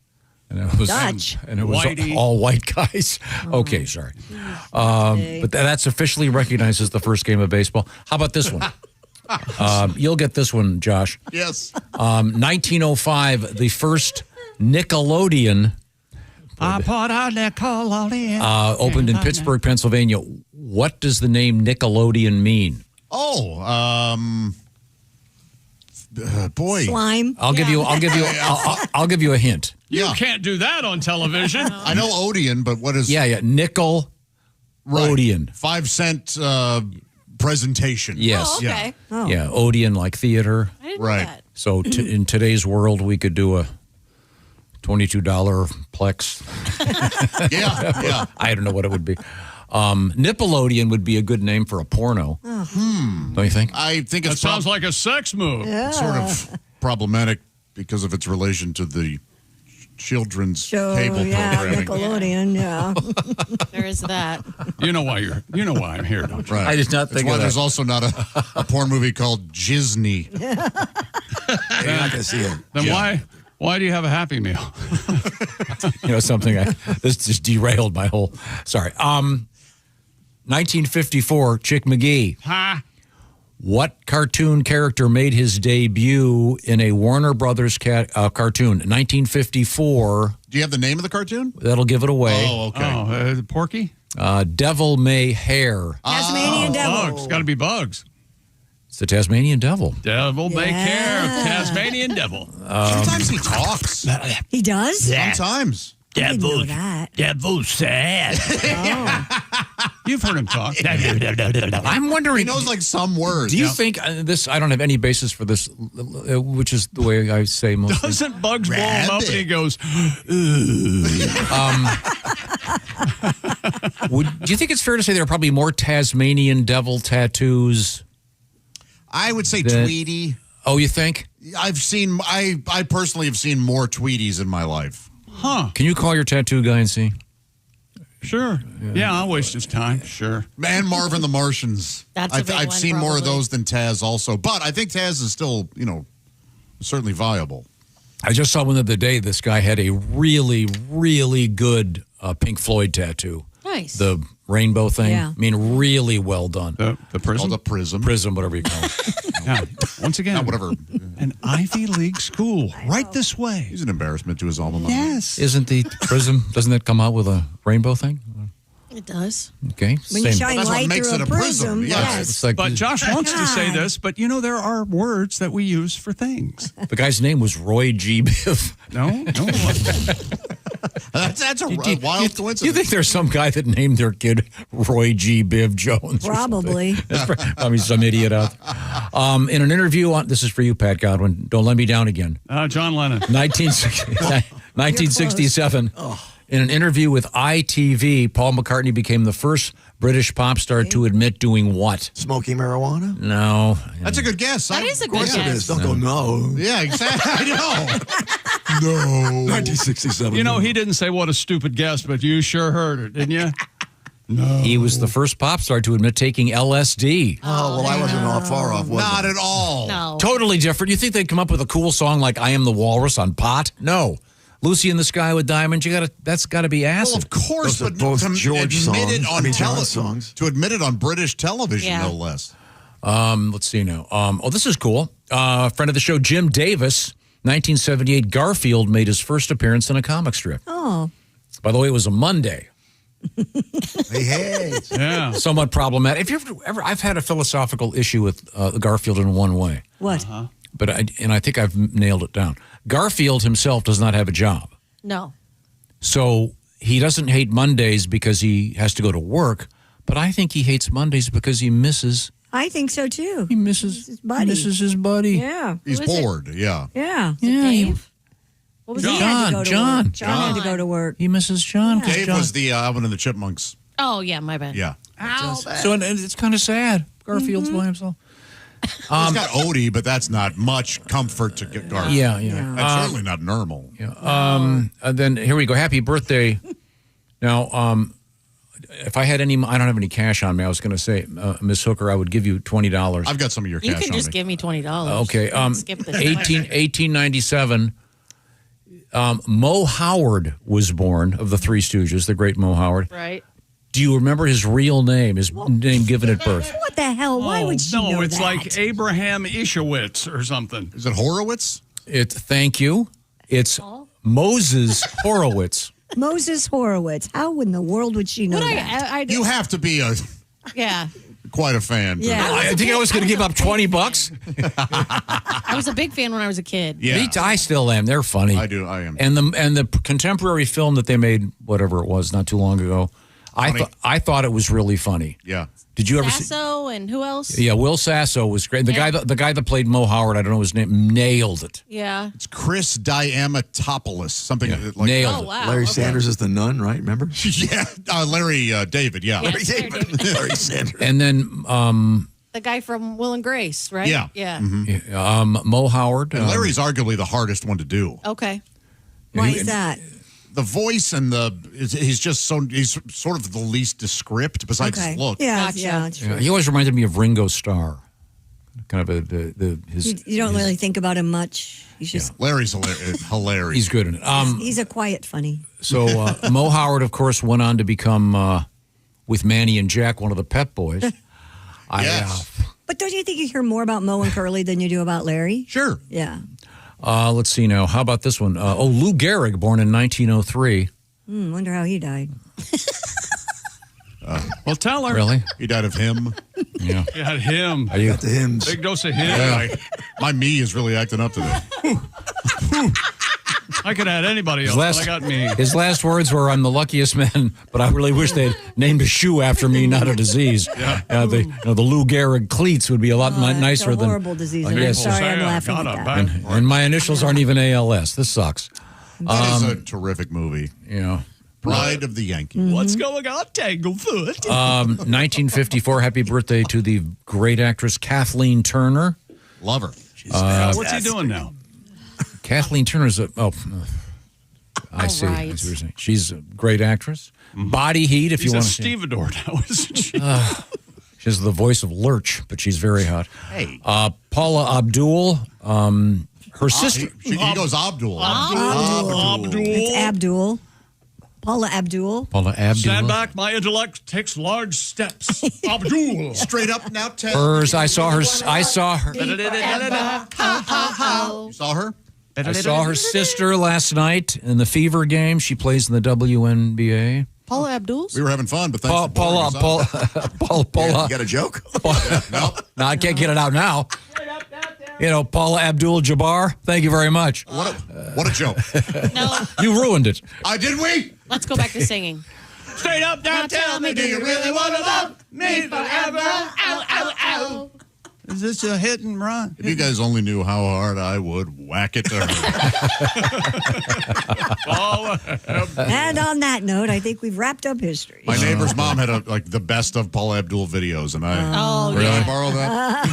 Speaker 1: And it was
Speaker 4: Dutch?
Speaker 1: And it was
Speaker 17: Whitey.
Speaker 1: all white guys. Okay, sorry. But that's officially recognized as the first game of baseball. How about this one? You'll get this one, Josh.
Speaker 2: Yes.
Speaker 1: 1905, the first Nickelodeon opened in Pittsburgh, Pennsylvania. What does the name Nickelodeon mean?
Speaker 2: Oh, boy.
Speaker 4: Slime.
Speaker 1: I'll give you a hint.
Speaker 17: You can't do that on television.
Speaker 2: I know Odeon, but what is...
Speaker 1: Yeah, Nickel Odeon.
Speaker 2: 5 cent presentation.
Speaker 1: Yes.
Speaker 12: Oh, okay.
Speaker 4: Oh.
Speaker 1: Yeah, Odeon like theater.
Speaker 12: I didn't know
Speaker 2: Right.
Speaker 12: that.
Speaker 1: So in today's world, we could do a $22 plex.
Speaker 2: Yeah.
Speaker 1: I don't know what it would be. Nickelodeon would be a good name for a porno. Don't you think?
Speaker 2: I think
Speaker 17: That
Speaker 2: it's
Speaker 17: sounds like a sex move.
Speaker 2: sort of problematic because of its relation to the children's cable programming.
Speaker 4: Nickelodeon, yeah.
Speaker 12: There is that.
Speaker 17: You know why I'm here, don't you?
Speaker 2: Right.
Speaker 1: I did not
Speaker 2: That's
Speaker 1: think
Speaker 2: why
Speaker 1: of that.
Speaker 2: there's also not a porn movie called Disney.
Speaker 7: You're not going to see it.
Speaker 17: Then why do you have a Happy Meal?
Speaker 1: This just derailed my whole. Sorry. 1954, Chick McGee.
Speaker 17: Ha!
Speaker 1: What cartoon character made his debut in a Warner Brothers cartoon? 1954.
Speaker 2: Do you have the name of the cartoon?
Speaker 1: That'll give it away.
Speaker 2: Oh, okay.
Speaker 17: Oh, Porky?
Speaker 1: Devil May Hair.
Speaker 4: Tasmanian Devil.
Speaker 17: Bugs. Got to be Bugs.
Speaker 1: It's the Tasmanian Devil.
Speaker 17: Devil May Care. Tasmanian Devil.
Speaker 2: Sometimes he talks.
Speaker 4: He does?
Speaker 2: Sometimes.
Speaker 4: I didn't know that.
Speaker 15: Devil's sad.
Speaker 17: You've heard him talk.
Speaker 1: I'm wondering.
Speaker 2: He knows like some words.
Speaker 1: Do you think this? I don't have any basis for this, which is the way I say most things.
Speaker 17: Doesn't Bugs blow him up and he goes,
Speaker 1: do you think it's fair to say there are probably more Tasmanian Devil tattoos?
Speaker 2: I would say
Speaker 1: That-
Speaker 2: Tweety.
Speaker 1: Oh, you think?
Speaker 2: I personally have seen more Tweeties in my life.
Speaker 17: huh?
Speaker 1: Can you call your tattoo guy and see?
Speaker 17: Sure. Yeah, I'll waste his time. Sure.
Speaker 2: And Marvin the Martians.
Speaker 12: That's a
Speaker 2: I've,
Speaker 12: big
Speaker 2: I've
Speaker 12: one,
Speaker 2: seen more of
Speaker 12: probably.
Speaker 2: those than Taz also. But I think Taz is still, certainly viable.
Speaker 1: I just saw one the other day. This guy had a really, really good Pink Floyd tattoo.
Speaker 12: Nice.
Speaker 1: The rainbow thing.
Speaker 4: Yeah.
Speaker 1: I mean, really well done.
Speaker 17: The prism?
Speaker 2: Called a prism.
Speaker 1: Prism, whatever you call it.
Speaker 17: Yeah. Once again,
Speaker 2: Not whatever.
Speaker 17: an Ivy League school right this way.
Speaker 2: He's an embarrassment to his alma mater.
Speaker 17: Yes.
Speaker 1: Isn't the prism, doesn't that come out with a rainbow thing?
Speaker 12: It does.
Speaker 1: Okay.
Speaker 4: When you
Speaker 1: same.
Speaker 4: shine
Speaker 2: That's what
Speaker 4: light
Speaker 2: makes
Speaker 4: through
Speaker 2: it
Speaker 4: a
Speaker 2: a prism.
Speaker 4: prism,
Speaker 2: Yes.
Speaker 4: yes.
Speaker 1: It's like
Speaker 17: But Josh wants to say
Speaker 4: God.
Speaker 17: this, but there are words that we use for things.
Speaker 1: the guy's name was Roy G. Biv.
Speaker 17: No?
Speaker 2: That's a wild coincidence.
Speaker 1: You think there's some guy that named their kid Roy G. Biv Jones? or
Speaker 4: Probably.
Speaker 1: something? That's probably some idiot out there. In an interview this is for you, Pat Godwin. Don't let me down again.
Speaker 17: John Lennon.
Speaker 1: 1967. In an interview with ITV, Paul McCartney became the first British pop star to admit doing what?
Speaker 7: Smoking marijuana?
Speaker 1: No.
Speaker 2: That's a good guess.
Speaker 12: That is a good
Speaker 7: Of course
Speaker 12: guess.
Speaker 7: it is. Don't go no.
Speaker 2: Yeah, exactly. I know.
Speaker 7: No. 1967.
Speaker 17: You know, he didn't say what a stupid guess, but you sure heard it, didn't you? No.
Speaker 1: He was the first pop star to admit taking LSD.
Speaker 7: Oh, well, I wasn't all far off, was
Speaker 2: Not
Speaker 7: I?
Speaker 2: at all.
Speaker 12: No.
Speaker 1: Totally different. You think they'd come up with a cool song like I Am the Walrus on pot? No. Lucy in the Sky with Diamonds, that's got to be acid.
Speaker 2: Well, of course,
Speaker 7: Those are
Speaker 2: but
Speaker 7: both
Speaker 2: to
Speaker 7: George
Speaker 2: admit it
Speaker 7: songs.
Speaker 2: on
Speaker 7: John songs.
Speaker 2: to admit it on British television,
Speaker 12: Yeah.
Speaker 2: no less.
Speaker 1: Let's see now. This is cool. Friend of the show, Jim Davis, 1978, Garfield made his first appearance in a comic strip.
Speaker 4: Oh.
Speaker 1: By the way, it was a Monday.
Speaker 7: Hey.
Speaker 17: Yeah.
Speaker 1: Somewhat problematic. If you've ever, I've had a philosophical issue with Garfield in one way.
Speaker 4: What?
Speaker 1: But I think I've nailed it down. Garfield himself does not have a job.
Speaker 12: No.
Speaker 1: So he doesn't hate Mondays because he has to go to work, but I think he hates Mondays because he misses.
Speaker 4: I think so too.
Speaker 1: He misses
Speaker 4: his buddy.
Speaker 1: Misses his buddy.
Speaker 4: Yeah.
Speaker 2: He's bored. Yeah.
Speaker 4: Yeah.
Speaker 12: Dave? What was
Speaker 4: He
Speaker 12: it?
Speaker 4: had to go to
Speaker 1: John.
Speaker 4: work. John had to go to work.
Speaker 1: He misses John. 'cause
Speaker 2: Dave
Speaker 1: John-
Speaker 2: was the Alvin and the Chipmunks.
Speaker 12: Oh, yeah, my bad.
Speaker 2: Yeah.
Speaker 1: So it's kind of sad. Garfield's by himself.
Speaker 2: He's got Odie, but that's not much comfort to get Garfield.
Speaker 1: Yeah.
Speaker 2: That's certainly not normal.
Speaker 1: And then here we go. Happy birthday. Now, if I had I don't have any cash on me. I was going to say, Miss Hooker, I would give you $20.
Speaker 2: I've got some of your
Speaker 12: You
Speaker 2: cash
Speaker 12: can
Speaker 2: on
Speaker 12: just
Speaker 2: me.
Speaker 12: give me $20.
Speaker 1: Okay.
Speaker 12: Skip the
Speaker 1: 1897. Mo Howard was born, of the Three Stooges, the great Mo Howard.
Speaker 12: Right.
Speaker 1: Do you remember his real name, his name given at birth?
Speaker 4: What the hell? Why would she know
Speaker 17: it's
Speaker 4: that?
Speaker 17: like Abraham Ishowitz or something.
Speaker 2: Is it Horowitz?
Speaker 1: Thank you. It's Moses Horowitz.
Speaker 4: Moses Horowitz. How in the world would she know that?
Speaker 2: You have to be
Speaker 12: Yeah.
Speaker 2: quite a fan. to-
Speaker 4: Yeah.
Speaker 1: I think I was going to give up $20.
Speaker 12: I was a big fan when I was a kid.
Speaker 2: Yeah.
Speaker 1: I still am. They're funny.
Speaker 2: I am.
Speaker 1: And the contemporary film that they made, whatever it was, not too long ago, I thought it was really funny.
Speaker 2: Yeah.
Speaker 1: Did you ever see?
Speaker 12: Sasso and who else?
Speaker 1: Yeah, Will Sasso was great. The guy that played Mo Howard, I don't know his name, nailed it.
Speaker 12: Yeah.
Speaker 2: It's Chris Diamatopoulos, something like
Speaker 1: nailed
Speaker 12: Oh,
Speaker 1: it.
Speaker 12: wow.
Speaker 7: Larry
Speaker 12: Okay.
Speaker 7: Sanders is the nun, right? Remember?
Speaker 2: Yeah, Larry David. Yeah,
Speaker 12: Yes, Larry David.
Speaker 7: Larry Sanders.
Speaker 1: And then
Speaker 12: The guy from Will and Grace, right?
Speaker 2: Yeah.
Speaker 12: Yeah.
Speaker 1: Mo Howard.
Speaker 2: and Larry's arguably the hardest one to do.
Speaker 12: Okay.
Speaker 4: Why is that?
Speaker 2: The voice and he's sort of the least descript besides his look.
Speaker 4: Yeah,
Speaker 12: Gotcha.
Speaker 4: yeah. It's true.
Speaker 1: He always reminded me of Ringo Starr. Kind of his.
Speaker 4: You don't really think about him much. He's just
Speaker 2: Larry's hilarious.
Speaker 1: He's good in it.
Speaker 4: he's a quiet funny.
Speaker 1: So Mo Howard, of course, went on to become with Manny and Jack one of the Pet Boys.
Speaker 2: Yes.
Speaker 4: But don't you think you hear more about Mo and Curly than you do about Larry?
Speaker 2: Sure.
Speaker 4: Yeah.
Speaker 1: Let's see now. How about this one? Lou Gehrig, born in 1903.
Speaker 4: Wonder how he died.
Speaker 17: Well, tell her.
Speaker 1: Really?
Speaker 2: He died of him.
Speaker 1: Yeah.
Speaker 17: You had him.
Speaker 1: Are you?
Speaker 7: The hymns.
Speaker 17: Big dose of him.
Speaker 2: Yeah, my me is really acting up today.
Speaker 17: I could add anybody else, but I got me.
Speaker 1: His last words were, "I'm the luckiest man, but I really wish they'd named a shoe after me, not a disease." The Lou Gehrig cleats would be a lot nicer
Speaker 4: It's a
Speaker 1: than.
Speaker 4: horrible disease.
Speaker 1: I
Speaker 4: I'm
Speaker 1: guess.
Speaker 4: sorry, I'm laughing at that.
Speaker 1: And my initials aren't even ALS. This sucks.
Speaker 2: That is a terrific movie.
Speaker 1: Yeah.
Speaker 2: Pride of the Yankees.
Speaker 17: What's going on, Tanglefoot?
Speaker 1: 1954. Happy birthday to the great actress Kathleen Turner.
Speaker 2: Love her.
Speaker 17: What's he doing now?
Speaker 1: Kathleen Turner's I see.
Speaker 12: right.
Speaker 1: I see what you're saying. She's a great actress. Body Heat, if you
Speaker 17: He's a
Speaker 1: want to see.
Speaker 17: stevedore now, isn't she?
Speaker 1: She has the voice of Lurch, but she's very hot.
Speaker 2: Hey.
Speaker 1: Paula Abdul, her sister.
Speaker 2: He goes Abdul.
Speaker 17: Abdul.
Speaker 4: It's Abdul. Paula Abdul.
Speaker 1: Paula Abdul.
Speaker 17: Stand back. My intellect takes large steps. Abdul.
Speaker 2: Straight up now, Ted.
Speaker 1: Hers. I saw her.
Speaker 2: You saw her?
Speaker 1: I saw her sister last night in the Fever game. She plays in the WNBA.
Speaker 12: Paula Abdul's?
Speaker 2: We were having fun, but thanks for
Speaker 1: Paula.
Speaker 2: boring us out.
Speaker 1: Paula.
Speaker 7: You got a joke?
Speaker 2: No.
Speaker 1: No, I can't get it out now. Paula Abdul-Jabbar. Thank you very much.
Speaker 2: What a joke.
Speaker 12: No.
Speaker 1: You ruined it.
Speaker 2: Did we?
Speaker 12: Let's go back to singing.
Speaker 15: Straight up, now tell me, do you really want to love me forever? Ow, ow, ow. Is this a hit and run?
Speaker 2: If you guys only knew how hard I would whack it to her.
Speaker 4: And on that note, I think we've wrapped up history.
Speaker 2: My neighbor's mom had the best of Paula Abdul videos, and I borrow that.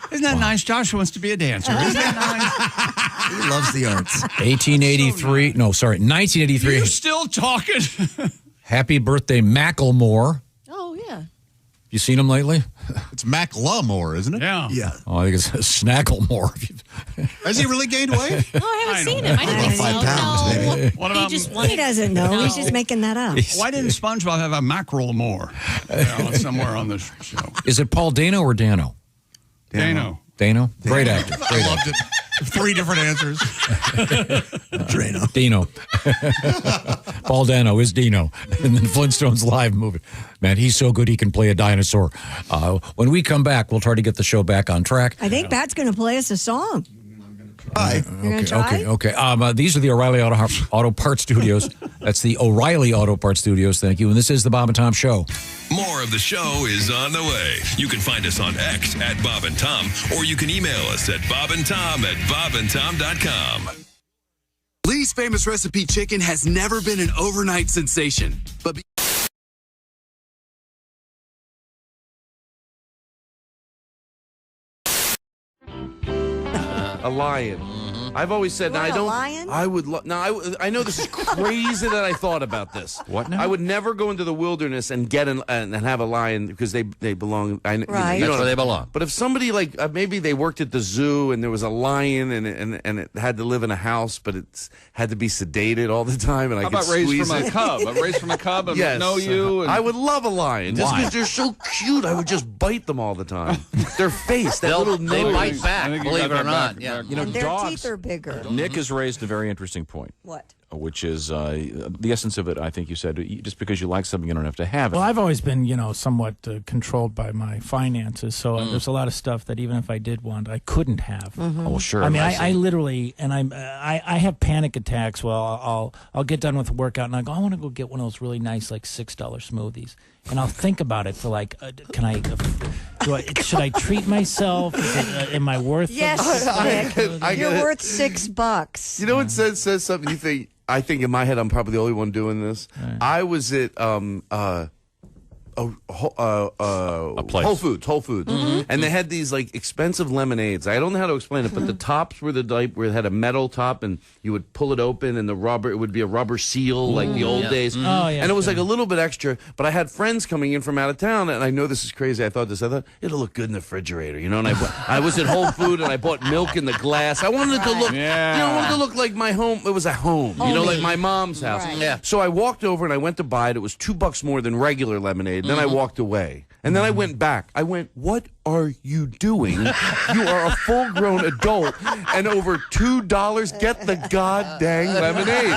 Speaker 17: Isn't that nice? Josh wants to be a dancer. Isn't that nice?
Speaker 7: He loves the arts.
Speaker 1: 1883. No, sorry, 1983.
Speaker 17: You still talking?
Speaker 1: Happy birthday, Macklemore.
Speaker 12: Oh, yeah.
Speaker 1: You seen him lately?
Speaker 2: It's Macklemore, isn't it?
Speaker 17: Yeah.
Speaker 1: Oh, I think it's Snacklemore.
Speaker 2: Has he really gained weight?
Speaker 12: No, I haven't seen him. I didn't think so.
Speaker 7: 5 pounds, maybe.
Speaker 17: What about
Speaker 4: He doesn't know. He's just making that up.
Speaker 17: why didn't SpongeBob have a mackerel more somewhere on the show?
Speaker 1: Is it Paul Dano or Dano?
Speaker 17: Dano.
Speaker 1: Dano? Great actor. Great
Speaker 2: I loved it. 3 different answers.
Speaker 1: Dino. Paul Dano is Dino in the Flintstones live movie. Man, he's so good he can play a dinosaur. When we come back, we'll try to get the show back on track.
Speaker 4: I think Pat's going to play us a song.
Speaker 7: Hi.
Speaker 4: You're going to try?
Speaker 1: Okay. These are the O'Reilly Auto Parts Studios. That's the O'Reilly Auto Parts Studios. Thank you. And this is the Bob and Tom Show.
Speaker 9: More of the show is on the way. You can find us on X at Bob and Tom, or you can email us at bobandtom@bobandtom.com.
Speaker 5: Lee's Famous Recipe Chicken has never been an overnight sensation, but
Speaker 20: A lion. I've always said,
Speaker 4: You
Speaker 20: now,
Speaker 4: want
Speaker 20: I
Speaker 4: a
Speaker 20: don't.
Speaker 4: lion?
Speaker 20: I would. I know this is crazy that I thought about this.
Speaker 1: What now?
Speaker 20: I would never go into the wilderness and get and have a lion because they belong.
Speaker 4: Right.
Speaker 19: That's where they belong.
Speaker 20: But if somebody maybe they worked at the zoo and there was a lion and it had to live in a house, but it had to be sedated all the time, and I
Speaker 17: How
Speaker 20: could
Speaker 17: about raised
Speaker 20: squeeze
Speaker 17: from
Speaker 20: it.
Speaker 17: a cub? I'm raised from a cub and
Speaker 20: Yes.
Speaker 17: know you. And
Speaker 20: I would love a lion just
Speaker 1: Why?
Speaker 20: because they're so cute. I would just bite them all the time. Their face, that
Speaker 19: They
Speaker 20: little nose.
Speaker 19: bite
Speaker 17: I
Speaker 19: back,
Speaker 17: think you
Speaker 19: believe it
Speaker 17: got
Speaker 19: or
Speaker 17: that
Speaker 19: not.
Speaker 17: back.
Speaker 19: Yeah.
Speaker 4: And their teeth are bigger.
Speaker 20: Mm-hmm.
Speaker 6: Nick has raised a very interesting point.
Speaker 4: What?
Speaker 6: Which is the essence of it, I think you said, just because you like something, you don't have to have it.
Speaker 21: Well, I've always been, somewhat controlled by my finances, so there's a lot of stuff that even if I did want, I couldn't have.
Speaker 6: Oh, sure.
Speaker 21: I mean, I literally, and I have panic attacks. Well, I'll get done with the workout and I go, I want to go get one of those really nice, like $6 smoothies, and I'll think about it for should I treat myself? Am I worth?
Speaker 4: Yes, Nick. You're worth $6.
Speaker 20: You know what says something you think? I think in my head I'm probably the only one doing this.
Speaker 6: Right.
Speaker 20: I was at Whole Foods, and they had these expensive lemonades. I don't know how to explain it, but the tops were the type where it had a metal top, and you would pull it open, and it would be a rubber seal like the old days.
Speaker 21: Oh, yeah,
Speaker 20: and it was like a little bit extra. But I had friends coming in from out of town, and I know this is crazy. I thought it'll look good in the refrigerator, And I was at Whole Food, and I bought milk in the glass. I wanted it to look, I wanted it to look like my home. It was a home, like my mom's house.
Speaker 19: Right. Yeah.
Speaker 20: So I walked over and I went to buy it. It was $2 more than regular lemonade. Then I walked away. And then I went back. I went, what are you doing? You are a full-grown adult, and over $2, get the goddamn lemonade.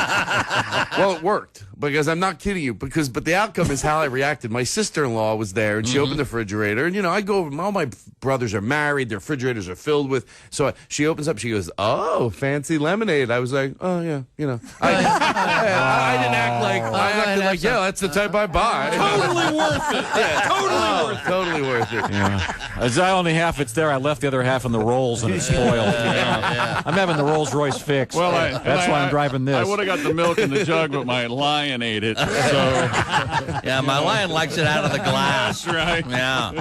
Speaker 20: Well, it worked, because I'm not kidding you, but the outcome is how I reacted. My sister-in-law was there, and she opened the refrigerator, and, I go over, all my brothers are married, their refrigerators are filled with, so she opens up, she goes, oh, fancy lemonade. I was like, oh, yeah, I didn't act like, I acted like, yeah, that's the type I buy.
Speaker 6: Totally worth it.
Speaker 20: Yeah, totally worth it.
Speaker 6: Yeah. As I only half it's there, I left the other half in the Rolls and it's spoiled. I'm having the Rolls Royce fixed.
Speaker 17: Well,
Speaker 6: that's why I'm driving this.
Speaker 17: I would have got the milk in the jug, but my lion ate it. So
Speaker 19: Yeah, my lion likes it out of the glass.
Speaker 17: that's right.
Speaker 19: Yeah.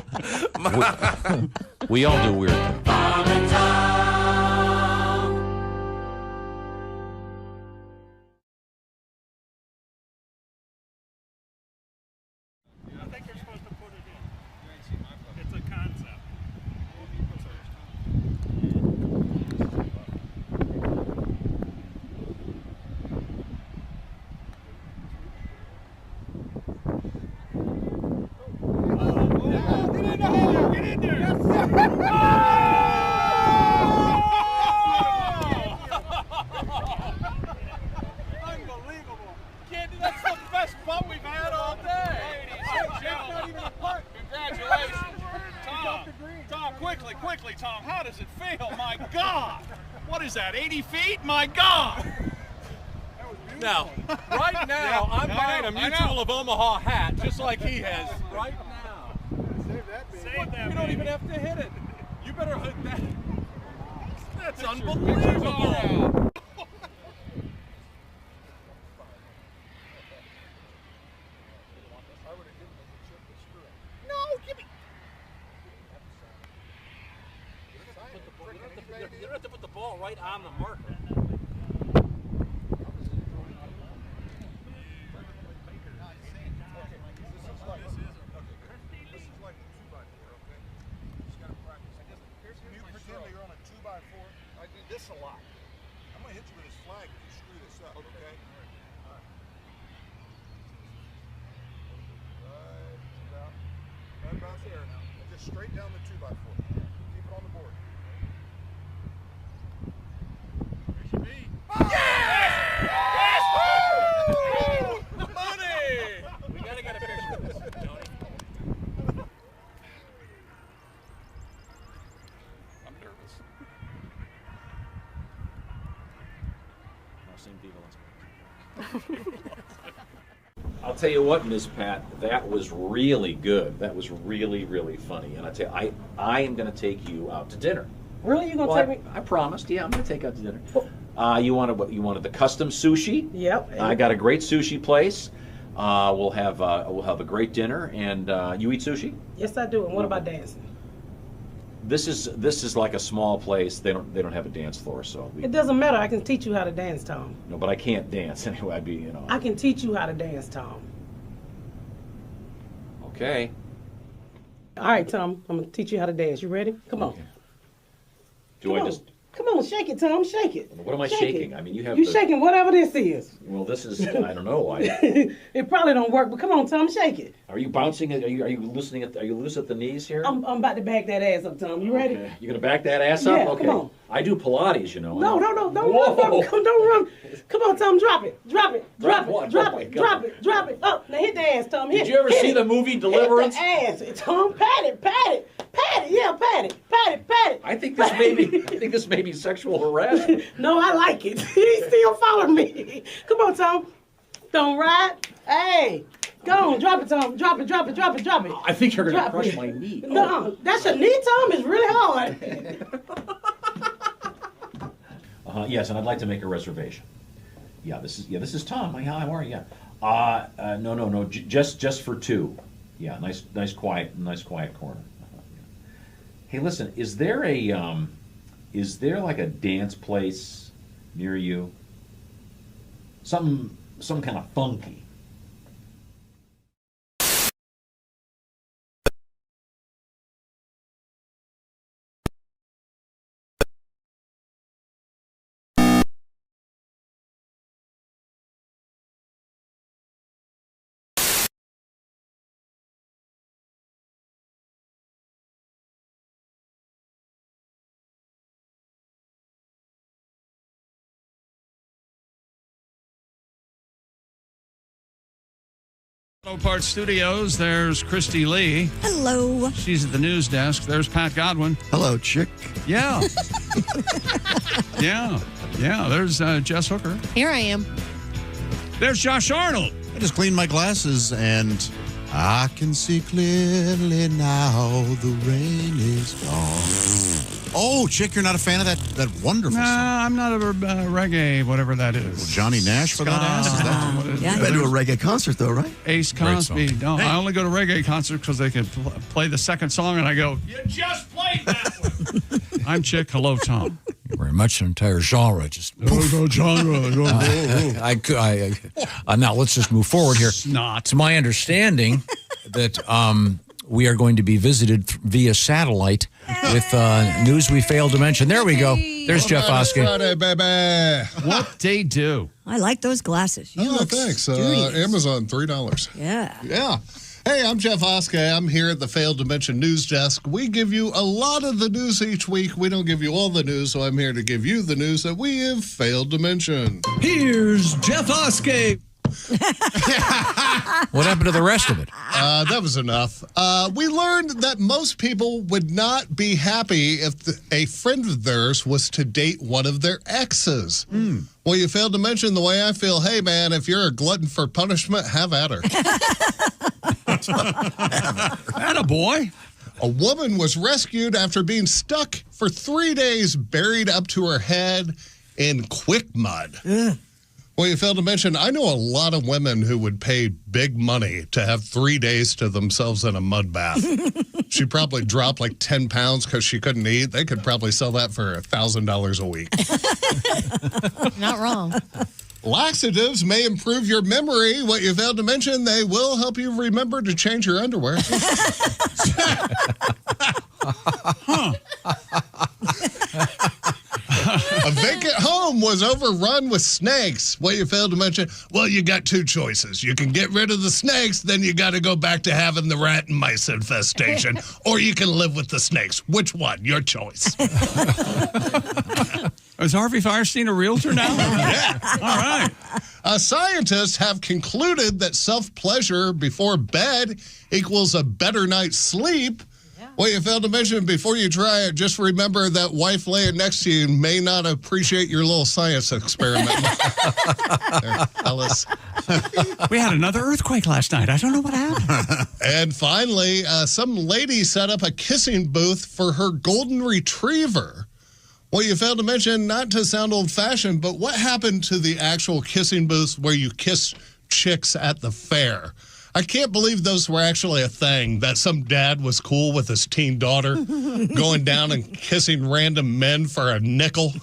Speaker 6: We all do weird things.
Speaker 23: Unbelievable. Candy, that's the best bump we've had all day. Ladies and gentlemen. Not even a putt. Congratulations. Tom, quickly. Tom, how does it feel? My God. What is that, 80 feet? My God.
Speaker 6: Now, right now, I'm buying a Mutual of Omaha hat, just like he has. Right now.
Speaker 23: Save that,
Speaker 6: You don't even have to hit it. You better hit that. That's unbelievable.
Speaker 23: No, give me.
Speaker 6: You don't have to put the ball right on the marker.
Speaker 23: I do this a lot. I'm going to hit you with this flag if you screw this up, okay? All right. Right about there. And just straight down the 2x4. Keep it on the board. There's your B. Yes! Yes! Woo! Money! We got to get a picture of this, Tony.
Speaker 6: I'm nervous.
Speaker 3: I'll tell you what, Ms. Pat, that was really good. That was really, really funny. And I tell you, I am going to take you out to dinner.
Speaker 11: Really, you gonna take me?
Speaker 3: I promised. Yeah, I'm going to take you out to dinner. You wanted the custom sushi?
Speaker 11: Yep.
Speaker 3: I got a great sushi place. We'll have a great dinner. And you eat sushi?
Speaker 11: Yes, I do. And what about dancing?
Speaker 3: This is like a small place. They don't have a dance floor, so
Speaker 11: It doesn't matter. I can teach you how to dance, Tom.
Speaker 3: no. But I can't dance anyway. I'd be
Speaker 11: I can teach you how to dance, Tom.
Speaker 3: okay.
Speaker 11: All right, Tom. I'm gonna teach you how to dance. You ready? Come on.
Speaker 3: Do
Speaker 11: Come
Speaker 3: I
Speaker 11: on.
Speaker 3: just?
Speaker 11: Come on, shake it, Tom. Shake it.
Speaker 3: What am I
Speaker 11: Shake
Speaker 3: shaking?
Speaker 11: it.
Speaker 3: I mean, you have.
Speaker 11: You
Speaker 3: the,
Speaker 11: shaking whatever this is.
Speaker 3: Well, this is. I don't know.
Speaker 11: It probably don't work, but come on, Tom. Shake it.
Speaker 3: Are you bouncing? Are you loosening it? Are you loose at the knees here?
Speaker 11: I'm about to back that ass up, Tom. You ready?
Speaker 3: Okay. You gonna back that ass up?
Speaker 11: Yeah,
Speaker 3: Okay.
Speaker 11: come on.
Speaker 3: I do Pilates, you know.
Speaker 11: No, don't
Speaker 3: Whoa.
Speaker 11: run, Tom. Don't run. Come on, Tom. Drop it. Drop it.
Speaker 3: Drop
Speaker 11: Drop
Speaker 3: what?
Speaker 11: it. Drop
Speaker 3: Oh, my
Speaker 11: it.
Speaker 3: God.
Speaker 11: Drop it. Drop it. Up. Now hit the ass, Tom. Hit
Speaker 3: Did you ever
Speaker 11: hit
Speaker 3: see
Speaker 11: it.
Speaker 3: the movie Deliverance?
Speaker 11: Hit the ass, Tom. Pat it. Pat it. Pat it. Yeah, pat it. Pat it. Pat it.
Speaker 3: I think this may be sexual harassment.
Speaker 11: No, I like it. He still following me. Come on, Tom. Don't ride. Hey. Go on. Drop it, Tom. Drop it. Drop it. Drop it. Drop it.
Speaker 3: I think you're gonna
Speaker 11: Drop
Speaker 3: crush
Speaker 11: it.
Speaker 3: my knee.
Speaker 11: No, that's your knee, Tom. It's really hard.
Speaker 3: Yes, and I'd like to make a reservation. Yeah, this is Tom. How are you? Yeah. No. Just for two. Yeah, nice quiet corner. Hey, listen, is there like a dance place near you? Some kind of funky.
Speaker 17: Auto Parts Studios, there's Christy Lee.
Speaker 4: Hello.
Speaker 17: She's at the news desk. There's Pat Godwin.
Speaker 7: Hello, chick.
Speaker 17: Yeah. Yeah. There's Jess Hooker.
Speaker 12: Here I am.
Speaker 17: There's Josh Arnold.
Speaker 2: I just cleaned my glasses and I can see clearly now the rain is gone. Oh, Chick, you're not a fan of that wonderful song?
Speaker 17: Nah, I'm not a reggae, whatever that is.
Speaker 2: Well, Johnny Nash for that ass? Is that what it is?
Speaker 7: You've been to a reggae concert, though, right?
Speaker 17: Ace
Speaker 2: Great
Speaker 17: Cosby.
Speaker 2: song.
Speaker 17: No,
Speaker 2: Hey.
Speaker 17: I only go to reggae concerts because they can play the second song, and I go,
Speaker 23: You just played that one.
Speaker 17: I'm Chick. Hello, Tom.
Speaker 1: Very much an entire genre. Just
Speaker 17: genre.
Speaker 1: now let's just move forward here.
Speaker 17: Not.
Speaker 1: It's my understanding that we are going to be visited via satellite with news we failed to mention. There we go. There's Jeff Oskay.
Speaker 18: Friday, baby.
Speaker 17: What they do?
Speaker 4: I like those glasses. You
Speaker 18: Oh,
Speaker 4: look
Speaker 18: thanks.
Speaker 4: studious.
Speaker 18: Amazon, $3.
Speaker 4: Yeah.
Speaker 18: Yeah. Hey, I'm Jeff Oskay. I'm here at the Failed to Mention News Desk. We give you a lot of the news each week. We don't give you all the news, so I'm here to give you the news that we have failed to mention.
Speaker 22: Here's Jeff Oskay.
Speaker 1: What happened to the rest of it?
Speaker 18: That was enough. We learned that most people would not be happy if a friend of theirs was to date one of their exes. Well, you failed to mention the way I feel. Hey, man, if you're a glutton for punishment, have at her.
Speaker 17: Attaboy.
Speaker 18: A woman was rescued after being stuck for 3 days, buried up to her head in quick mud. Well, you failed to mention, I know a lot of women who would pay big money to have 3 days to themselves in a mud bath. She probably dropped like 10 pounds because she couldn't eat. They could probably sell that for $1,000 a week.
Speaker 12: Not wrong.
Speaker 18: Laxatives may improve your memory. What you failed to mention, they will help you remember to change your underwear. A vacant home was overrun with snakes. What you failed to mention, well, you got two choices. You can get rid of the snakes, then you got to go back to having the rat and mice infestation, or you can live with the snakes. Which one? Your choice.
Speaker 17: Is Harvey Firestein a realtor now?
Speaker 18: Yeah.
Speaker 17: All right.
Speaker 18: Scientists have concluded that self-pleasure before bed equals a better night's sleep. Well, you failed to mention, before you try it, just remember that wife laying next to you may not appreciate your little science experiment. There, Ellis.
Speaker 17: We had another earthquake last night. I don't know what happened.
Speaker 18: And finally, some lady set up a kissing booth for her golden retriever. Well, you failed to mention, not to sound old-fashioned, but what happened to the actual kissing booths where you kiss chicks at the fair? I can't believe those were actually a thing, that some dad was cool with his teen daughter going down and kissing random men for a nickel.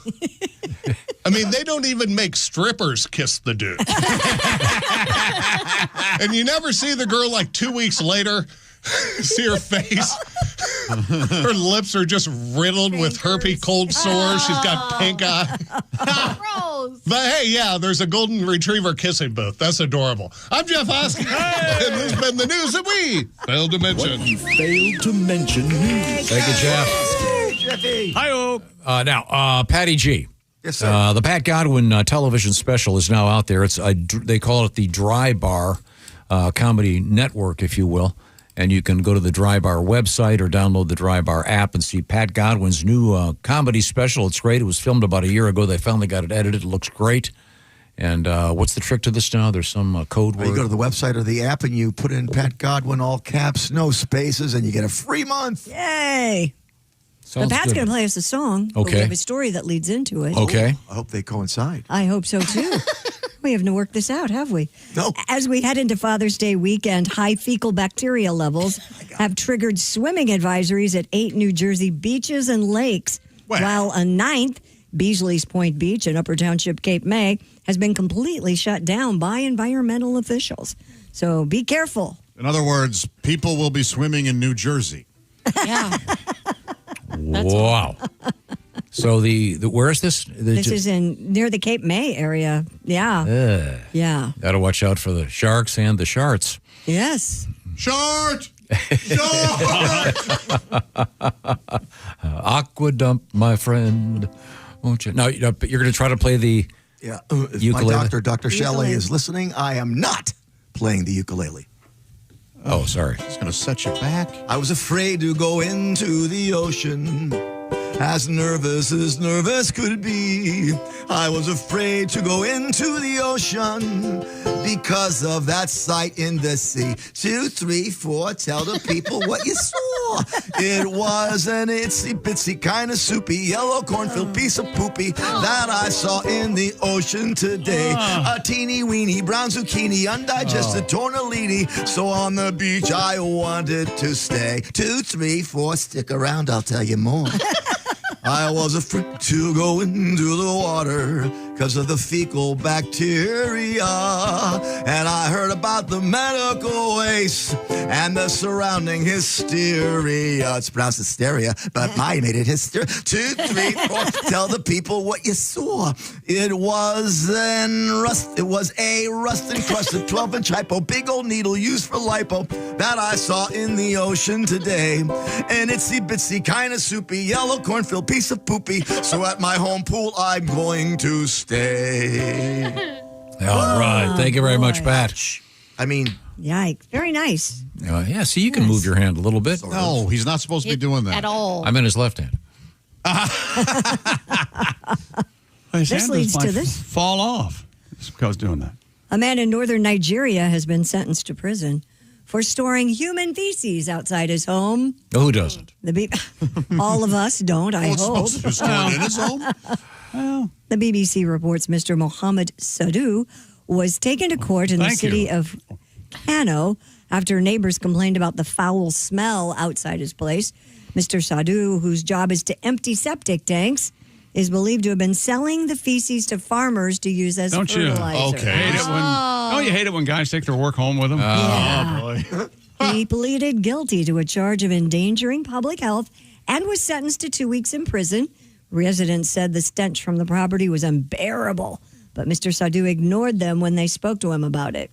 Speaker 18: I mean, they don't even make strippers kiss the dude. And you never see the girl like 2 weeks later, see her face. Her lips are just riddled with herpes cold sores. She's got pink eye.
Speaker 12: Gross.
Speaker 18: But hey, yeah, there's a golden retriever kissing booth. That's adorable. I'm Jeff Oskay, and this has been the news that we failed to mention.
Speaker 1: What you failed to mention news. Thank you, Jeff.
Speaker 22: Jeffy.
Speaker 1: Hi-oh. Now, Patty G.
Speaker 22: Yes, sir.
Speaker 1: The Pat Godwin television special is now out there. It's they call it the Dry Bar Comedy Network, if you will. And you can go to the Dry Bar website or download the Dry Bar app and see Pat Godwin's new comedy special. It's great. It was filmed about a year ago. They finally got it edited. It looks great. And what's the trick to this now? There's some code word.
Speaker 22: You go to the website or the app and you put in Pat Godwin, all caps, no spaces, and you get a free month.
Speaker 4: Yay.
Speaker 1: Sounds
Speaker 4: But Pat's
Speaker 1: good.
Speaker 4: going to play us a song. But
Speaker 1: Okay.
Speaker 4: we have a story that leads into it.
Speaker 1: Okay.
Speaker 22: I hope they coincide.
Speaker 4: I hope so, too. We haven't worked this out, have we?
Speaker 22: No.
Speaker 4: As we head into Father's Day weekend, high fecal bacteria levels have triggered swimming advisories at 8 New Jersey beaches and lakes, while a 9th, Beasley's Point Beach in Upper Township, Cape May, has been completely shut down by environmental officials. So be careful.
Speaker 2: In other words, people will be swimming in New Jersey.
Speaker 12: Yeah.
Speaker 1: Wow. So the where is this?
Speaker 4: This is near the Cape May area. Yeah. Yeah.
Speaker 1: Got to watch out for the sharks and the sharts.
Speaker 4: Yes.
Speaker 2: Short!
Speaker 1: Aqua dump, my friend. Won't you? Now, you're going to try to play the
Speaker 22: Yeah. If
Speaker 1: ukulele?
Speaker 22: my doctor, Dr. Shelley,
Speaker 4: Ukulele.
Speaker 22: is listening, I am not playing the ukulele.
Speaker 1: Oh, sorry.
Speaker 2: It's going to set you back.
Speaker 22: I was afraid to go into the ocean, as nervous could be. I was afraid to go into the ocean because of that sight in the sea. 2, 3, 4, tell the people what you saw. It was an itsy bitsy kind of soupy yellow cornfield piece of poopy that I saw in the ocean today. A teeny weeny brown zucchini, undigested tortellini. So on the beach I wanted to stay. 2, 3, 4, stick around, I'll tell you more. I was afraid to go into the water because of the fecal bacteria. And I heard about the medical waste and the surrounding hysteria. It's pronounced hysteria, but I made it hysteria. 2, 3, 4, tell the people what you saw. It was a rust encrusted 12-inch hypo, big old needle used for lipo that I saw in the ocean today. An itsy bitsy kind of soupy yellow cornfield piece of poopy. So at my home pool I'm going to stay.
Speaker 1: All right. Thank you very much, Pat.
Speaker 22: I mean,
Speaker 4: Yikes. Very nice.
Speaker 1: Yeah, see, you can move your hand a little bit.
Speaker 2: No, he's not supposed to be doing that.
Speaker 12: At all.
Speaker 1: I'm in his left hand.
Speaker 17: His
Speaker 4: This
Speaker 17: hand
Speaker 4: leads
Speaker 17: might
Speaker 4: to this.
Speaker 17: fall off. It's because doing that.
Speaker 4: A man in northern Nigeria has been sentenced to prison for storing human feces outside his home.
Speaker 1: Oh, who doesn't?
Speaker 4: All of us don't, I hope.
Speaker 2: Supposed to store it in his home?
Speaker 4: The BBC reports Mr. Mohammed Sadu was taken to court in the
Speaker 17: Thank
Speaker 4: city
Speaker 17: you.
Speaker 4: of Kano after neighbors complained about the foul smell outside his place. Mr. Sadu, whose job is to empty septic tanks, is believed to have been selling the feces to farmers to use as
Speaker 17: Don't you?
Speaker 4: fertilizer.
Speaker 17: Hate it when, don't you hate it when guys take their work home with them?
Speaker 4: Yeah.
Speaker 17: Oh, boy.
Speaker 4: He pleaded guilty to a charge of endangering public health and was sentenced to 2 weeks in prison. Residents said the stench from the property was unbearable, but Mr. Sadu ignored them when they spoke to him about it.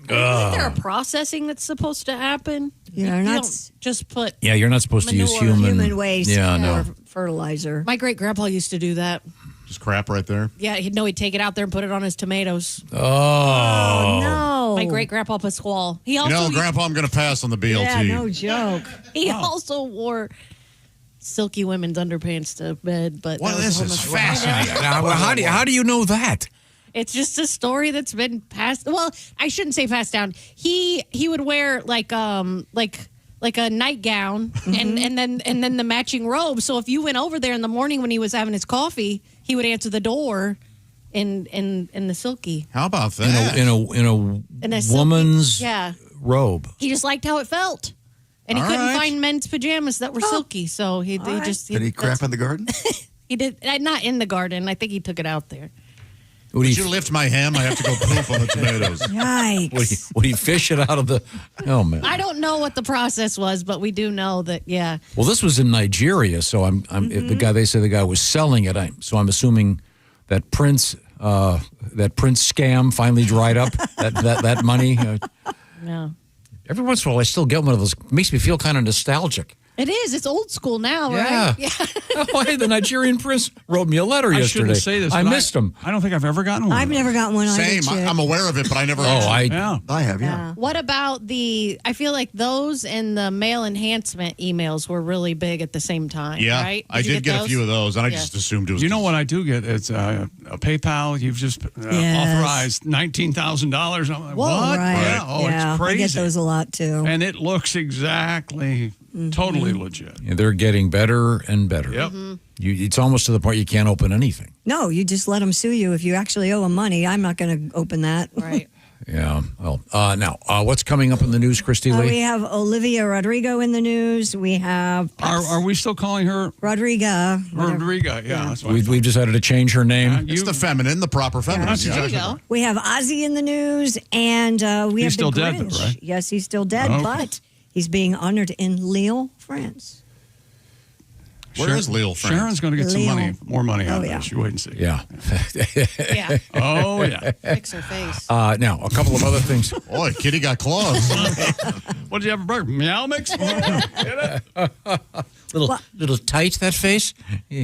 Speaker 12: Isn't there a processing that's supposed to happen?
Speaker 4: You're
Speaker 12: You
Speaker 4: not
Speaker 12: don't just put.
Speaker 1: Yeah, you're not supposed to use human
Speaker 4: waste
Speaker 1: Yeah,
Speaker 4: for
Speaker 1: no.
Speaker 4: fertilizer.
Speaker 12: My great grandpa used to do that.
Speaker 2: Just crap right there.
Speaker 12: Yeah, he'd take it out there and put it on his tomatoes.
Speaker 1: Oh.
Speaker 4: No.
Speaker 12: My great grandpa Pasquale. He also
Speaker 2: You know, Grandpa, I'm going to pass on the BLT.
Speaker 4: Yeah, no joke.
Speaker 12: He also wore silky women's underpants to bed. But
Speaker 1: Well,
Speaker 12: that was
Speaker 1: this
Speaker 12: a
Speaker 1: is
Speaker 12: whole nother-
Speaker 1: fascinating. Now, how do you know that?
Speaker 12: It's just a story that's been passed. Well, I shouldn't say passed down. He would wear like a nightgown and then the matching robe. So if you went over there in the morning when he was having his coffee, he would answer the door in the silky.
Speaker 2: How about that?
Speaker 1: In a
Speaker 12: silky-
Speaker 1: woman's
Speaker 12: yeah.
Speaker 1: robe.
Speaker 12: He just liked how it felt. And he
Speaker 2: All
Speaker 12: couldn't
Speaker 2: right.
Speaker 12: find men's pajamas that were silky, so he just
Speaker 22: did he crap in the garden?
Speaker 12: he did not in the garden. I think he took it out there.
Speaker 1: Would
Speaker 2: Would
Speaker 1: he,
Speaker 2: you lift my ham? I have to go poop on the tomatoes.
Speaker 4: Yikes.
Speaker 1: would he fish it out of the? Oh man.
Speaker 12: I don't know what the process was, but we do know that
Speaker 1: Well, this was in Nigeria, so I'm the guy. They say the guy was selling it. So I'm assuming that Prince scam finally dried up. that money.
Speaker 12: Yeah.
Speaker 1: Every once in a while, I still get one of those. Makes me feel kind of nostalgic.
Speaker 12: It is. It's old school now,
Speaker 1: Yeah.
Speaker 12: right? Yeah.
Speaker 1: Oh, hey, the Nigerian prince wrote me a letter
Speaker 17: I
Speaker 1: yesterday.
Speaker 17: shouldn't say this.
Speaker 1: I
Speaker 17: but
Speaker 1: missed him.
Speaker 17: I don't think I've ever gotten one.
Speaker 4: I've never gotten one either.
Speaker 2: Same.
Speaker 4: Chick.
Speaker 2: I'm aware of it, but I never.
Speaker 22: I have,
Speaker 12: What about I feel like those and the mail enhancement emails were really big at the same time,
Speaker 2: Yeah,
Speaker 12: right?
Speaker 2: I
Speaker 12: you
Speaker 2: did get a
Speaker 12: those?
Speaker 2: few of those, and I
Speaker 12: Yeah.
Speaker 2: just assumed it was.
Speaker 17: You know what I do get? It's a PayPal. You've just authorized $19,000. I'm like,
Speaker 4: Whoa,
Speaker 17: what?
Speaker 4: right.
Speaker 17: Yeah. Oh,
Speaker 4: yeah,
Speaker 17: it's crazy.
Speaker 4: I get those a lot too.
Speaker 17: And it looks exactly totally legit.
Speaker 1: Yeah, they're getting better and better.
Speaker 17: Yep.
Speaker 1: It's almost to the point you can't open anything.
Speaker 4: No, you just let them sue you if you actually owe them money. I'm not going to open that.
Speaker 12: Right.
Speaker 1: Yeah. Well, now, what's coming up in the news, Christy Lee?
Speaker 4: We have Olivia Rodrigo in the news. We have
Speaker 17: Are we still calling her
Speaker 4: Rodriga.
Speaker 17: Rodriga? Yeah. That's what
Speaker 1: We've decided to change her name.
Speaker 2: It's the feminine, the proper feminine.
Speaker 17: That's
Speaker 2: Yeah.
Speaker 17: exactly right.
Speaker 4: We have Ozzy in the news, and we have
Speaker 17: He's still
Speaker 4: the
Speaker 17: dead,
Speaker 4: Grinch.
Speaker 17: though, right?
Speaker 4: Yes, he's still dead,
Speaker 17: Okay.
Speaker 4: but he's being honored in Lille, France.
Speaker 2: Where is Lille, France?
Speaker 17: Sharon's going to get some
Speaker 4: Lille.
Speaker 17: money, more money out
Speaker 4: Oh,
Speaker 17: of
Speaker 4: yeah.
Speaker 17: this. You wait and see.
Speaker 1: Yeah.
Speaker 12: Yeah.
Speaker 17: Oh, yeah.
Speaker 12: Fix her face.
Speaker 1: Now, a couple of other things.
Speaker 2: Boy, Kitty got claws.
Speaker 17: What did you have for breakfast? Meow mix?
Speaker 1: Little tight, that face.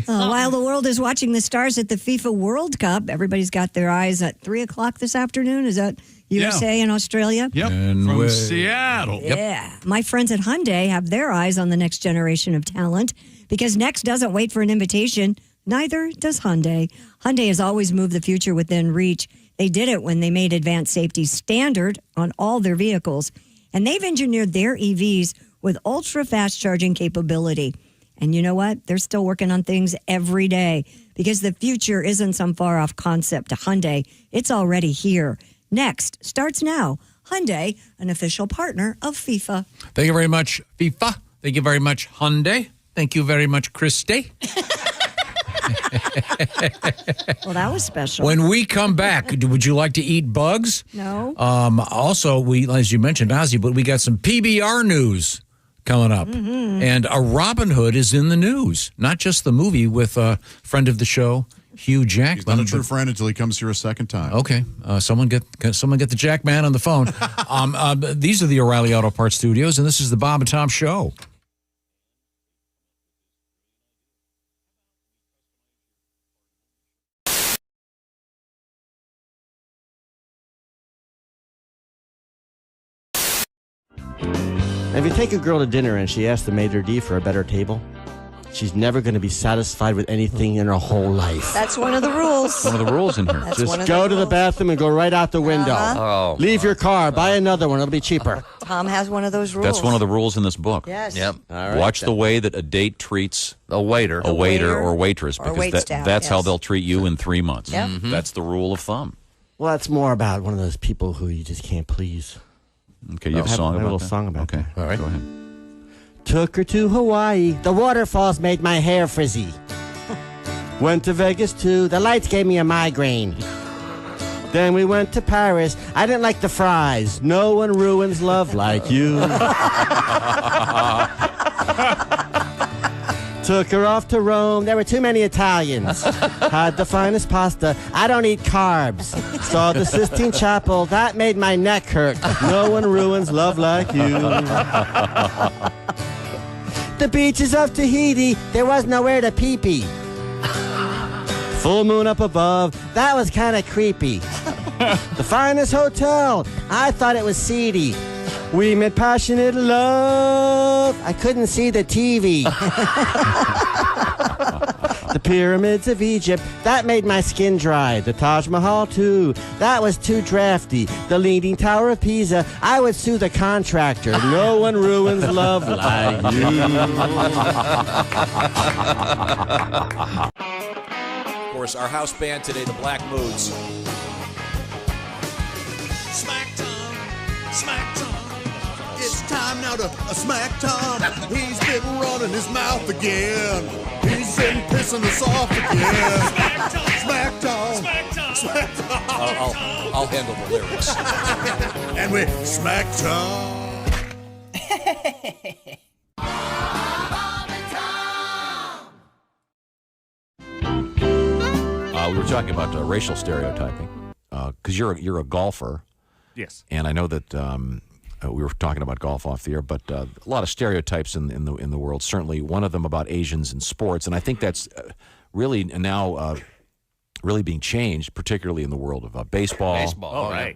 Speaker 4: While the world is watching the stars at the FIFA World Cup, everybody's got their eyes at 3 o'clock this afternoon. Is that USA and Australia?
Speaker 17: Yep.
Speaker 1: And
Speaker 17: From
Speaker 1: we-
Speaker 17: Seattle.
Speaker 4: Yeah. My friends at Hyundai have their eyes on the next generation of talent because Next doesn't wait for an invitation. Neither does Hyundai. Hyundai has always moved the future within reach. They did it when they made advanced safety standard on all their vehicles. And they've engineered their EVs with ultra-fast charging capability. And you know what? They're still working on things every day because the future isn't some far-off concept to Hyundai. It's already here. Next starts now. Hyundai, an official partner of FIFA.
Speaker 1: Thank you very much, FIFA. Thank you very much, Hyundai. Thank you very much, Christy.
Speaker 4: Well, that was special.
Speaker 1: When we come back, would you like to eat bugs?
Speaker 4: No.
Speaker 1: Also, as you mentioned, Ozzy, but we got some PBR news coming up. And a Robin Hood is in the news. Not just the movie with a friend of the show, Hugh Jackman.
Speaker 2: He's not a true friend until he comes here a second time.
Speaker 1: Okay. Someone get the Jackman on the phone. These are the O'Reilly Auto Parts Studios, and this is the Bob and Tom Show.
Speaker 8: If you take a girl to dinner and she asks the maitre d' for a better table, she's never going to be satisfied with anything in her whole life.
Speaker 4: That's one of the rules.
Speaker 1: One of the rules in here.
Speaker 4: That's one
Speaker 8: Just
Speaker 4: of
Speaker 8: go
Speaker 4: the
Speaker 8: to the
Speaker 4: rules.
Speaker 8: bathroom and go right out the window.
Speaker 4: Uh-huh.
Speaker 8: Leave your car. Buy another one. It'll be cheaper.
Speaker 4: Tom has one of those rules.
Speaker 1: That's one of the rules in this book.
Speaker 4: Yes.
Speaker 19: Yep.
Speaker 8: All right,
Speaker 1: Watch
Speaker 8: then.
Speaker 1: the way that a date treats
Speaker 19: A waiter.
Speaker 1: a waiter or waitress,
Speaker 4: or
Speaker 1: because
Speaker 4: waitstaff,
Speaker 1: that's how
Speaker 4: yes.
Speaker 1: they'll treat you in 3 months.
Speaker 4: Yep.
Speaker 1: That's the rule of thumb.
Speaker 8: Well, that's more about one of those people who you just can't please.
Speaker 1: Okay, you have a song
Speaker 8: I have
Speaker 1: about
Speaker 8: a little
Speaker 1: that?
Speaker 8: song about
Speaker 1: Okay,
Speaker 8: that.
Speaker 1: all right. Go ahead.
Speaker 8: Took her to Hawaii. The waterfalls made my hair frizzy. Went to Vegas too. The lights gave me a migraine. Then we went to Paris. I didn't like the fries. No one ruins love like you. Took her off to Rome. There were too many Italians. Had the finest pasta. I don't eat carbs. Saw the Sistine Chapel. That made my neck hurt. No one ruins love like you. The beaches of Tahiti. There was nowhere to pee-pee. Full moon up above. That was kind of creepy. The finest hotel. I thought it was seedy. We made passionate love. I couldn't see the TV. The pyramids of Egypt. That made my skin dry. The Taj Mahal, too. That was too drafty. The Leaning Tower of Pisa. I would sue the contractor. No one ruins love like you.
Speaker 1: Of course, our house band today, the Black Moods.
Speaker 7: Smack Tom, Smack Tom. It's time now to smack Tom. He's been running his mouth again. He's been pissing us off again. Smack Tom, Smack Tom, Smack Tom, Smack Tom.
Speaker 1: I'll handle the lyrics.
Speaker 7: And we smack Tom.
Speaker 1: We were talking about racial stereotyping because you're a golfer.
Speaker 13: Yes.
Speaker 1: And I know that we were talking about golf off the air, but a lot of stereotypes in the world. Certainly, one of them about Asians in sports, and I think that's really now really being changed, particularly in the world of baseball,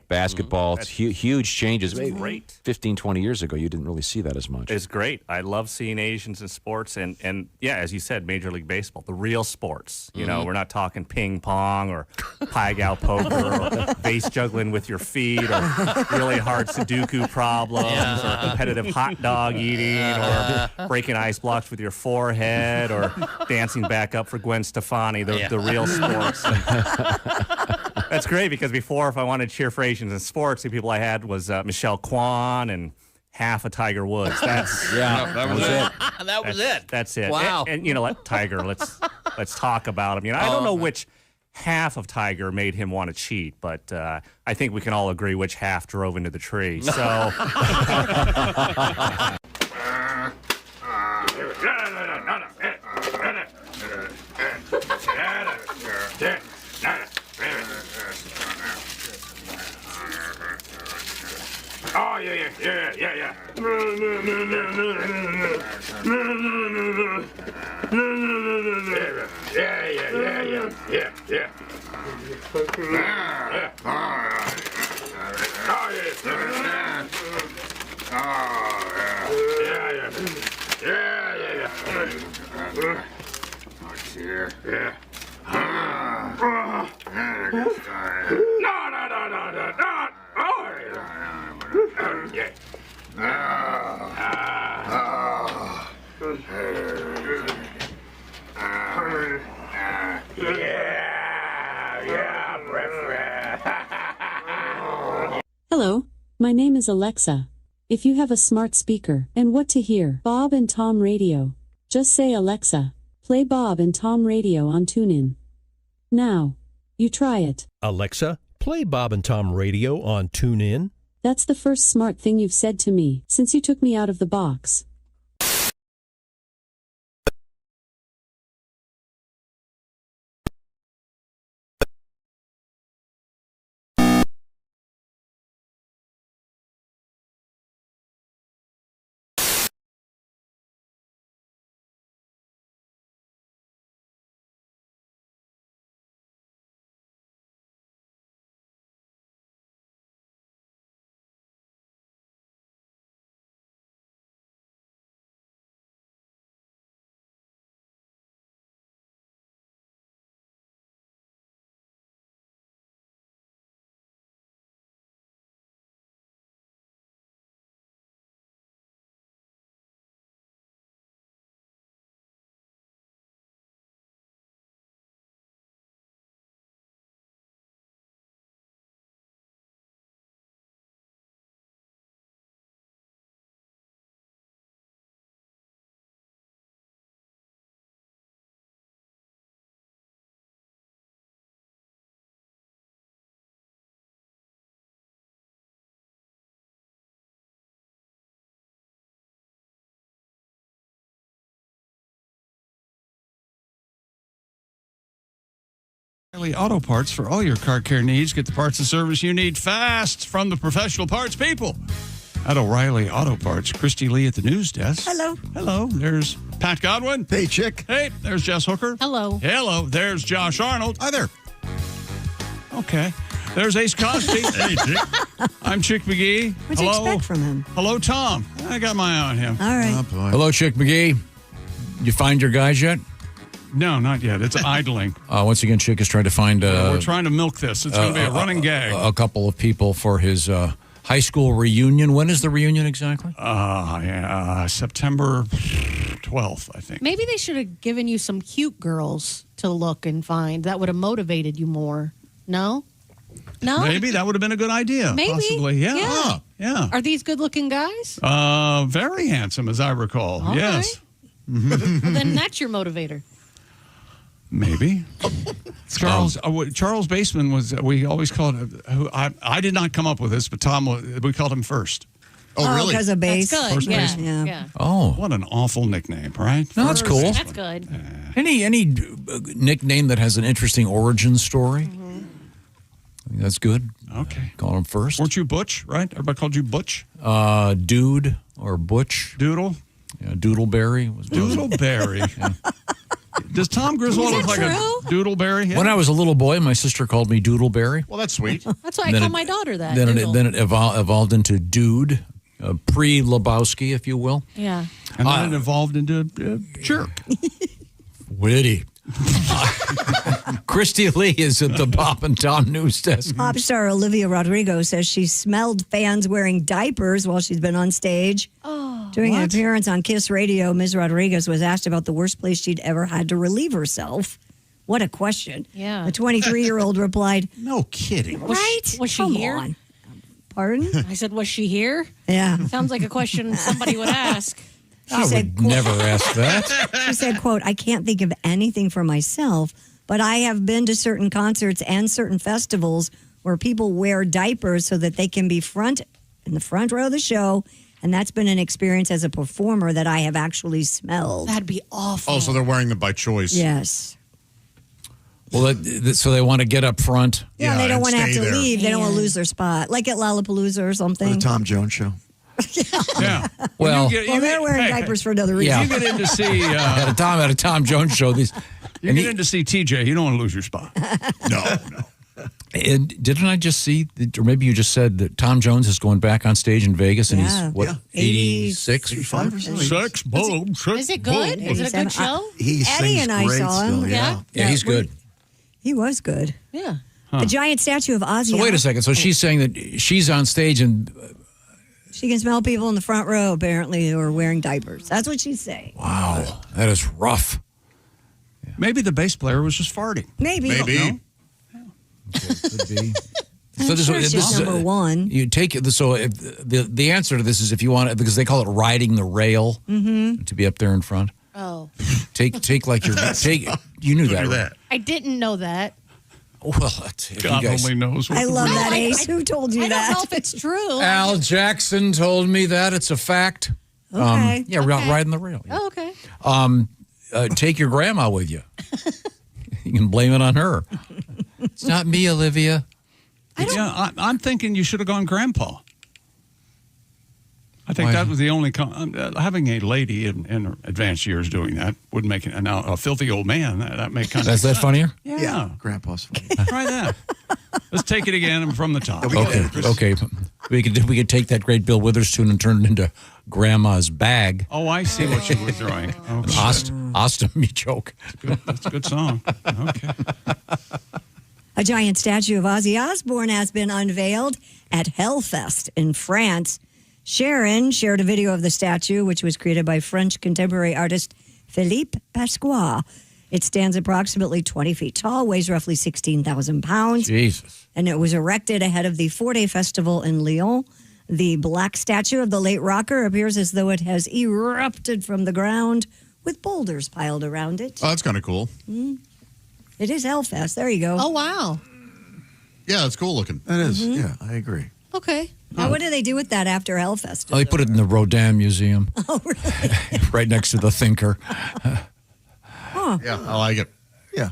Speaker 1: basketball. It's huge changes.
Speaker 13: It's great.
Speaker 1: 15, 20 years ago, you didn't really see that as much.
Speaker 13: It's great. I love seeing Asians in sports, and yeah, as you said, Major League Baseball, the real sports. You know, we're not talking ping pong or pai gow poker or base juggling with your feet or really hard Sudoku problems or competitive hot dog eating or breaking ice blocks with your forehead or dancing back up for Gwen Stefani, the real sports. That's great because before, if I wanted to cheer for Asians in sports, the people I had was Michelle Kwan and half of Tiger Woods. That's
Speaker 19: that was it. That was it.
Speaker 13: That's it.
Speaker 19: Wow.
Speaker 13: And you know, Tiger. Let's talk about him. You know, I don't know which half of Tiger made him want to cheat, but I think we can all agree which half drove into the tree. So.
Speaker 6: Oh, yeah.
Speaker 14: Hello, my name is Alexa. If you have a smart speaker and what to hear, Bob and Tom Radio, just say Alexa, play Bob and Tom Radio on TuneIn. Now, you try it.
Speaker 16: Alexa, play Bob and Tom Radio on TuneIn.
Speaker 14: That's the first smart thing you've said to me since you took me out of the box.
Speaker 17: O'Reilly Auto Parts for all your car care needs. Get the parts and service you need fast from the professional parts people at O'Reilly Auto Parts. Christy Lee at the news desk.
Speaker 4: Hello.
Speaker 17: Hello. There's Pat Godwin.
Speaker 22: Hey, Chick.
Speaker 17: Hey, there's Jess Hooker.
Speaker 12: Hello.
Speaker 17: Hello. There's Josh Arnold.
Speaker 2: Hi there.
Speaker 17: Okay. There's Ace Cosby.
Speaker 2: Hey, Chick.
Speaker 17: I'm Chick McGee.
Speaker 4: What'd you expect from him?
Speaker 17: Hello, Tom. I got my eye on him.
Speaker 4: All right.
Speaker 2: Oh, boy.
Speaker 1: Hello, Chick McGee. You find your guys yet?
Speaker 17: No, not yet. It's idling.
Speaker 1: Once again, Chick is trying to find
Speaker 17: We're trying to milk this. It's going to be a running gag.
Speaker 1: a couple of people for his high school reunion. When is the reunion exactly?
Speaker 17: September 12th, I think.
Speaker 12: Maybe they should have given you some cute girls to look and find. That would have motivated you more. No? No?
Speaker 17: Maybe that would have been a good idea.
Speaker 12: Maybe.
Speaker 17: Possibly. Yeah.
Speaker 12: Yeah.
Speaker 17: Yeah.
Speaker 12: Are these good-looking guys?
Speaker 17: Very handsome, as I recall.
Speaker 12: All
Speaker 17: yes.
Speaker 12: Well, then that's your motivator.
Speaker 17: Maybe. Charles Baseman was, we always called him, I did not come up with this, but Tom, we called him first.
Speaker 2: Oh, really?
Speaker 4: Because of base.
Speaker 12: That's good.
Speaker 17: First
Speaker 12: Yeah.
Speaker 17: baseman.
Speaker 12: Yeah.
Speaker 1: Oh.
Speaker 17: What an awful nickname, right?
Speaker 1: No, that's cool.
Speaker 12: That's good.
Speaker 1: Any nickname that has an interesting origin story? I think that's good.
Speaker 17: Okay.
Speaker 1: Call him first.
Speaker 17: Weren't you Butch, right? Everybody called you Butch?
Speaker 1: Dude or Butch.
Speaker 17: Doodle?
Speaker 1: Yeah, Doodleberry.
Speaker 17: Doodleberry. Yeah. Does Tom Griswold look like a Doodleberry? Yeah.
Speaker 1: When I was a little boy, my sister called me Doodleberry.
Speaker 2: Well, that's sweet.
Speaker 12: That's why I
Speaker 1: Then
Speaker 12: call
Speaker 1: it-
Speaker 12: my daughter that.
Speaker 1: Then
Speaker 12: Doodle.
Speaker 1: it evolved into Dude, pre-Lebowski, if you will.
Speaker 12: Yeah.
Speaker 17: And then it evolved into jerk.
Speaker 1: Witty. Christy Lee is at the Bob and Tom news desk.
Speaker 4: Pop star Olivia Rodrigo says she smelled fans wearing diapers while she's been on stage. During an appearance on Kiss Radio, Ms. Rodriguez was asked about the worst place she'd ever had to relieve herself. What a question.
Speaker 12: Yeah.
Speaker 4: The 23-year-old replied,
Speaker 2: No kidding.
Speaker 4: right?
Speaker 12: Was she
Speaker 4: Come
Speaker 12: here?
Speaker 4: on. Pardon?
Speaker 12: I said, was she here?
Speaker 4: Yeah.
Speaker 12: Sounds like a question somebody would ask.
Speaker 1: I would never ask that.
Speaker 4: She said, quote, I can't think of anything for myself, but I have been to certain concerts and certain festivals where people wear diapers so that they can be in the front row of the show. And that's been an experience as a performer that I have actually smelled.
Speaker 12: That'd be awful.
Speaker 2: Oh, so they're wearing them by choice.
Speaker 4: Yes.
Speaker 1: Well, so they want to get up front.
Speaker 4: Yeah, they don't
Speaker 2: and
Speaker 4: want to have
Speaker 2: stay
Speaker 4: to
Speaker 2: there.
Speaker 4: leave. They don't want to lose their spot. Like at Lollapalooza or something.
Speaker 22: The Tom Jones Show.
Speaker 17: Yeah.
Speaker 1: Well,
Speaker 4: Well, they're wearing diapers for another reason.
Speaker 1: Yeah.
Speaker 17: You get in to see
Speaker 1: at a Tom Jones show.
Speaker 17: you get in to see TJ. You don't want to lose your spot.
Speaker 2: No.
Speaker 1: And didn't I just see, or maybe you just said that Tom Jones is going back on stage in Vegas, and
Speaker 4: Yeah.
Speaker 1: he's what, 86 or
Speaker 22: 85 or
Speaker 1: something?
Speaker 22: something.
Speaker 17: Sex bomb.
Speaker 12: Is it good? Is it a good show?
Speaker 22: He
Speaker 4: Eddie
Speaker 22: sings
Speaker 4: and I
Speaker 22: great
Speaker 4: saw him.
Speaker 22: still, yeah.
Speaker 1: Yeah, he's good.
Speaker 4: He was good.
Speaker 12: Yeah.
Speaker 4: The giant statue of Ozzy.
Speaker 1: So wait a second. So she's saying that she's on stage and
Speaker 4: She can smell people in the front row, apparently, who are wearing diapers. That's what she's saying.
Speaker 1: wow, that is rough.
Speaker 17: Maybe the bass player was just farting.
Speaker 4: Maybe.
Speaker 2: Maybe.
Speaker 1: Could be.
Speaker 4: I'm sure she's number one.
Speaker 1: You take it. So if the answer to this is if you want it, because they call it riding the rail to be up there in front.
Speaker 12: Oh.
Speaker 1: Take like your take. You knew that, right?
Speaker 12: I didn't know that.
Speaker 1: Well, if
Speaker 17: God
Speaker 1: you guys,
Speaker 17: only knows. What
Speaker 4: I
Speaker 17: the
Speaker 4: love
Speaker 17: real-
Speaker 4: that, Ace. Who told you
Speaker 12: I
Speaker 4: that?
Speaker 12: don't know if it's true.
Speaker 1: Al Jackson told me that it's a fact.
Speaker 4: Okay.
Speaker 1: Yeah, riding the rail.
Speaker 12: Oh, okay.
Speaker 1: Take your grandma with you. You can blame it on her. It's not me, Olivia.
Speaker 17: I'm thinking you should have gone grandpa. I think
Speaker 1: Why?
Speaker 17: that was the only. Having a lady in advanced years doing that would make it. Now a filthy old man. That make kind
Speaker 1: Is
Speaker 17: of.
Speaker 1: that funnier?
Speaker 17: Yeah.
Speaker 22: Grandpa's funny.
Speaker 17: Try that. Let's take it again from the top.
Speaker 1: Okay. We could take that great Bill Witherspoon and turn it into Grandma's bag.
Speaker 17: Oh, I see what you were doing. Okay.
Speaker 1: Ostomy joke.
Speaker 17: That's a good song. Okay.
Speaker 4: A giant statue of Ozzy Osbourne has been unveiled at Hellfest in France. Sharon shared a video of the statue, which was created by French contemporary artist Philippe Pasqua. It stands approximately 20 feet tall, weighs roughly 16,000 pounds.
Speaker 1: Jesus.
Speaker 4: And it was erected ahead of the 4-day festival in Lyon. The black statue of the late rocker appears as though it has erupted from the ground with boulders piled around it.
Speaker 2: Oh, that's kind of cool.
Speaker 4: It is Hellfest. There you go.
Speaker 12: Oh, wow.
Speaker 2: Yeah, it's cool looking.
Speaker 22: That is, yeah, I agree.
Speaker 12: Okay.
Speaker 4: Now, what do they do with that after Hellfest?
Speaker 1: Oh, they put it in the Rodin Museum.
Speaker 4: Oh, really?
Speaker 1: Right next to the Thinker.
Speaker 4: Huh.
Speaker 2: Yeah, I like it.
Speaker 22: Yeah.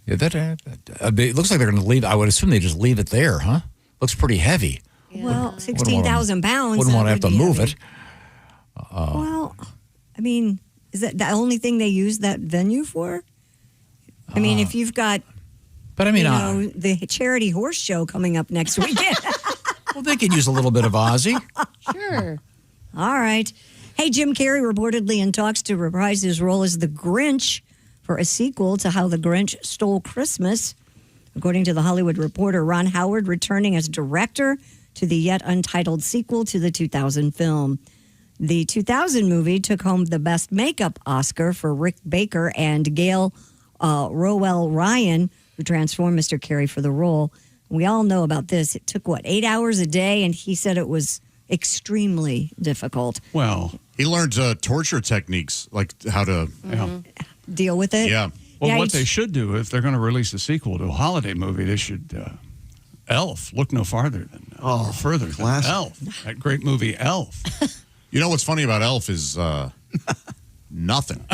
Speaker 1: Yeah, it looks like they're going to leave. I would assume they just leave it there, huh? Looks pretty heavy.
Speaker 4: Well, 16,000 pounds.
Speaker 1: Wouldn't want to have to move
Speaker 4: heavy.
Speaker 1: it.
Speaker 4: Well, I mean, is that the only thing they use that venue for? I mean, if you've got,
Speaker 1: but I mean,
Speaker 4: the charity horse show coming up next weekend.
Speaker 1: Well, they could use a little bit of Ozzy.
Speaker 4: Sure. All right. Hey, Jim Carrey reportedly in talks to reprise his role as the Grinch for a sequel to How the Grinch Stole Christmas. According to The Hollywood Reporter, Ron Howard returning as director to the yet untitled sequel to the 2000 film. The 2000 movie took home the Best Makeup Oscar for Rick Baker and Gail Rowell Ryan, who transformed Mr. Carrey for the role. We all know about this. It took, 8 hours a day? And he said it was extremely difficult.
Speaker 17: Well,
Speaker 2: he learned torture techniques, like how to
Speaker 4: deal with it.
Speaker 2: Yeah.
Speaker 17: Well, what they should do, if they're going to release a sequel to a holiday movie, they should Elf. Look no farther than or further than Elf. That great movie, Elf.
Speaker 2: You know what's funny about Elf is nothing.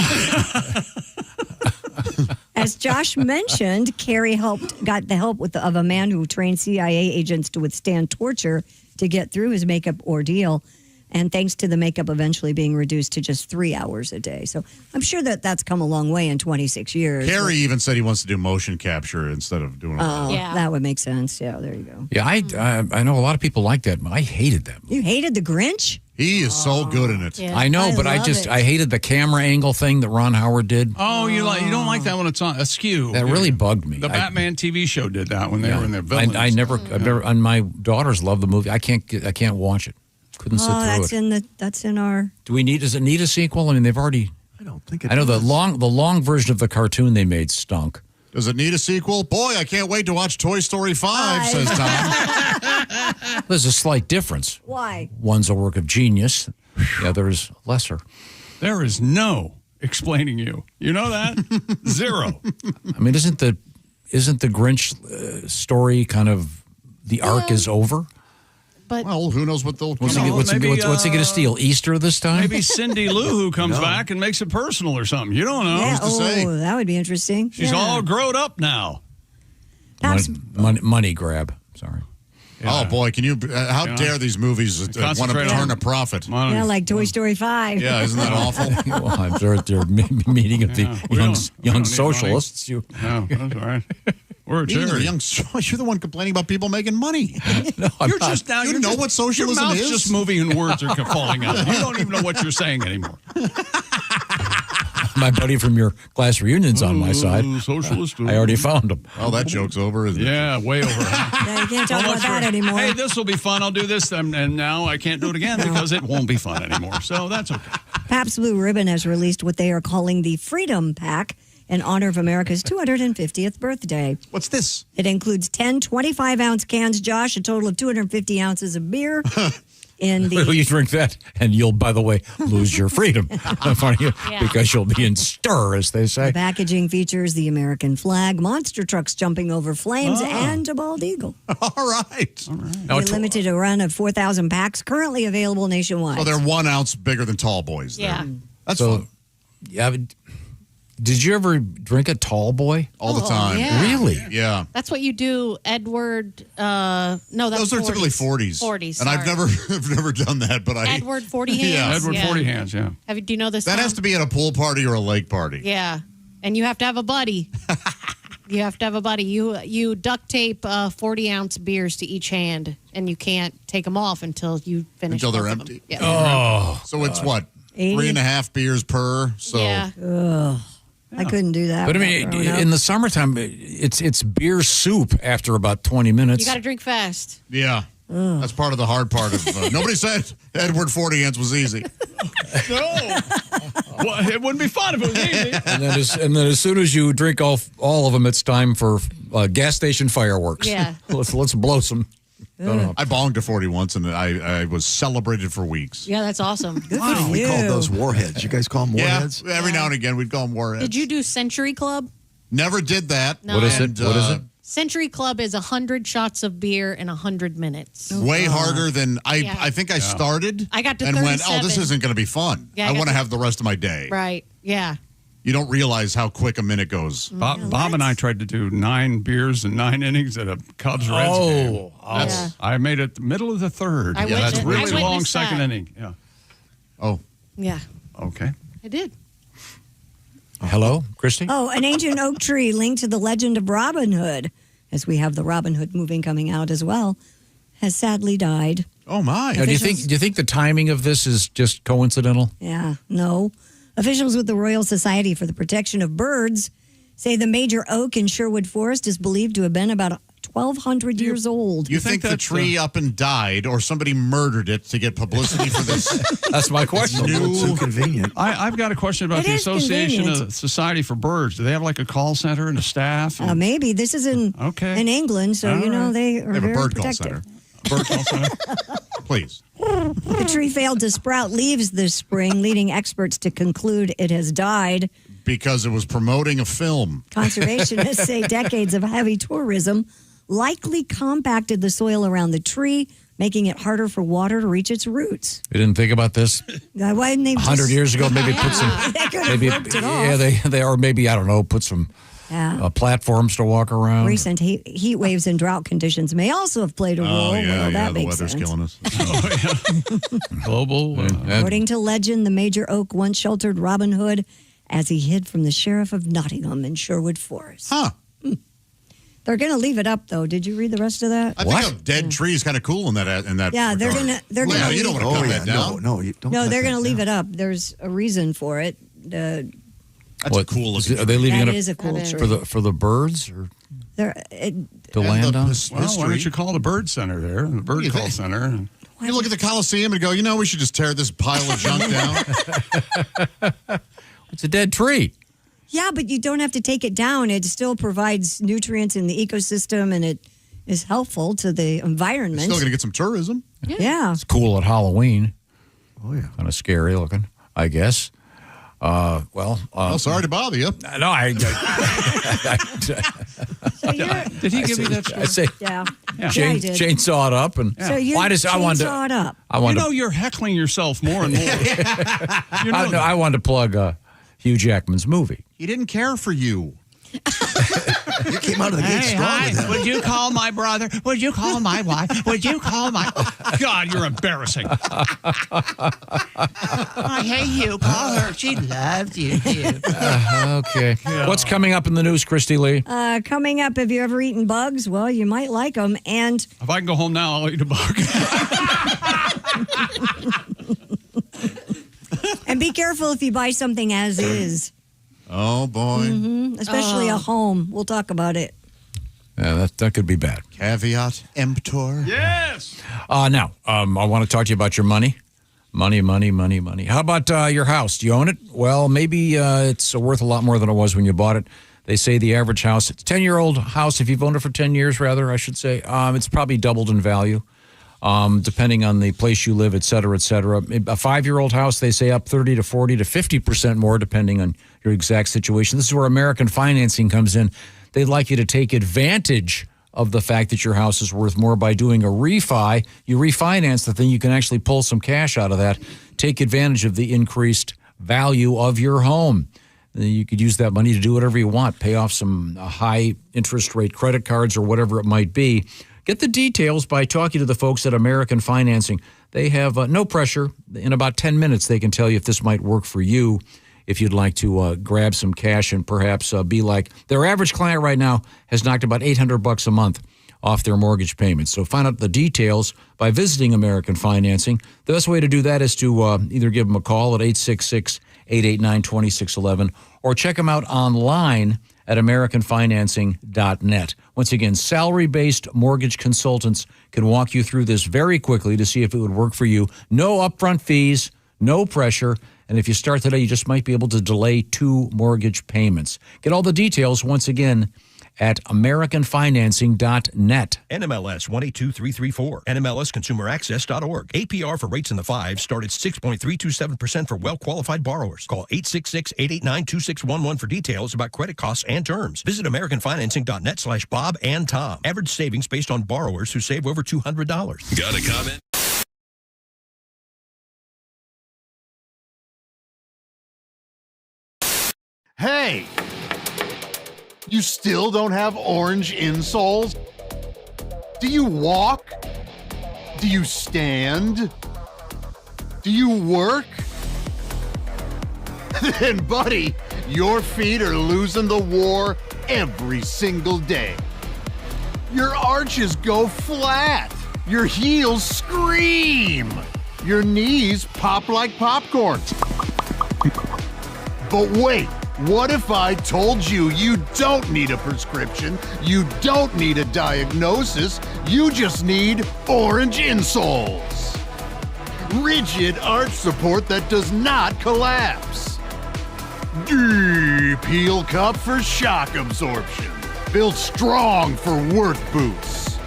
Speaker 4: As Josh mentioned, Carrey got the help of a man who trained CIA agents to withstand torture to get through his makeup ordeal. And thanks to the makeup eventually being reduced to just 3 hours a day. So I'm sure that's come a long way in 26 years.
Speaker 2: Carrey even said he wants to do motion capture instead of doing
Speaker 4: that would make sense. Yeah, there you go.
Speaker 1: Yeah, I know a lot of people like that. I hated that.
Speaker 4: You hated The Grinch?
Speaker 2: He is so good in it.
Speaker 4: Yeah.
Speaker 1: I know, but I hated the camera angle thing that Ron Howard did.
Speaker 17: Oh, you don't like that when it's on askew.
Speaker 1: That really bugged me.
Speaker 17: The Batman TV show did that when they were in their villains.
Speaker 1: I've never, and my daughters love the movie. I can't watch it. Couldn't sit through it.
Speaker 4: That's in our.
Speaker 1: Does it need a sequel? I mean, they've already.
Speaker 22: I don't think it
Speaker 1: I know
Speaker 22: does.
Speaker 1: the long version of the cartoon they made stunk.
Speaker 2: Does it need a sequel? Boy, I can't wait to watch Toy Story 5, says Tom.
Speaker 1: There's a slight difference.
Speaker 4: Why?
Speaker 1: One's a work of genius. The other is lesser.
Speaker 17: There is no explaining you. You know that? Zero.
Speaker 1: I mean, isn't the Grinch story kind of the arc is over?
Speaker 12: But
Speaker 2: well, who knows what they'll.
Speaker 1: What's he going to steal? Easter this time?
Speaker 17: Maybe Cindy Lou Who comes back and makes it personal or something. You don't know.
Speaker 4: Yeah,
Speaker 17: Who's to say?
Speaker 4: that would be interesting.
Speaker 17: She's all grown up now.
Speaker 1: Money grab. Sorry.
Speaker 2: Yeah. Oh boy, can you? How dare these movies want to turn a profit?
Speaker 4: Yeah, like Toy Story 5.
Speaker 2: Yeah, isn't that awful?
Speaker 1: Well, I'm sure at their meeting of the young socialists.
Speaker 17: No, that's all right. We're a charity.
Speaker 2: You're the one complaining about people making money.
Speaker 1: No,
Speaker 17: You're just now.
Speaker 2: You know what socialism
Speaker 17: your mouth's
Speaker 2: is?
Speaker 17: just moving and words are falling out. You don't even know what you're saying anymore.
Speaker 1: My buddy from your class reunion's on my side.
Speaker 17: Socialist.
Speaker 1: I already found him.
Speaker 2: Oh, that joke's over, isn't it?
Speaker 17: Yeah, way over.
Speaker 4: Yeah, you can't talk about that anymore.
Speaker 17: Hey, this will be fun. I'll do this, and now I can't do it again because it won't be fun anymore. So that's okay.
Speaker 4: Pabst Blue Ribbon has released what they are calling the Freedom Pack in honor of America's 250th birthday.
Speaker 2: What's this?
Speaker 4: It includes 10 25-ounce cans, Josh, a total of 250 ounces of beer.
Speaker 1: You drink that, and you'll, by the way, lose your freedom in front of you because you'll be in stir, as they say.
Speaker 4: The packaging features the American flag, monster trucks jumping over flames, and a bald eagle.
Speaker 2: All right.
Speaker 4: They limited a run of 4,000 packs, currently available nationwide.
Speaker 2: So they're 1 ounce bigger than tall boys.
Speaker 12: Yeah.
Speaker 2: That's fun.
Speaker 1: Yeah. Did you ever drink a tall boy?
Speaker 2: All the time.
Speaker 12: yeah.
Speaker 1: Really?
Speaker 2: Yeah.
Speaker 12: That's what you do, Edward. No, that's
Speaker 2: those are typically 40s.
Speaker 12: 40s.
Speaker 2: And I've never done that, but
Speaker 12: Edward 40 hands.
Speaker 17: Edward 40 hands. Yeah.
Speaker 12: Do you know this?
Speaker 2: That has to be at a pool party or a lake party.
Speaker 12: Yeah, and you have to have a buddy. You have to have a buddy. You duct tape 40-ounce beers to each hand, and you can't take them off until you finish.
Speaker 2: Until they're
Speaker 12: both of
Speaker 2: empty.
Speaker 12: them. Yeah.
Speaker 1: Oh.
Speaker 2: So it's what?
Speaker 4: 80?
Speaker 2: 3.5 beers per. So.
Speaker 12: Yeah.
Speaker 4: Ugh. I couldn't do that.
Speaker 1: But I mean, in the summertime, it's beer soup after about 20 minutes.
Speaker 12: You got to drink fast.
Speaker 2: Yeah. That's part of the hard part of. Nobody said Edward 40 Ants was easy.
Speaker 17: No. Well, it wouldn't be fun if it was easy.
Speaker 1: And then as soon as you drink all of them, it's time for gas station fireworks.
Speaker 12: Yeah.
Speaker 1: let's blow some.
Speaker 2: I bonged a 40 once, and I was celebrated for weeks.
Speaker 12: Yeah, that's awesome.
Speaker 22: Wow, we called those warheads. You guys call them warheads?
Speaker 2: Yeah, every now and again we'd call them warheads.
Speaker 12: Did you do Century Club?
Speaker 2: Never did that.
Speaker 12: No.
Speaker 1: What is it? What is it?
Speaker 12: Century Club is 100 shots of beer in 100 minutes.
Speaker 2: Way harder than I think I started.
Speaker 12: I got to
Speaker 2: and went,
Speaker 12: 37.
Speaker 2: this isn't going to be fun.
Speaker 12: Yeah,
Speaker 2: I
Speaker 12: I
Speaker 2: want to
Speaker 12: got
Speaker 2: have the rest of my day.
Speaker 12: Right. Yeah.
Speaker 2: you don't realize how quick a minute goes.
Speaker 17: Bob and I tried to do 9 beers and 9 innings at a Cubs-Reds game. I made it the middle of the third. That's really long second inning. Yeah.
Speaker 2: Oh.
Speaker 12: Yeah.
Speaker 17: Okay.
Speaker 12: I did.
Speaker 1: Hello, Christy?
Speaker 4: Oh, an ancient oak tree linked to the legend of Robin Hood, as we have the Robin Hood movie coming out as well, has sadly died.
Speaker 2: Oh, my.
Speaker 1: Now, do you think the timing of this is just coincidental?
Speaker 4: Yeah, no. Officials with the Royal Society for the Protection of Birds say the major oak in Sherwood Forest is believed to have been about 1,200 years old.
Speaker 2: You think the tree up and died, or somebody murdered it to get publicity for this?
Speaker 1: That's my question.
Speaker 2: New
Speaker 17: convenient. I've got a question about the Association of Society for Birds. Do they have like a call center and a staff?
Speaker 4: Maybe. This is in England, so, they are
Speaker 2: They have
Speaker 4: very
Speaker 2: a bird call
Speaker 4: protective.
Speaker 2: center. Bird call center? Please.
Speaker 4: The tree failed to sprout leaves this spring, leading experts to conclude it has died.
Speaker 2: Because it was promoting a film.
Speaker 4: Conservationists say decades of heavy tourism likely compacted the soil around the tree, making it harder for water to reach its roots.
Speaker 1: You didn't think about this?
Speaker 4: Why didn't they
Speaker 1: 100 years ago, maybe put some,
Speaker 4: They could have
Speaker 1: maybe,
Speaker 4: ripped it off.
Speaker 1: they or maybe, I don't know, put some platforms to walk around.
Speaker 4: Recent heat waves and drought conditions may also have played a role. That
Speaker 2: the
Speaker 4: makes
Speaker 2: weather's
Speaker 4: sense.
Speaker 2: killing us.
Speaker 17: Global.
Speaker 4: According to legend, the major oak once sheltered Robin Hood as he hid from the sheriff of Nottingham in Sherwood Forest.
Speaker 2: Huh.
Speaker 4: They're going to leave it up, though. Did you read the rest of that?
Speaker 2: I think a dead tree is kind of cool in that.
Speaker 4: Yeah, they're
Speaker 2: regard.
Speaker 4: gonna. They're
Speaker 2: Well,
Speaker 4: gonna.
Speaker 2: you don't want to cut that down.
Speaker 22: No, you don't.
Speaker 4: No, they're going to leave it up. There's a reason for it.
Speaker 2: That's a cool looking.
Speaker 1: Are they leaving
Speaker 4: That
Speaker 1: it up
Speaker 4: is a cool tree.
Speaker 1: for the birds or
Speaker 4: There,
Speaker 1: to land on?
Speaker 17: Well, why don't you call the Bird Center there, the Bird
Speaker 2: You
Speaker 17: Call
Speaker 2: think?
Speaker 17: Center?
Speaker 2: You look at the Coliseum and go, we should just tear this pile of junk down.
Speaker 1: It's a dead tree.
Speaker 4: yeah, but you don't have to take it down. It still provides nutrients in the ecosystem, and it is helpful to the environment.
Speaker 2: Still going to get some tourism.
Speaker 4: Yeah.
Speaker 1: It's cool at Halloween.
Speaker 22: Oh, yeah.
Speaker 1: Kind of scary looking, I guess.
Speaker 2: Sorry to bother you.
Speaker 1: No,
Speaker 17: Did he give you that story?
Speaker 1: I say,
Speaker 4: Yeah.
Speaker 1: Jane,
Speaker 4: I did.
Speaker 1: Jane saw it up, and
Speaker 4: So you
Speaker 1: I wanted
Speaker 4: saw it
Speaker 1: to.
Speaker 4: up.
Speaker 1: I wanted.
Speaker 17: You're heckling yourself more and more.
Speaker 1: I wanted to plug Hugh Jackman's movie.
Speaker 2: He didn't care for you.
Speaker 22: You came out of the gate strong with him.
Speaker 17: Would you call my brother? Would you call my wife? Would you call my... God, you're embarrassing.
Speaker 9: Hey, Hugh, call her. She loves you, Hugh.
Speaker 1: Okay. What's coming up in the news, Christy Lee?
Speaker 4: Coming up, have you ever eaten bugs? Well, you might like them. And
Speaker 17: If I can go home now, I'll eat a bug.
Speaker 4: and be careful if you buy something as is.
Speaker 2: Oh, boy.
Speaker 4: Especially a home. We'll talk about it.
Speaker 1: Yeah, that could be bad.
Speaker 2: Caveat emptor.
Speaker 17: Yes.
Speaker 1: Now, I want to talk to you about your money. Money. How about your house? Do you own it? Well, maybe it's worth a lot more than it was when you bought it. They say the average house, it's a 10-year-old house, if you've owned it for 10 years, rather, I should say, it's probably doubled in value, depending on the place you live, et cetera, et cetera. A 5-year-old house, they say up 30 to 40 to 50% more, depending on your exact situation. This is where American Financing comes in. They'd like you to take advantage of the fact that your house is worth more by doing a refi. You refinance the thing, you can actually pull some cash out of that. Take advantage of the increased value of your home. You could use that money to do whatever you want, pay off some high interest rate credit cards or whatever it might be. Get the details by talking to the folks at American Financing. They have no pressure. In about 10 minutes, they can tell you if this might work for you, if you'd like to grab some cash and perhaps be like their average client right now has knocked about $800 a month off their mortgage payments. So find out the details by visiting American Financing. The best way to do that is to either give them a call at 866-889-2611 or check them out online at AmericanFinancing.net. Once again, salary-based mortgage consultants can walk you through this very quickly to see if it would work for you. No upfront fees, no pressure. And if you start today, you just might be able to delay 2 mortgage payments. Get all the details once again at AmericanFinancing.net.
Speaker 10: NMLS 182334. NMLSConsumerAccess.org. APR for rates in the 5s start at 6.327% for well-qualified borrowers. Call 866-889-2611 for details about credit costs and terms. Visit AmericanFinancing.net/Bob and Tom. Average savings based on borrowers who save over $200.
Speaker 15: Got a comment?
Speaker 5: Hey! You still don't have orange insoles? Do you walk? Do you stand? Do you work? Then, buddy, your feet are losing the war every single day. Your arches go flat. Your heels scream. Your knees pop like popcorn. But wait, what if I told you you don't need a prescription, you don't need a diagnosis, you just need orange insoles? Rigid arch support that does not collapse. Deep heel cup for shock absorption. Built strong for work boots.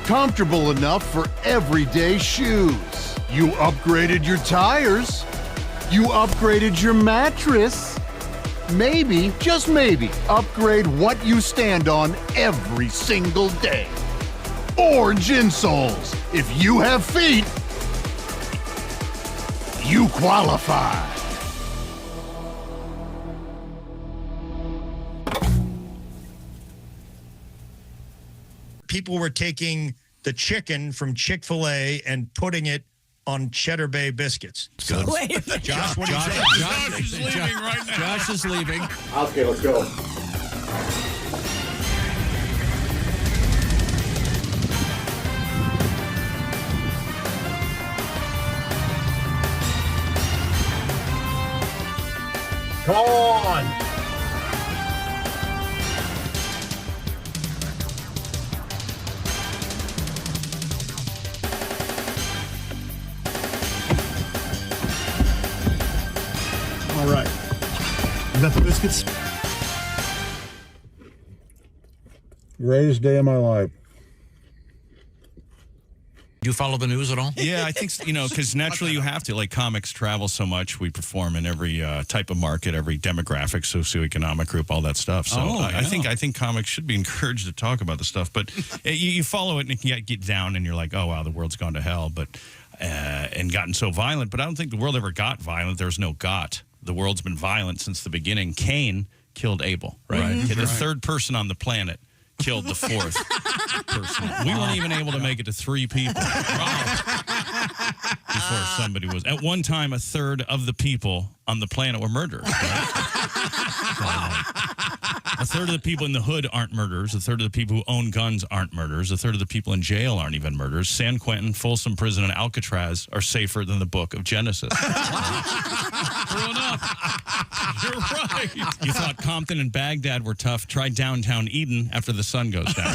Speaker 5: Comfortable enough for everyday shoes. You upgraded your tires. You upgraded your mattress. Maybe, just maybe, upgrade what you stand on every single day. Orange insoles. If you have feet, you qualify.
Speaker 15: People were taking the chicken from Chick-fil-A and putting it on Cheddar Bay biscuits.
Speaker 1: Good.
Speaker 15: Wait a minute. Josh, what do you say?
Speaker 17: Josh is leaving right now.
Speaker 1: Josh is leaving.
Speaker 3: Okay, let's go.
Speaker 15: Come on.
Speaker 5: All right. You got the biscuits? Greatest day of my life.
Speaker 1: Do you follow the news at all?
Speaker 17: Yeah, I think, because naturally you have to. Like, comics travel so much. We perform in every type of market, every demographic, socioeconomic group, all that stuff. So I think comics should be encouraged to talk about the stuff. But you follow it and it can get down and you're like, oh, wow, the world's gone to hell. But and gotten so violent. But I don't think the world ever got violent. There's no got. The world's been violent since the beginning. Cain killed Abel, right? The third person on the planet killed the fourth person. We weren't even able to make it to 3 people before somebody was. At one time, a third of the people on the planet were murderers. Right? A third of the people in the hood aren't murderers. A third of the people who own guns aren't murderers. A third of the people in jail aren't even murderers. San Quentin, Folsom Prison, and Alcatraz are safer than the book of Genesis. True enough. You're right. You thought Compton and Baghdad were tough. Try downtown Eden after the sun goes down.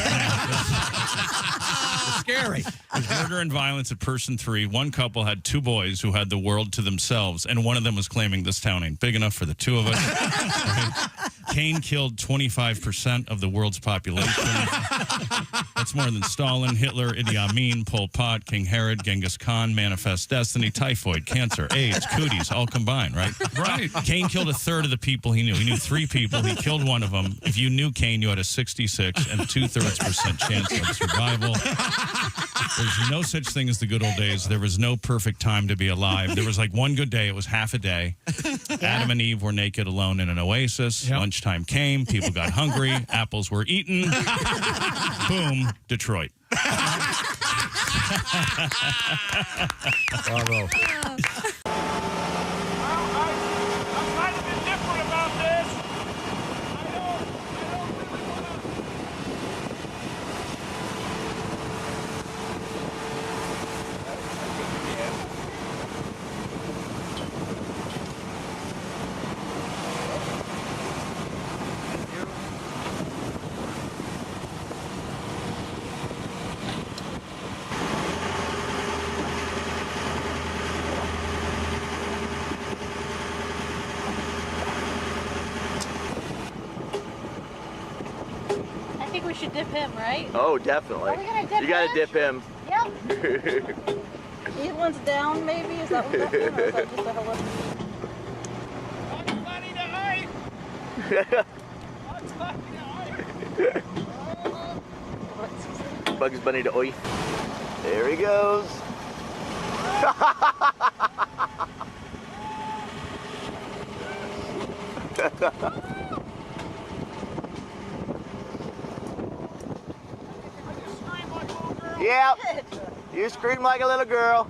Speaker 17: Scary. There's murder and violence at person 3. One couple had 2 boys who had the world to themselves, and one of them was claiming this town ain't big enough for the 2 of us. Cain killed 25% of the world's population. That's more than Stalin, Hitler, Idi Amin, Pol Pot, King Herod, Genghis Khan, Manifest Destiny, typhoid, cancer, AIDS, cooties, all combined, right? Right. Cain killed a third of the people he knew. He knew 3 people. He killed one of them. If you knew Cain, you had a 66 and 2/3% chance of survival. There's no such thing as the good old days. There was no perfect time to be alive. There was like one good day. It was half a day. Adam and Eve were naked alone in an oasis. Yep. Lunchtime came. People got hungry. Apples were eaten. Boom, Detroit.
Speaker 1: Bravo.
Speaker 21: We should dip him, right?
Speaker 24: Oh, definitely.
Speaker 21: Are we gonna dip
Speaker 24: you gotta
Speaker 21: him?
Speaker 24: dip him.
Speaker 21: Yep. These ones down, maybe? Is that what that means? Or is that just a hello?
Speaker 24: Bugs Bunny to oi. There he goes. Yeah, you scream like a little girl.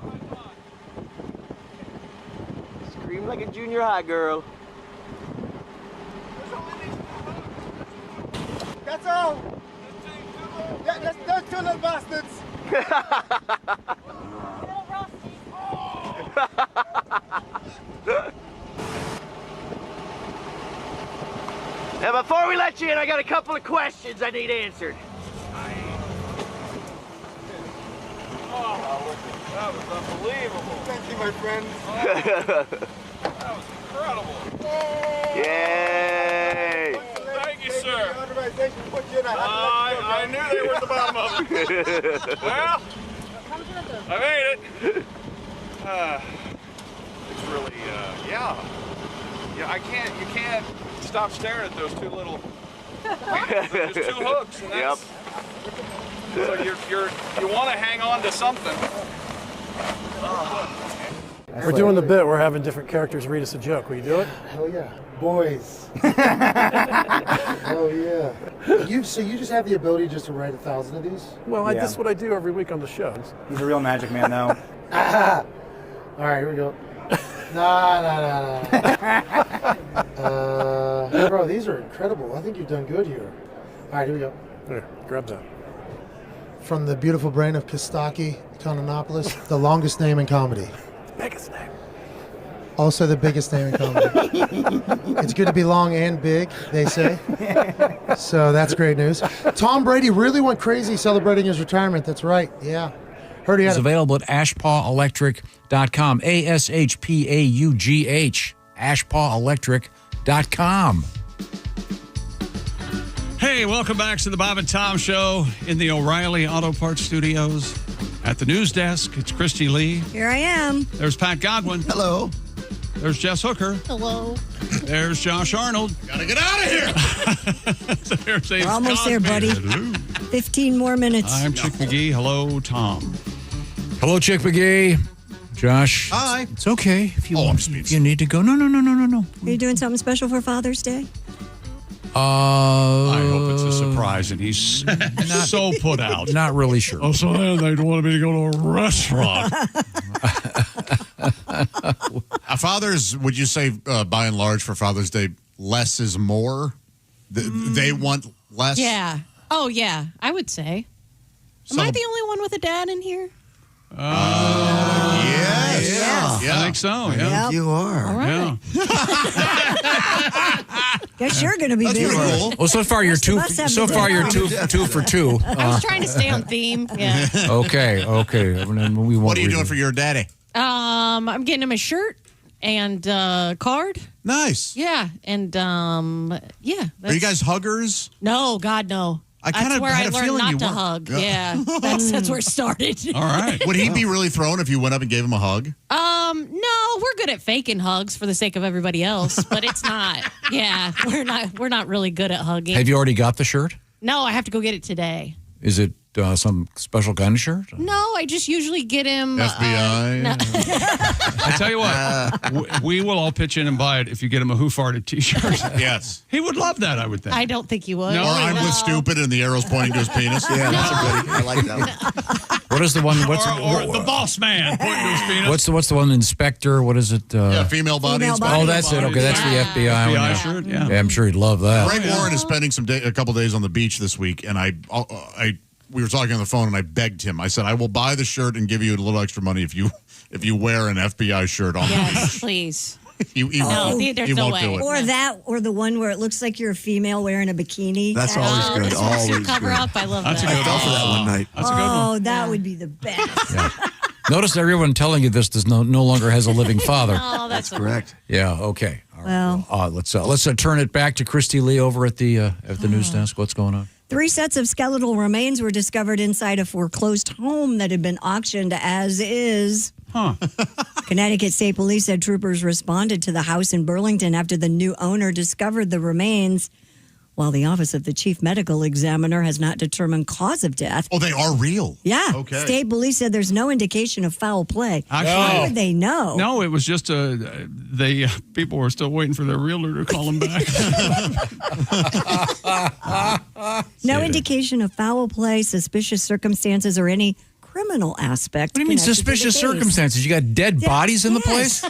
Speaker 24: Scream like a junior high girl.
Speaker 11: That's all. Yeah, those two little bastards.
Speaker 24: Now, before we let you in, I got a couple of questions I need answered.
Speaker 6: Oh, that was unbelievable.
Speaker 11: Thank you, my friend.
Speaker 6: That was incredible.
Speaker 24: Yay!
Speaker 6: Thank you, sir.
Speaker 11: I
Speaker 6: knew they were at the bottom of it. Well, I made it. It's really, yeah. You can't stop staring at those two little, there's two hooks. And that's, so you want to hang on to something.
Speaker 18: We're doing the bit. We're having different characters read us a joke. Will you do it?
Speaker 20: Hell yeah. Boys. Oh yeah. So you just have the ability just to write 1,000 of these?
Speaker 18: Well, that's what I do every week on the show.
Speaker 20: He's a real magic man, though. All right, here we go. Nah. Bro, these are incredible. I think you've done good here. All right, here we go.
Speaker 18: Here, grab that.
Speaker 20: From the beautiful brain of Kostaki Tonanopoulos, the longest name in comedy.
Speaker 18: Biggest name.
Speaker 20: Also the biggest name in comedy. It's good to be long and big, they say. So that's great news. Tom Brady really went crazy celebrating his retirement. That's right. Yeah. Heard he had
Speaker 1: It's available at ashpaughElectric.com. ASHPAUGH. ashpaughElectric.com.
Speaker 17: Hey, welcome back to the Bob and Tom Show in the O'Reilly Auto Parts Studios. At the news desk, it's Christy Lee.
Speaker 4: Here I am.
Speaker 17: There's Pat Godwin.
Speaker 22: Hello.
Speaker 17: There's Jess Hooker.
Speaker 12: Hello.
Speaker 17: There's Josh Arnold.
Speaker 2: Gotta get out of here.
Speaker 17: There's Ace
Speaker 4: We're almost there,
Speaker 17: Cosby.
Speaker 4: buddy.
Speaker 17: Hello.
Speaker 4: 15 more minutes.
Speaker 17: I'm Chick McGee. Hello, Tom.
Speaker 1: Hello, Chick McGee. Josh.
Speaker 2: Hi.
Speaker 1: It's okay if you if you need to go. No.
Speaker 4: Are you doing something special for Father's Day?
Speaker 17: I hope it's a surprise, and he's so put out.
Speaker 1: Not really sure.
Speaker 17: Oh, so they wanted me to go to a restaurant.
Speaker 2: Fathers, would you say, by and large, for Father's Day, less is more? They want less?
Speaker 12: Yeah. Oh, yeah. I would say. Am I the only one with a dad in here?
Speaker 2: Yes.
Speaker 17: I think so. Yeah.
Speaker 22: You are.
Speaker 12: All right.
Speaker 4: Guess you're going to be busy.
Speaker 1: Well, so far you're two. So far you're two for two.
Speaker 12: I was trying to stay on theme. Yeah.
Speaker 1: Okay.
Speaker 2: What are you doing for your daddy?
Speaker 12: I'm getting him a shirt and card.
Speaker 2: Nice.
Speaker 12: Yeah, and yeah.
Speaker 2: Are you guys huggers?
Speaker 12: No, God, no.
Speaker 2: That's
Speaker 12: where I learned not to
Speaker 2: weren't.
Speaker 12: hug. Yeah, that's where it started.
Speaker 2: All right. Would he be really thrown if you went up and gave him a hug?
Speaker 12: No, we're good at faking hugs for the sake of everybody else, but it's not. Yeah, we're not really good at hugging.
Speaker 1: Have you already got the shirt?
Speaker 12: No, I have to go get it today.
Speaker 1: Is it some special kind of shirt?
Speaker 12: No, I just usually get him
Speaker 2: FBI.
Speaker 12: No.
Speaker 17: I tell you what, we will all pitch in and buy it if you get him a Who Farted t-shirt.
Speaker 2: Yes.
Speaker 17: He would love that, I would think.
Speaker 12: I don't think you would.
Speaker 17: No,
Speaker 2: Or I'm with stupid and the arrow's pointing to his penis.
Speaker 22: Yeah, that's a good. I like that one.
Speaker 1: What is the one? What's
Speaker 17: or the boss man pointing to his penis.
Speaker 1: what's the one? Inspector? What is it?
Speaker 2: Yeah, female body.
Speaker 1: Oh, that's it. Okay, that's the FBI one.
Speaker 17: FBI shirt, yeah.
Speaker 1: I'm sure he'd love that.
Speaker 2: Greg Warren is spending a couple days on the beach this week, and we were talking on the phone, and I begged him. I said, I will buy the shirt and give you a little extra money if you wear an FBI shirt on the beach.
Speaker 12: Yes, please.
Speaker 2: He
Speaker 12: there's no
Speaker 2: won't
Speaker 12: way.
Speaker 2: do it.
Speaker 4: Or that, or the one where it looks like you're a female wearing a bikini.
Speaker 22: That's always good.
Speaker 12: This
Speaker 22: Always
Speaker 12: wants to cover
Speaker 22: good.
Speaker 12: up. I love
Speaker 17: That's
Speaker 12: that.
Speaker 17: a good
Speaker 22: I fell for that one night.
Speaker 17: That's a good one.
Speaker 4: Oh, that would be the best.
Speaker 1: Notice everyone telling you this no longer has a living father.
Speaker 12: Oh, that's
Speaker 22: Correct.
Speaker 1: Yeah. Okay. All right.
Speaker 4: Well.
Speaker 1: Let's turn it back to Christy Lee over at the news desk. What's going on?
Speaker 4: 3 sets of skeletal remains were discovered inside a foreclosed home that had been auctioned as is.
Speaker 17: Huh.
Speaker 4: Connecticut State Police said troopers responded to the house in Burlington after the new owner discovered the remains. while the Office of the Chief Medical Examiner has not determined cause of death.
Speaker 2: Oh, they are real?
Speaker 4: Yeah.
Speaker 2: Okay.
Speaker 4: State police said there's no indication of foul play.
Speaker 17: Actually,
Speaker 4: How would they know?
Speaker 17: No, it was just people were still waiting for their realtor to call them back.
Speaker 4: No indication of foul play, suspicious circumstances, or any criminal aspect.
Speaker 1: What do you mean
Speaker 4: connected to the
Speaker 1: suspicious
Speaker 4: case.
Speaker 1: circumstances? You got dead bodies in the place?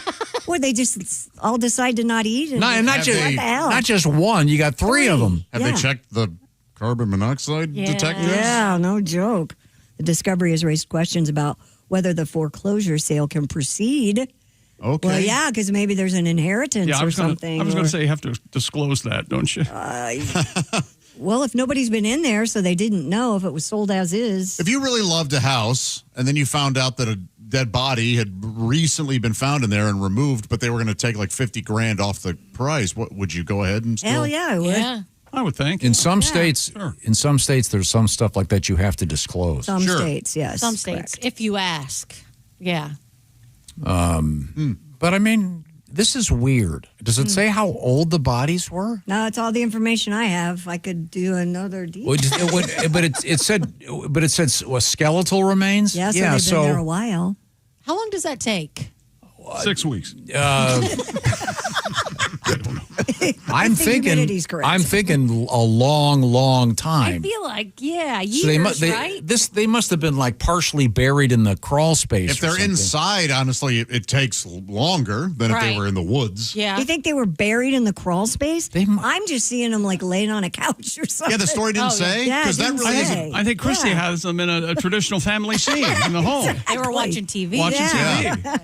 Speaker 4: Or they just all decide to not eat. And
Speaker 1: Not just
Speaker 4: what the hell?
Speaker 1: not just one. You got three of them.
Speaker 2: Have they checked the carbon monoxide detectors?
Speaker 4: Yeah, no joke. The discovery has raised questions about whether the foreclosure sale can proceed.
Speaker 2: Okay.
Speaker 4: Well, yeah, because maybe there's an inheritance
Speaker 17: Yeah, I
Speaker 4: or
Speaker 17: was gonna,
Speaker 4: something.
Speaker 17: I was going
Speaker 4: or-
Speaker 17: to say you have to disclose that, don't you?
Speaker 4: Well, if nobody's been in there, so they didn't know if it was sold as is.
Speaker 2: If you really loved a house and then you found out that a dead body had recently been found in there and removed, but they were going to take like 50 grand off the price, what would you go ahead and still?
Speaker 4: Hell yeah, I would.
Speaker 12: Yeah.
Speaker 17: I would think.
Speaker 1: In some states, there's some stuff like that you have to disclose.
Speaker 4: Some states, yes.
Speaker 12: Some states, if you ask. Yeah.
Speaker 1: But I mean, this is weird. Does it say how old the bodies were?
Speaker 4: No, it's all the information I have. I could do another deal.
Speaker 1: But it said skeletal remains.
Speaker 4: Yeah, so
Speaker 1: yeah.
Speaker 4: they've been there a while.
Speaker 12: How long does that take?
Speaker 17: 6 weeks.
Speaker 1: I'm thinking.
Speaker 4: humidity's correct.
Speaker 1: I'm thinking a long
Speaker 12: I
Speaker 1: time.
Speaker 12: feel like, years,
Speaker 1: So
Speaker 12: right?
Speaker 1: they must have been like partially buried in the crawl space.
Speaker 2: If they're inside, honestly, it takes longer than if they
Speaker 4: Right.
Speaker 2: were in the woods.
Speaker 12: Yeah.
Speaker 4: You think they were buried in the crawl space? I'm just seeing them like laying on a couch or something.
Speaker 2: Yeah, the story didn't say?
Speaker 4: Yeah, it
Speaker 2: 'Cause that
Speaker 4: didn't
Speaker 2: really
Speaker 4: say.
Speaker 17: I think Christy
Speaker 4: Yeah.
Speaker 17: has them in a traditional family scene in the home.
Speaker 12: They were watching TV.
Speaker 17: Watching
Speaker 4: Yeah.
Speaker 17: TV.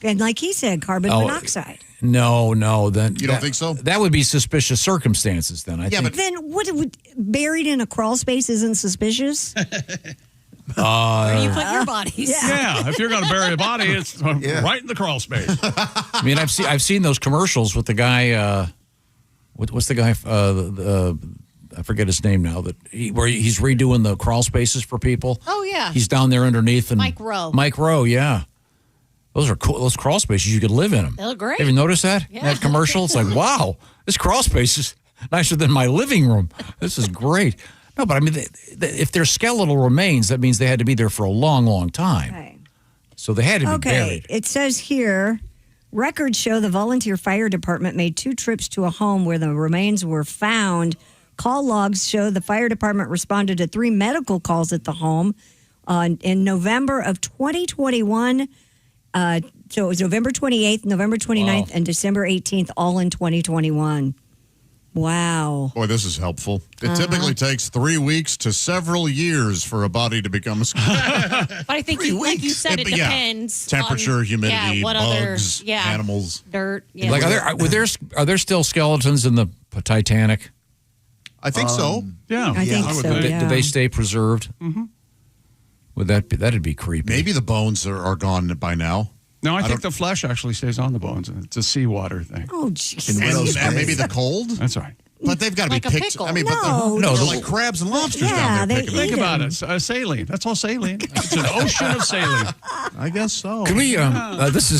Speaker 4: And like he said, carbon
Speaker 1: Oh,
Speaker 4: monoxide.
Speaker 1: No. Then
Speaker 2: You don't think so?
Speaker 1: That would be suspicious circumstances. Then I think.
Speaker 4: Then what? Buried in a crawl space isn't suspicious?
Speaker 12: Where do you put your bodies?
Speaker 17: Yeah, if you're going to bury a body, it's right in the crawl space.
Speaker 1: I mean, I've seen those commercials with the guy. What's the guy? I forget his name now. Where he's redoing the crawl spaces for people.
Speaker 12: Oh, yeah.
Speaker 1: He's down there underneath. And
Speaker 12: Mike Rowe.
Speaker 1: Mike Rowe, yeah. Those are cool. Those crawl spaces, you could live in them.
Speaker 12: They look great.
Speaker 1: Have you noticed that?
Speaker 12: Yeah.
Speaker 1: That commercial? It's like, wow, this crawl space is nicer than my living room. This is great. No, but I mean, if they're skeletal remains, that means they had to be there for a long time.
Speaker 4: Right.
Speaker 1: So they had to be
Speaker 4: Okay,
Speaker 1: buried.
Speaker 4: it says here, records show the volunteer fire department made 2 trips to a home where the remains were found. Call logs show the fire department responded to 3 medical calls at the home in November of 2021. So it was November 28th, November 29th, and December 18th, all in 2021. Wow.
Speaker 2: Boy, this is helpful. It typically takes 3 weeks to several years for a body to become a skeleton.
Speaker 12: But I think, like you said, it
Speaker 2: Yeah.
Speaker 12: depends.
Speaker 2: Temperature,
Speaker 12: on,
Speaker 2: humidity,
Speaker 12: yeah, what
Speaker 2: bugs,
Speaker 12: other, yeah,
Speaker 2: animals.
Speaker 12: dirt. Yeah.
Speaker 1: Like, are there still skeletons in the Titanic?
Speaker 2: I think so.
Speaker 17: Yeah,
Speaker 4: I think
Speaker 17: would
Speaker 4: so,
Speaker 17: think.
Speaker 4: yeah.
Speaker 1: Do they stay preserved?
Speaker 17: Mhm.
Speaker 1: Would that be? That'd be creepy.
Speaker 2: Maybe the bones are gone by now.
Speaker 17: No, I think the flesh actually stays on the bones. It's a seawater thing.
Speaker 4: Oh, jeez.
Speaker 2: And maybe the cold?
Speaker 17: That's right.
Speaker 2: But they've got to
Speaker 12: Like
Speaker 2: be
Speaker 12: a
Speaker 2: picked.
Speaker 12: pickle.
Speaker 2: I mean,
Speaker 4: No,
Speaker 2: but they're
Speaker 1: no,
Speaker 2: like crabs and lobsters
Speaker 4: Yeah,
Speaker 2: down there
Speaker 4: they
Speaker 2: picking
Speaker 4: eat
Speaker 17: Think
Speaker 2: them.
Speaker 17: about it. Saline. That's all saline. It's an ocean of saline.
Speaker 2: I guess so.
Speaker 1: Can we? This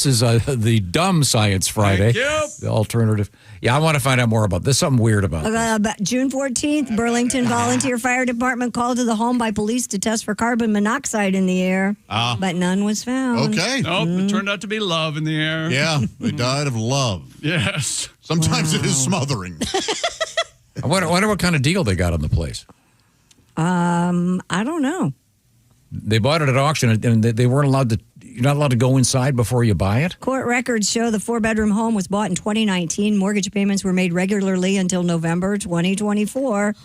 Speaker 1: is the dumb science Friday.
Speaker 17: Thank you.
Speaker 1: The alternative. Yeah, I want to find out more about this. Something weird about this.
Speaker 4: About June 14th, Burlington Volunteer Fire Department called to the home by police to test for carbon monoxide in the air, but none was found.
Speaker 2: Okay.
Speaker 17: Nope, it turned out to be love in the air.
Speaker 2: Yeah, they died of love.
Speaker 17: Yes.
Speaker 2: Sometimes it is smothering.
Speaker 1: I wonder what kind of deal they got on the place.
Speaker 4: I don't know.
Speaker 1: They bought it at auction, and they weren't allowed to. You're not allowed to go inside before you buy it.
Speaker 4: Court records show the 4-bedroom home was bought in 2019. Mortgage payments were made regularly until November 2024.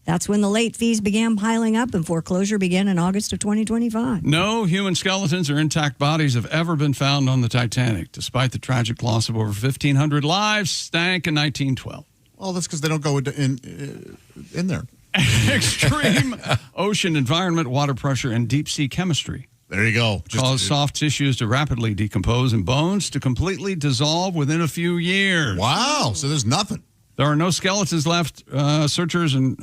Speaker 4: That's when the late fees began piling up and foreclosure began in August of 2025.
Speaker 17: No human skeletons or intact bodies have ever been found on the Titanic, despite the tragic loss of over 1,500 lives stank in 1912.
Speaker 2: Well, that's because they don't go in there.
Speaker 17: Extreme ocean environment, water pressure, and deep sea chemistry
Speaker 2: There you go.
Speaker 17: cause soft tissues to rapidly decompose and bones to completely dissolve within a few years.
Speaker 2: Wow. So there's nothing.
Speaker 17: There are no skeletons left. Searchers and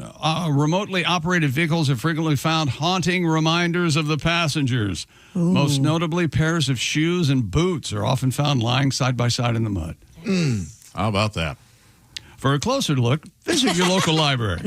Speaker 17: remotely operated vehicles have frequently found haunting reminders of the passengers. Most notably, pairs of shoes and boots are often found lying side by side in the mud.
Speaker 2: How about that?
Speaker 17: For a closer look, visit your local library.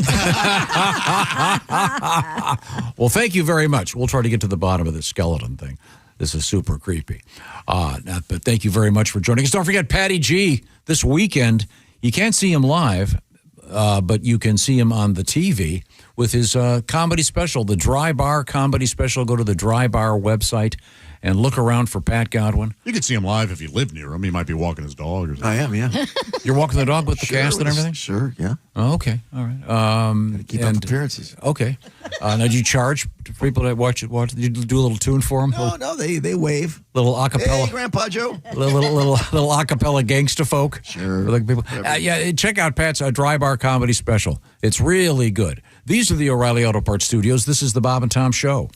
Speaker 1: Well, thank you very much. We'll try to get to the bottom of this skeleton thing. This is super creepy. But thank you very much for joining us. Don't forget Patty G this weekend. You can't see him live, but you can see him on the TV with his comedy special, the Dry Bar Comedy Special. Go to the Dry Bar website and look around for Pat Godwin.
Speaker 2: You could see him live if you live near him. He might be walking his dog or something.
Speaker 22: I am, yeah.
Speaker 1: You're walking the dog with the cast and everything?
Speaker 22: Sure, yeah.
Speaker 1: Oh, okay, all right.
Speaker 22: Keep up appearances.
Speaker 1: Okay. Now, do you charge for people that watch it? Do you do a little tune for them?
Speaker 22: No, they wave.
Speaker 1: Little acapella.
Speaker 22: Hey, Grandpa Joe.
Speaker 1: little acapella gangsta folk.
Speaker 22: Sure.
Speaker 1: For the people. Yeah, check out Pat's Dry Bar Comedy Special. It's really good. These are the O'Reilly Auto Parts Studios. This is the Bob and Tom Show.